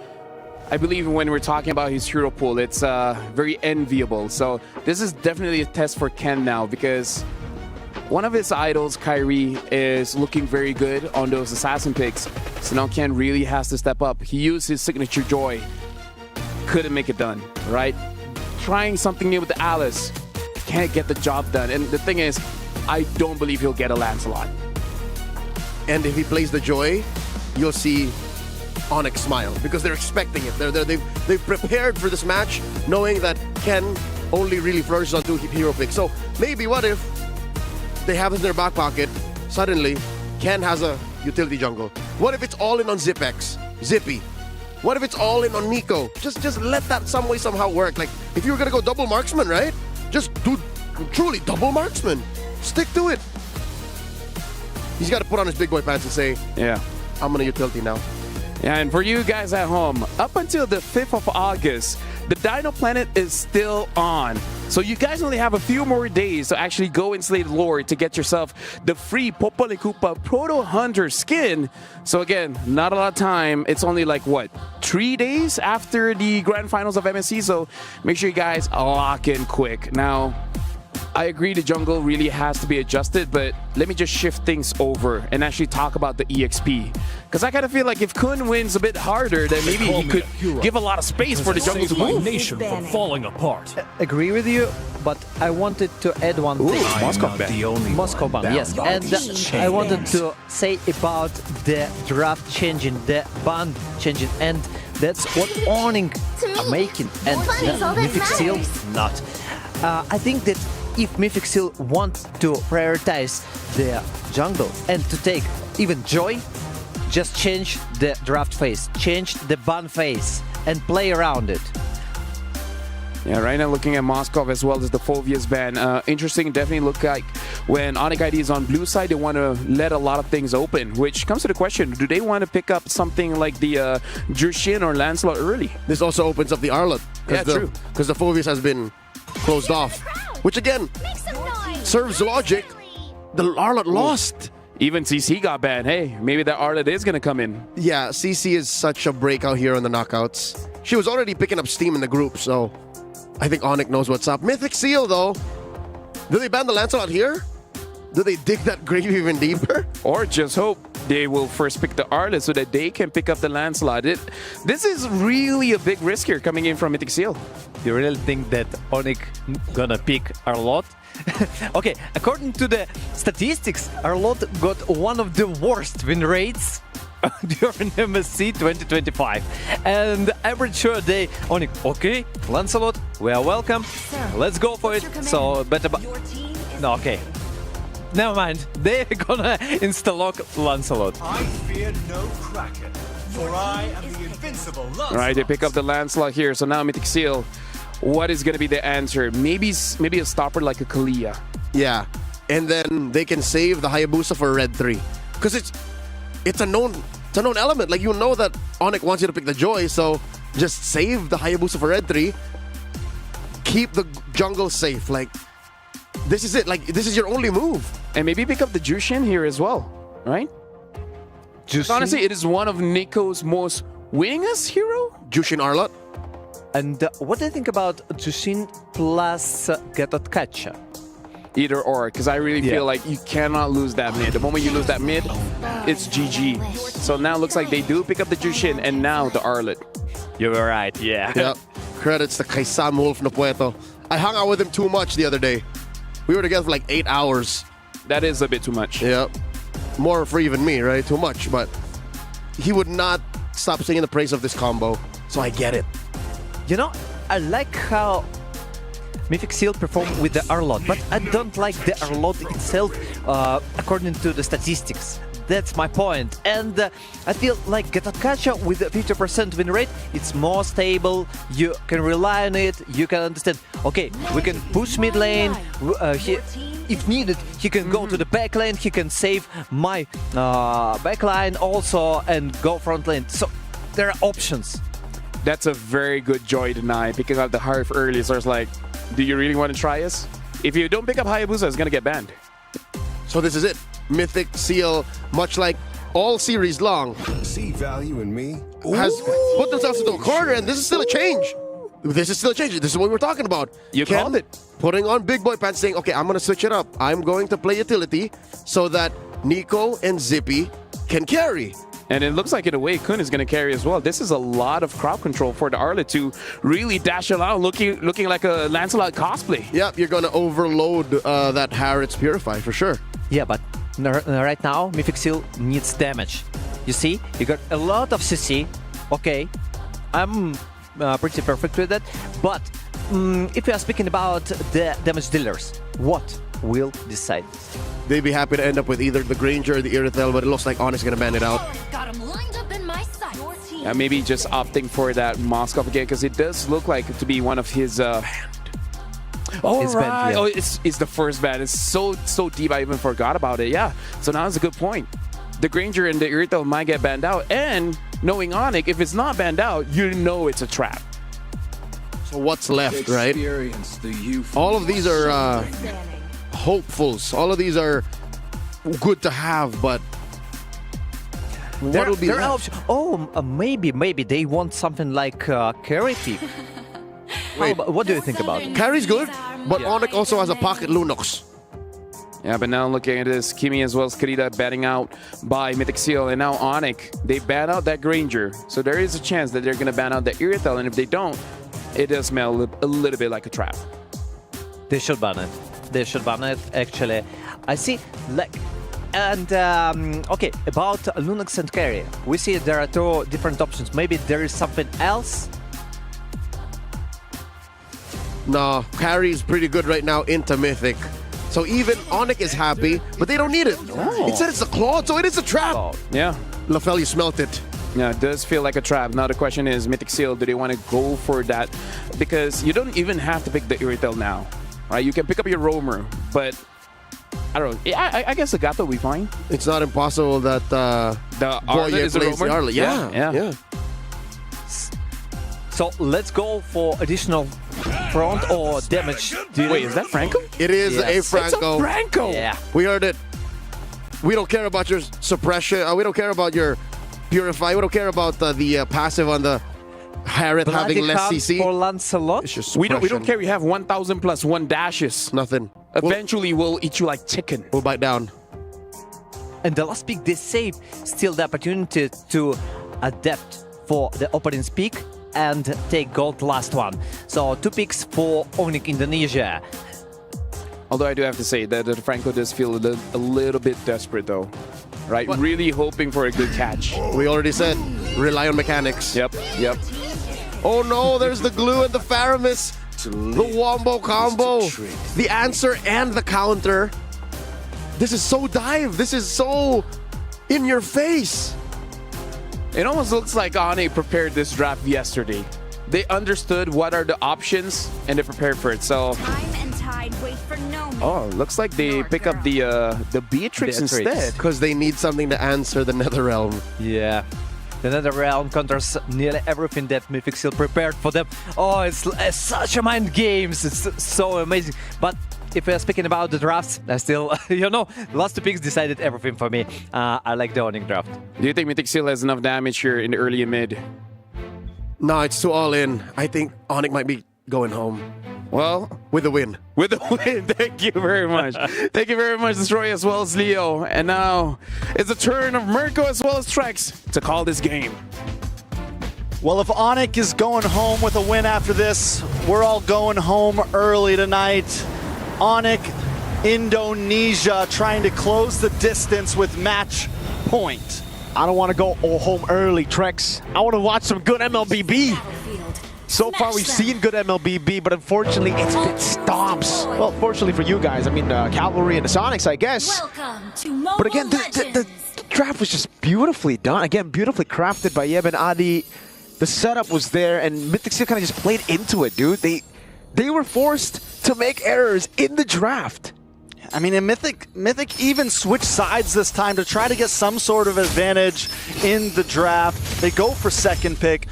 I believe when we're talking about his hero pool, it's very enviable. So this is definitely a test for Ken now, because one of his idols, Kyrie, is looking very good on those assassin picks. So now Ken really has to step up. He used his signature joy. Couldn't make it done, right? Trying something new with the Alice. Can't get the job done. And the thing is, I don't believe he'll get a Lancelot. And if he plays the joy, you'll see Onik smile because they're expecting it. They've prepared for this match knowing that Ken only really flourishes on 2 hero picks. So maybe what if they have it in their back pocket, suddenly Ken has a utility jungle. What if it's all in on Zipex, Zippy? What if it's all in on Nico? Just let that some way somehow work. Like if you were gonna go double marksman, right? Just do truly double marksman. Stick to it. He's got to put on his big boy pants and say, yeah, I'm gonna utility now. Yeah, and for you guys at home, up until the 5th of August, the Dino Planet is still on. So you guys only have a few more days to actually go and slay the Lord to get yourself the free Popolikupa Proto Hunter skin. So again, not a lot of time. It's only like, what, 3 days after the Grand Finals of MSC? So make sure you guys lock in quick. Now, I agree the jungle really has to be adjusted, but let me just shift things over and actually talk about the EXP. Because I kind of feel like if Kun wins a bit harder, then maybe he could give a lot of space for the jungle to move. Nation from falling apart. Agree with you, but I wanted to add one thing. Moscow ban. Moscow ban, yes. And I wanted to say about the draft changing, the ban changing, and that's what Onik are making, and Mythic Seal not. I think that if Mythic Seal wants to prioritize the jungle and to take even Joy, just change the draft phase, change the ban phase, and play around it. Yeah, right now looking at Moskov as well as the Phoveus ban. Interesting, definitely look like when Onik ID is on blue side, they want to let a lot of things open, which comes to the question, do they want to pick up something like the Jushin or Lancelot early? This also opens up the Arlot. Yeah, true. Because the Phoveus has been closed off, which again serves logic. The Arlot lost. Even CC got banned. Hey, maybe that Arlot is going to come in. Yeah, CC is such a breakout here in the knockouts. She was already picking up steam in the group, so I think Onik knows what's up. Mythic Seal, though. Do they ban the Lancelot here? Do they dig that grave even deeper? Or just hope they will first pick the Arlot so that they can pick up the Lancelot. This is really a big risk here coming in from Mythic Seal. You really think that Onik gonna pick Arlot? Okay, according to the statistics, Arlot got one of the worst win rates during MSC 2025. And average sure day, Onik, okay, Lancelot, we are welcome. Let's go for it. So, better. No, okay. Never mind. They're gonna insta-lock Lancelot. I fear no Kraken, for I am the invincible Lancelot. All right, they pick up the Lancelot here. So now Mythic Seal, what is going to be the answer? Maybe a stopper like a Kalia. Yeah, and then they can save the Hayabusa for Red 3. Because it's a known element. Like, you know that Onik wants you to pick the Joy, so just save the Hayabusa for Red 3. Keep the jungle safe. Like, this is it. Like, this is your only move. And maybe pick up the Jushin here as well, right? Honestly, it is one of Nico's most winningest hero. Jushin Arlot. And what do you think about Jushin plus Gatotkacha? Either or, because I really feel like you cannot lose that mid. The moment you lose that mid, it's GG. So now it looks like they do pick up the Jushin and now the Arlot. You were right, yeah. Yep. Credits to kay Sam Wolf Napueto. I hung out with him too much the other day. We were together for like 8 hours. That is a bit too much. Yep. More for even me, right? Too much. But he would not stop singing the praise of this combo. So I get it. You know, I like how Mythic Seal performed with the Arlot, but I don't like the Arlot itself according to the statistics. That's my point. And I feel like Gatotkacha with a 50% win rate, it's more stable, you can rely on it, you can understand, okay, we can push mid lane, if needed, he can go to the back lane, he can save my back line also and go front lane. So there are options. That's a very good Joy deny, picking up the Harf early. So it's like, do you really want to try us? If you don't pick up Hayabusa, it's going to get banned. So this is it. Mythic Seal, much like all series long, See value in me? has put themselves into a corner, and this is still a change. This is still a change. This is what we're talking about. You called it. Putting on big boy pants, saying, okay, I'm going to switch it up. I'm going to play utility so that Nico and Zippy can carry. And it looks like in a way Kun is going to carry as well. This is a lot of crowd control for the Arlet to really dash around looking like a Lancelot cosplay. Yep, you're going to overload that Harrods Purify for sure. Yeah, but right now, Mythic Seal needs damage. You see, you got a lot of CC. Okay, I'm pretty perfect with that. But if you are speaking about the damage dealers, what will decide? They'd be happy to end up with either the Granger or the Irithel, but it looks like Onik's going to man it out. Got him lined up in my sight. Yeah, maybe just opting for that Moskov again, because it does look like to be one of his Oh, His right. band, yeah. Oh, it's the first band. It's so deep, I even forgot about it. Yeah, so now it's a good point. The Granger and the Irithel might get banned out, and knowing Onik, if it's not banned out, you know it's a trap. So what's left, right? Experience the youth. All of these are hopefuls. All of these are good to have, but what will be left? Maybe they want something like carry tip. What do you think about it? Carry's good, but Onik also has a pocket Lunox. Yeah, but now looking at this, Kimi as well as Karita batting out by Mythic Seal, and now Onik, they ban out that Granger. So there is a chance that they're going to ban out the Irithel, and if they don't, it does smell a little bit like a trap. They should ban it. They should ban it, actually. I see, like, and okay, about Lunox and carry, we see there are two different options. Maybe there is something else. No, carry is pretty good right now into Mythic. So even Onik is happy, but they don't need it. Oh. It said it's a claw, so it is a trap. Oh, yeah. Lafell, you smelt it. Yeah, it does feel like a trap. Now the question is, Mythic Seal, do they want to go for that? Because you don't even have to pick the Irithel now, right? You can pick up your Roamer, but I don't know. Yeah, I guess the Gato will be fine. It's not impossible that the Arlet is plays the the Roamer. Arlet. Yeah. So let's go for additional front or damage. Wait, is that Franco? It is Yes. a Franco. It's a Franco. Yeah. We heard it. We don't care about your suppression. We don't care about your Purify. We don't care about the passive on the Harrod having less Bloody CC. for Lancelot. It's just We don't suppression. care. We have 1,000 plus 1 dashes. Nothing. Eventually, we'll eat you like chicken. We'll bite down. And the last pick, they save still the opportunity to adapt for the opponent's pick and take gold last one. So 2 picks for Onik Indonesia. Although I do have to say that Franco does feel a little bit desperate, though. Right? What? Really hoping for a good catch. We already said, rely on mechanics. Yep. Oh no, there's the glue and the Faramis. The wombo combo. The answer and the counter. This is so dive. This is so in your face. It almost looks like Onik prepared this draft yesterday. They understood what are the options and they prepared for it. So, Time and tide wait for no man. oh, looks like they pick up the Beatrix instead. Because they need something to answer the Netherrealm. Yeah. The Netherrealm counters nearly everything that Mythic Seal prepared for them. Oh, it's such a mind games. It's so amazing. But if we're speaking about the drafts, I still, last 2 picks decided everything for me. I like the Onik draft. Do you think Mythic Seal has enough damage here in the early and mid? No, it's too all in. I think Onik might be going home. Well, with the win. With the win. Thank you very much. Thank you very much, Destroy, as well as Leo. And now it's the turn of Mirko as well as Trex to call this game. Well, if Onik is going home with a win after this, we're all going home early tonight. Onik, Indonesia, trying to close the distance with match point. I don't want to go home early, Trex. I want to watch some good MLBB. So far, we've seen good MLBB, but unfortunately, it's been stomps. Well, fortunately for you guys, I mean, Cavalry and the Sonics, I guess. Welcome to Mobile But again, the draft was just beautifully done. Again, beautifully crafted by Yeb and Adi. The setup was there, and Mythic Seal kind of just played into it, dude. They were forced to make errors in the draft. I mean, and Mythic even switched sides this time to try to get some sort of advantage in the draft. They go for second pick.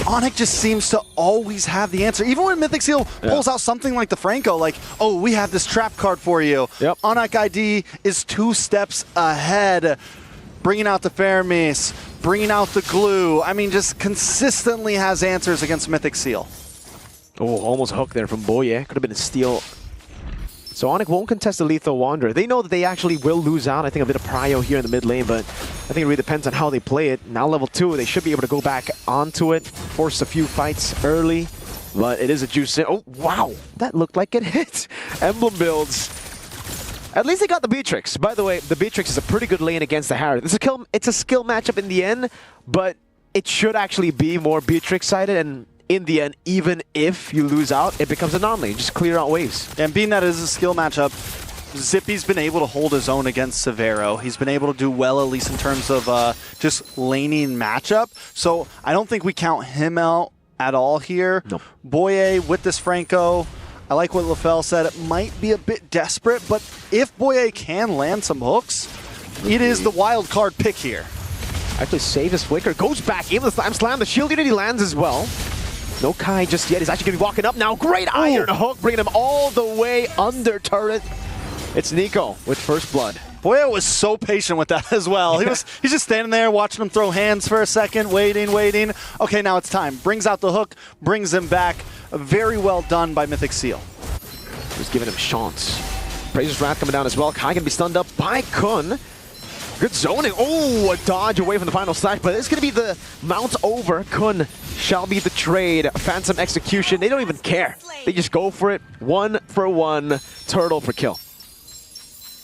Onik just seems to always have the answer. Even when Mythic Seal pulls out something like the Franco, like, oh, we have this trap card for you. Yep. Onik ID is 2 steps ahead, bringing out the Fermis, bringing out the glue. I mean, just consistently has answers against Mythic Seal. Oh, almost hooked there from Boye. Could have been a steal. So Onik won't contest the Lethal Wanderer. They know that they actually will lose out. I think a bit of prio here in the mid lane, but I think it really depends on how they play it. Now level 2, they should be able to go back onto it, force a few fights early, but it is a juice. Oh, wow. That looked like it hit. Emblem builds. At least they got the Beatrix. By the way, the Beatrix is a pretty good lane against the Harriet. It's a skill matchup in the end, but it should actually be more Beatrix-sided, and in the end, even if you lose out, it becomes a non-lane. Just clear out waves. And being that it is a skill matchup, Zippy's been able to hold his own against Severo. He's been able to do well, at least in terms of just laning matchup. So I don't think we count him out at all here. Nope. Boye with this Franco, I like what LaFell said. It might be a bit desperate, but if Boye can land some hooks, it is the wild card pick here. Actually save his flicker, goes back, able to slam. The shield unity lands as well. No Kai just yet. He's actually going to be walking up now. Great iron hook, bringing him all the way under turret. It's Nico with first blood. Boye was so patient with that as well. He's just standing there watching him throw hands for a second, waiting. Okay, now it's time. Brings out the hook, brings him back. Very well done by Mythic Seal. Just giving him chance. Razor's Wrath coming down as well. Kai can be stunned up by Kun. Good zoning. Oh, a dodge away from the final stack, but it's going to be the mount over. Kun shall be the trade. Phantom execution. They don't even care. They just go for it. 1 for 1. Turtle for kill.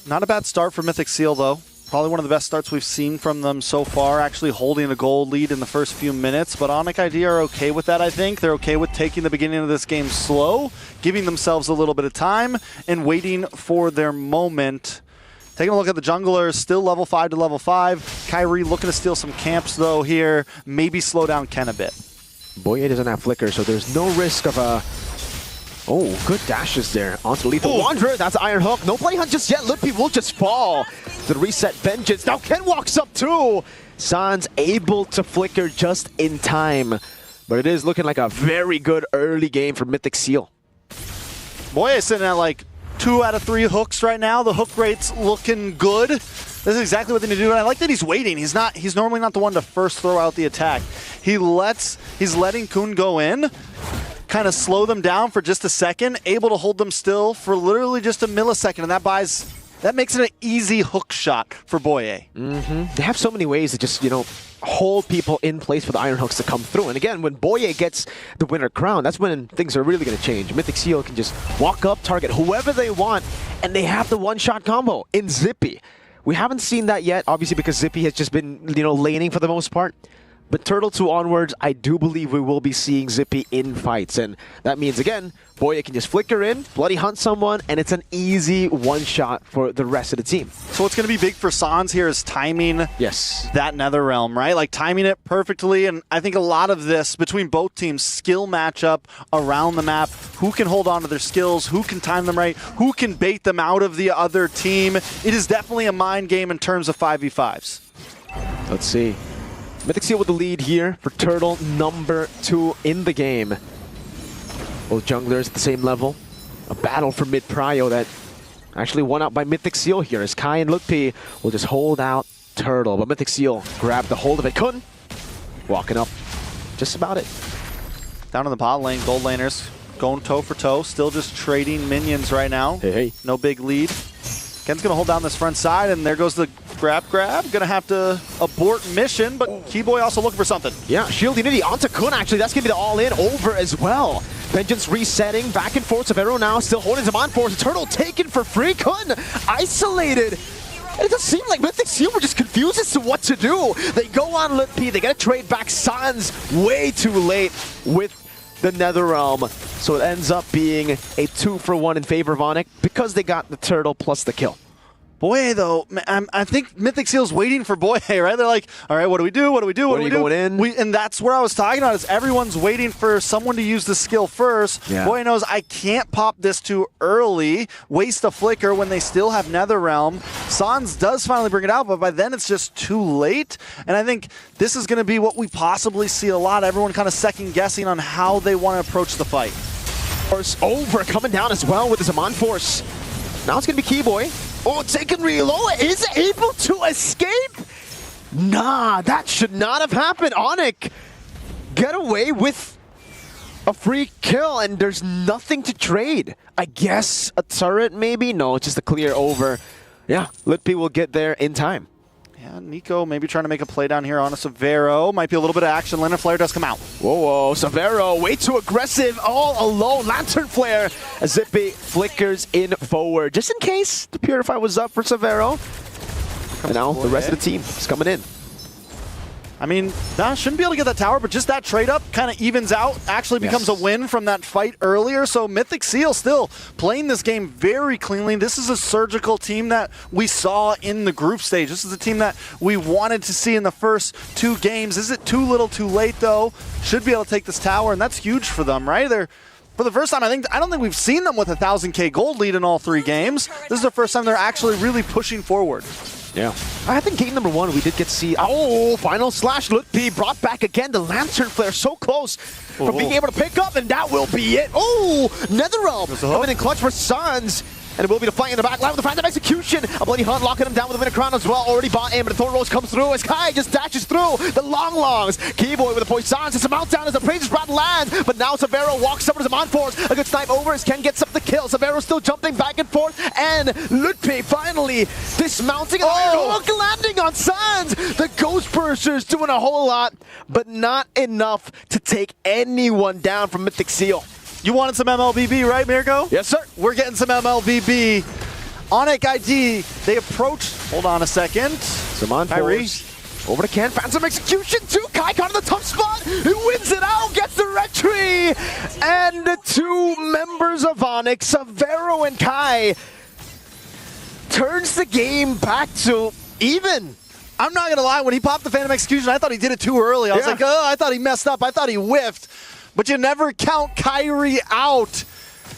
Not a bad start for Mythic Seal, though. Probably one of the best starts we've seen from them so far, actually holding a gold lead in the first few minutes. But Onik ID are okay with that, I think. They're okay with taking the beginning of this game slow, giving themselves a little bit of time, and waiting for their moment. Taking a look at the junglers, still level 5 to level 5. Kyrie looking to steal some camps, though, here. Maybe slow down Ken a bit. Boye doesn't have flicker, so there's no risk of a... Oh, good dashes there onto the Lethal Wanderer. That's Iron Hook. No play hunt just yet. Lippy will just fall. The reset vengeance. Now Ken walks up too. Sans able to flicker just in time. But it is looking like a very good early game for Mythic Seal. Boye is sitting at like 2 out of 3 hooks right now. The hook rate's looking good. This is exactly what they need to do. And I like that he's waiting. He's normally not the one to first throw out the attack. He's letting Kun go in, kind of slow them down for just a second, able to hold them still for literally just a millisecond, and that makes it an easy hook shot for Boye. They have so many ways to just, hold people in place for the iron hooks to come through. And again, when Boye gets the winner crown, that's when things are really going to change. Mythic Seal can just walk up, target whoever they want, and they have the one-shot combo in Zippy. We haven't seen that yet, obviously, because Zippy has just been, laning for the most part. But Turtle 2 onwards, I do believe we will be seeing Zippy in fights. And that means, again, Boye can just flicker in, bloody hunt someone, and it's an easy one-shot for the rest of the team. So what's going to be big for Sans here is timing that Netherrealm, right? Like timing it perfectly. And I think a lot of this, between both teams, skill matchup around the map, who can hold on to their skills, who can time them right, who can bait them out of the other team. It is definitely a mind game in terms of 5v5s. Let's see. Mythic Seal with the lead here for Turtle, number 2 in the game. Both junglers at the same level. A battle for mid prio that actually won out by Mythic Seal here, as Kai and Lutpi will just hold out Turtle. But Mythic Seal grabbed the hold of it. Kun walking up just about it. Down in the bot lane, gold laners going toe for toe, still just trading minions right now. Hey. No big lead. Ken's going to hold down this front side, and there goes the grab. Going to have to abort mission, but Keyboy also looking for something. Yeah, shield unity onto Kun, actually. That's going to be the all-in over as well. Vengeance resetting, back and forth. Severo now still holding him on for us. Turtle taken for free. Kun isolated. And it does seem like Mythic Seal were just confused as to what to do. They go on Lit P. They got to trade back Sans way too late with the Netherrealm. So it ends up being a 2-for-1 in favor of Onik because they got the Turtle plus the kill. Boye, though, I think Mythic Seal's waiting for Boye, right? They're like, all right, what do we do? What do we do? What do we do? Going in? And that's where I was talking about is everyone's waiting for someone to use the skill first. Yeah. Boye knows I can't pop this too early, waste a flicker when they still have Netherrealm. Sans does finally bring it out, but by then it's just too late. And I think this is going to be what we possibly see a lot. Everyone kind of second guessing on how they want to approach the fight. Force over, coming down as well with his Amon Force. Now it's going to be Keyboy. Oh, taking reload, is able to escape? Nah, that should not have happened. Onik get away with a free kill, and there's nothing to trade. I guess a turret maybe? No, just a clear over. Yeah, Litpi will get there in time. Yeah, Nico maybe trying to make a play down here on a Severo. Might be a little bit of action. Lantern Flare does come out. Whoa, Severo, way too aggressive, all alone. Lantern Flare, as Zippy flickers in forward, just in case the Purify was up for Severo. And now the rest of the team is coming in. I mean, nah, shouldn't be able to get that tower, but just that trade-up kind of evens out. Actually becomes a win from that fight earlier. So Mythic Seal still playing this game very cleanly. This is a surgical team that we saw in the group stage. This is a team that we wanted to see in the first 2 games. Is it too little too late, though? Should be able to take this tower, and that's huge for them, right? They're, for the first time, I don't think we've seen them with a 1,000k gold lead in all 3 games. This is the first time they're actually really pushing forward. Yeah. I think game number 1, we did get to see, final slash Lutpi brought back again. The Lantern Flare so close from being able to pick up, and that will be it. Oh, Netherrealm coming in clutch for Suns. And it will be the fight in the back line with the Phantom Execution. A Bloody Hunt locking him down with a Winter Crown as well. Already bought in, but the Thorn Rose comes through as Kai just dashes through the long longs. Keyboy with the Poisons. It's a meltdown as the Praises Brat lands. But now Severo walks over to the Monforce. A good snipe over as Ken gets up the kill. Severo still jumping back and forth. And Lutpi finally dismounting. Oh, landing on Suns. The Ghost Pursers doing a whole lot, but not enough to take anyone down from Mythic Seal. You wanted some MLBB, right, Mirko? Yes, sir. We're getting some MLBB. Onik ID, they approach. Hold on a second. Samon Force. Over to Ken. Phantom Execution too. Kai caught in the tough spot. He wins it out. Gets the red tree. And the 2 members of Onik, Severo and Kai, turns the game back to even. I'm not going to lie. When he popped the Phantom Execution, I thought he did it too early. I was like, oh, I thought he messed up. I thought he whiffed. But you never count Kyrie out.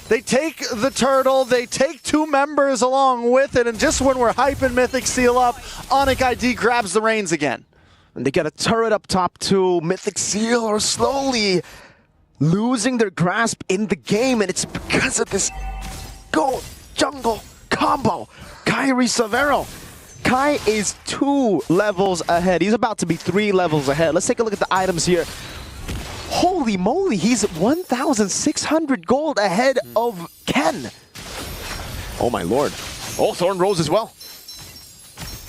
They take the turtle, they take 2 members along with it, and just when we're hyping Mythic Seal up, Onik ID grabs the reins again. And they get a turret up top too. Mythic Seal are slowly losing their grasp in the game, and it's because of this gold jungle combo. Kyrie Severo. Kai is 2 levels ahead. He's about to be 3 levels ahead. Let's take a look at the items here. Holy moly, he's 1,600 gold ahead of Ken. Oh my lord. Oh, Thorn Rose as well.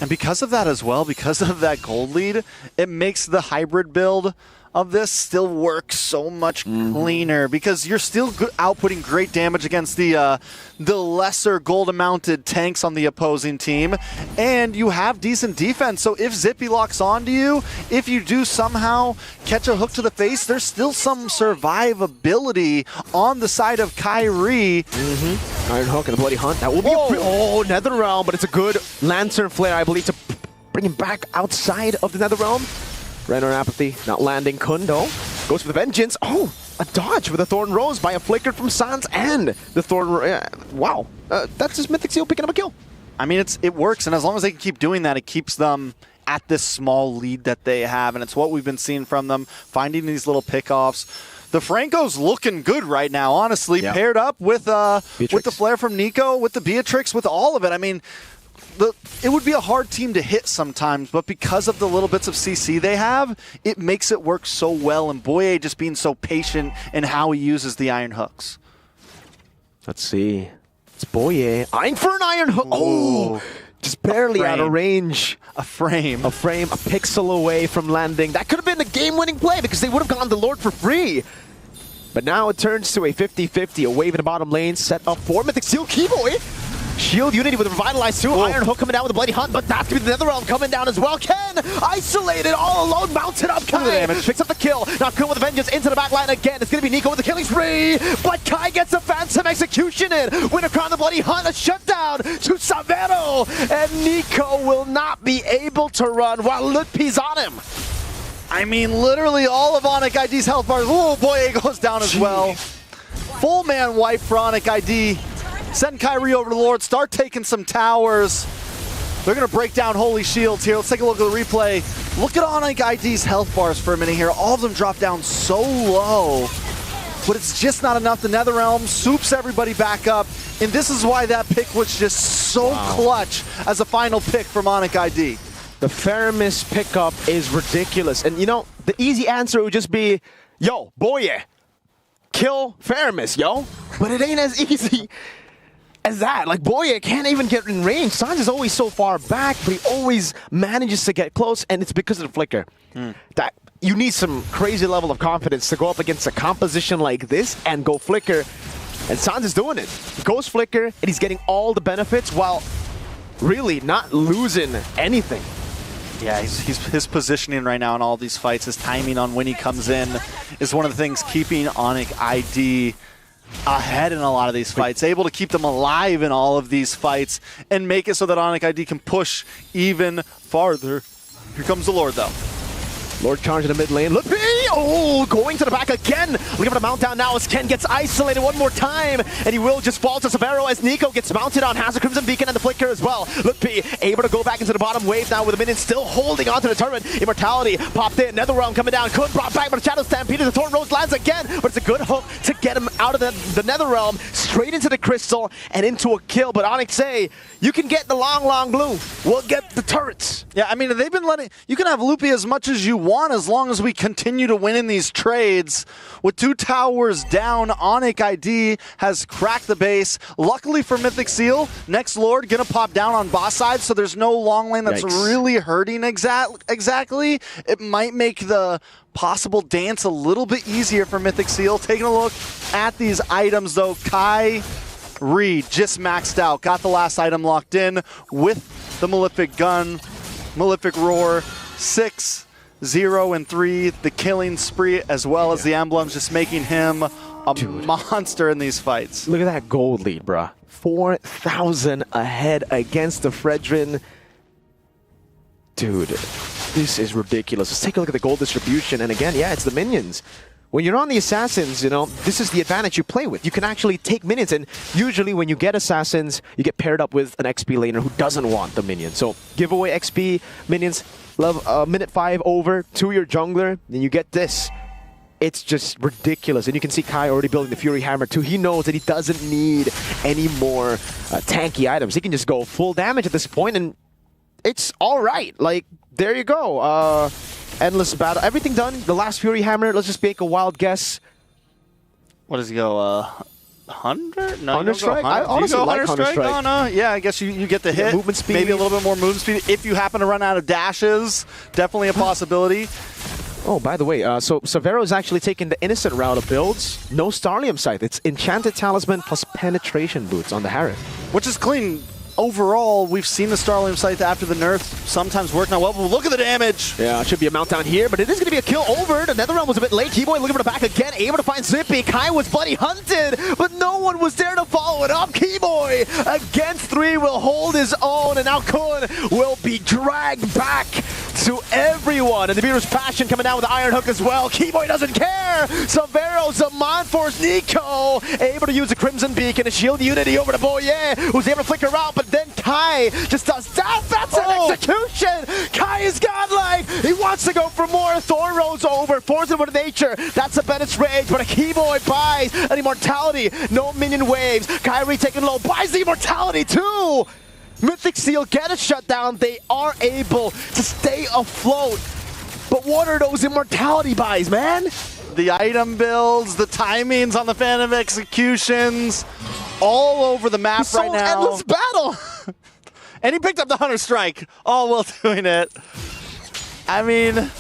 And because of that as well, because of that gold lead, it makes the hybrid build of this still work so much cleaner because you're still outputting great damage against the lesser gold-amounted tanks on the opposing team, and you have decent defense. So if Zippy locks onto you, if you do somehow catch a hook to the face, there's still some survivability on the side of Kyrie. Iron Hook and the Bloody Hunt. That will be Netherrealm, but it's a good Lantern Flare, I believe, to bring him back outside of the Netherrealm. Renner Apathy not landing. Kundo goes for the Vengeance. Oh, a dodge with a Thorn Rose by a flicker from Sans and the Thorn wow. That's just Mythic Seal picking up a kill. I mean, it works, and as long as they can keep doing that, it keeps them at this small lead that they have, and it's what we've been seeing from them, finding these little pickoffs. The Franco's looking good right now, honestly, paired up with the flare from Nico, with the Beatrix, with all of it. I mean, it would be a hard team to hit sometimes, but because of the little bits of CC they have, it makes it work so well, and Boye just being so patient in how he uses the Iron Hooks. Let's see. It's Boye. Eyeing for an Iron Hook. Oh, just barely out of range. A frame. A pixel away from landing. That could have been a game-winning play because they would have gone the Lord for free. But now it turns to a 50-50. A wave in the bottom lane set up for Mythic Seal. Keyboy Shield Unity with Revitalize too. Iron Hook coming down with a Bloody Hunt, but that's going to be the Netherrealm coming down as well. Ken isolated all alone, mounted up. Kai damage, picks up the kill. Now Kun with a Vengeance into the back line again. It's going to be Nico with the killing spree, but Kai gets a Phantom Execution in. Winner crown the Bloody Hunt, a shutdown to Savero, and Nico will not be able to run while Lutpi's on him. I mean, literally all of Onik ID's health bars. Oh boy, it goes down as well. Full man wipe for Onik ID. Send Kyrie over to the Lord, start taking some towers. They're going to break down Holy Shields here. Let's take a look at the replay. Look at Onik ID's health bars for a minute here. All of them drop down so low, but it's just not enough. The Netherrealm soups everybody back up, and this is why that pick was just so clutch as a final pick from Onik ID. The Faramis pickup is ridiculous. And you know, the easy answer would just be, yo, Boye, kill Faramis, yo. But it ain't as easy as that. Like, Boye can't even get in range. Sanz is always so far back, but he always manages to get close, and it's because of the flicker. That you need some crazy level of confidence to go up against a composition like this and go flicker. And Sanz is doing it. He goes flicker, and he's getting all the benefits while really not losing anything. Yeah, his positioning right now in all these fights, his timing on when he comes in is one of the things keeping Onik ID ahead in a lot of these fights, able to keep them alive in all of these fights and make it so that Onik ID can push even farther. Here comes the Lord, though. Lord charge in the mid lane. Lutpi! Oh, going to the back again. Looking for the mount down now as Ken gets isolated one more time. And he will just fall to Savero as Nico gets mounted on, has a Crimson Beacon and the Flicker as well. Lutpi able to go back into the bottom wave now with the minions still holding onto the turret. Immortality popped in. Netherrealm coming down. Kun brought back, but the Shadow Stampede. The Thorn Rose lands again. But it's a good hook to get him out of the Netherrealm, straight into the Crystal and into a kill. But Onyx say, you can get the long blue. We'll get the turrets. Yeah, I mean, they've been letting... You can have Loopy as much as you want as long as we continue to win in these trades. With 2 towers down, Onik ID has cracked the base. Luckily for Mythic Seal, next Lord gonna pop down on boss side, so there's no long lane that's really hurting exactly. It might make the possible dance a little bit easier for Mythic Seal. Taking a look at these items, though, Kai Reed just maxed out. Got the last item locked in with the Malefic Gun, Malefic Roar, 6, 0, and 3. The killing spree as well as the emblems, just making him a monster in these fights. Look at that gold lead, bruh. 4,000 ahead against the Fredrin. Dude, this is ridiculous. Let's take a look at the gold distribution. And again, yeah, it's the minions. When you're on the Assassins, you know, this is the advantage you play with. You can actually take minions, and usually when you get Assassins, you get paired up with an XP laner who doesn't want the minion. So give away XP, minions, love minute 5 over to your jungler, then you get this. It's just ridiculous. And you can see Kai already building the Fury Hammer too. He knows that he doesn't need any more tanky items. He can just go full damage at this point, and it's all right. Like, there you go. Endless battle. Everything done. The last Fury Hammer. Let's just make a wild guess. What does he go? 100? No, Hunter Strike? I honestly like Hunter Strike. Oh, no. Yeah, I guess you get the hit. Movement speed. Maybe a little bit more movement speed. If you happen to run out of dashes, definitely a possibility. Oh, by the way, so Savero is actually taking the innocent route of builds. No Starlium Scythe. It's Enchanted Talisman plus Penetration Boots on the Harith. Which is clean. Overall, we've seen the Starlium Scythe after the nerf sometimes work out well, but look at the damage. Yeah, it should be a mount down here, but it is going to be a kill over. The Netherrealm was a bit late. Keyboy looking for the back again, able to find Zippy. Kai was bloody hunted, but no one was there to follow it up. Keyboy against 3 will hold his own, and now Kun will be dragged back to everyone. And the Beater's Passion coming down with the Iron Hook as well. Keyboy doesn't care. Savero's a Monforce. Nico able to use a Crimson Beacon and Shield Unity over to Boye, who's able to flicker out, but then Kai just does that. That's an execution. Kai is godlike. He wants to go for more. Thorn rolls over, force him with nature. That's a Bennett's Rage, but a Keyboy buys an Immortality. No minion waves. Kyrie taking low, buys the Immortality too. Mythic Seal get a shutdown. They are able to stay afloat. But what are those Immortality buys, man? The item builds, the timings on the Phantom Executions, all over the map right now. Endless battle. And he picked up the Hunter Strike, all while doing it. I mean,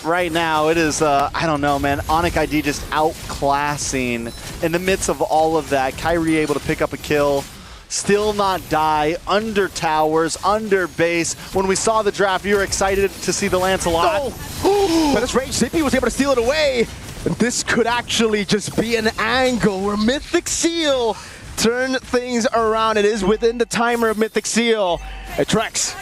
right now it is, I don't know, man. Onik ID just outclassing in the midst of all of that. Kyrie able to pick up a kill. still not die, under towers, under base. When we saw the draft, you were excited to see the Lancelot. But this range, Zippy was able to steal it away. And this could actually just be an angle where Mythic Seal turn things around. It is within the timer of Mythic Seal. Trex,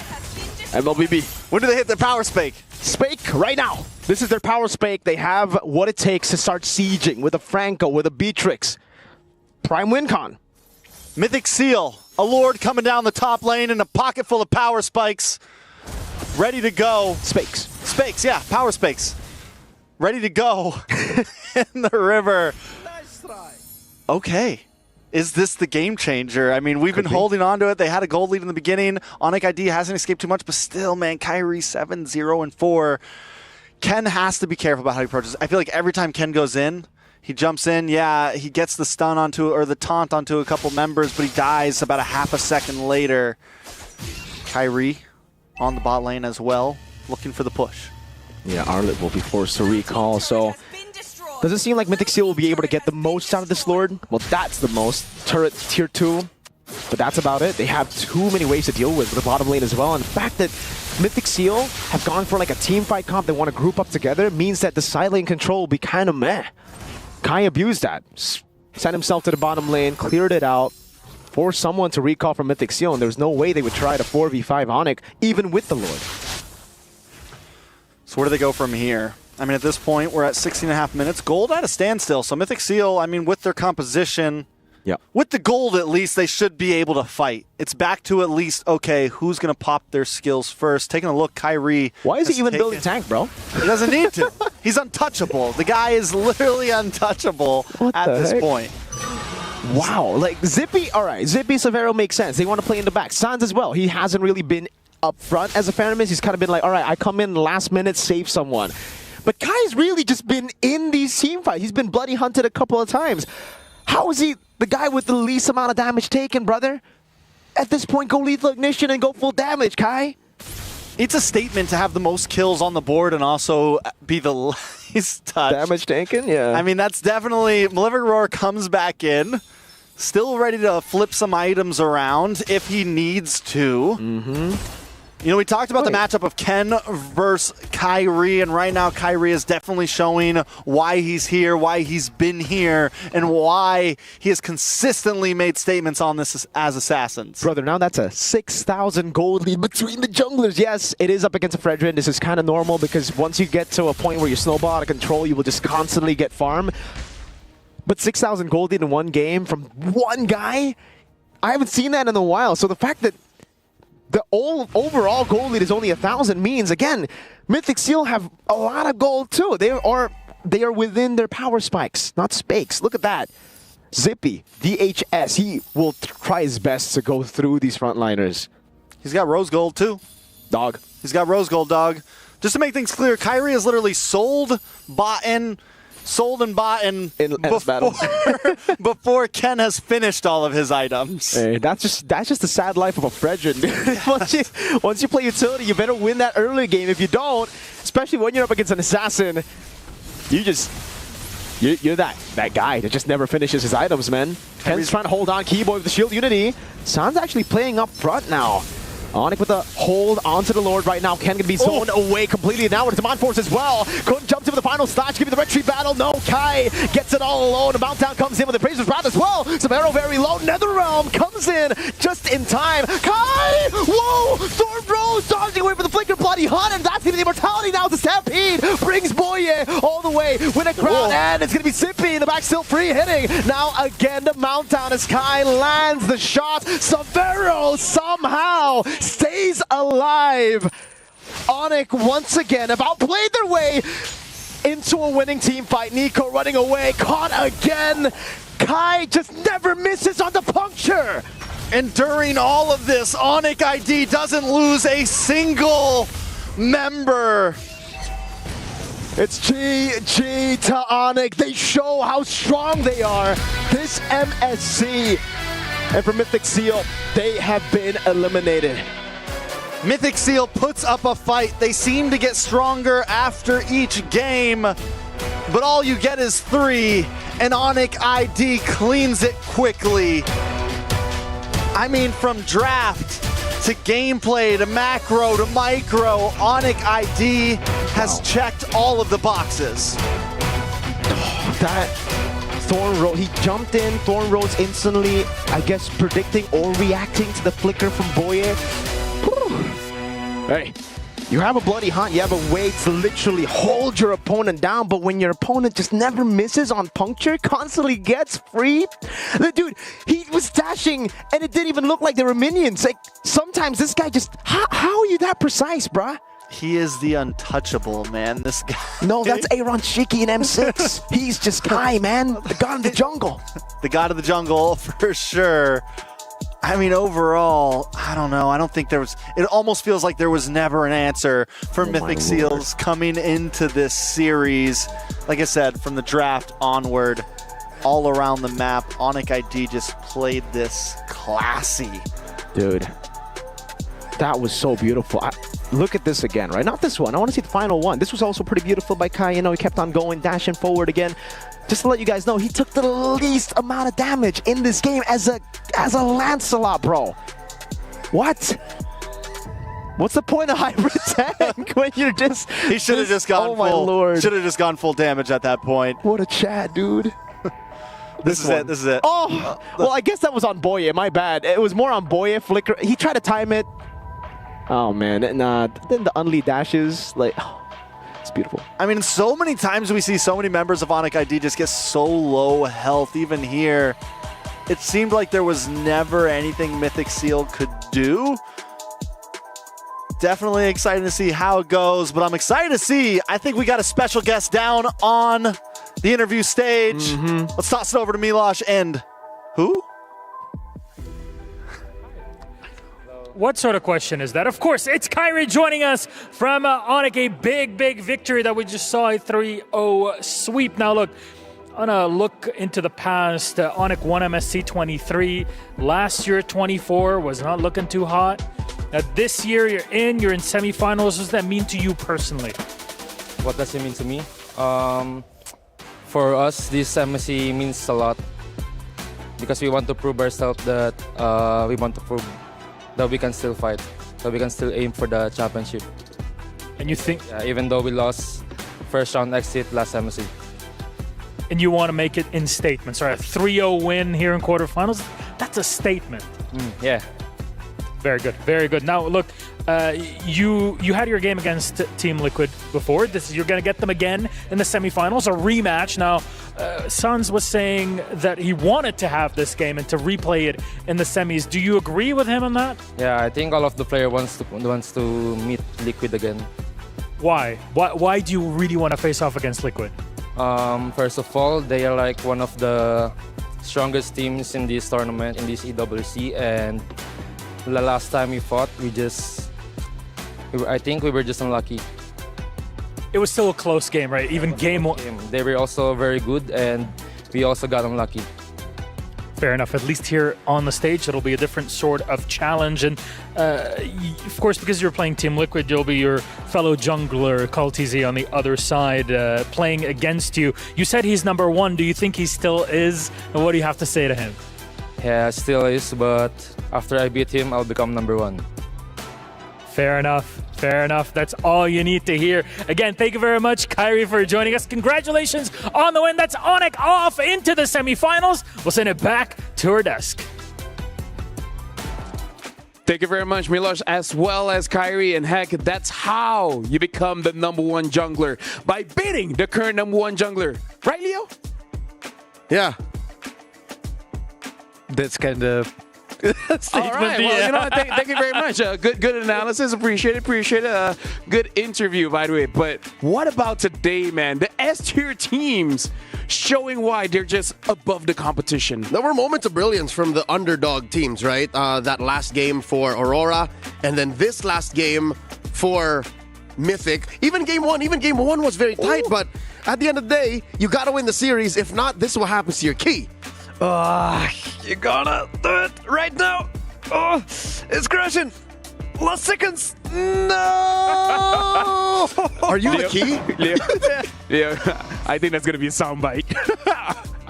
MLBB. When do they hit their power spike? Spake right now. This is their power spake. They have what it takes to start sieging with a Franco, with a Beatrix. Prime WinCon. Mythic Seal, a Lord coming down the top lane in a pocket full of power spikes. Ready to go. Spakes. Spakes, yeah, power spakes. Ready to go in the river. Nice try. Okay. Is this the game changer? I mean, we've been holding on to it. They had a gold lead in the beginning. Onik ID hasn't escaped too much, but still, man, Kyrie 7-0-4. Ken has to be careful about how he approaches. I feel like every time Ken goes in, he jumps in. Yeah, he gets the stun onto, or the taunt onto a couple members, but he dies about a half a second later. Kyrie on the bot lane as well, looking for the push. Yeah, Arlet will be forced to recall, so does it seem like Mythic Seal will be able to get the most out of this Lord? Well, that's the most. Turret tier 2, but that's about it. They have too many ways to deal with the bottom lane as well, and the fact that Mythic Seal have gone for like a team fight comp, they want to group up together, means that the side lane control will be kind of meh. Kai abused that. Sent himself to the bottom lane, cleared it out, forced someone to recall from Mythic Seal, and there's no way they would try to 4v5 Onik, even with the Lord. So where do they go from here? I mean, at this point, we're at 16.5 minutes. Gold at a standstill. So Mythic Seal, I mean, with their composition, with the gold at least, they should be able to fight. It's back to at least, okay, who's going to pop their skills first? Taking a look, Kyrie. Why is he even building tank, bro? He doesn't need to. He's untouchable. The guy is literally untouchable at this point. Wow, like Zippy, all right, Zippy, Severo makes sense. They want to play in the back. Sans as well. He hasn't really been up front as a Phantomist. He's kind of been like, all right, I come in last minute, save someone. But Kai's really just been in these team fights. He's been bloody hunted a couple of times. How is he the guy with the least amount of damage taken, brother? At this point, go lethal ignition and go full damage, Kai. It's a statement to have the most kills on the board and also be the least touched. Damage taken, yeah. I mean, that's definitely... Malefic Roar comes back in, still ready to flip some items around if he needs to. Mm-hmm. You know, we talked about the matchup of Ken versus Kyrie, and right now Kyrie is definitely showing why he's here, why he's been here, and why he has consistently made statements on this as assassins. Brother, now that's a 6,000 gold lead between the junglers. Yes, it is up against a Fredrin. This is kind of normal because once you get to a point where you snowball out of control, you will just constantly get farm. But 6,000 gold lead in one game from one guy? I haven't seen that in a while. So the fact that the overall gold lead is only 1,000 means, again, Mythic Seal have a lot of gold too. They are within their power spikes, not spakes. Look at that. Zippy, DHS, he will try his best to go through these frontliners. He's got rose gold too. Dog. He's got rose gold, dog. Just to make things clear, Kyrie has literally sold and bought before Ken has finished all of his items. Hey, that's just the sad life of a Fredrin. once you play utility, you better win that early game. If you don't, especially when you're up against an assassin, you're that guy that just never finishes his items, man. Ken's trying to hold on Keyboy with the shield unity. San's actually playing up front now. Onik with a hold onto the Lord right now. Ken can be zoned away completely now with Demand Force as well. Couldn't jump to the final stage, give me the retreat battle. No, Kai gets it all alone. The Mountdown comes in with the Praiser's Wrath as well. Severo very low. Netherrealm comes in just in time. Kai! Whoa! Thorn Rose dodging away for the Flicker Bloody Hunt, and that's even the Immortality now. The Stampede brings Boye all the way with a crown, and it's going to be Sippy in the back, still free hitting. Now again, the Mountdown as Kai lands the shot. Severo somehow stays alive. Onik once again have outplayed their way into a winning team fight. Nico running away, caught again. Kai just never misses on the puncture. And during all of this, Onik ID doesn't lose a single member. It's GG to Onik. They show how strong they are. This MSC. And for Mythic Seal, they have been eliminated. Mythic Seal puts up a fight. They seem to get stronger after each game, but all you get is 3, and Onik ID cleans it quickly. I mean, from draft to gameplay to macro to micro, Onik ID has checked all of the boxes. That Thorn Rose, he jumped in, Thorn Rose instantly, I guess predicting or reacting to the flicker from Boye. Hey, you have a bloody hunt, you have a way to literally hold your opponent down, but when your opponent just never misses on puncture, constantly gets free. The dude, he was dashing and it didn't even look like there were minions. Like, sometimes this guy just, how are you that precise, bruh? He is the untouchable, man, this guy. No, that's Aaron Shiki in M6. He's just Kai, man. The god of the jungle. The god of the jungle, for sure. I mean, overall, I don't know. I don't think there was... It almost feels like there was never an answer for Mythic Seals coming into this series. Like I said, from the draft onward, all around the map, Onik ID just played this classy. Dude, that was so beautiful. Look at this again, right? Not this one. I want to see the final one. This was also pretty beautiful by Kai. You know, he kept on going, dashing forward again. Just to let you guys know, he took the least amount of damage in this game as a Lancelot, bro. What? What's the point of hybrid tank when you're just... He should have just gone oh my lord. Should have just gone full damage at that point. What a chat, dude. This is it. Oh, well, I guess that was on Boye. My bad. It was more on Boye. Flicker. He tried to time it. Oh, man. Nah, then the unlead dashes, like... It's beautiful. I mean, so many times we see so many members of Onik ID just get so low health. Even here, it seemed like there was never anything Mythic Seal could do. Definitely excited to see how it goes, but I'm excited to see, I think we got a special guest down on the interview stage. Let's toss it over to Milosh and who? What sort of question is that? Of course, it's Kyrie joining us from Onik, a big victory that we just saw, a 3-0 sweep. Now look, on a look into the past, Onik won MSC 23. Last year, 24, was not looking too hot. This year, you're in semifinals. What does that mean to you personally? What does it mean to me? For us, this MSC means a lot because we want to prove ourselves that we want to prove that we can still fight, that we can still aim for the championship. And you think... Yeah, even though we lost first round exit last MSC. And you want to make it in statements, right? A 3-0 win here in quarterfinals, that's a statement. Yeah. Very good, very good. Now look, you had your game against Team Liquid before. You're going to get them again in the semifinals, a rematch. Now, Sans was saying that he wanted to have this game and to replay it in the semis. Do you agree with him on that? Yeah, I think all of the player wants to meet Liquid again. Why? Why do you really want to face off against Liquid? First of all, they are like one of the strongest teams in this tournament, in this EWC, and the last time we fought, I think we were just unlucky. It was still a close game, right? Even game one. They were also very good, and we also got unlucky. Fair enough. At least here on the stage, it'll be a different sort of challenge. And of course, because you're playing Team Liquid, you'll be your fellow jungler, KalTZ, on the other side, playing against you. You said he's number one. Do you think he still is? And what do you have to say to him? Yeah, still is, but after I beat him, I'll become number one. Fair enough. Fair enough. That's all you need to hear. Again, thank you very much, Kyrie, for joining us. Congratulations on the win. That's Onik off into the semifinals. We'll send it back to our desk. Thank you very much, Milosh, as well as Kyrie. And heck, that's how you become the #1 jungler, by beating the current #1 jungler. Right, Leo? Yeah. That's kind of... All right, well, you know, thank you very much. Good analysis. Appreciate it. Good interview, by the way. But what about today, man? The S-tier teams showing why they're just above the competition. There were moments of brilliance from the underdog teams, right? That last game for Aurora, and then this last game for Mythic. Even game one was very tight, but at the end of the day, you got to win the series. If not, this is what happens to your key. You gotta do it right now. Oh, it's crashing. Last seconds. No! Are you the key? Leo, I think that's gonna be a soundbite.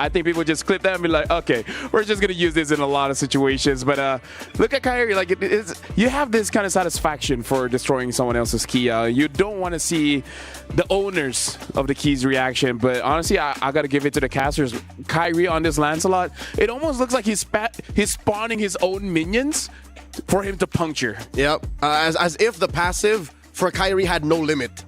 I think people just clip that and be like, okay, we're just gonna use this in a lot of situations. But look at Kyrie, like you have this kind of satisfaction for destroying someone else's key. You don't want to see the owners of the keys reaction, but honestly, I gotta give it to the casters. Kyrie on this Lancelot, it almost looks like he's spawning his own minions for him to puncture. Yep, as if the passive for Kyrie had no limit.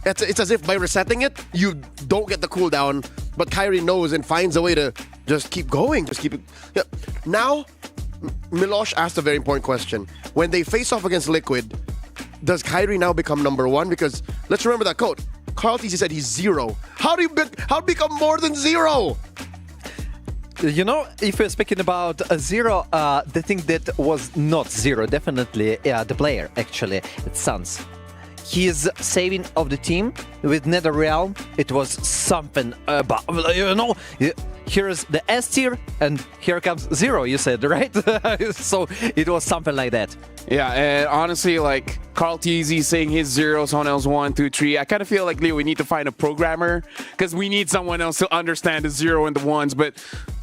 It's as if by resetting it, you don't get the cooldown, but Kyrie knows and finds a way to just keep going, just keep it. Yeah. Now, Milosh asked a very important question. When they face off against Liquid, does Kyrie now become number one? Because let's remember that quote. Carl TC said he's 0. How do you become more than 0? You know, if we're speaking about a 0, the thing that was not 0, definitely the player, actually, it's Suns. His saving of the team with NetherRealm, it was something about, you know, here's the S tier and here comes 0, you said, right? So it was something like that. Yeah, and honestly, like Carl TZ saying his zeros on L's 1, 2, 3, I kind of feel like, Leo, we need to find a programmer because we need someone else to understand the 0 and the 1s. But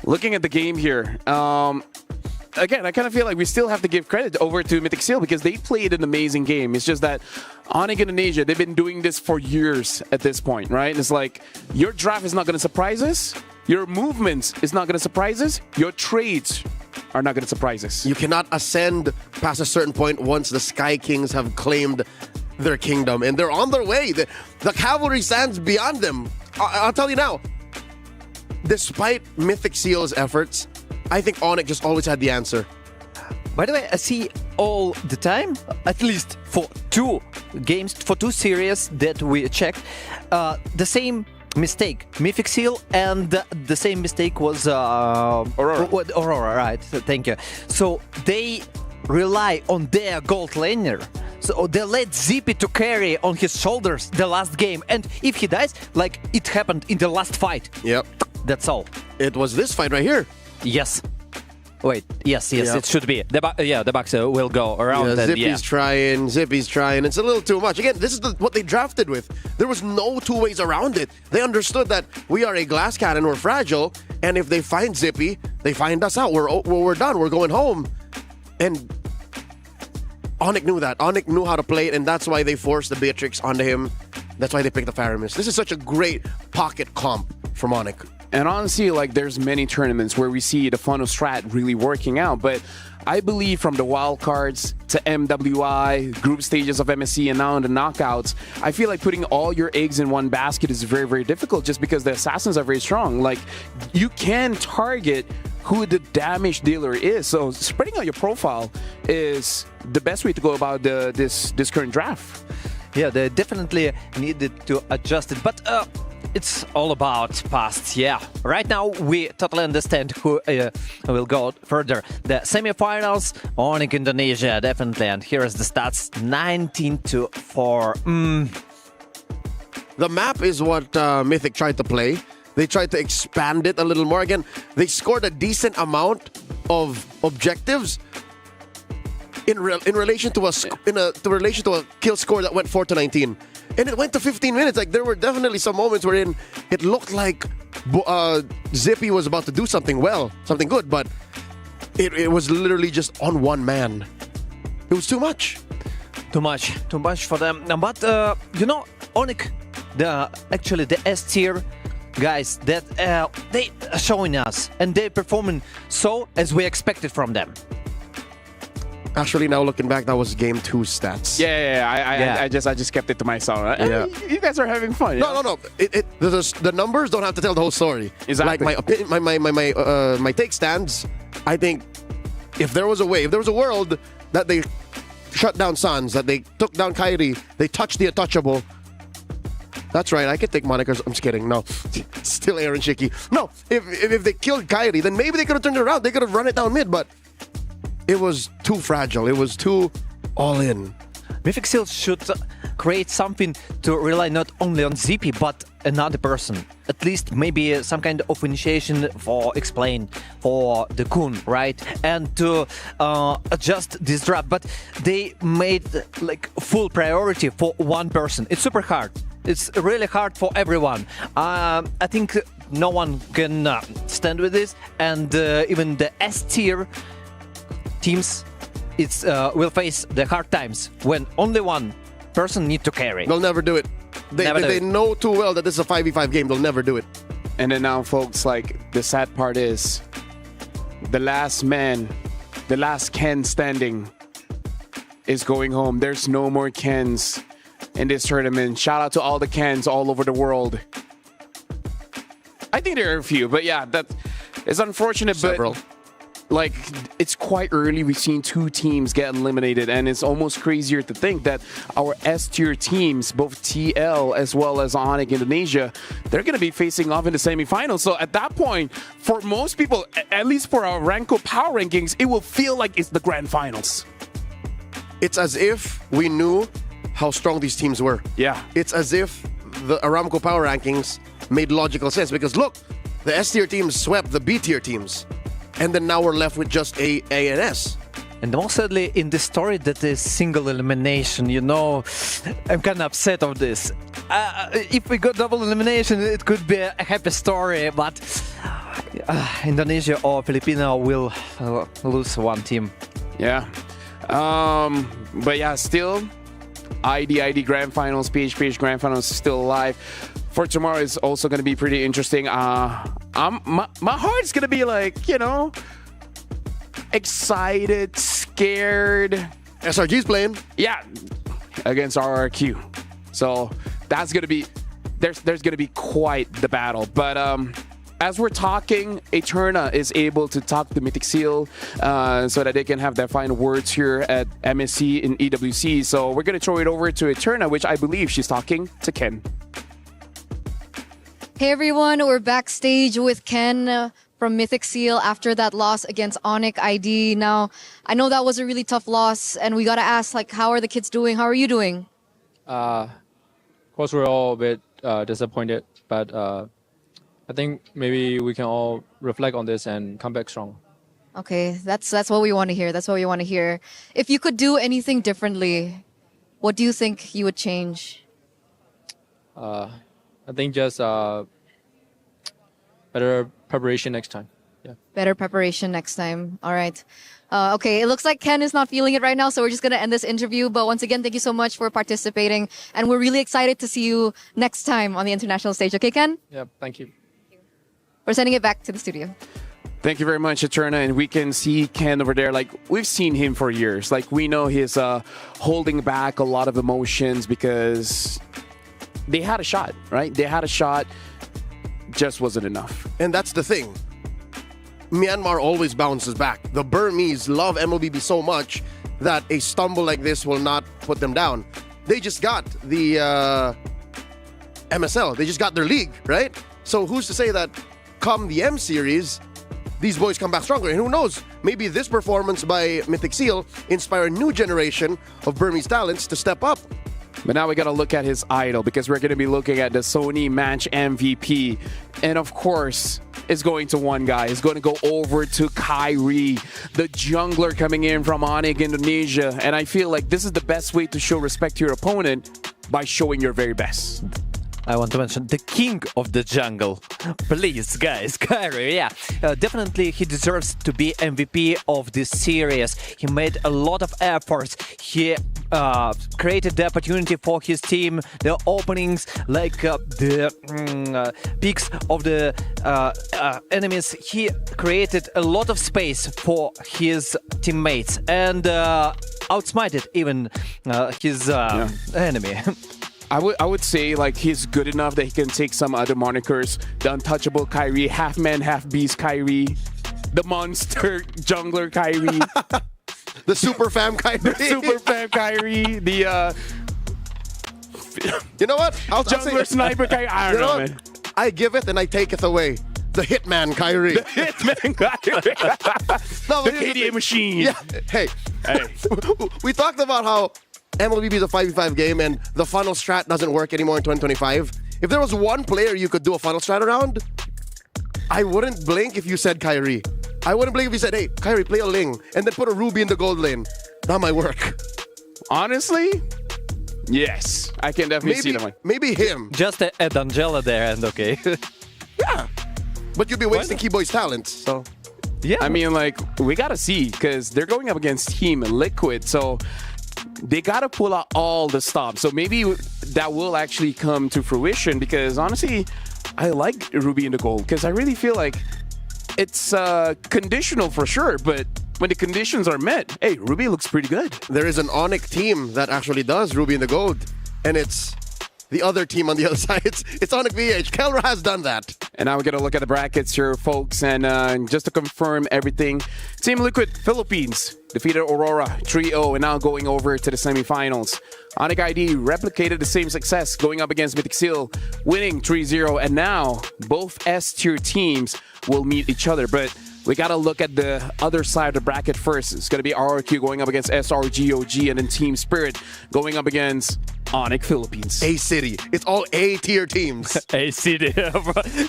looking at the game here, again, I kind of feel like we still have to give credit over to Mythic Seal because they played an amazing game. It's just that Onik Indonesia, they've been doing this for years at this point, right? It's like your draft is not going to surprise us. Your movements is not going to surprise us. Your trades are not going to surprise us. You cannot ascend past a certain point once the Sky Kings have claimed their kingdom, and they're on their way. The cavalry stands beyond them. I'll tell you now, despite Mythic Seal's efforts, I think Onik just always had the answer. By the way, I see all the time, at least for 2 games, for 2 series that we checked, the same mistake. Mythic Seal and the same mistake was Aurora, right? Thank you. So they rely on their gold laner. So they let Zippy to carry on his shoulders the last game. And if he dies, like it happened in the last fight. Yep. That's all. It was this fight right here. Yes. Wait, yes, it should be. The Bucks will go around. Zippy's trying, It's a little too much. Again, this is what they drafted with. There was no 2 ways around it. They understood that we are a glass cannon, we're fragile, and if they find Zippy, they find us out. We're done, we're going home. And Onik knew that. Onik knew how to play it, and that's why they forced the Beatrix onto him. That's why they picked the Faramis. This is such a great pocket comp from Onik. And honestly, like there's many tournaments where we see the funnel strat really working out, but I believe from the wild cards to MWI, group stages of MSC, and now in the knockouts, I feel like putting all your eggs in one basket is very, very difficult just because the assassins are very strong. Like you can target who the damage dealer is, so spreading out your profile is the best way to go about this current draft. Yeah, they definitely needed to adjust it, but it's all about past, yeah. Right now, we totally understand who will go further. The semifinals, Onik Indonesia, definitely. And here is the stats, 19-4. The map is what Mythic tried to play. They tried to expand it a little more. Again, they scored a decent amount of objectives in relation to a kill score that went 4-19. And it went to 15 minutes. Like there were definitely some moments wherein it looked like Zippy was about to do something good, but it was literally just on one man. It was too much. Too much for them. But you know, Onik, actually the S tier guys, that they are showing us and they're performing so as we expected from them. Actually, now looking back, that was game 2 stats. I just kept it to myself. Yeah. You guys are having fun. No. The numbers don't have to tell the whole story. Exactly. Like my take stands. I think if there was a world that they shut down Suns, that they took down Kyrie, they touched the untouchable. That's right, I can take monikers. I'm just kidding. No, still Aaron Shiki. No, if they killed Kyrie, then maybe they could have turned it around. They could have run it down mid, but it was too fragile. It was too all in. Mythic Seal should create something to rely not only on ZP, but another person. At least maybe some kind of initiation for explain for the Kun, right? And to adjust this draft. But they made like full priority for one person. It's super hard. It's really hard for everyone. I think no one can stand with this, and even the S tier teams will face the hard times when only one person need to carry. They'll never do it. They know too well that this is a 5v5 game. They'll never do it. And then now, folks, like, the sad part is the last man, the last Ken standing is going home. There's no more Kens in this tournament. Shout out to all the Kens all over the world. I think there are a few, but yeah, that is unfortunate. Several. But like, it's quite early. We've seen 2 teams get eliminated, and it's almost crazier to think that our S-tier teams, both TL as well as Onik Indonesia, they're going to be facing off in the semifinals. So at that point, for most people, at least for our Ranko Power Rankings, it will feel like it's the grand finals. It's as if we knew how strong these teams were. Yeah. It's as if the Aramco Power Rankings made logical sense, because look, the S-tier teams swept the B-tier teams. And then now we're left with just A and S. And most sadly, in this story, that is single elimination. You know, I'm kind of upset of this. If we got double elimination, it could be a happy story, but Indonesia or Filipino will lose one team. Yeah. But yeah, still, ID Grand Finals, PH Grand Finals still alive. For tomorrow is also going to be pretty interesting. My heart's going to be like, you know, excited, scared. SRG's playing. Yeah, against RRQ. So that's going to be, there's going to be quite the battle. But as we're talking, Eterna is able to talk to Mythic Seal so that they can have their final words here at MSC in EWC. So we're going to throw it over to Eterna, which I believe she's talking to Ken. Hey everyone, we're backstage with Ken from Mythic Seal after that loss against Onik ID. Now, I know that was a really tough loss, and we gotta ask, like, how are the kids doing? How are you doing? Of course, we're all a bit disappointed, but I think maybe we can all reflect on this and come back strong. Okay, that's what we want to hear. That's what we want to hear. If you could do anything differently, what do you think you would change? I think just better preparation next time. Yeah. Better preparation next time. All right. Okay, it looks like Ken is not feeling it right now, so we're just going to end this interview. But once again, thank you so much for participating. And we're really excited to see you next time on the international stage. Okay, Ken? Yeah, thank you. We're sending it back to the studio. Thank you very much, Eterna. And we can see Ken over there. Like, we've seen him for years. Like, we know he's holding back a lot of emotions because they had a shot, right? They had a shot, just wasn't enough. And that's the thing. Myanmar always bounces back. The Burmese love MLBB so much that a stumble like this will not put them down. They just got the MSL. They just got their league, right? So who's to say that come the M series, these boys come back stronger? And who knows? Maybe this performance by Mythic Seal inspire a new generation of Burmese talents to step up. But now we got to look at his idol, because we're going to be looking at the Sony match MVP. And of course, it's going to one guy. It's going to go over to Kyrie, the jungler coming in from Onik Indonesia. And I feel like this is the best way to show respect to your opponent, by showing your very best. I want to mention the king of the jungle. Please, guys, Kyrie, yeah. Definitely he deserves to be MVP of this series. He made a lot of efforts. He created the opportunity for his team, the openings, like the peaks of the enemies. He created a lot of space for his teammates and outsmited even his enemy. I would say, like, he's good enough that he can take some other monikers. The untouchable Kyrie, half man, half beast Kyrie, the monster jungler Kyrie, the super fam Kyrie, the you know what? I'll jungler sniper Kyrie. I don't know, man. I give it and I take it away. The Hitman Kyrie. The Hitman Kyrie. No, the KDA machine. Yeah. Hey. We talked about how MLBB is a 5v5 game and the funnel strat doesn't work anymore in 2025. If there was one player you could do a funnel strat around, I wouldn't blink if you said Kyrie. I wouldn't blink if you said, hey, Kyrie, play a Ling and then put a Ruby in the gold lane. That might work. Honestly, yes. I can definitely see that one. Maybe him. Just add Angela there and okay. Yeah. But you'd be wasting Keyboy's talents. So, yeah. I mean, like, we got to see because they're going up against Team Liquid. So they got to pull out all the stops. So maybe that will actually come to fruition because honestly, I like Ruby in the gold because I really feel like it's conditional for sure. But when the conditions are met, hey, Ruby looks pretty good. There is an Onik team that actually does Ruby in the gold. And it's the other team on the other side. It's Onik VH. Kelra has done that. And now we're going to look at the brackets here, folks. And just to confirm everything, Team Liquid Philippines defeated Aurora 3-0 and now going over to the semifinals. Onik ID replicated the same success going up against Mythic Seal, winning 3-0. And now both S-tier teams will meet each other. But we got to look at the other side of the bracket first. It's going to be RRQ going up against SRGOG and then Team Spirit going up against Onik Philippines. A-City. It's all A-tier teams. A-City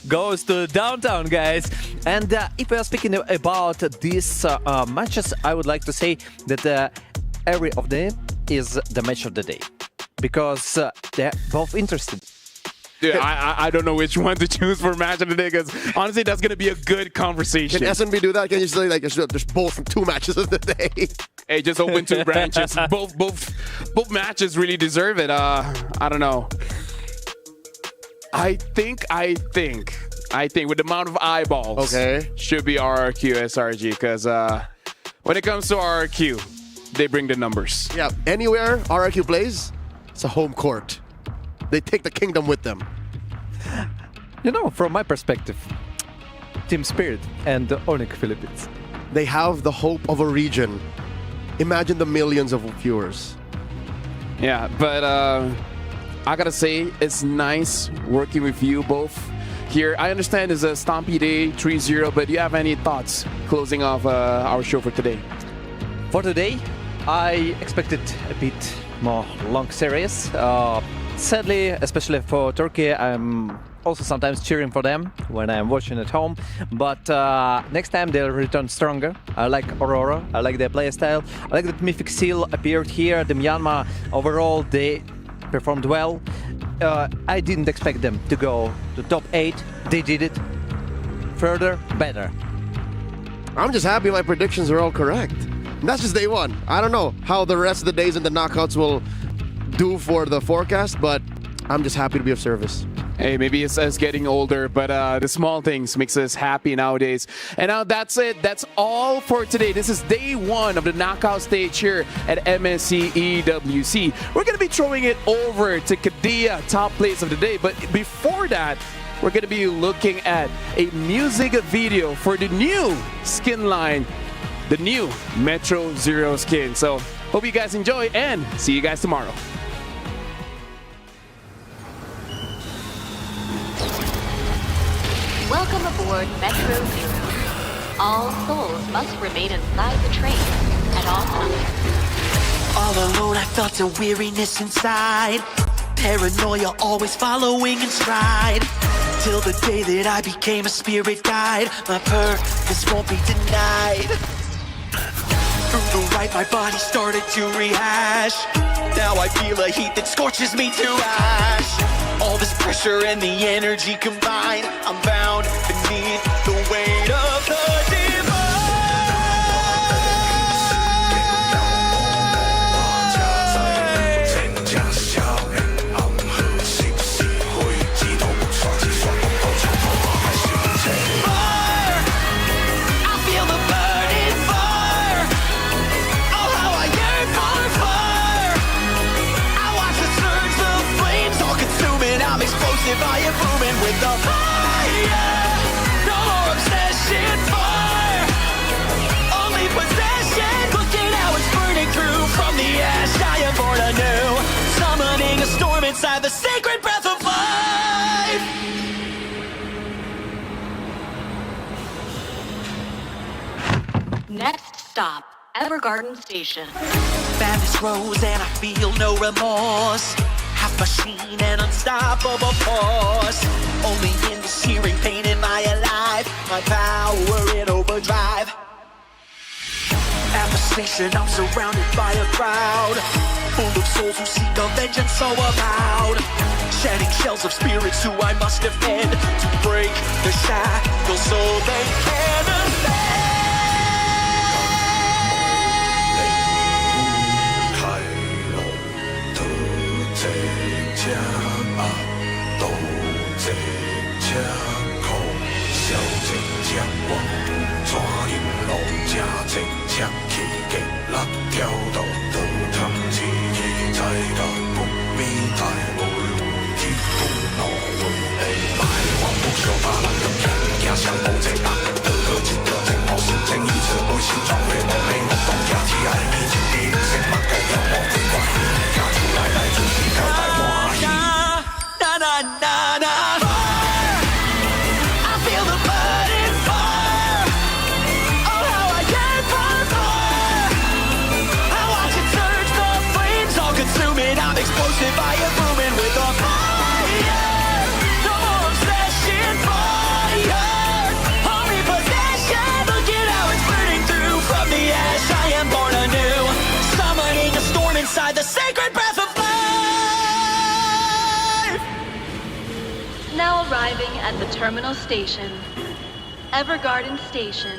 goes to downtown, guys. And if we are speaking about these matches, I would like to say that every of them is the match of the day. Because they're both interesting. Yeah, I don't know which one to choose for match of the day because honestly, that's going to be a good conversation. Can SNB do that? Can you say like there's both 2 matches of the day? Hey, just open 2 branches. Both matches really deserve it. I don't know. I think with the amount of eyeballs, should be RRQ SRG because when it comes to RRQ, they bring the numbers. Yeah, anywhere RRQ plays, it's a home court. They take the kingdom with them. You know, from my perspective, Team Spirit and Onik Philippines. They have the hope of a region. Imagine the millions of viewers. Yeah, but I gotta say, it's nice working with you both here. I understand it's a Stompy Day 3-0, but do you have any thoughts closing off our show for today? For today, I expected a bit more long series. Sadly, especially for Turkey, I'm also sometimes cheering for them when I'm watching at home. But next time they'll return stronger. I like Aurora. I like their playstyle. I like that Mythic Seal appeared here. The Myanmar, overall, they performed well. I didn't expect them to go to top 8. They did it. Further, better. I'm just happy my predictions are all correct. And that's just day 1. I don't know how the rest of the days in the knockouts will do for the forecast, but I'm just happy to be of service. Hey, maybe it's us getting older, but the small things makes us happy nowadays. And now that's it. That's all for today. This is day 1 of the knockout stage here at MSC EWC. We're going to be throwing it over to Kadia, top place of the day. But before that, we're going to be looking at a music video for the new skin line, the new Metro Zero skin. So hope you guys enjoy and see you guys tomorrow. Welcome aboard Metro Zero. All souls must remain inside the train at all times. All alone, I felt a weariness inside. Paranoia always following in stride. Till the day that I became a spirit guide. My purpose won't be denied. Through the right, my body started to rehash. Now I feel a heat that scorches me to ash. All this pressure and the energy combined, I'm bound beneath the weight of the I am booming with the fire. No more obsession, fire. Only possession. Look at how it's burning through from the ash. I am born anew, summoning a storm inside the sacred breath of life. Next stop, Evergarden Station. Madness grows and I feel no remorse. Half machine and unstoppable force. Only in the searing pain am I alive. My power in overdrive. At the station, I'm surrounded by a crowd full of souls who seek a vengeance so avowed, shedding shells of spirits who I must defend to break the shackles so they can ascend. Inside the sacred breath of life. Now arriving at the terminal station, Evergarden Station.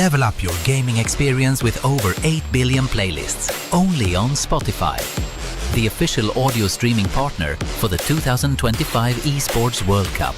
Level up your gaming experience with over 8 billion playlists, only on Spotify, the official audio streaming partner for the 2025 Esports World Cup.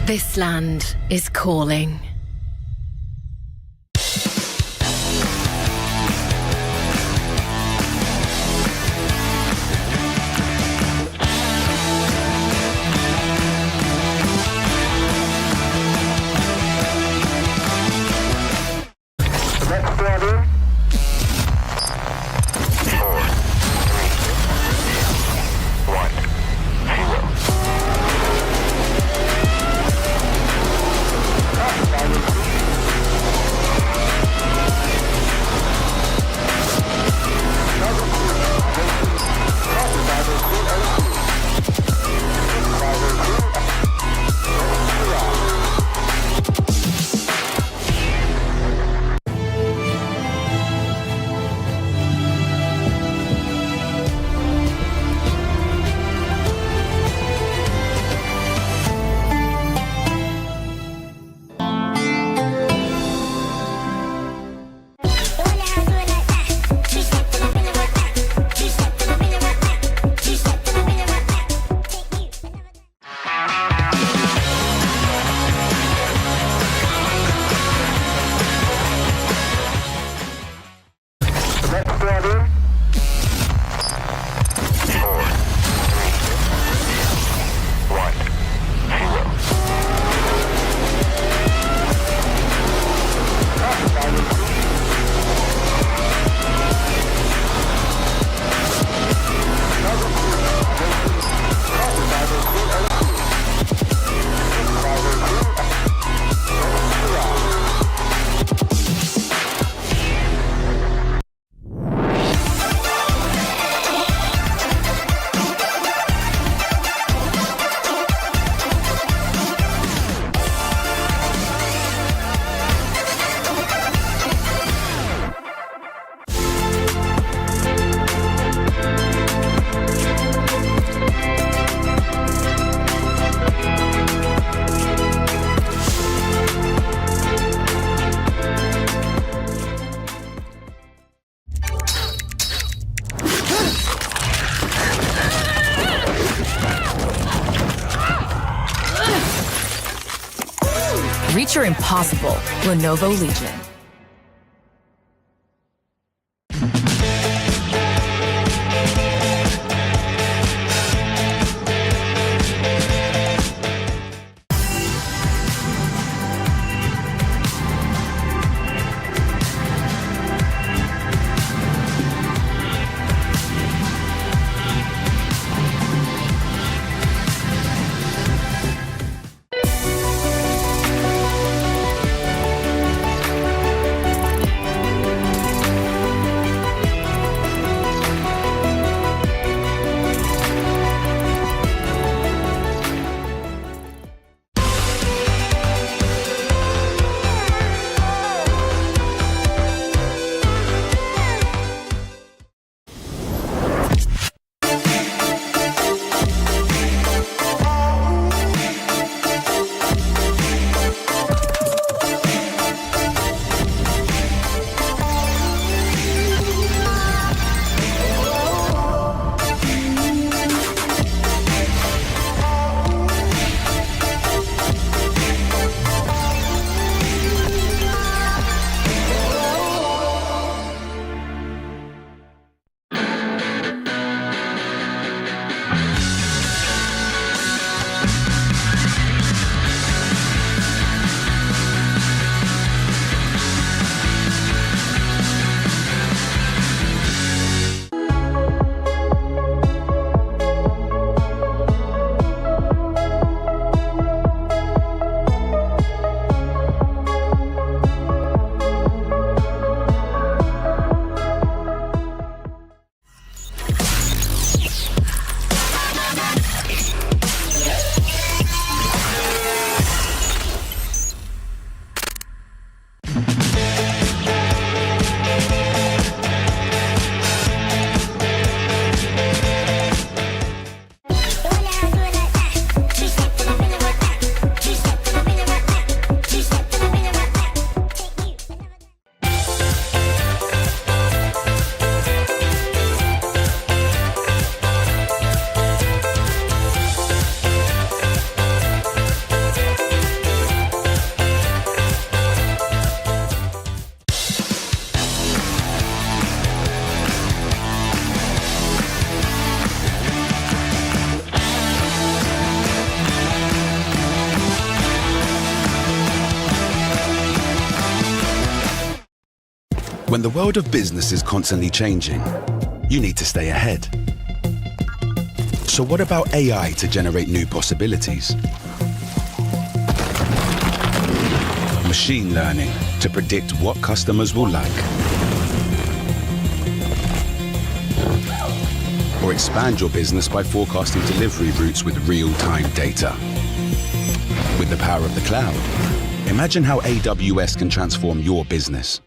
This land is calling. Reach your impossible, Lenovo Legion. When the world of business is constantly changing, you need to stay ahead. So what about AI to generate new possibilities? Machine learning to predict what customers will like. Or expand your business by forecasting delivery routes with real-time data. With the power of the cloud, imagine how AWS can transform your business.